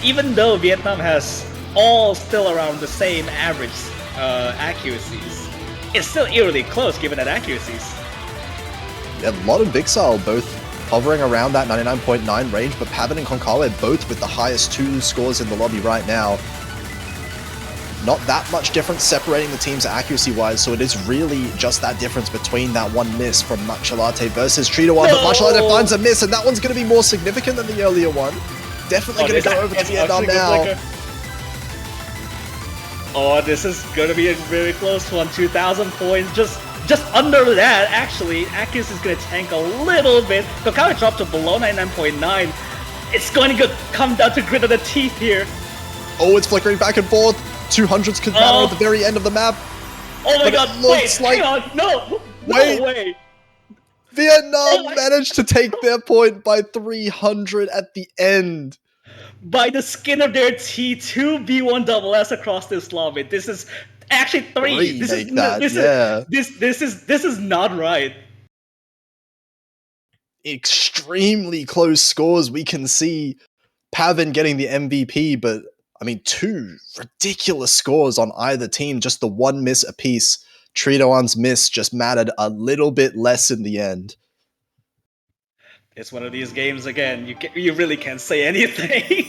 even though Vietnam has all still around the same average accuracies, it's still eerily close given that accuracies. Yeah, a lot of Vixal both hovering around that 99.9 range, but Pavin and Konkawa both with the highest 2 scores in the lobby right now. Not that much difference separating the teams accuracy-wise, so it is really just that difference between that one miss from Matcha Latte versus Trito-1, but Matcha Latte finds a miss, and that one's going to be more significant than the earlier one. Definitely going to go over to Vietnam now. Oh, this is going to be a very close one. 2,000 points, just under that, actually. Accuracy is going to tank a little bit. Konkawa dropped to below 99.9. It's going to come down to grit of the teeth here. Oh, it's flickering back and forth. 200s could matter at the very end of the map. Oh my god, wait, hang on, no way. Vietnam managed to take their point by 300 at the end. By the skin of their teeth, 2 B1SS across this lobby. This is actually 3. This is not right. Extremely close scores. We can see Pavin getting the MVP, but I mean, 2 ridiculous scores on either team. Just the one miss apiece. Tritoon's miss just mattered a little bit less in the end. It's one of these games again. You really can't say anything.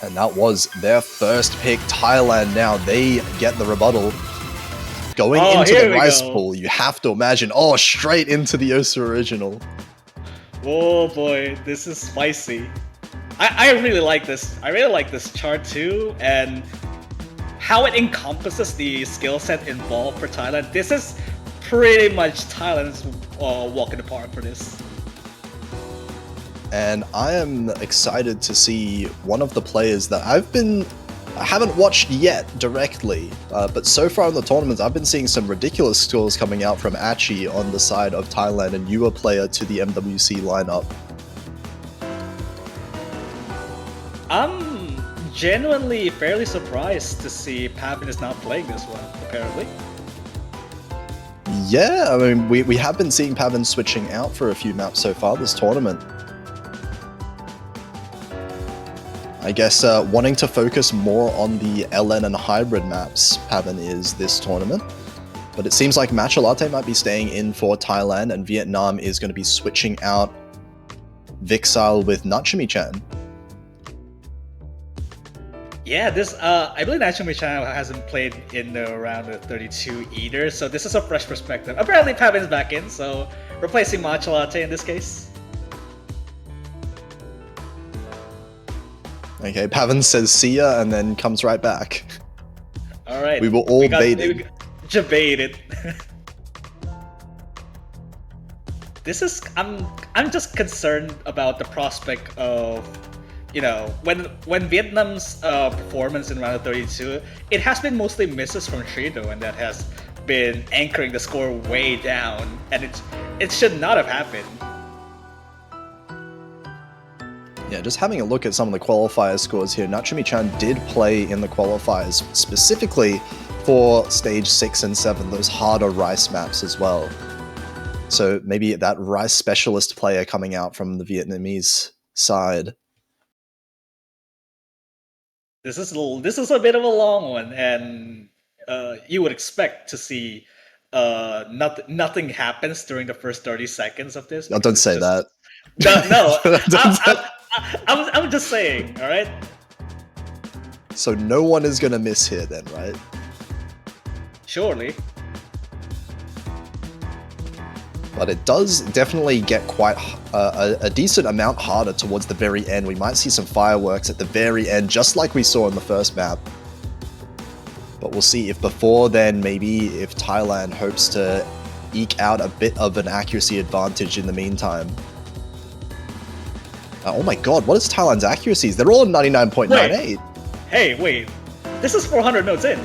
And that was their first pick. Thailand now, they get the rebuttal. Going into the rice pool, you have to imagine, straight into the Osu original. Oh boy, this is spicy. I really like this. I really like this chart too, and how it encompasses the skill set involved for Thailand. This is pretty much Thailand's walk in the park for this. And I am excited to see one of the players that I haven't watched yet directly, but so far in the tournaments, I've been seeing some ridiculous scores coming out from Achi on the side of Thailand, a newer player to the MWC lineup. genuinely fairly surprised to see Pavin is not playing this one, apparently. Yeah, I mean, we have been seeing Pavin switching out for a few maps so far this tournament. I guess wanting to focus more on the LN and hybrid maps, Pavin is this tournament. But it seems like Matcha Latte might be staying in for Thailand, and Vietnam is going to be switching out Vixile with Nachumi-chan. Yeah, this I believe Nachumi-chan hasn't played in the round of 32 either, so this is a fresh perspective. Apparently Pavin's back in, so replacing Matcha Latte in this case. Okay, Pavin says see ya and then comes right back. Alright. We were all baited. Jebaited. This is I'm just concerned about the prospect of, you know, when Vietnam's performance in round of 32, it has been mostly misses from Trito, and that has been anchoring the score way down, and it should not have happened. Yeah, just having a look at some of the qualifier scores here, Nachumi-chan did play in the qualifiers, specifically for stage 6 and 7, those harder Rice maps as well. So maybe that Rice specialist player coming out from the Vietnamese side. This is a bit of a long one, and you would expect to see nothing happens during the first 30 seconds of this. No, don't say that. No, I'm just saying, all right? So no one is going to miss here then, right? Surely. But it does definitely get quite a decent amount harder towards the very end. We might see some fireworks at the very end, just like we saw in the first map. But we'll see if before then, maybe if Thailand hopes to eke out a bit of an accuracy advantage in the meantime. Oh my god, what is Thailand's accuracies? They're all 99.98. Hey, wait. This is 400 notes in.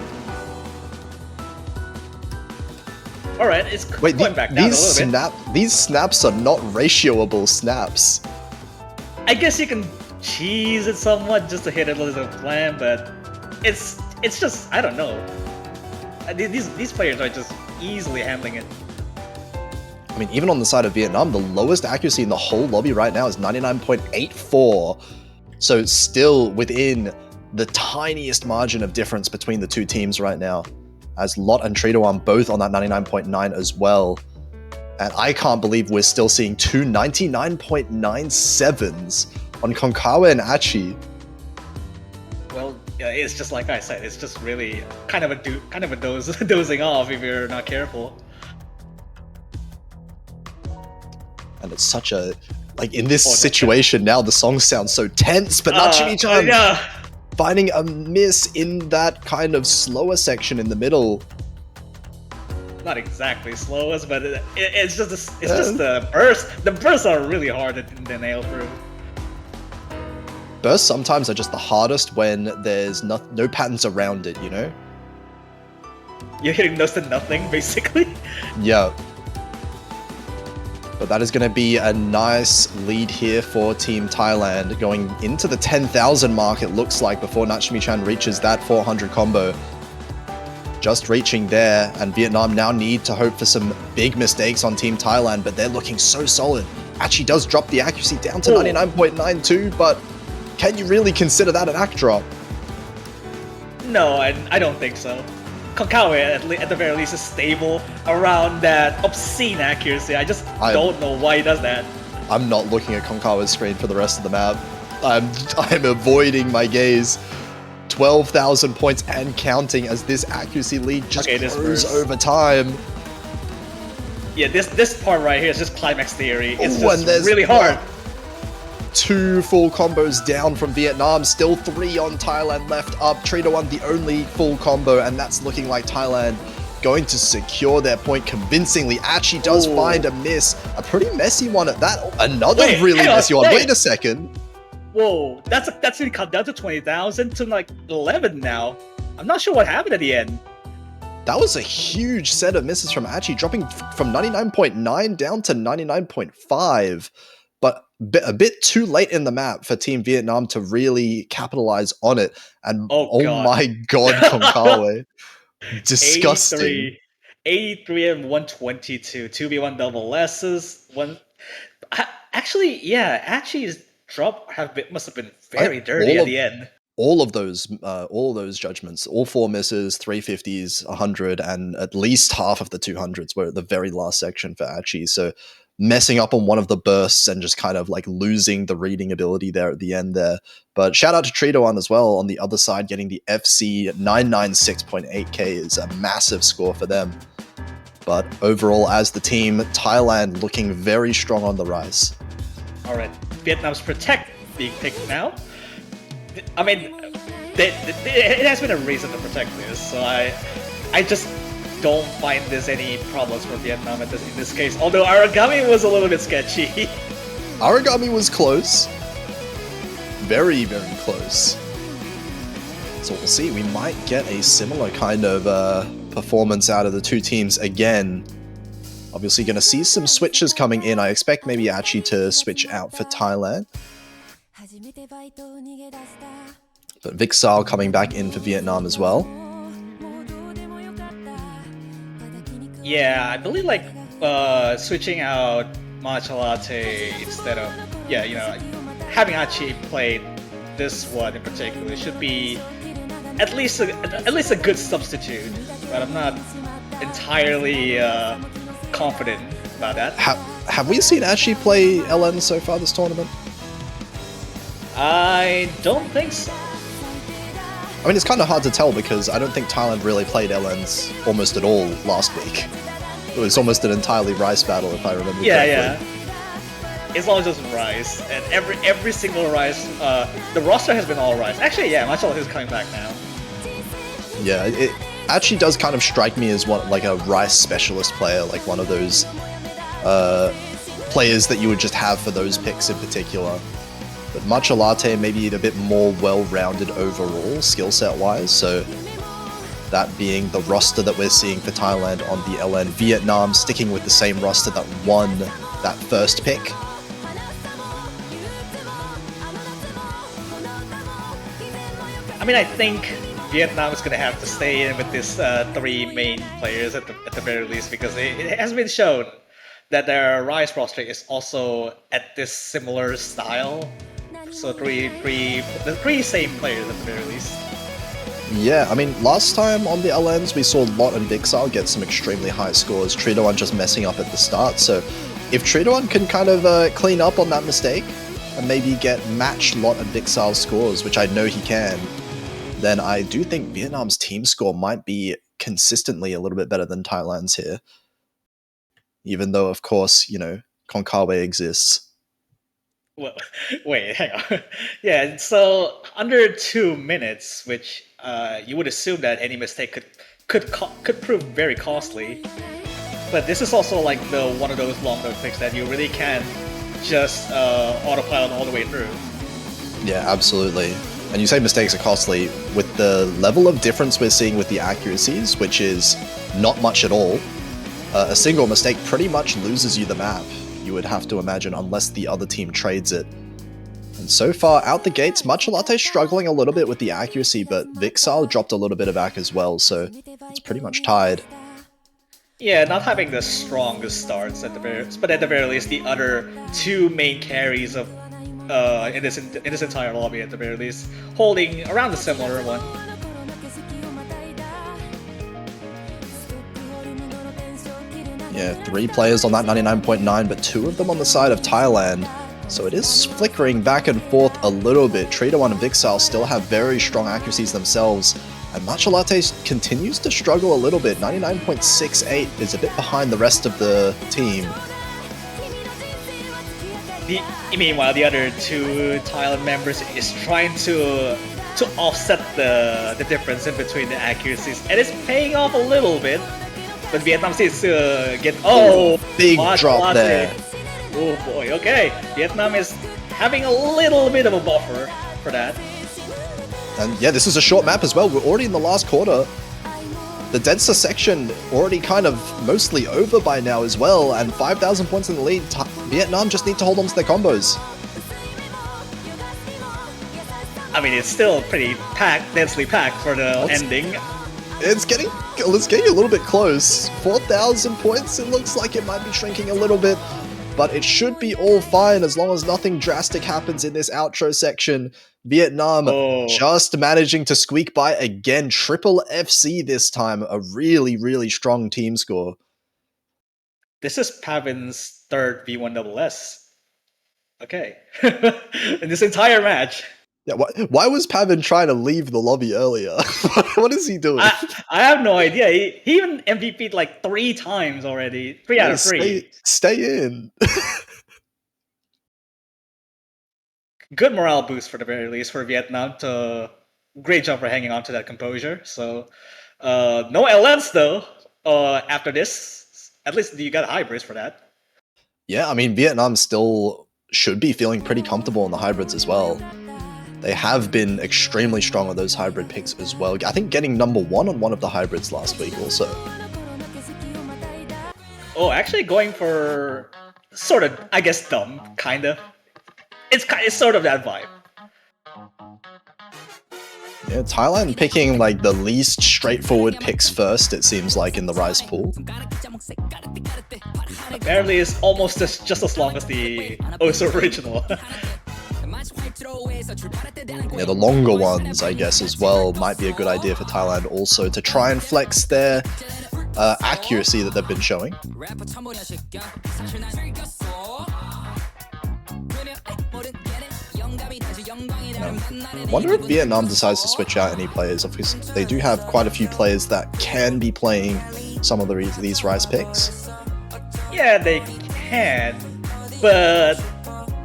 Alright, it's going back down a little bit. These snaps are not ratioable snaps. I guess you can cheese it somewhat just to hit it as a plan, but it's just, I don't know. These players are just easily handling it. I mean, even on the side of Vietnam, the lowest accuracy in the whole lobby right now is 99.84. So still within the tiniest margin of difference between the two teams right now, as Lot and Trito both on that 99.9 as well. And I can't believe we're still seeing two 99.97s on Konkawa and Achi. Well, yeah, it's just like I said, it's just really kind of a dozing off if you're not careful. And it's such a, like, in this situation now, the song sounds so tense, but Nachumi-chan finding a miss in that kind of slower section in the middle. Not exactly slowest, but it's just the burst. The bursts are really hard to nail through. Bursts sometimes are just the hardest when there's no patterns around it, you know? You're hitting those to nothing, basically. Yeah. But that is going to be a nice lead here for Team Thailand, going into the 10,000 mark, it looks like, before Nachumi-chan reaches that 400 combo. Just reaching there, and Vietnam now need to hope for some big mistakes on Team Thailand, but they're looking so solid. Actually does drop the accuracy down to 99.92, but can you really consider that an act drop? No, I don't think so. Konkawa, at the very least, is stable around that obscene accuracy. I don't know why he does that. I'm not looking at Konkawa's screen for the rest of the map. I'm avoiding my gaze. 12,000 points and counting as this accuracy lead just grows over time. Yeah, this part right here is just climax theory. It's just really hard. 2 full combos down from Vietnam, still 3 on Thailand left up. Trito the only full combo, and that's looking like Thailand going to secure their point convincingly. Achi does find a miss, a pretty messy one at that. Another really messy one. Wait a second. Whoa, that's really cut down to 20,000 to like 11 now. I'm not sure what happened at the end. That was a huge set of misses from Achi, dropping from 99.9 down to 99.5. But a bit too late in the map for Team Vietnam to really capitalize on it. And my god, Konkawa. Disgusting. 83 and 122. 2v1 double S's. Achi's drop must have been very dirty at the end. All of those judgments, all 4 misses, 350s, 100, and at least half of the 200s were at the very last section for Achi. So messing up on one of the bursts and just kind of like losing the reading ability there at the end there. But shout out to Tritoan as well on the other side, getting the FC 996.8k is a massive score for them. But overall, as the team, Thailand looking very strong on the rise. All right, Vietnam's Protect being picked now. I mean, it has been a reason to protect this, so I just don't find there's any problems for Vietnam in this case. Although Aragami was a little bit sketchy. Aragami was close. Very, very close. So we'll see. We might get a similar kind of performance out of the two teams again. Obviously going to see some switches coming in. I expect maybe Achi to switch out for Thailand. But Vixal coming back in for Vietnam as well. Yeah, I believe like switching out Matcha Latte instead of having Achi play this one in particular should be at least a good substitute. But I'm not entirely confident about that. Have we seen Achi play LN so far this tournament? I don't think so. I mean, it's kind of hard to tell because I don't think Thailand really played LNs almost at all last week. It was almost an entirely Rice battle, if I remember correctly. Yeah. It's all just Rice, and every single Rice, the roster has been all Rice. Actually, yeah, Machel is coming back now. Yeah, it actually does kind of strike me as like a Rice specialist player, like one of those players that you would just have for those picks in particular. But Matcha Latte maybe a bit more well-rounded overall, skill set-wise, so that being the roster that we're seeing for Thailand on the LN. Vietnam sticking with the same roster that won that first pick. I mean, I think Vietnam is going to have to stay in with these 3 main players at the very least, because it has been shown that their Rise roster is also at this similar style. So the 3 same players at the very least. Yeah, I mean, last time on the LNs, we saw Lot and Vixal get some extremely high scores. Tritoan just messing up at the start. So if Tritoan can kind of clean up on that mistake and maybe get matched Lot and Vixal's scores, which I know he can, then I do think Vietnam's team score might be consistently a little bit better than Thailand's here. Even though, of course, Konkawa exists. Well, wait, hang on. Yeah, so under 2 minutes, which you would assume that any mistake could prove very costly. But this is also like one of those long note picks that you really can't just autopilot all the way through. Yeah, absolutely. And you say mistakes are costly, with the level of difference we're seeing with the accuracies, which is not much at all. A single mistake pretty much loses you the map, you would have to imagine, unless the other team trades it. And so far, out the gates, Matcha Latte struggling a little bit with the accuracy, but Vixal dropped a little bit of back as well, so it's pretty much tied. Yeah, not having the strongest starts but at the very least, the other 2 main carries of in this entire lobby at the very least, holding around a similar one. Yeah, 3 players on that 99.9, but 2 of them on the side of Thailand. So it is flickering back and forth a little bit. Tritoan and Vixal still have very strong accuracies themselves, and Matcha Latte continues to struggle a little bit. 99.68 is a bit behind the rest of the team. Meanwhile, the other 2 Thailand members is trying to offset the difference in between the accuracies, and it's paying off a little bit. But Vietnam seems to get big drop there. Oh boy, okay. Vietnam is having a little bit of a buffer for that. And yeah, this is a short map as well. We're already in the last quarter. The denser section already kind of mostly over by now as well, and 5,000 points in the lead. Vietnam just need to hold on to their combos. I mean, it's still pretty packed, densely packed for the ending. It's getting a little bit close. 4,000 points, it looks like it might be shrinking a little bit, but it should be all fine as long as nothing drastic happens in this outro section. Vietnam just managing to squeak by again. Triple FC this time, a really, really strong team score. This is Pavin's third V1SS. Okay. In this entire match. Yeah, why was Pavin trying to leave the lobby earlier? What is he doing? I have no idea. He even MVP'd like 3 times already. 3 out of 3. Stay in. Good morale boost for the very least for Vietnam. Great job for hanging on to that composure. So no LNs though. After this, at least you got hybrids for that. Yeah, I mean Vietnam still should be feeling pretty comfortable in the hybrids as well. They have been extremely strong on those hybrid picks as well. I think getting number 1 on one of the hybrids last week also. Oh, actually going for sort of, I guess, dumb, kind of. It's sort of that vibe. Yeah, Thailand picking like the least straightforward picks first, it seems like, in the Rise pool. Apparently it's almost just as long as the Oso original. Yeah, the longer ones, I guess, as well, might be a good idea for Thailand also to try and flex their accuracy that they've been showing. I wonder if Vietnam decides to switch out any players, because they do have quite a few players that can be playing some of these Rise picks. Yeah, they can, but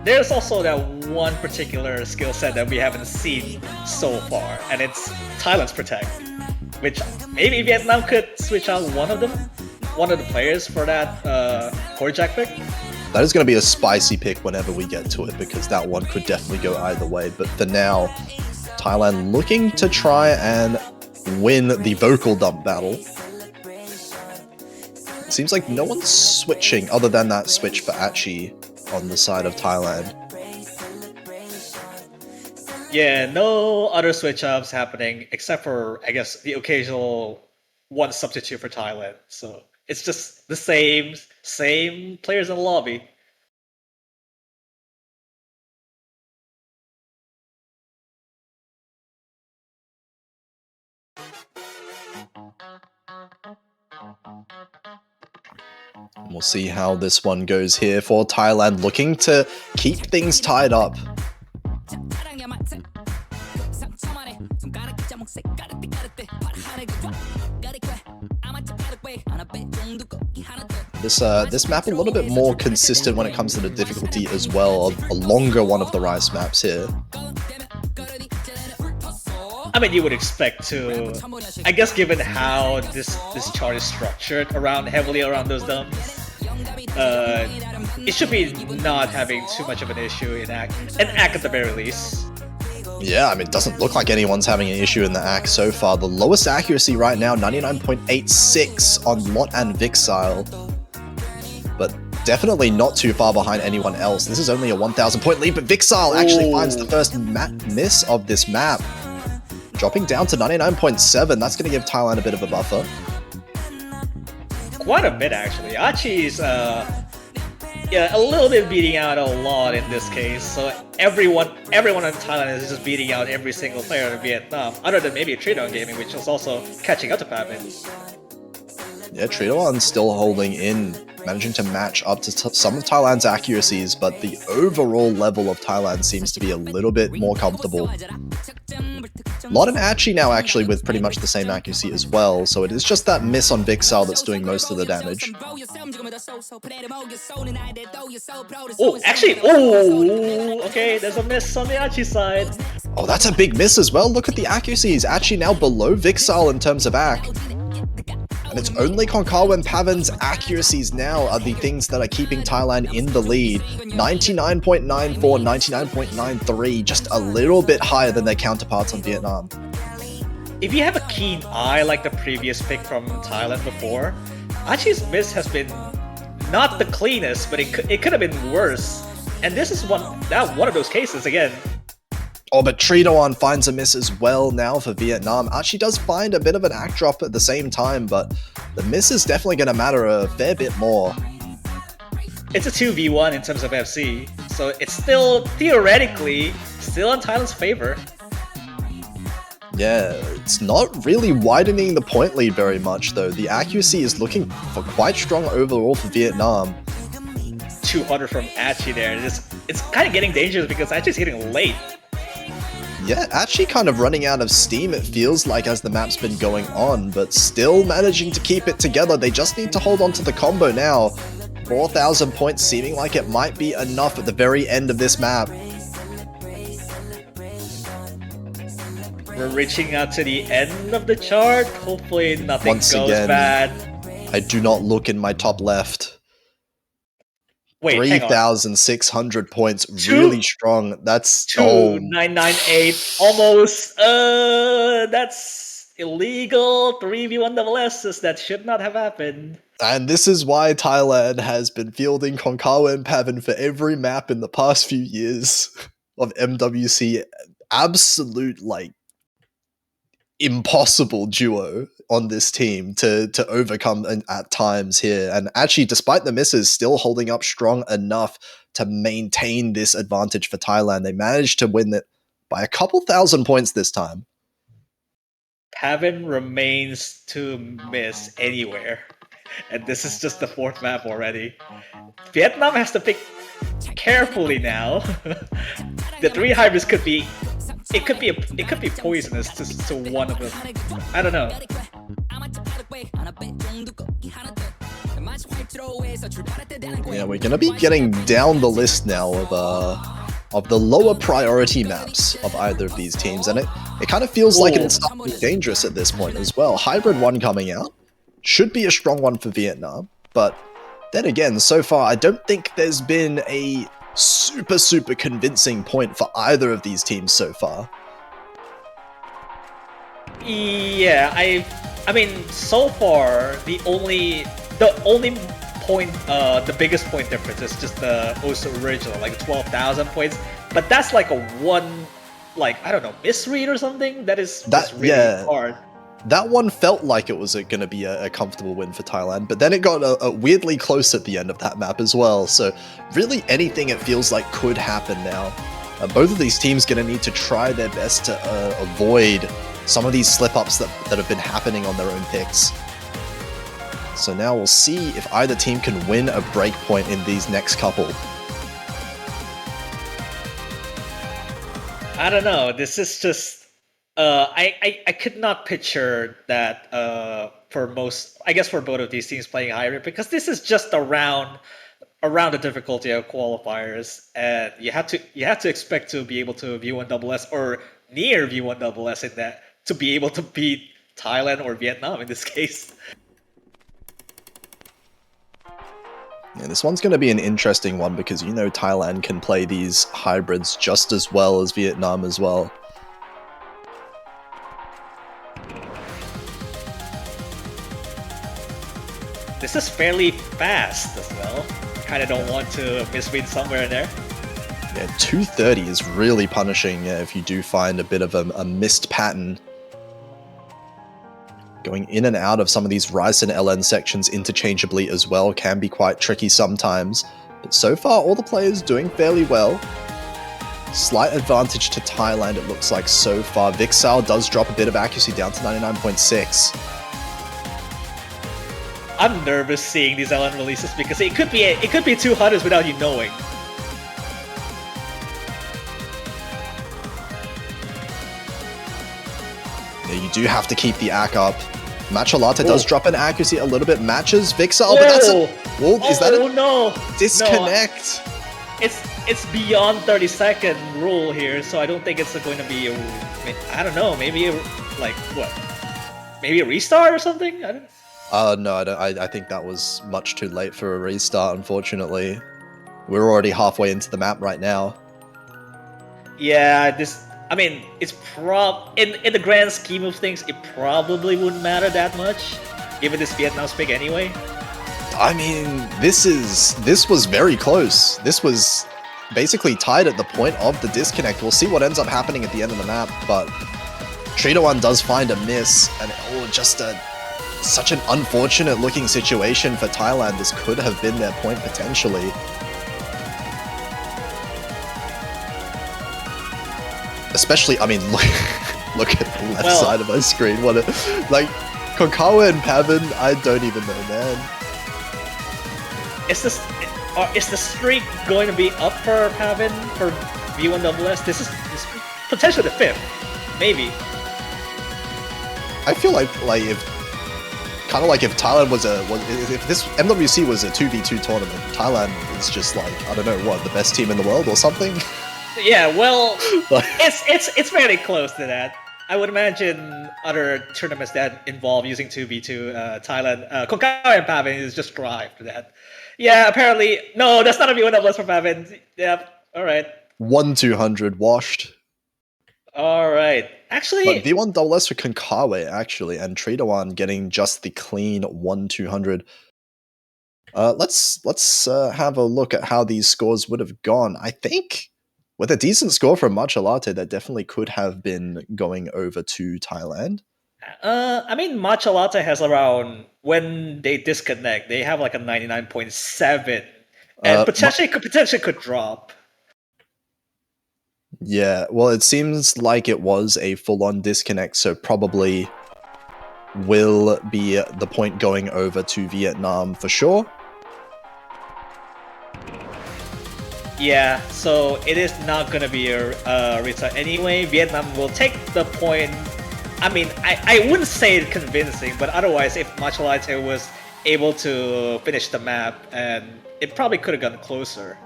there's also that one particular skill set that we haven't seen so far, and it's Thailand's Protect, which maybe Vietnam could switch out one of the players for that core jack pick. That is going to be a spicy pick whenever we get to it, because that one could definitely go either way. But for now, Thailand looking to try and win the vocal dump battle. It seems like no one's switching other than that switch for Achi on the side of Thailand. Yeah, no other switch ups happening except for, I guess, the occasional one substitute for Thailand. So it's just the same players in the lobby. We'll see how this one goes here for Thailand, looking to keep things tied up. This map a little bit more consistent when it comes to the difficulty as well, a longer one of the Rise maps here. I mean, you would expect to, I guess, given how this chart is structured heavily around those dumps, it should be not having too much of an issue in ACK at the very least. Yeah, I mean, it doesn't look like anyone's having an issue in the ACK so far. The lowest accuracy right now, 99.86 on Lot and Vixile. But definitely not too far behind anyone else. This is only a 1,000 point lead, but Vixile actually finds the first miss of this map. Dropping down to 99.7, that's going to give Thailand a bit of a buffer. Quite a bit, actually. Achi's a little bit beating out a lot in this case. So everyone in Thailand is just beating out every single player in Vietnam, other than maybe Tridon Gaming, which is also catching up to Pavin. Yeah, Tridon's still holding in, managing to match up to some of Thailand's accuracies, but the overall level of Thailand seems to be a little bit more comfortable. Lot and Achi now actually with pretty much the same accuracy as well, so it is just that miss on Vixile that's doing most of the damage. Oh, actually, okay, there's a miss on the Achi side. Oh, that's a big miss as well. Look at the accuracies. Achi now below Vixile in terms of ACK. And it's only Konkawa and Pavin's accuracies now are the things that are keeping Thailand in the lead. 99.94, 99.93, just a little bit higher than their counterparts on Vietnam. If you have a keen eye like the previous pick from Thailand before, Achi's miss has been not the cleanest, but it could have been worse. And this is one of those cases again. Oh, but Tridoan finds a miss as well now for Vietnam. Archie does find a bit of an act drop at the same time, but the miss is definitely going to matter a fair bit more. It's a 2v1 in terms of FC, so it's still, theoretically, still in Thailand's favor. Yeah, it's not really widening the point lead very much, though. The accuracy is looking for quite strong overall for Vietnam. 200 from Achi there. It's kind of getting dangerous because Achi's hitting late. Yeah, actually kind of running out of steam, it feels like, as the map's been going on, but still managing to keep it together. They just need to hold on to the combo now. 4,000 points seeming like it might be enough at the very end of this map. We're reaching out to the end of the chart. Hopefully nothing Once goes again, bad. I do not look in my top left. Wait, 3,600 points, really strong. That's 2998, almost. That's illegal. 3v1 double S's. That should not have happened. And this is why Thailand has been fielding Konkawa and Pavin for every map in the past few years of MWC. Absolute, like, impossible duo on this team to overcome at times here. And actually, despite the misses, still holding up strong enough to maintain this advantage for Thailand. They managed to win it by a couple thousand points this time. Pavin remains to miss anywhere. And this is just the 4th map already. Vietnam has to pick carefully now. The 3 hybrids could be poisonous to one of them. I don't know. Yeah, we're gonna be getting down the list now of the lower priority maps of either of these teams, and it kind of feels like it's starting to be dangerous at this point as well. Hybrid 1 coming out should be a strong one for Vietnam, but then again, so far I don't think there's been a super convincing point for either of these teams so far. Yeah, I mean, so far the only point, the biggest point difference is just the OSO original, like 12,000 points. But that's like a one, like, I don't know, misread or something. That's really hard. That one felt like it was going to be a comfortable win for Thailand, but then it got weirdly close at the end of that map as well. So really anything it feels like could happen now. Both of these teams going to need to try their best to avoid some of these slip-ups that have been happening on their own picks. So now we'll see if either team can win a break point in these next couple. I don't know. This is just... I could not picture that for most, I guess for both of these teams playing hybrid, because this is just around the difficulty of qualifiers, and you have to expect to be able to V1 double S or near V1 double S in that to be able to beat Thailand or Vietnam in this case. Yeah, this one's going to be an interesting one because you know Thailand can play these hybrids just as well as Vietnam as well. This is fairly fast as well. Kind of don't want to misread somewhere in there. Yeah, 230 is really punishing if you do find a bit of a missed pattern. Going in and out of some of these Rice and LN sections interchangeably as well can be quite tricky sometimes. But so far, all the players doing fairly well. Slight advantage to Thailand, it looks like so far. Vixal does drop a bit of accuracy down to 99.6. I'm nervous seeing these LN releases because it could be 200s without you knowing. Yeah, you do have to keep the AC up. Machalata does drop an accuracy a little bit, matches Vixal, but that's a... Well, is that a disconnect? No. It's beyond 30-second rule here, so I don't think it's going to be I don't know, maybe maybe a restart or something? I don't... No, I think that was much too late for a restart, unfortunately. We're already halfway into the map right now. Yeah, I mean, it's in the grand scheme of things, it probably wouldn't matter that much, given this Vietnam's pick anyway. I mean, this was very close. This was basically tied at the point of the disconnect. We'll see what ends up happening at the end of the map, but Trito does find a miss, and just such an unfortunate looking situation for Thailand. This could have been their point potentially. Especially, I mean, look at the left side of my screen. What like, Konkawa and Pavin, I don't even know, man. Is the streak going to be up for Pavin for V1SS? This is potentially the 5th, maybe. I feel like if Thailand was if this MWC was a 2v2 tournament, Thailand is just like, I don't know what, the best team in the world or something. Yeah, well, it's fairly close to that. I would imagine other tournaments that involve using 2v2, Thailand, Konkawa and Pavin is just drive for that. Yeah, apparently, no, that's not a V1SS for Pavin. Yeah, alright. 1-200 washed. Alright, actually... But V1SS for Konkawa, actually, and Trito getting just the clean 1-200. Let's have a look at how these scores would have gone. I think with a decent score from Matcha Latte, that definitely could have been going over to Thailand. I mean, Matcha Latte has around, when they disconnect, they have like a 99.7, and potentially could drop. Yeah, well, it seems like it was a full-on disconnect, so probably will be the point going over to Vietnam for sure. Yeah, so it is not gonna be a retime anyway. Vietnam will take the point. I mean, I wouldn't say it convincing, but otherwise, if Matcha Latte was able to finish the map, and it probably could have gone closer.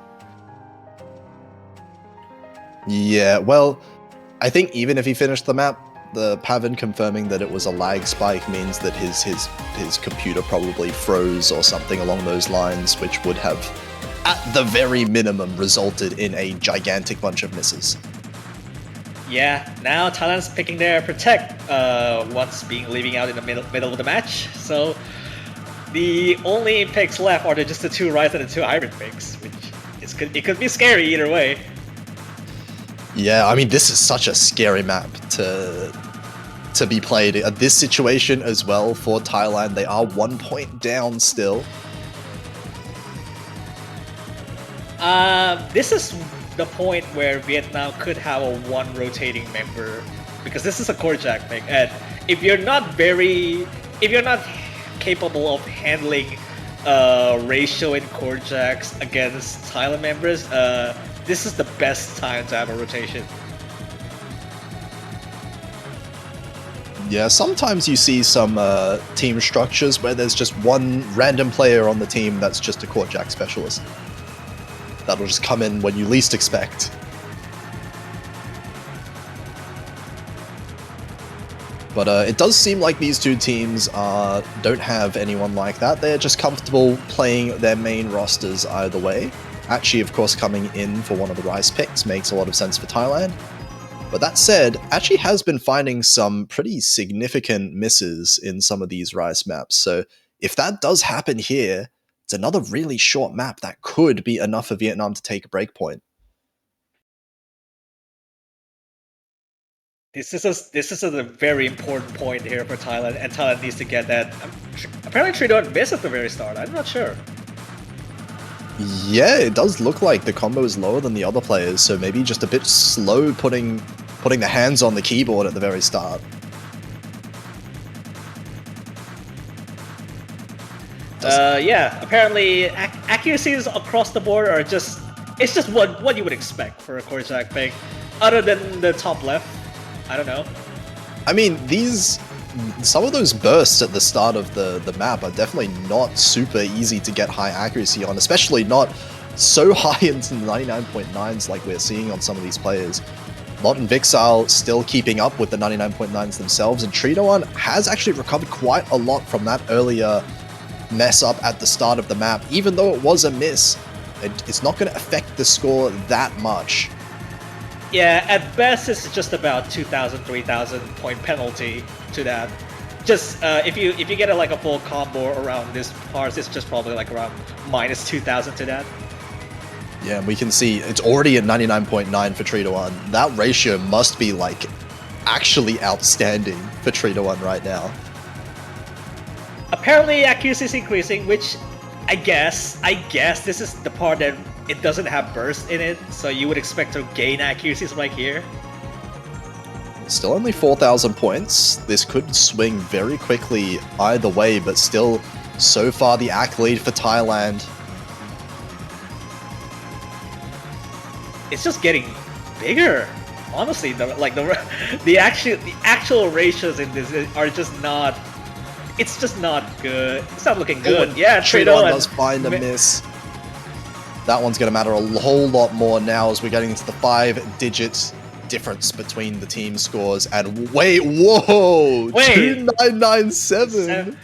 Yeah, well, I think even if he finished the map, the Pavin confirming that it was a lag spike means that his computer probably froze or something along those lines, which would have, at the very minimum, resulted in a gigantic bunch of misses. Yeah, now Thailand's picking their Protect once leaving out in the middle of the match. So the only picks left are just the 2 Rise and the 2 Iron picks, which it could be scary either way. Yeah, I mean, this is such a scary map to be played at this situation as well for Thailand. They are 1 point down still. This is the point where Vietnam could have a 1 rotating member, because this is a core jack pick, and if you're not capable of handling ratio in core jacks against Thailand members, this is the best time to have a rotation. Yeah, sometimes you see some team structures where there's just one random player on the team that's just a core jack specialist. That'll just come in when you least expect. But it does seem like these two teams don't have anyone like that. They're just comfortable playing their main rosters either way. Achi, of course, coming in for one of the Rice picks makes a lot of sense for Thailand. But that said, Achi has been finding some pretty significant misses in some of these Rice maps. So if that does happen here, it's another really short map that could be enough for Vietnam to take a breakpoint. This is a very important point here for Thailand, and Thailand needs to get that. Apparently, Trito missed at the very start. I'm not sure. Yeah, it does look like the combo is lower than the other players, so maybe just a bit slow putting the hands on the keyboard at the very start. Yeah, apparently accuracies across the board are just what you would expect for a core jack pick, other than the top left. I don't know. I mean, some of those bursts at the start of the map are definitely not super easy to get high accuracy on, especially not so high into the 99.9s like we're seeing on some of these players. Lot and Vixile still keeping up with the 99.9s themselves, and Trito has actually recovered quite a lot from that earlier mess up at the start of the map. Even though it was a miss, it's not going to affect the score that much. Yeah, at best it's just about 2,000, 3,000 point penalty to that. Just if you get a full combo around this part, it's just probably like around minus 2,000 to that. Yeah, we can see it's already at 99.9 for 3 to 1. That ratio must be like actually outstanding for 3 to 1 right now. Apparently accuracy is increasing, which I guess this is the part that it doesn't have burst in it, so you would expect to gain accuracies right here. Still only 4,000 points. This could swing very quickly either way, but still, so far the AC lead for Thailand. It's just getting bigger. Honestly, the actual ratios in this are just not. It's just not good. It's not looking good. Oh, Yeah, 3 to 1 does find a miss. That one's going to matter a whole lot more now as we're getting into the 5-digit difference between the team scores. And wait, whoa! 2997!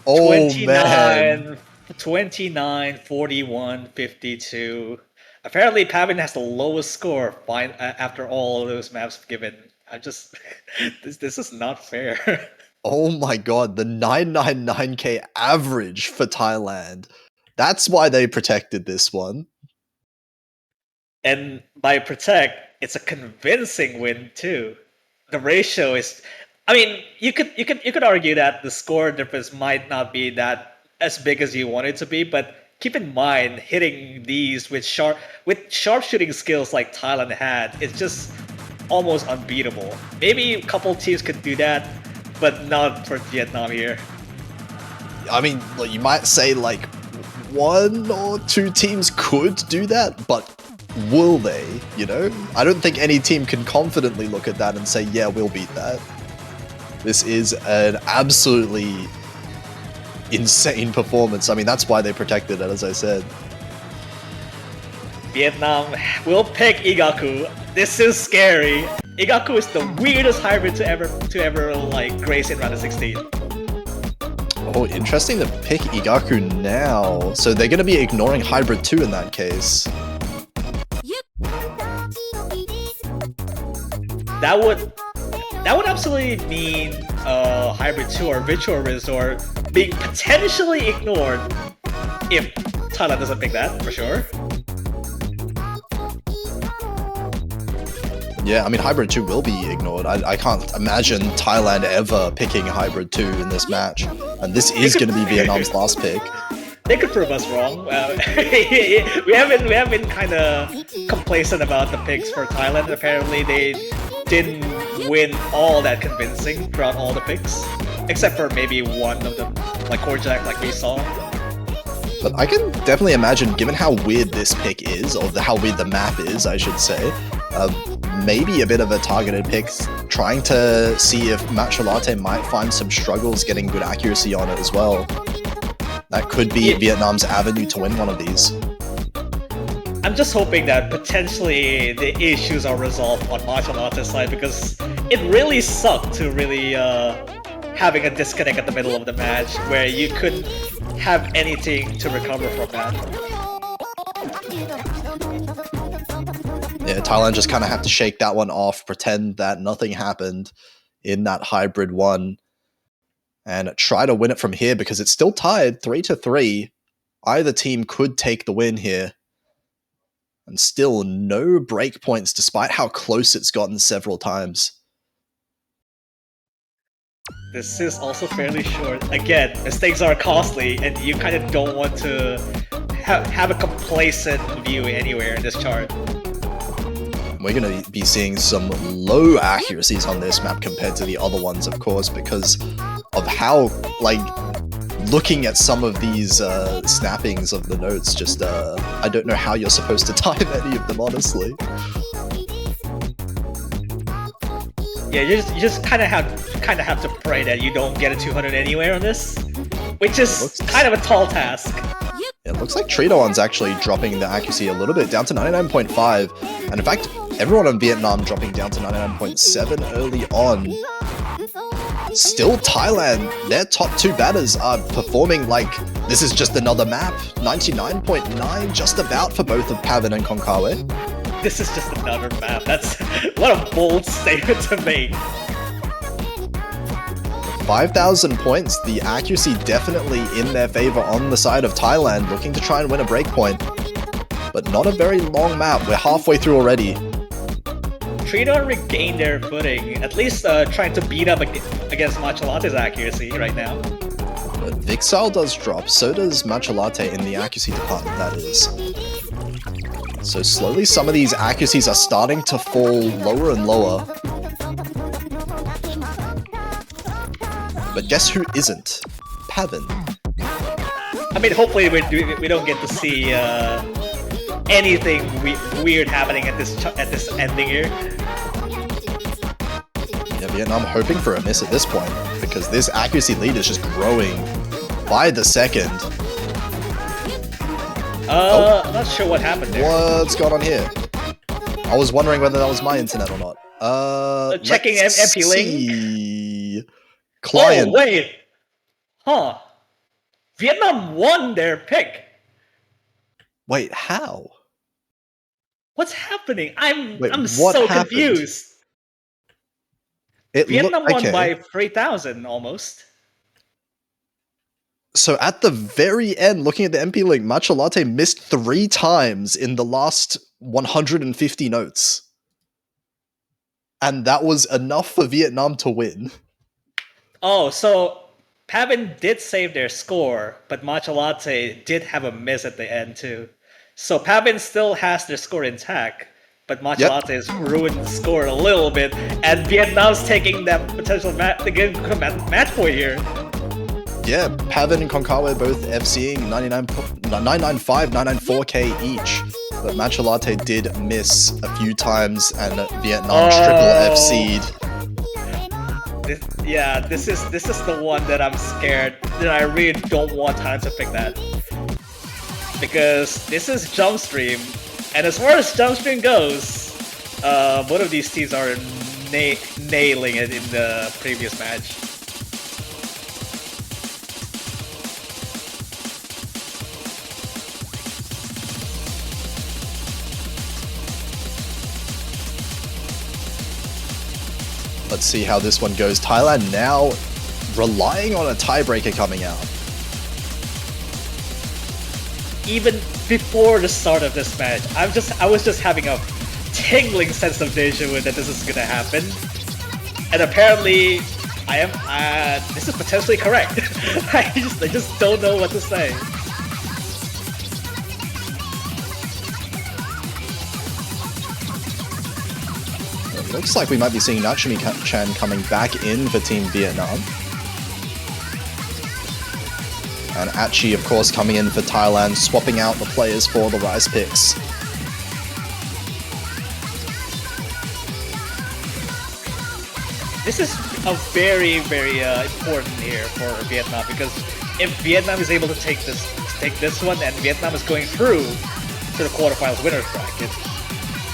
Oh, 29, man. 29, 41, 52. Apparently, Pavin has the lowest score after all of those maps given. I'm just... this is not fair. Oh my god, the 999k average for Thailand. That's why they protected this one. And by protect, it's a convincing win too. The ratio is, I mean, you could argue that the score difference might not be that as big as you want it to be, but keep in mind hitting these with sharpshooting skills like Thailand had, it's just almost unbeatable. Maybe a couple teams could do that, but not for Vietnam here. I mean, you might say like 1 or 2 teams could do that, but will they, you know? I don't think any team can confidently look at that and say, yeah, we'll beat that. This is an absolutely insane performance. I mean, that's why they protected it, as I said. Vietnam will pick Igaku. This is scary. Igaku is the weirdest hybrid to ever like grace in round of 16. Oh, interesting to pick Igaku now. So they're going to be ignoring Hybrid 2 in that case. That would absolutely mean Hybrid 2 or Virtual Resort being potentially ignored if Thailand doesn't pick that, for sure. Yeah, I mean, Hybrid 2 will be ignored. I can't imagine Thailand ever picking Hybrid 2 in this match. And this is going to be Vietnam's last pick. They could prove us wrong. We have been kind of complacent about the picks for Thailand. Apparently, they didn't win all that convincing throughout all the picks, except for maybe one of them, like Korjak, like we saw. But I can definitely imagine, given how weird this pick is, or how weird the map is, I should say, maybe a bit of a targeted pick, trying to see if Matcha Latte might find some struggles getting good accuracy on it as well. That could be Vietnam's avenue to win one of these. I'm just hoping that potentially the issues are resolved on Matcha Latte's side, because it really sucked to really having a disconnect at the middle of the match where you couldn't have anything to recover from that. Yeah, Thailand just kind of have to shake that one off, pretend that nothing happened in that Hybrid 1, and try to win it from here because it's still tied 3-3. Either team could take the win here. And still no breakpoints despite how close it's gotten several times. This is also fairly short. Again, mistakes are costly, and you kind of don't want to have a complacent view anywhere in this chart. We're going to be seeing some low accuracies on this map compared to the other ones, of course, because of how, like, looking at some of these snappings of the notes, just I don't know how you're supposed to time any of them, honestly. Yeah, you just kind of have to pray that you don't get a 200 anywhere on this, which is kind of a tall task. It looks like Tridoan's actually dropping the accuracy a little bit, down to 99.5, and in fact, everyone in Vietnam dropping down to 99.7 early on. Still Thailand, their top 2 batters are performing like this is just another map. 99.9 just about for both of Pavin and Konkawe. This is just another map. That's what a bold statement to make. 5,000 points, the accuracy definitely in their favor on the side of Thailand, looking to try and win a breakpoint. but not a very long map. We're halfway through already. Trinidad regained their footing, at least trying to beat up against Machalate's accuracy right now. But Vixile does drop, so does Machalate in the accuracy department, that is. So slowly some of these accuracies are starting to fall lower and lower. But guess who isn't? Pavin. I mean, hopefully we don't get to see anything weird happening at this ending here. Yeah, Vietnam hoping for a miss at this point, because this accuracy lead is just growing by the second. I'm not sure what happened there. What's going on here? I was wondering whether that was my internet or not. Checking let's MP Link. see. Client. Oh, wait. Huh. Vietnam won their pick. Wait, how? What's happening? I'm what so happened? confused. Vietnam won by 3,000 almost. So at the very end, looking at the MP link, Machalate missed 3 times in the last 150 notes. And that was enough for Vietnam to win. Oh, so Pavin did save their score, but Machalate did have a miss at the end too. So Pavin still has their score intact, but Machalate has ruined the score a little bit, and Vietnam's taking that potential match point here. Yeah, Pavin and Konkawa both FCing 995, 994k each. But Machalate did miss a few times, and Vietnam triple FC'd. This is the one that I'm scared that I really don't want time to pick that. Because this is Jump Stream, and as far as Jump Stream goes, both of these teams are nailing it in the previous match. Let's see how this one goes. Thailand now relying on a tiebreaker coming out. Even before the start of this match, I was just having a tingling sense of deja vu that this is gonna happen, and apparently, this is potentially correct. I just don't know what to say. Looks like we might be seeing Nachumi-chan coming back in for Team Vietnam. And Achi, of course, coming in for Thailand, swapping out the players for the Rice picks. This is a very, very important here for Vietnam, because if Vietnam is able to take this one, and Vietnam is going through to the quarterfinals winners bracket.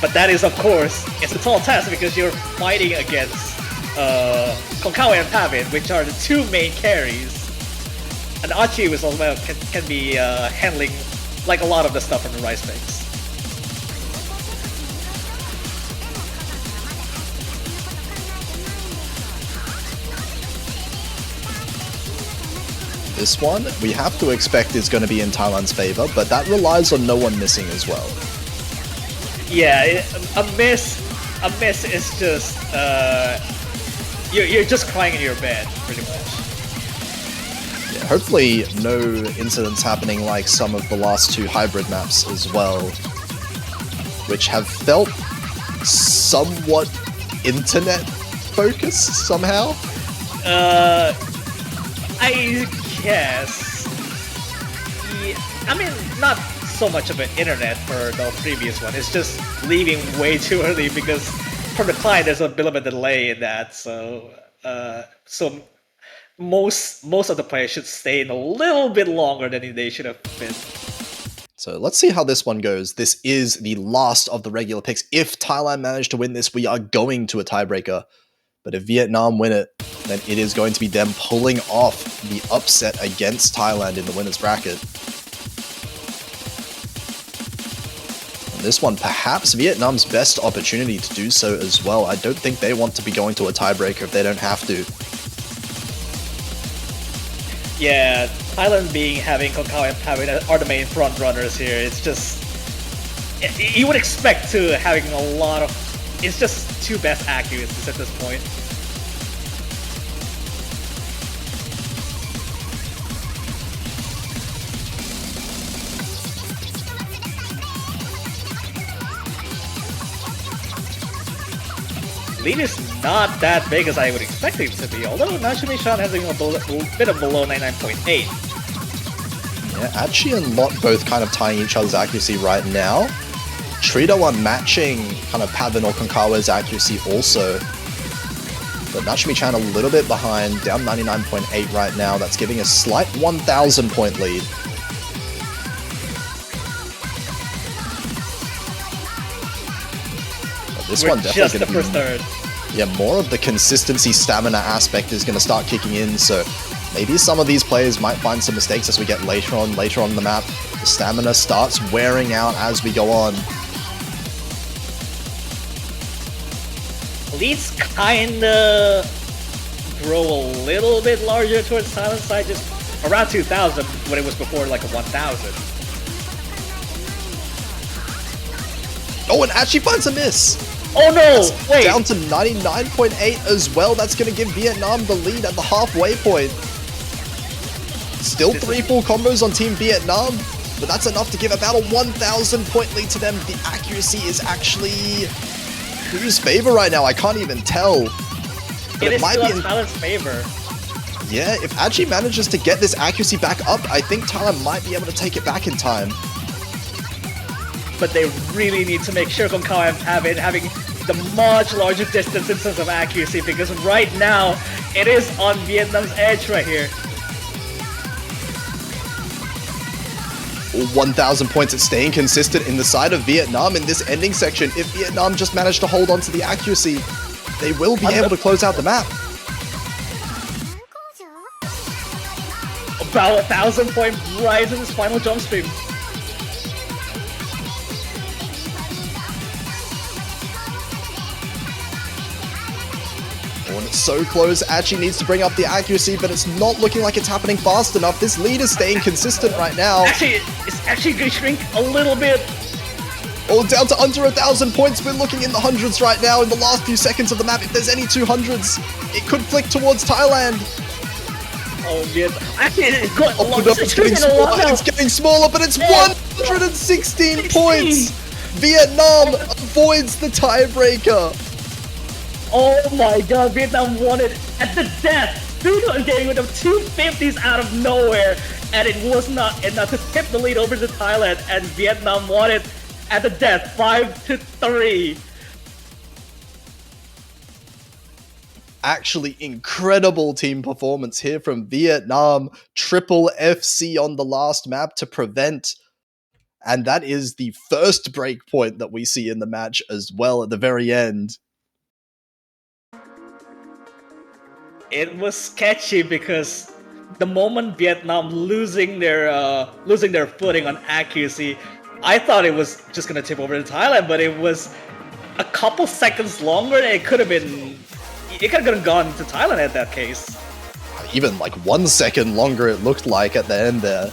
But that is, of course, it's a tall task because you're fighting against Konkawa and Pavin, which are the 2 main carries. And Achi was also can be handling like a lot of the stuff from the Rice picks. This one, we have to expect is going to be in Thailand's favor, but that relies on no one missing as well. Yeah, a miss is just you're just crying in your bed, pretty much. Yeah, hopefully no incidents happening like some of the last 2 hybrid maps as well, which have felt somewhat internet focused somehow. I guess. Yeah, I mean, not so much of an internet for the previous one. It's just leaving way too early because from the client there's a bit of a delay in that. So most of the players should stay in a little bit longer than they should have been. So let's see how this one goes. This is the last of the regular picks. If Thailand manage to win this, we are going to a tiebreaker. But if Vietnam win it, then it is going to be them pulling off the upset against Thailand in the winners bracket. And this one, perhaps Vietnam's best opportunity to do so as well. I don't think they want to be going to a tiebreaker if they don't have to. Yeah, Thailand having Konkawa and Pavin are the main front runners here. It's just you would expect to having a lot of. It's just two best accuracies at this point. Lead is not that big as I would expect it to be, although Nachumi-chan has a bit of below 99.8. Yeah, Achi and Lot both kind of tying each other's accuracy right now. Tridawan matching kind of Pavan or Konkawa's accuracy also. But Nachumi-chan a little bit behind, down 99.8 right now. That's giving a slight 1,000 point lead. This one definitely going to be... Yeah, more of the consistency stamina aspect is going to start kicking in, so maybe some of these players might find some mistakes as we get later on the map. The stamina starts wearing out as we go on. Leads kinda grow a little bit larger towards Thailand's side, just around 2,000 when it was before like a 1,000. Oh, and Achi finds a miss! Oh no! That's wait! Down to 99.8 as well. That's going to give Vietnam the lead at the halfway point. Still 3 full combos on Team Vietnam, but that's enough to give about a 1,000 point lead to them. The accuracy is actually whose favor right now? I can't even tell. But it might still be in Thailand's favor. Yeah, if Achi manages to get this accuracy back up, I think Thailand might be able to take it back in time. But they really need to make sure Konkawa and Pavan having the much larger distance in terms of accuracy, because right now it is on Vietnam's edge right here. 1,000 points at staying consistent in the side of Vietnam in this ending section. If Vietnam just manage to hold on to the accuracy, they will be able to close out the map. About 1,000 point rise in this final jump stream. When it's so close, Achi needs to bring up the accuracy, but it's not looking like it's happening fast enough. This lead is staying consistent right now. Actually, it's actually going to shrink a little bit. Oh, down to under 1,000 points. We're looking in the hundreds right now in the last few seconds of the map. If there's any 200s, it could flick towards Thailand. Oh, yes. Actually, it's going no, it's getting smaller. It's getting smaller, but it's 116 points. Vietnam avoids the tiebreaker. Oh my god, Vietnam won it at the death! Vietnam getting rid of 250s out of nowhere, and it was not enough to tip the lead over to Thailand, and Vietnam won it at the death, 5-3. Actually, incredible team performance here from Vietnam. Triple FC on the last map to prevent. And that is the first break point that we see in the match as well at the very end. It was sketchy because the moment Vietnam losing their footing on accuracy, I thought it was just gonna tip over to Thailand, but it was a couple seconds longer. It could have gone to Thailand at that case. Even like 1 second longer it looked like at the end there.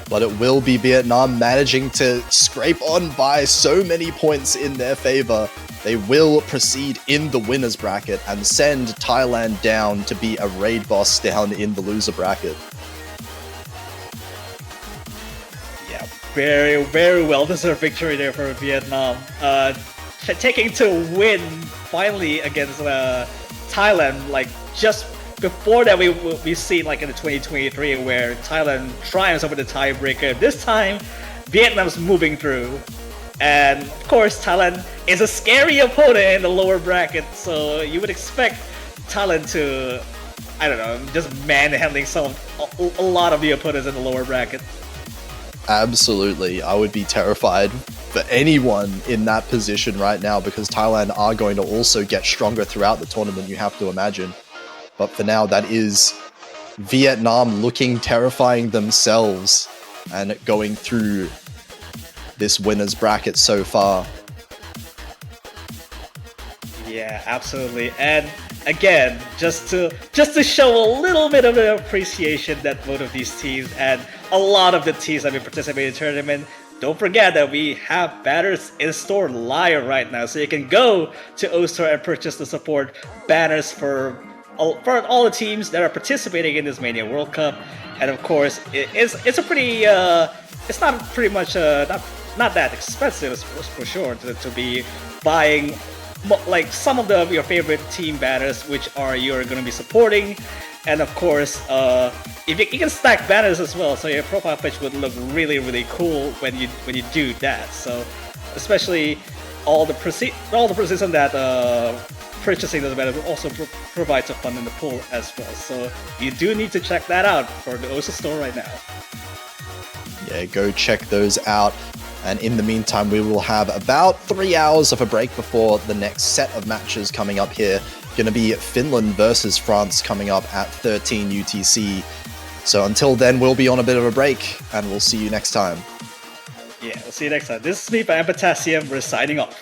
But it will be Vietnam managing to scrape on by so many points in their favor. They will proceed in the winner's bracket and send Thailand down to be a raid boss down in the loser bracket. Yeah, very, very well-deserved victory there for Vietnam. Taking to win finally against Thailand, like just before that we've seen like in the 2023 where Thailand triumphs over the tiebreaker. This time, Vietnam's moving through. And of course, Thailand is a scary opponent in the lower bracket, so you would expect Thailand to, I don't know, just manhandling a lot of the opponents in the lower bracket. Absolutely. I would be terrified for anyone in that position right now because Thailand are going to also get stronger throughout the tournament, you have to imagine. But for now, that is Vietnam looking terrifying themselves and going through this winner's bracket so far. Yeah, absolutely. And again, just to show a little bit of an appreciation that both of these teams and a lot of the teams that have been participating in the tournament, don't forget that we have banners in store live right now, so you can go to O-Store and purchase the support banners for all the teams that are participating in this Mania World Cup. And of course, it's a pretty it's not pretty much not that expensive for sure to be buying like some of your favorite team banners, which you're going to be supporting. And of course, if you can stack banners as well, so your profile page would look really cool when you do that. So especially all the proceeds on that purchasing those banners will also provide some fun in the pool as well. So you do need to check that out for the OSA store right now. Yeah, go check those out. And in the meantime, we will have about 3 hours of a break before the next set of matches coming up here. Going to be Finland versus France coming up at 13 UTC. So until then, we'll be on a bit of a break, and we'll see you next time. Yeah, we'll see you next time. This is me, and Potassium. We're signing off.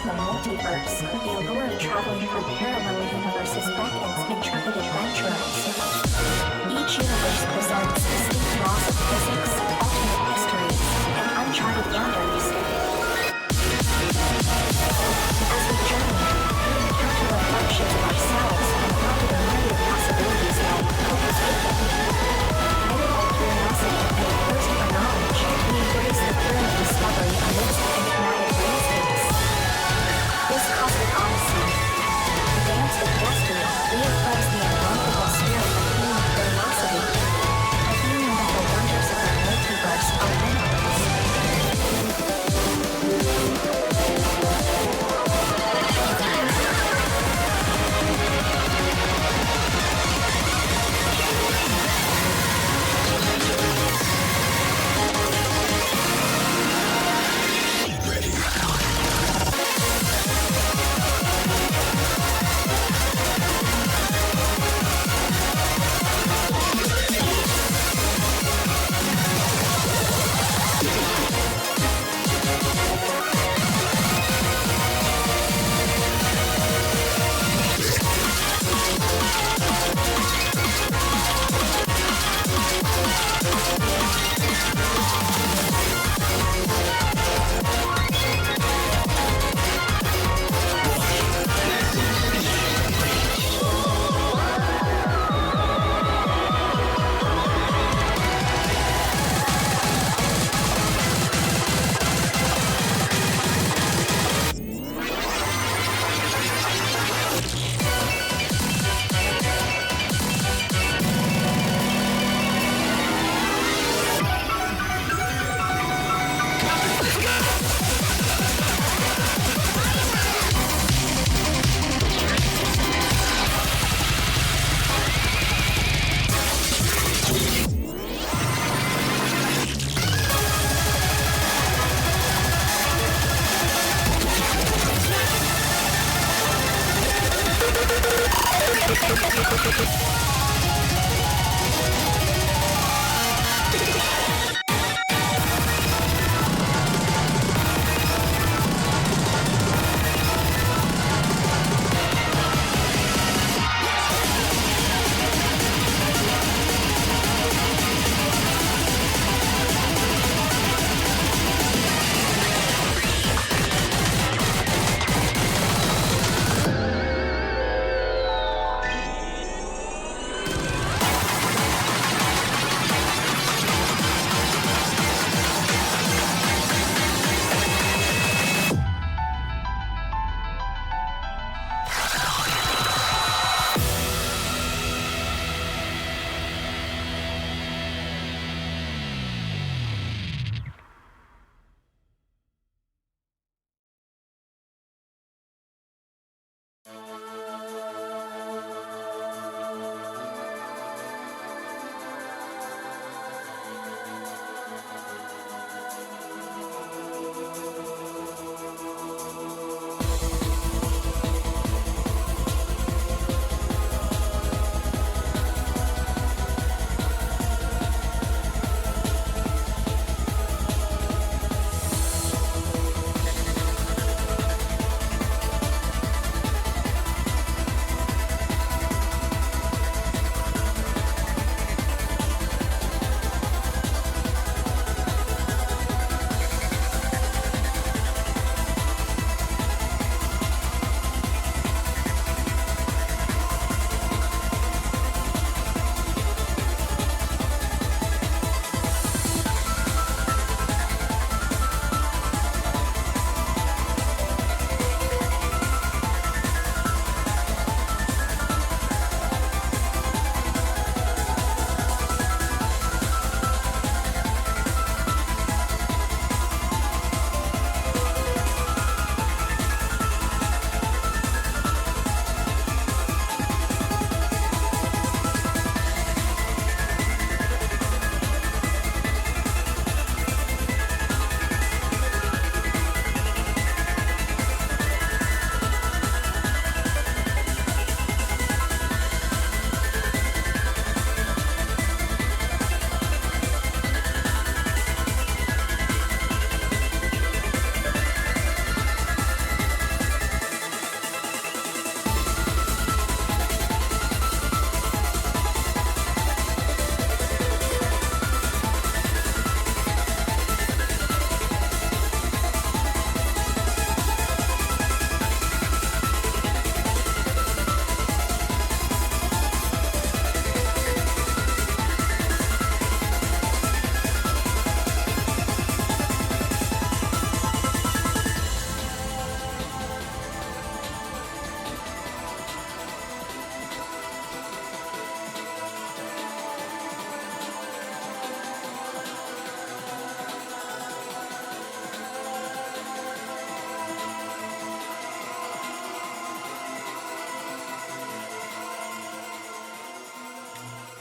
the multiverse, the allure of traveling through parallel universes beckons intrepid adventurers. Each universe presents distinct laws of physics, alternate histories, and uncharted wonders. As we journey, we encounter reflections of ourselves and ponder the myriad possibilities that cope us within. Headed by curiosity and a thirst for knowledge, we embrace the thrill of discovery amidst the enigmatic landscapes. This cosmic odyssey, the dance of destiny, reaffirms the indomitable spirit of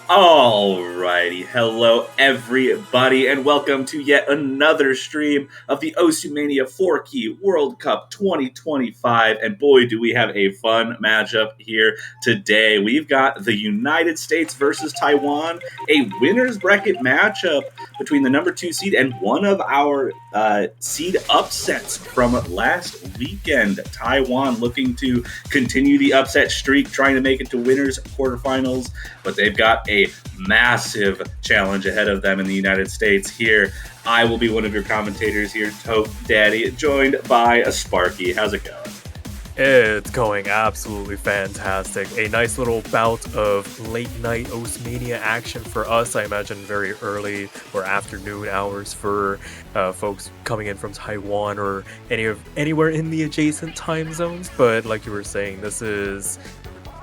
Alrighty, hello everybody, and welcome to yet another stream of the Mania 4-Key World Cup 2025. And boy, do we have a fun matchup here today. We've got the United States versus Taiwan, a winner's bracket matchup between the number 2 seed and one of our seed upsets from last weekend. Taiwan looking to continue the upset streak, trying to make it to winners quarterfinals, but they've got a massive challenge ahead of them in the United States. Here, I will be one of your commentators here, Toad Daddy, joined by a Sparky. How's it going? It's going absolutely fantastic. A nice little bout of late night Mania action for us. I imagine very early or afternoon hours for folks coming in from Taiwan or anywhere in the adjacent time zones. But like you were saying, this is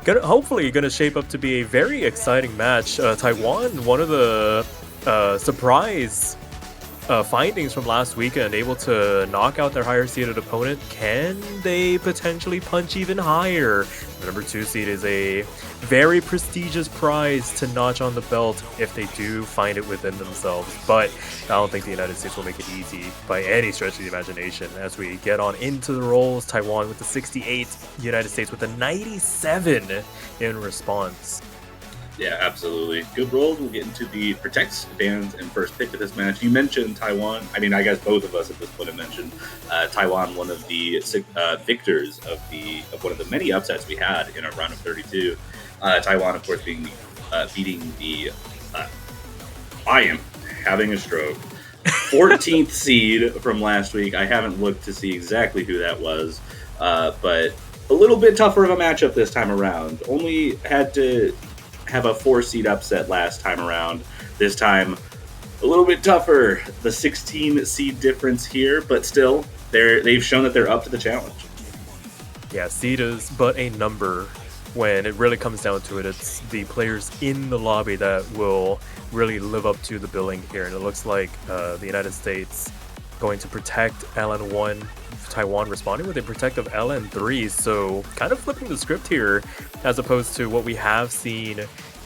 hopefully going to shape up to be a very exciting match. Taiwan, one of the surprise findings from last weekend, able to knock out their higher seeded opponent. Can they potentially punch even higher? The number 2 seed is a very prestigious prize to notch on the belt if they do find it within themselves. But I don't think the United States will make it easy by any stretch of the imagination. As we get on into the rolls, Taiwan with the 68, United States with the 97 in response. Yeah, absolutely. Good rolls. We'll get into the protects, bans, and first pick of this match. You mentioned Taiwan. I mean, I guess both of us at this point have mentioned Taiwan, one of the victors of one of the many upsets we had in our round of 32. Taiwan, of course, beating the I am having a stroke. 14th seed from last week. I haven't looked to see exactly who that was, but a little bit tougher of a matchup this time around. Only had to have a 4-seed upset last time around. This time, a little bit tougher. The 16 seed difference here, but still, they've shown that they're up to the challenge. Yeah, seed is but a number. When it really comes down to it, it's the players in the lobby that will really live up to the billing here. And it looks like the United States going to protect LN1, Taiwan responding with a protect of LN3. So kind of flipping the script here, as opposed to what we have seen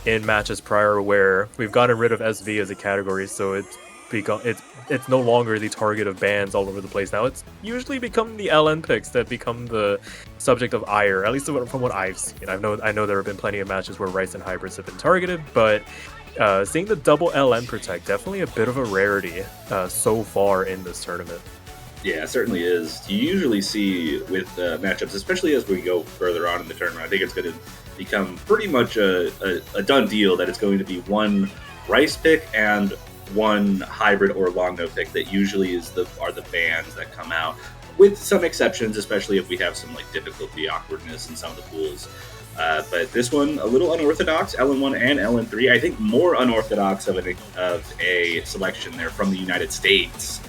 in matches prior, where we've gotten rid of SV as a category. So it's no longer the target of bans all over the place. Now it's usually become the LN picks that become the subject of ire, at least from what I've seen. I know there have been plenty of matches where Rice and hybrids have been targeted, but seeing the double LN protect, definitely a bit of a rarity so far in this tournament. Yeah, it certainly is. You usually see with matchups, especially as we go further on in the tournament, I think it's going to become pretty much a done deal that it's going to be one Rice pick and one hybrid or long no pick that usually are the bans that come out, with some exceptions, especially if we have some like difficulty, awkwardness in some of the pools. But this one, a little unorthodox, LN1 and LN3. I think more unorthodox of a selection there from the United States.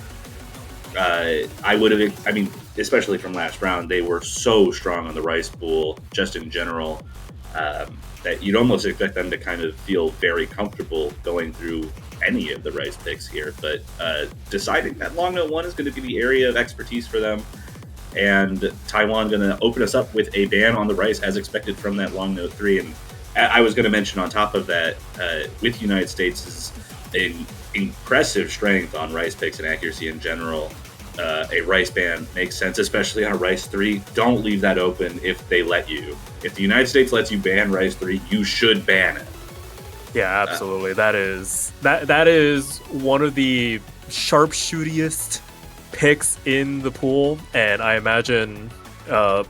Especially from last round, they were so strong on the Rice pool, just in general, that you'd almost expect them to kind of feel very comfortable going through any of the Rice picks here. But deciding that long note 1 is going to be the area of expertise for them, and Taiwan going to open us up with a ban on the Rice as expected from that long note 3. And I was going to mention on top of that, with United States is an impressive strength on Rice picks and accuracy in general. A Rice ban makes sense, especially on a Rice 3. Don't leave that open if they let you. If the United States lets you ban Rice 3, you should ban it. Yeah, absolutely. That is one of the sharpshootiest picks in the pool, and I imagine a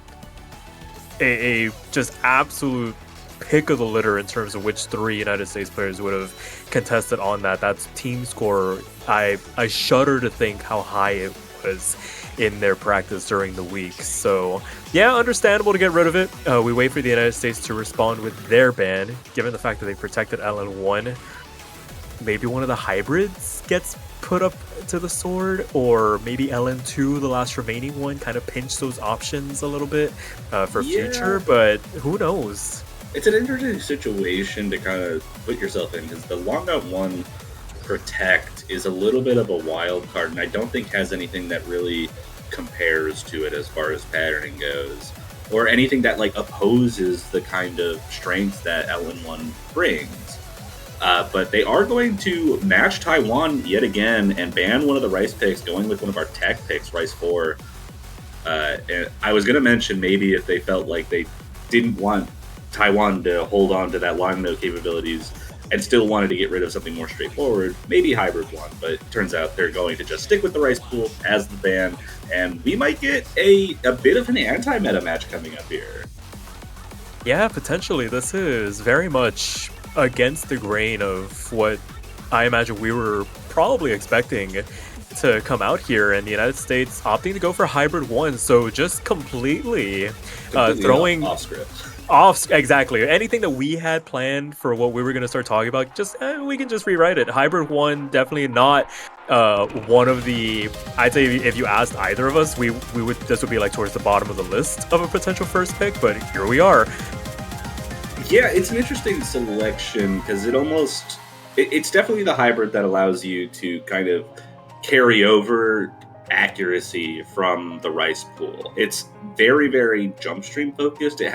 just absolute pick of the litter in terms of which 3 United States players would have contested on that. That's team score. I shudder to think how high it was in their practice during the week. So yeah, understandable to get rid of it. We wait for the United States to respond with their ban, given the fact that they protected LN1. Maybe one of the hybrids gets put up to the sword, or maybe LN2, the last remaining one, kind of pinch those options a little bit for future, but who knows? It's an interesting situation to kind of put yourself in, because the long note 1 protect is a little bit of a wild card, and I don't think has anything that really compares to it as far as patterning goes, or anything that like opposes the kind of strength that LN1 brings. But they are going to match Taiwan yet again and ban one of the Rice picks, going with one of our tech picks, Rice 4. And I was going to mention maybe if they felt like they didn't want Taiwan to hold on to that long node capabilities and still wanted to get rid of something more straightforward, maybe Hybrid 1. But it turns out they're going to just stick with the Rice pool as the ban, and we might get a bit of an anti-meta match coming up here. Yeah, potentially. This is very much against the grain of what I imagine we were probably expecting to come out here, and the United States opting to go for Hybrid 1, so just completely throwing off script. Exactly. Anything that we had planned for what we were going to start talking about, just we can just rewrite it. Hybrid 1 definitely not one of the, I'd say if you asked either of us, we would, this would be like towards the bottom of the list of a potential first pick, but here we are. Yeah, it's an interesting selection because it's definitely the hybrid that allows you to kind of carry over accuracy from the Rice pool. It's very, very jump stream focused. It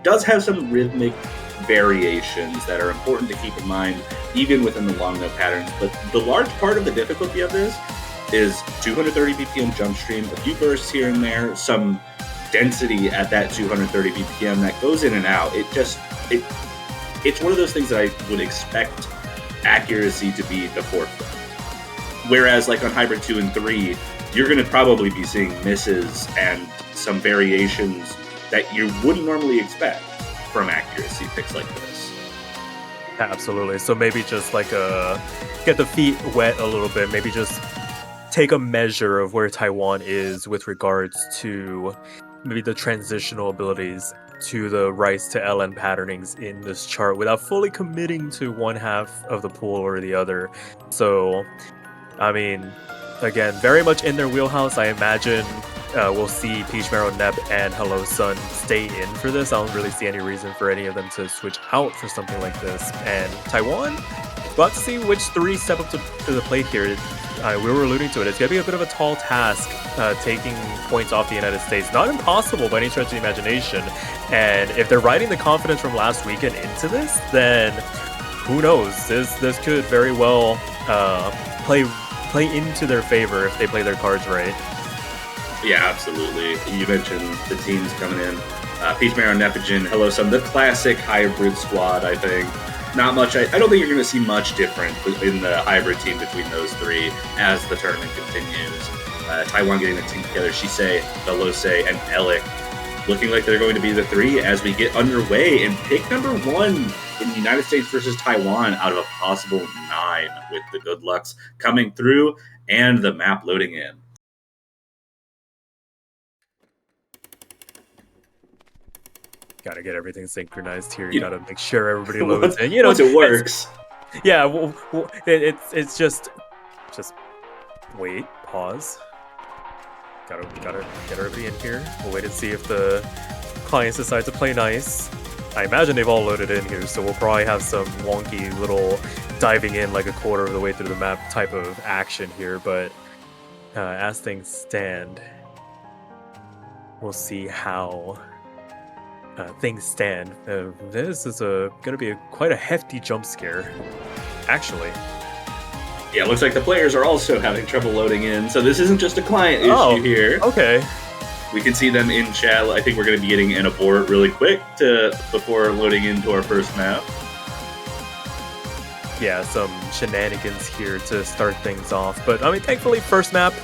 does have some rhythmic variations that are important to keep in mind, even within the long node patterns. But the large part of the difficulty of this is 230 BPM jump stream, a few bursts here and there, some density at that 230 BPM that goes in and out. It's one of those things that I would expect accuracy to be the forefront. Whereas like on Hybrid 2 and 3, you're going to probably be seeing misses and some variations that you wouldn't normally expect from accuracy picks like this. Absolutely. So maybe just like get the feet wet a little bit, maybe just take a measure of where Taiwan is with regards to maybe the transitional abilities to the Rice to LN patternings in this chart without fully committing to one half of the pool or the other. So, I mean, again, very much in their wheelhouse. I imagine we'll see Peach Marrow, Nep, and Hello Sun stay in for this. I don't really see any reason for any of them to switch out for something like this. And Taiwan, we'll have to see which three step up to the plate here. We were alluding to it. It's going to be a bit of a tall task taking points off the United States. Not impossible by any stretch of the imagination. And if they're riding the confidence from last weekend into this, then who knows? This could very well play into their favor if they play their cards right. Yeah, absolutely. You mentioned the teams coming in. Peach Marrow, Nepogen, Hello Sun, the classic hybrid squad, I think. Not much. I don't think you're going to see much different in the hybrid team between those three as the tournament continues. Taiwan getting the team together, Shisei, Velose, and Elik looking like they're going to be the three as we get underway. And pick number one in the United States versus Taiwan out of a possible 9 with the good lucks coming through and the map loading in. Gotta get everything synchronized here. You gotta make sure everybody loads in. Once it works. Yeah, it's just wait, pause. Gotta get everybody in here. We'll wait and see if the clients decide to play nice. I imagine they've all loaded in here, so we'll probably have some wonky little diving in like a quarter of the way through the map type of action here. But as things stand, we'll see how things stand. This is going to be quite a hefty jump scare, actually. Yeah, it looks like the players are also having trouble loading in, so this isn't just a client issue here. Okay. We can see them in chat. I think we're going to be getting an abort really quick before loading into our first map. Yeah, some shenanigans here to start things off. But, I mean, thankfully, first map,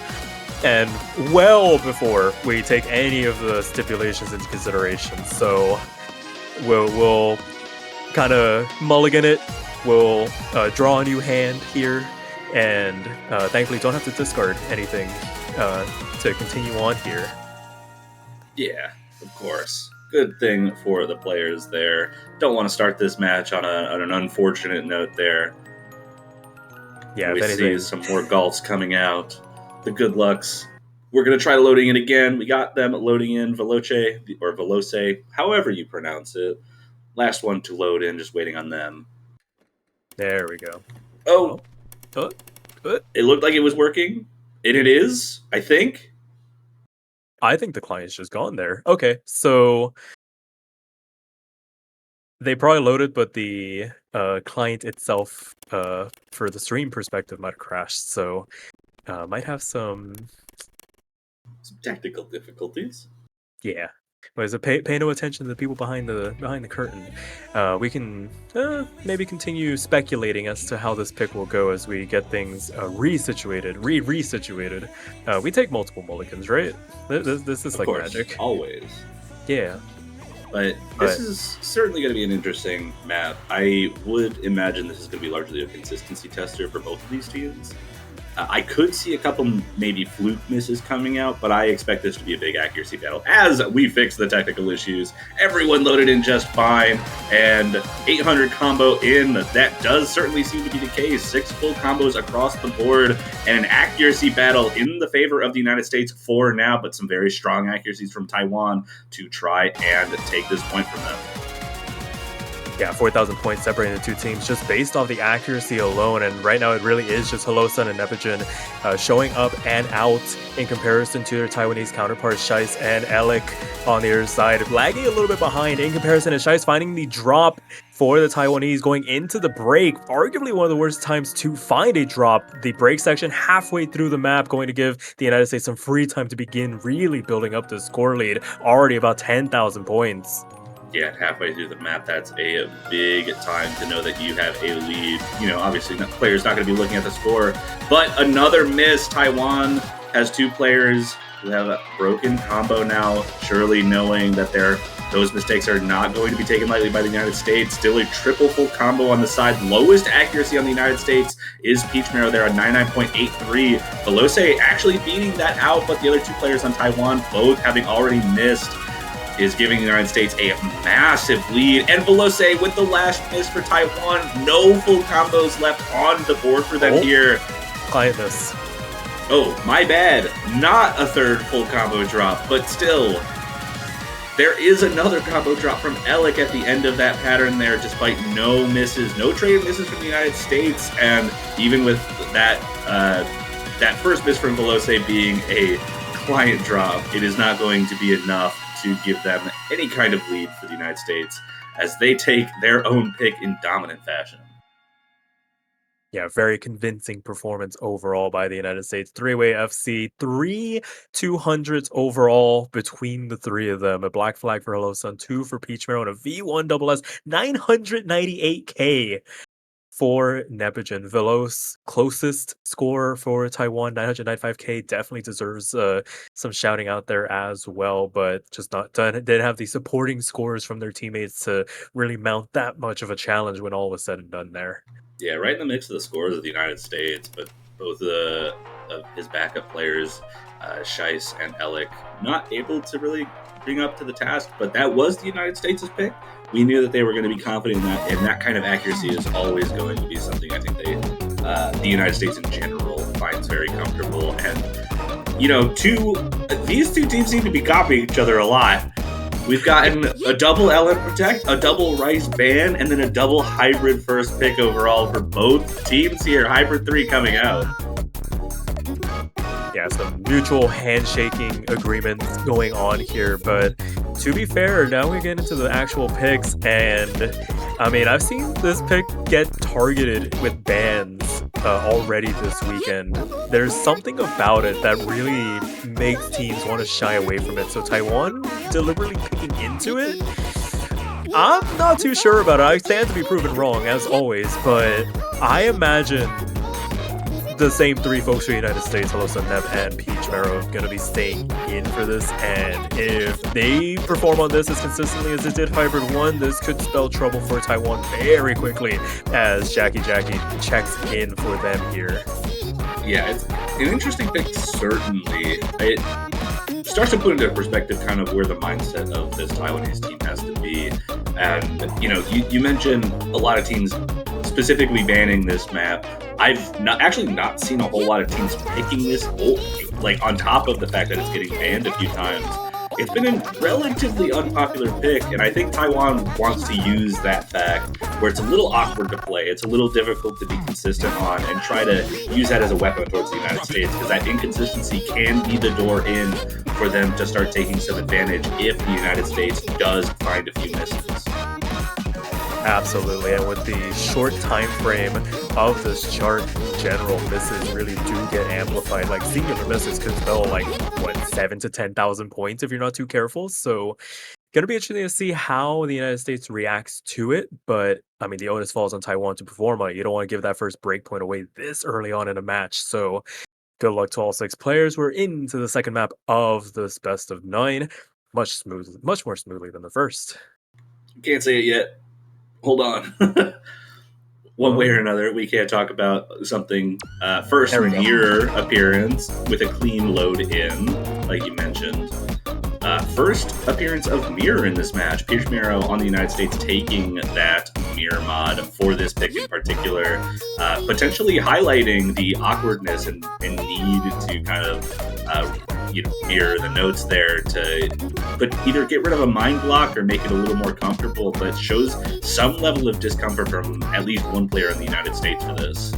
and well before we take any of the stipulations into consideration. So we'll kind of mulligan it. We'll draw a new hand here, and thankfully don't have to discard anything to continue on here. Yeah, of course. Good thing for the players there. Don't want to start this match on an unfortunate note there. Yeah, we see some more golfs coming out. The good lucks. We're going to try loading in again. We got them loading in Veloce, or Velose, however you pronounce it. Last one to load in, just waiting on them. There we go. Oh. It looked like it was working. And it is, I think. I think the client's just gone there. Okay, so they probably loaded, but the client itself for the stream perspective might have crashed, so might have some technical difficulties. Yeah. But so pay no attention to the people behind the curtain. We can maybe continue speculating as to how this pick will go as we get things resituated. We take multiple mulligans, right? This is Of like course, magic. always. Yeah. But this is certainly going to be an interesting map. I would imagine this is going to be largely a consistency tester for both of these teams. I could see a couple maybe fluke misses coming out, but I expect this to be a big accuracy battle. As we fix the technical issues, everyone loaded in just fine, and 800 combo in. That does certainly seem to be the case. 6 full combos across the board, and an accuracy battle in the favor of the United States for now, but some very strong accuracies from Taiwan to try and take this point from them. Yeah, 4,000 points separating the two teams just based off the accuracy alone. And right now it really is just Holosun and Nepigen showing up and out in comparison to their Taiwanese counterparts, Shice and Alec on the other side. Lagging a little bit behind in comparison to Shice finding the drop for the Taiwanese going into the break. Arguably one of the worst times to find a drop. The break section halfway through the map going to give the United States some free time to begin really building up the score lead. Already about 10,000 points. Yeah, halfway through the map, that's a big time to know that you have a lead. You know, obviously, the player's not going to be looking at the score, but another miss. Taiwan has 2 players who have a broken combo now, surely knowing that those mistakes are not going to be taken lightly by the United States. Still a triple full combo on the side. Lowest accuracy on the United States is Peach Marrow there on 99.83. Velose actually beating that out, but the other 2 players on Taiwan, both having already missed, is giving the United States a massive lead. And Velose with the last miss for Taiwan. No full combos left on the board for them here. Client miss. Oh, my bad. Not a third full combo drop, but still. There is another combo drop from Alec at the end of that pattern there, despite no misses. No trade misses from the United States. And even with that first miss from Velose being a client drop, it is not going to be enough to give them any kind of lead for the United States as they take their own pick in dominant fashion. Yeah, very convincing performance overall by the United States. 3-way FC, 3 200s overall between the 3 of them. A black flag for Holosun, 2 for Peach Marrow, and a V1 SS, 998k for Nepigen. Velos, closest score for Taiwan, 995k, definitely deserves some shouting out there as well, but just didn't have the supporting scores from their teammates to really mount that much of a challenge when all was said and done there. Yeah, right in the mix of the scores of the United States, but both of his backup players, Shice and Alec, not able to really bring up to the task, but that was the United States' pick. We knew that they were going to be confident in that, and that kind of accuracy is always going to be something I think the United States in general finds very comfortable. And, you know, these 2 teams seem to be copying each other a lot. We've gotten a double LM Protect, a double Rice ban, and then a double Hybrid first pick overall for both teams here. Hybrid 3 coming out. Yeah, some mutual handshaking agreements going on here, but to be fair, now we get into the actual picks, and I mean, I've seen this pick get targeted with bans already this weekend. There's something about it that really makes teams want to shy away from it, so Taiwan deliberately picking into it? I'm not too sure about it. I stand to be proven wrong, as always, but I imagine the same 3 folks for the United States, Holosun, Nep, and Peach Marrow, going to be staying in for this. And if they perform on this as consistently as it did Hybrid 1, this could spell trouble for Taiwan very quickly as Jackie checks in for them here. Yeah, it's an interesting pick, certainly. It starts to put into perspective kind of where the mindset of this Taiwanese team has to be. And, you know, you mentioned a lot of teams specifically banning this map. I've not seen a whole lot of teams picking this, like on top of the fact that it's getting banned a few times. It's been a relatively unpopular pick, and I think Taiwan wants to use that fact where it's a little awkward to play, it's a little difficult to be consistent on, and try to use that as a weapon towards the United States, because that inconsistency can be the door in for them to start taking some advantage if the United States does find a few misses. Absolutely, and with the short time frame of this chart in general, misses really do get amplified. Like singular misses can spell like what 7 to 10,000 points if you're not too careful. So gonna be interesting to see how the United States reacts to it. But I mean, the onus falls on Taiwan to perform on it. You don't want to give that first break point away this early on in a match. So good luck to all 6 players. We're into the second map of this best of 9, much more smoothly than the first. Can't say it yet. Hold on. One way or another, we can't talk about something. First mirror appearance with a clean load in, like you mentioned. First appearance of Mirror in this match. Pierce Miro on the United States taking that Mirror mod for this pick in particular, potentially highlighting the awkwardness and need to kind of mirror the notes there but either get rid of a mind block or make it a little more comfortable, but shows some level of discomfort from at least one player in the United States for this.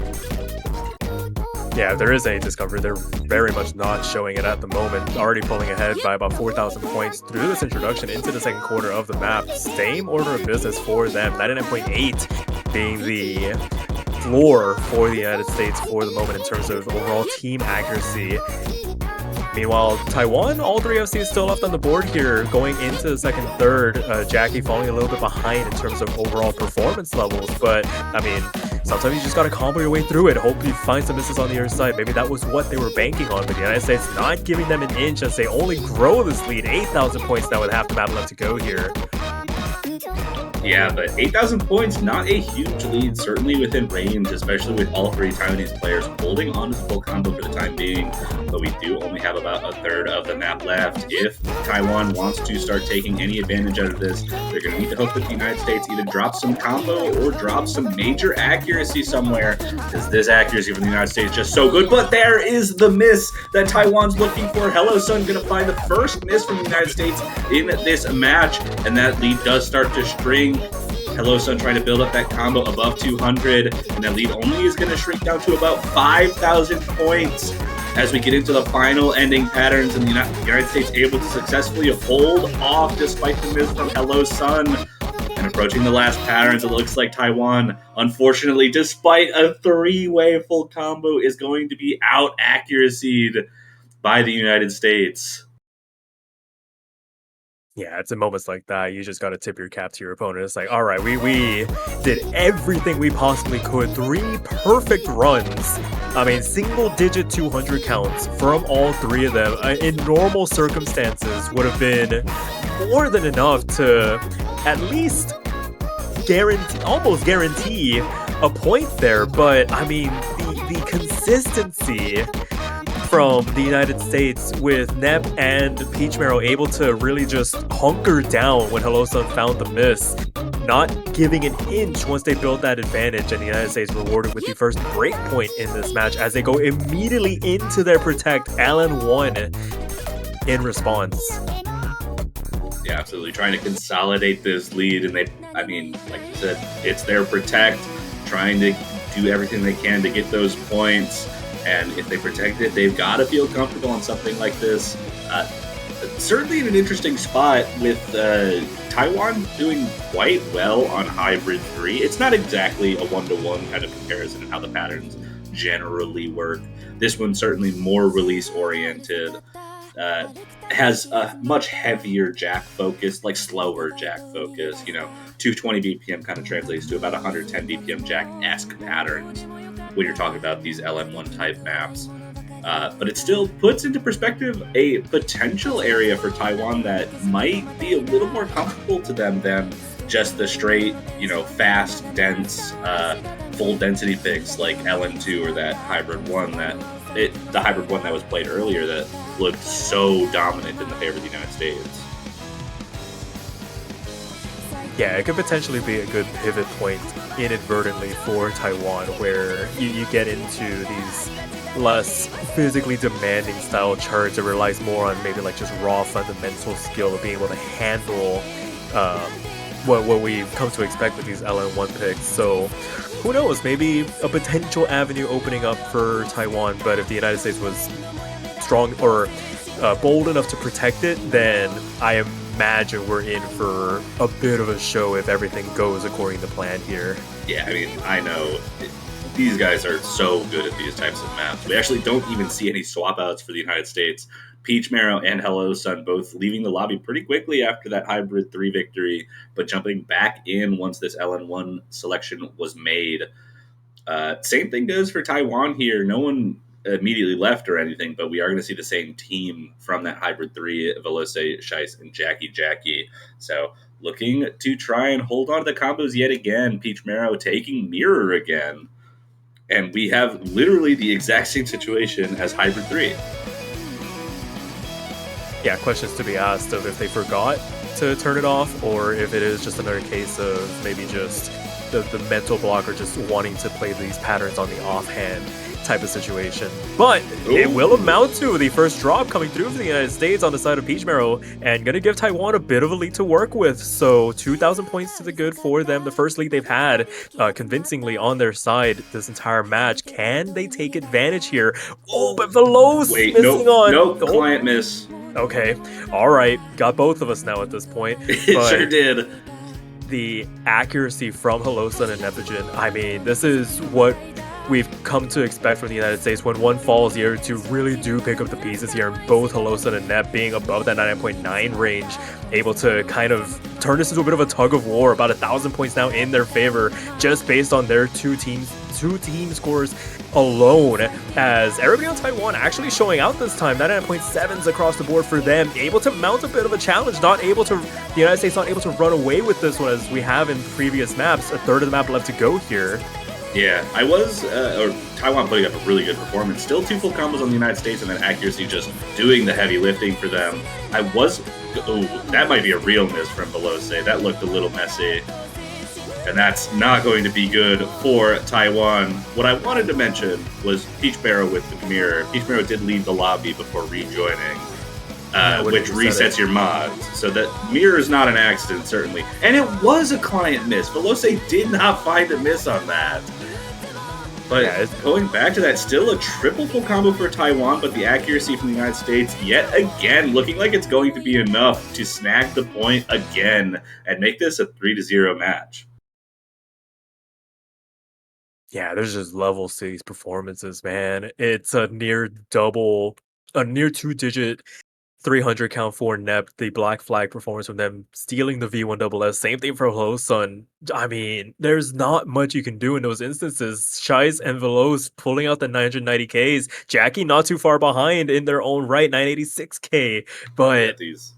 Yeah, if there is any discomfort, they're very much not showing it at the moment. Already pulling ahead by about 4,000 points through this introduction into the second quarter of the map. Same order of business for them. 99.8 being the floor for the United States for the moment in terms of overall team accuracy. Meanwhile, Taiwan, all 3 FCs still left on the board here going into the second third. Jackie falling a little bit behind in terms of overall performance levels, but I mean, sometimes you just gotta combo your way through it. Hope you find some misses on the other side. Maybe that was what they were banking on, but the United States not giving them an inch as they only grow this lead. 8,000 points now with half the map left to go here. Yeah, but 8,000 points, not a huge lead, certainly within range, especially with all 3 Taiwanese players holding on to the full combo for the time being. But we do only have about a third of the map left. If Taiwan wants to start taking any advantage out of this, they're going to need to hope that the United States either drop some combo or drop some major accuracy somewhere, because this accuracy from the United States is just so good. But there is the miss that Taiwan's looking for. Hello Sun going to find the first miss from the United States in this match, and that lead does start to string. Hello Sun trying to build up that combo above 200, and that lead only is going to shrink down to about 5,000 points as we get into the final ending patterns, and the United States able to successfully hold off despite the miss from Hello Sun. And approaching the last patterns, it looks like Taiwan, unfortunately, despite a 3-way full combo, is going to be out-accuracied by the United States. Yeah, it's in moments like that, you just gotta tip your cap to your opponent. It's like, all right, we did everything we possibly could. 3 perfect runs. I mean, single-digit 200 counts from all 3 of them in normal circumstances would have been more than enough to at least almost guarantee a point there. But I mean, the consistency from the United States with Nep and Peach Marrow able to really just hunker down when Hello Sun found the miss, not giving an inch once they built that advantage, and the United States rewarded with the first break point in this match as they go immediately into their protect LN1 in response. Yeah, absolutely. Trying to consolidate this lead, and like you said, it's their protect, trying to do everything they can to get those points. And if they protect it, they've got to feel comfortable on something like this. Certainly in an interesting spot with Taiwan doing quite well on Hybrid 3. It's not exactly a one-to-one kind of comparison of how the patterns generally work. This one's certainly more release-oriented. Has a much heavier jack focus, like slower jack focus. 220 BPM kind of translates to about 110 BPM jack-esque patterns when you're talking about these LN1 type maps. But it still puts into perspective a potential area for Taiwan that might be a little more comfortable to them than just the straight, fast, dense, full density picks like LN2 or that Hybrid 1 the Hybrid 1 that was played earlier that looked so dominant in the favor of the United States. Yeah, it could potentially be a good pivot point inadvertently for Taiwan, where you get into these less physically demanding style charts that relies more on maybe like just raw fundamental skill of being able to handle what we've come to expect with these LN1 picks. So who knows, maybe a potential avenue opening up for Taiwan, but if the United States was strong or bold enough to protect it, then I am imagine we're in for a bit of a show if everything goes according to plan here. Yeah, I mean, I know these guys are so good at these types of maps. We actually don't even see any swap outs for the United States. Peach Marrow and Hello Sun both leaving the lobby pretty quickly after that Hybrid 3 victory, but jumping back in once this LN1 selection was made. Same thing goes for Taiwan here. No one immediately left or anything, but we are going to see the same team from that Hybrid 3, Veloce, Shice, and Jackie. So looking to try and hold on to the combos yet again. Peach Marrow taking Mirror again. And we have literally the exact same situation as Hybrid 3. Yeah, questions to be asked of if they forgot to turn it off, or if it is just another case of maybe just the mental block or just wanting to play these patterns on the offhand type of situation. But it will amount to the first drop coming through for the United States on the side of Peach Marrow, and going to give Taiwan a bit of a lead to work with. So 2,000 points to the good for them. The first lead they've had convincingly on their side this entire match. Can they take advantage here? Oh, but Veloce missing on. No, client miss. Okay, all right. Got both of us now at this point. It sure did. The accuracy from Hello Sun and Nepogen, I mean, this is what we've come to expect from the United States. When one falls, the other two really do pick up the pieces here, and both Hello Sun and Nep being above that 99.9 range, able to kind of turn this into a bit of a tug of war. About 1,000 points now in their favor, just based on their two team scores alone, as everybody on Taiwan actually showing out this time. 99.7s across the board for them, able to mount a bit of a challenge, the United States not able to run away with this one as we have in previous maps. A third of the map left to go here. Yeah, Taiwan putting up a really good performance. Still 2 full combos on the United States, and then accuracy just doing the heavy lifting for them. That might be a real miss from Veloce. That looked a little messy. And that's not going to be good for Taiwan. What I wanted to mention was Peach Marrow with the mirror. Peach Marrow did leave the lobby before rejoining, which resets your mods. So that mirror is not an accident, certainly. And it was a client miss. Veloce did not find a miss on that. But going back to that, still a triple full combo for Taiwan, but the accuracy from the United States, yet again, looking like it's going to be enough to snag the point again and make this a 3-0 match. Yeah, there's just levels to these performances, man. It's a near 2-digit 300 count for Nep, the Black Flag performance from them, stealing the V1SS. Same thing for Hello Sun. I mean, there's not much you can do in those instances. Shice and Veloce pulling out the 990Ks. Jackie not too far behind in their own right, 986K. But these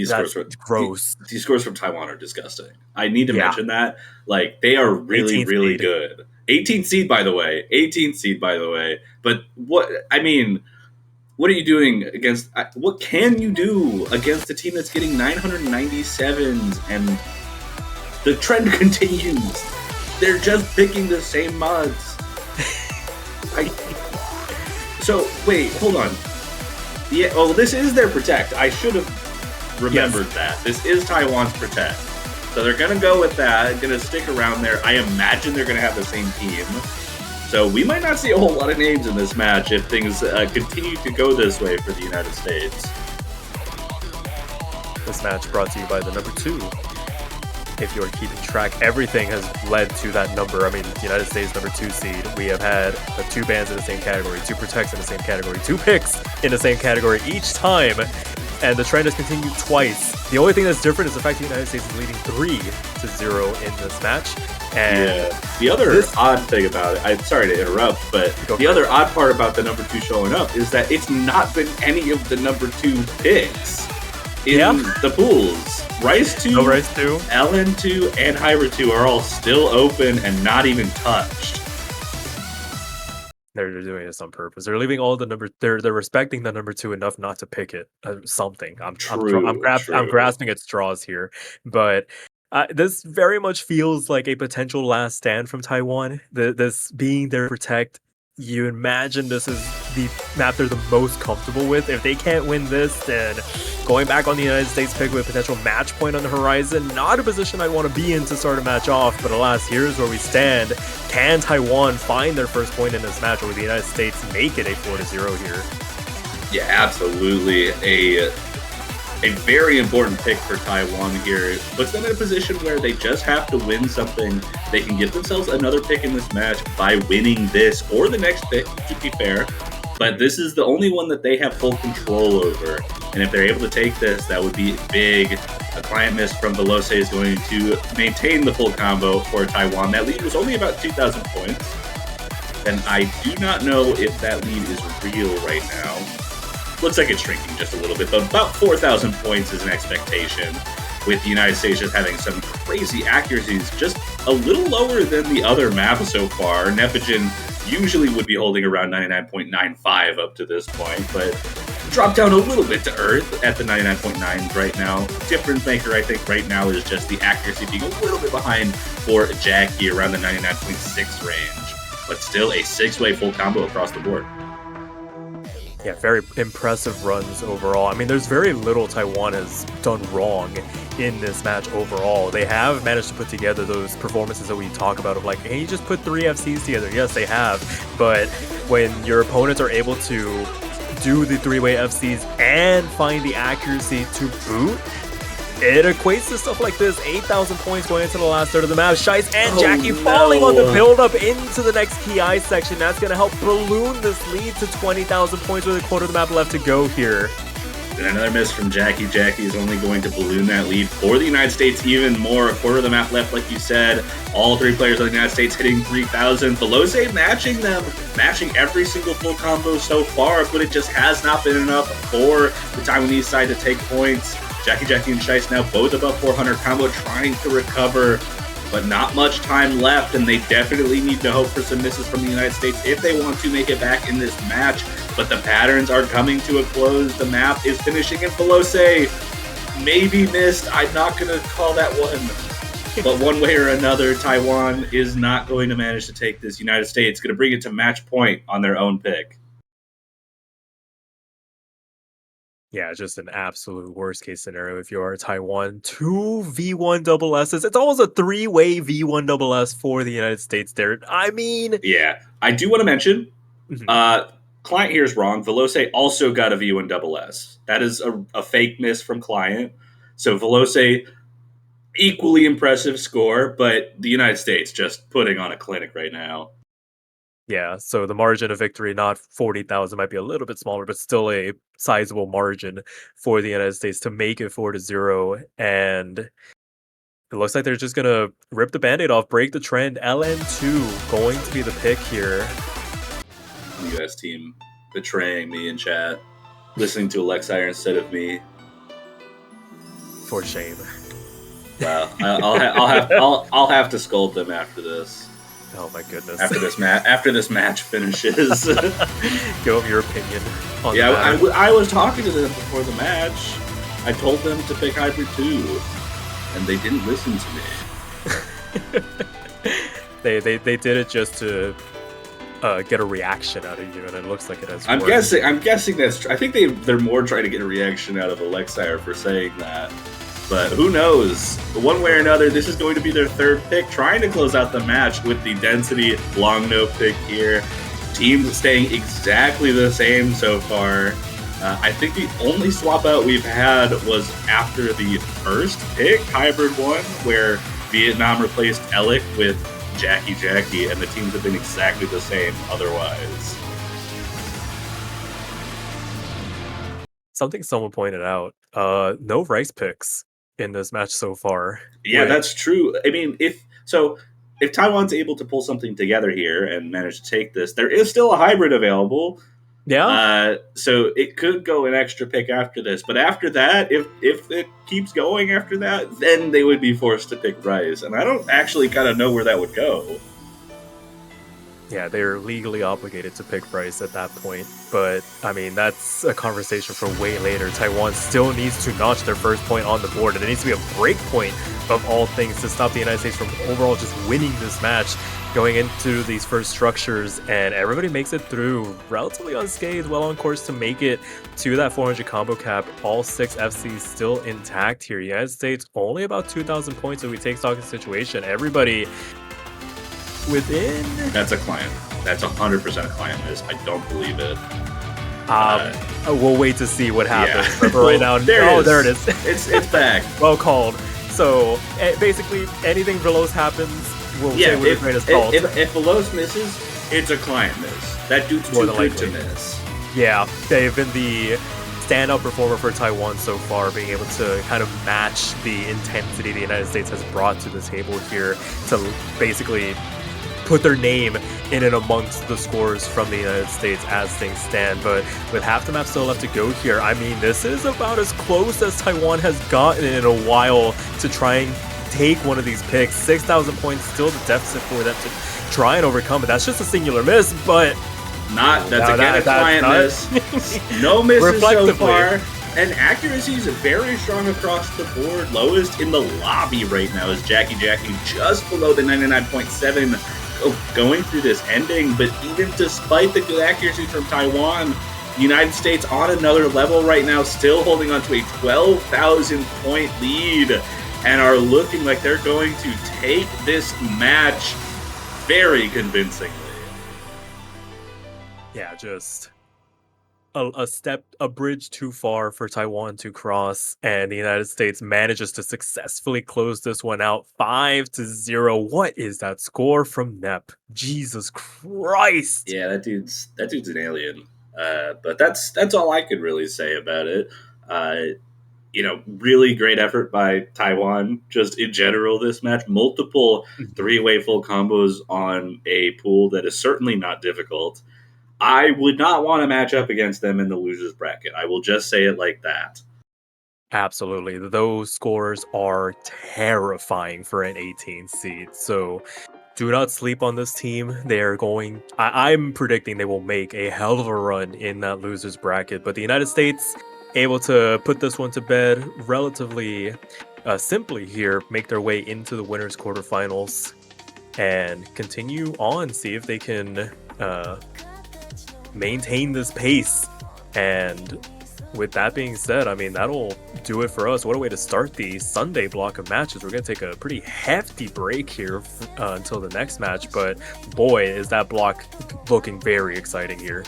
scores from gross. These scores from Taiwan are disgusting. I need to mention that. Like, they are really, really good. 18th seed, by the way. 18th seed, by the way. But what are you doing against... What can you do against a team that's getting 997s? And the trend continues. They're just picking the same mods. So, wait, hold on. Yeah, well, this is their Protect. I should have remembered that. This is Taiwan's Protect. So they're going to go with that, going to stick around there. I imagine they're going to have the same team. So we might not see a whole lot of names in this match if things continue to go this way for the United States. This match brought to you by the number 2. If you're keeping track, everything has led to that number. I mean, the United States number 2 seed. We have had 2 bans in the same category, 2 protects in the same category, 2 picks in the same category each time. And the trend has continued twice. The only thing that's different is the fact the United States is leading 3-0 in this match. And the other odd thing about it, I'm sorry to interrupt, but the other odd part about the number 2 showing up is that it's not been any of the number 2 picks in the pools. Rice 2, LN 2, and Hybrid 2 are all still open and not even touched. They're doing this on purpose. They're leaving all the number. They're respecting the number 2 enough not to pick it. Something. I'm grasping at straws here, but this very much feels like a potential last stand from Taiwan. This being their Protect. You imagine this is the map they're the most comfortable with. If they can't win this, then going back on the United States pick with a potential match point on the horizon, not a position I'd want to be in to start a match off, but alas, here's where we stand. Can Taiwan find their first point in this match, or will the United States make it a 4-0 here? Yeah, absolutely. a very important pick for Taiwan here. It puts them in a position where they just have to win something. They can give themselves another pick in this match by winning this or the next pick, to be fair. But this is the only one that they have full control over. And if they're able to take this, that would be big. A client miss from Velose is going to maintain the full combo for Taiwan. That lead was only about 2,000 points. And I do not know if that lead is real right now. Looks like it's shrinking just a little bit, but about 4,000 points is an expectation, with the United States just having some crazy accuracies, just a little lower than the other maps so far. Nepogen usually would be holding around 99.95 up to this point, but dropped down a little bit to Earth at the 99.9 right now. Difference maker, I think, right now is just the accuracy being a little bit behind for Jackie, around the 99.6 range, but still a 6-way full combo across the board. Yeah, very impressive runs overall. I mean, there's very little Taiwan has done wrong in this match overall. They have managed to put together those performances that we talk about of like, hey, you just put 3 FCs together. Yes, they have. But when your opponents are able to do the 3-way FCs and find the accuracy to boot, it equates to stuff like this. 8,000 points going into the last third of the match. Shice and Jackie falling on the build-up into the next PI section. That's going to help balloon this lead to 20,000 points with a quarter of the map left to go here. And another miss from Jackie. Jackie is only going to balloon that lead for the United States even more. A quarter of the map left, like you said. All 3 players of the United States hitting 3,000. Velose matching them, matching every single full combo so far, but it just has not been enough for the Taiwanese side to take points. Jackie and Shice now both above 400 combo, trying to recover, but not much time left, and they definitely need to hope for some misses from the United States if they want to make it back in this match. But the patterns are coming to a close. The map is finishing, and Velose maybe missed. I'm not going to call that one. But one way or another, Taiwan is not going to manage to take this. United States going to bring it to match point on their own pick. Yeah, just an absolute worst case scenario if you are Taiwan. 2 V1 double S's. It's almost a 3-way V1 double S for the United States there. I mean... Yeah, I do want to mention, Client here is wrong. Velose also got a V1 double S. That is a fake miss from Client. So Velose, equally impressive score, but the United States just putting on a clinic right now. Yeah, so the margin of victory, not 40,000, might be a little bit smaller, but still a sizable margin for the United States to make it 4-0. And it looks like they're just going to rip the Band-Aid off, break the trend. LN2 going to be the pick here. US team betraying me in chat, listening to Alexire instead of me. For shame. Wow, I'll have to scold them after this. Oh my goodness! After this match finishes, give them your opinion. On I was talking to them before the match. I told them to pick Hybrid 2, and they didn't listen to me. they did it just to get a reaction out of you, and it looks like it has. I'm guessing that's true. I think they're more trying to get a reaction out of Alexire for saying that. But who knows? One way or another, this is going to be their 3rd pick, trying to close out the match with the Density long no pick here. Teams staying exactly the same so far. I think the only swap out we've had was after the first pick, Hybrid 1, where Vietnam replaced Alec with Jackie, and the teams have been exactly the same otherwise. Something someone pointed out, no Rice picks in this match so far. Yeah, that's true. I mean, if Taiwan's able to pull something together here and manage to take this, there is still a hybrid available. Yeah. So it could go an extra pick after this. But after that, if it keeps going after that, then they would be forced to pick Rice. And I don't actually kind of know where that would go. Yeah, they're legally obligated to pick Rice at that point. But, I mean, that's a conversation for way later. Taiwan still needs to notch their first point on the board, and it needs to be a break point of all things to stop the United States from overall just winning this match, going into these first structures, and everybody makes it through relatively unscathed, well on course to make it to that 400 combo cap. All 6 FCs still intact here. United States only about 2,000 points if we take stock of the situation. Everybody within... That's a client. That's 100% a client miss. I don't believe it. We'll wait to see what happens. Yeah. But for right now, there it is. It's back. Well called. So basically, anything Veloz happens, we'll say with a grain of salt. If Veloz misses, it's a client miss. That dude's too good to miss. Yeah, they've been the standout performer for Taiwan so far, being able to kind of match the intensity the United States has brought to the table here to basically put their name in and amongst the scores from the United States as things stand. But with half the map still left to go here, I mean, this is about as close as Taiwan has gotten in a while to try and take one of these picks. 6,000 points, still the deficit for them to try and overcome, but that's just a singular miss, but... That's a client miss. No misses so far. And accuracy is very strong across the board. Lowest in the lobby right now is Jackie just below the 99.7 going through this ending. But even despite the good accuracy from Taiwan, the United States on another level right now, still holding on to a 12,000 point lead and are looking like they're going to take this match very convincingly. Yeah, just a bridge too far for Taiwan to cross, and the United States manages to successfully close this one out 5-0. What is that score from Nep? Jesus Christ! Yeah, that dude's an alien. But that's all I could really say about it. Really great effort by Taiwan just in general this match. Multiple three-way full combos on a pool that is certainly not difficult. I would not want to match up against them in the losers bracket. I will just say it like that. Absolutely. Those scores are terrifying for an 18 seed. So do not sleep on this team. They're going... I'm predicting they will make a hell of a run in that losers bracket. But the United States able to put this one to bed relatively simply here, make their way into the winners quarterfinals and continue on, see if they can... maintain this pace. And with that being said, I mean, that'll do it for us. What a way to start the Sunday block of matches. We're going to take a pretty hefty break here until the next match, but boy, is that block looking very exciting here.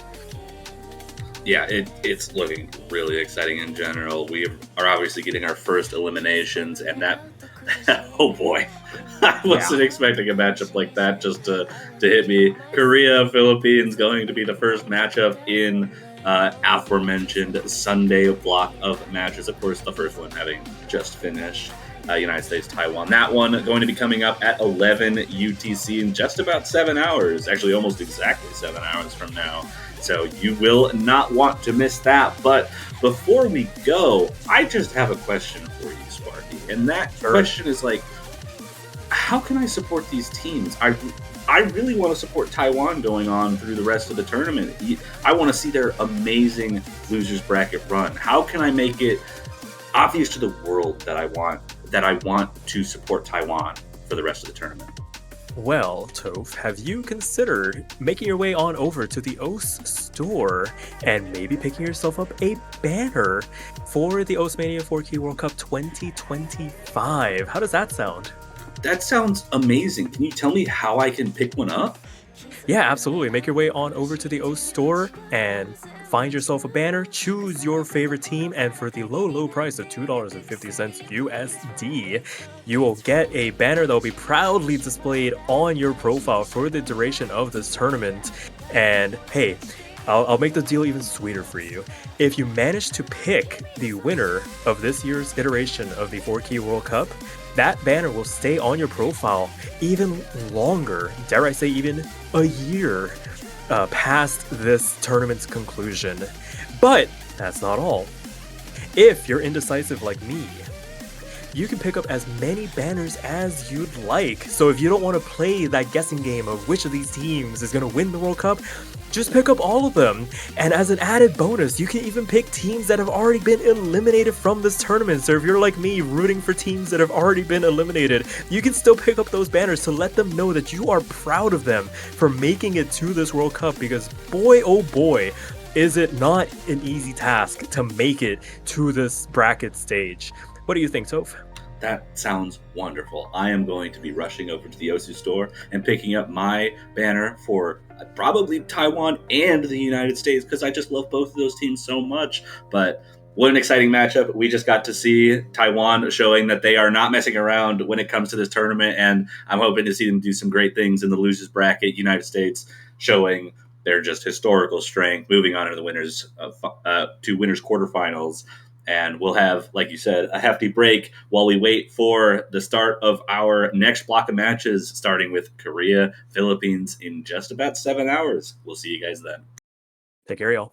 Yeah, it's looking really exciting in general. We are obviously getting our first eliminations, and that oh boy, I wasn't expecting a matchup like that just to hit me. Korea, Philippines going to be the first matchup in aforementioned Sunday block of matches. Of course, the first one having just finished. United States, Taiwan. That one going to be coming up at 11 UTC in just about 7 hours. Actually, almost exactly 7 hours from now. So you will not want to miss that. But before we go, I just have a question for you, Sparky. And that question is like, how can I support these teams? I really want to support Taiwan going on through the rest of the tournament. I want to see their amazing losers bracket run. How can I make it obvious to the world that I want to support Taiwan for the rest of the tournament? Well, Toph, have you considered making your way on over to the OS store and maybe picking yourself up a banner for the OS Mania 4K World Cup 2025? How does that sound? That sounds amazing. Can you tell me how I can pick one up? Yeah, absolutely. Make your way on over to the OS store and find yourself a banner, choose your favorite team, and for the low price of $2.50 USD, you will get a banner that will be proudly displayed on your profile for the duration of this tournament. And hey, I'll make the deal even sweeter for you. If you manage to pick the winner of this year's iteration of the 4K World Cup, that banner will stay on your profile even longer, dare I say even a year past this tournament's conclusion. But that's not all. If you're indecisive like me, you can pick up as many banners as you'd like. So if you don't want to play that guessing game of which of these teams is going to win the World Cup, just pick up all of them. And as an added bonus, you can even pick teams that have already been eliminated from this tournament. So if you're like me, rooting for teams that have already been eliminated, you can still pick up those banners to let them know that you are proud of them for making it to this World Cup. Because boy, oh boy, is it not an easy task to make it to this bracket stage. What do you think, Toph? That sounds wonderful. I am going to be rushing over to the Osu store and picking up my banner for probably Taiwan and the United States because I just love both of those teams so much. But what an exciting matchup. We just got to see Taiwan showing that they are not messing around when it comes to this tournament, and I'm hoping to see them do some great things in the losers bracket. United States showing their just historical strength, moving on to the winners to winners quarterfinals. And we'll have, like you said, a hefty break while we wait for the start of our next block of matches, starting with Korea, Philippines in just about 7 hours. We'll see you guys then. Take care, y'all.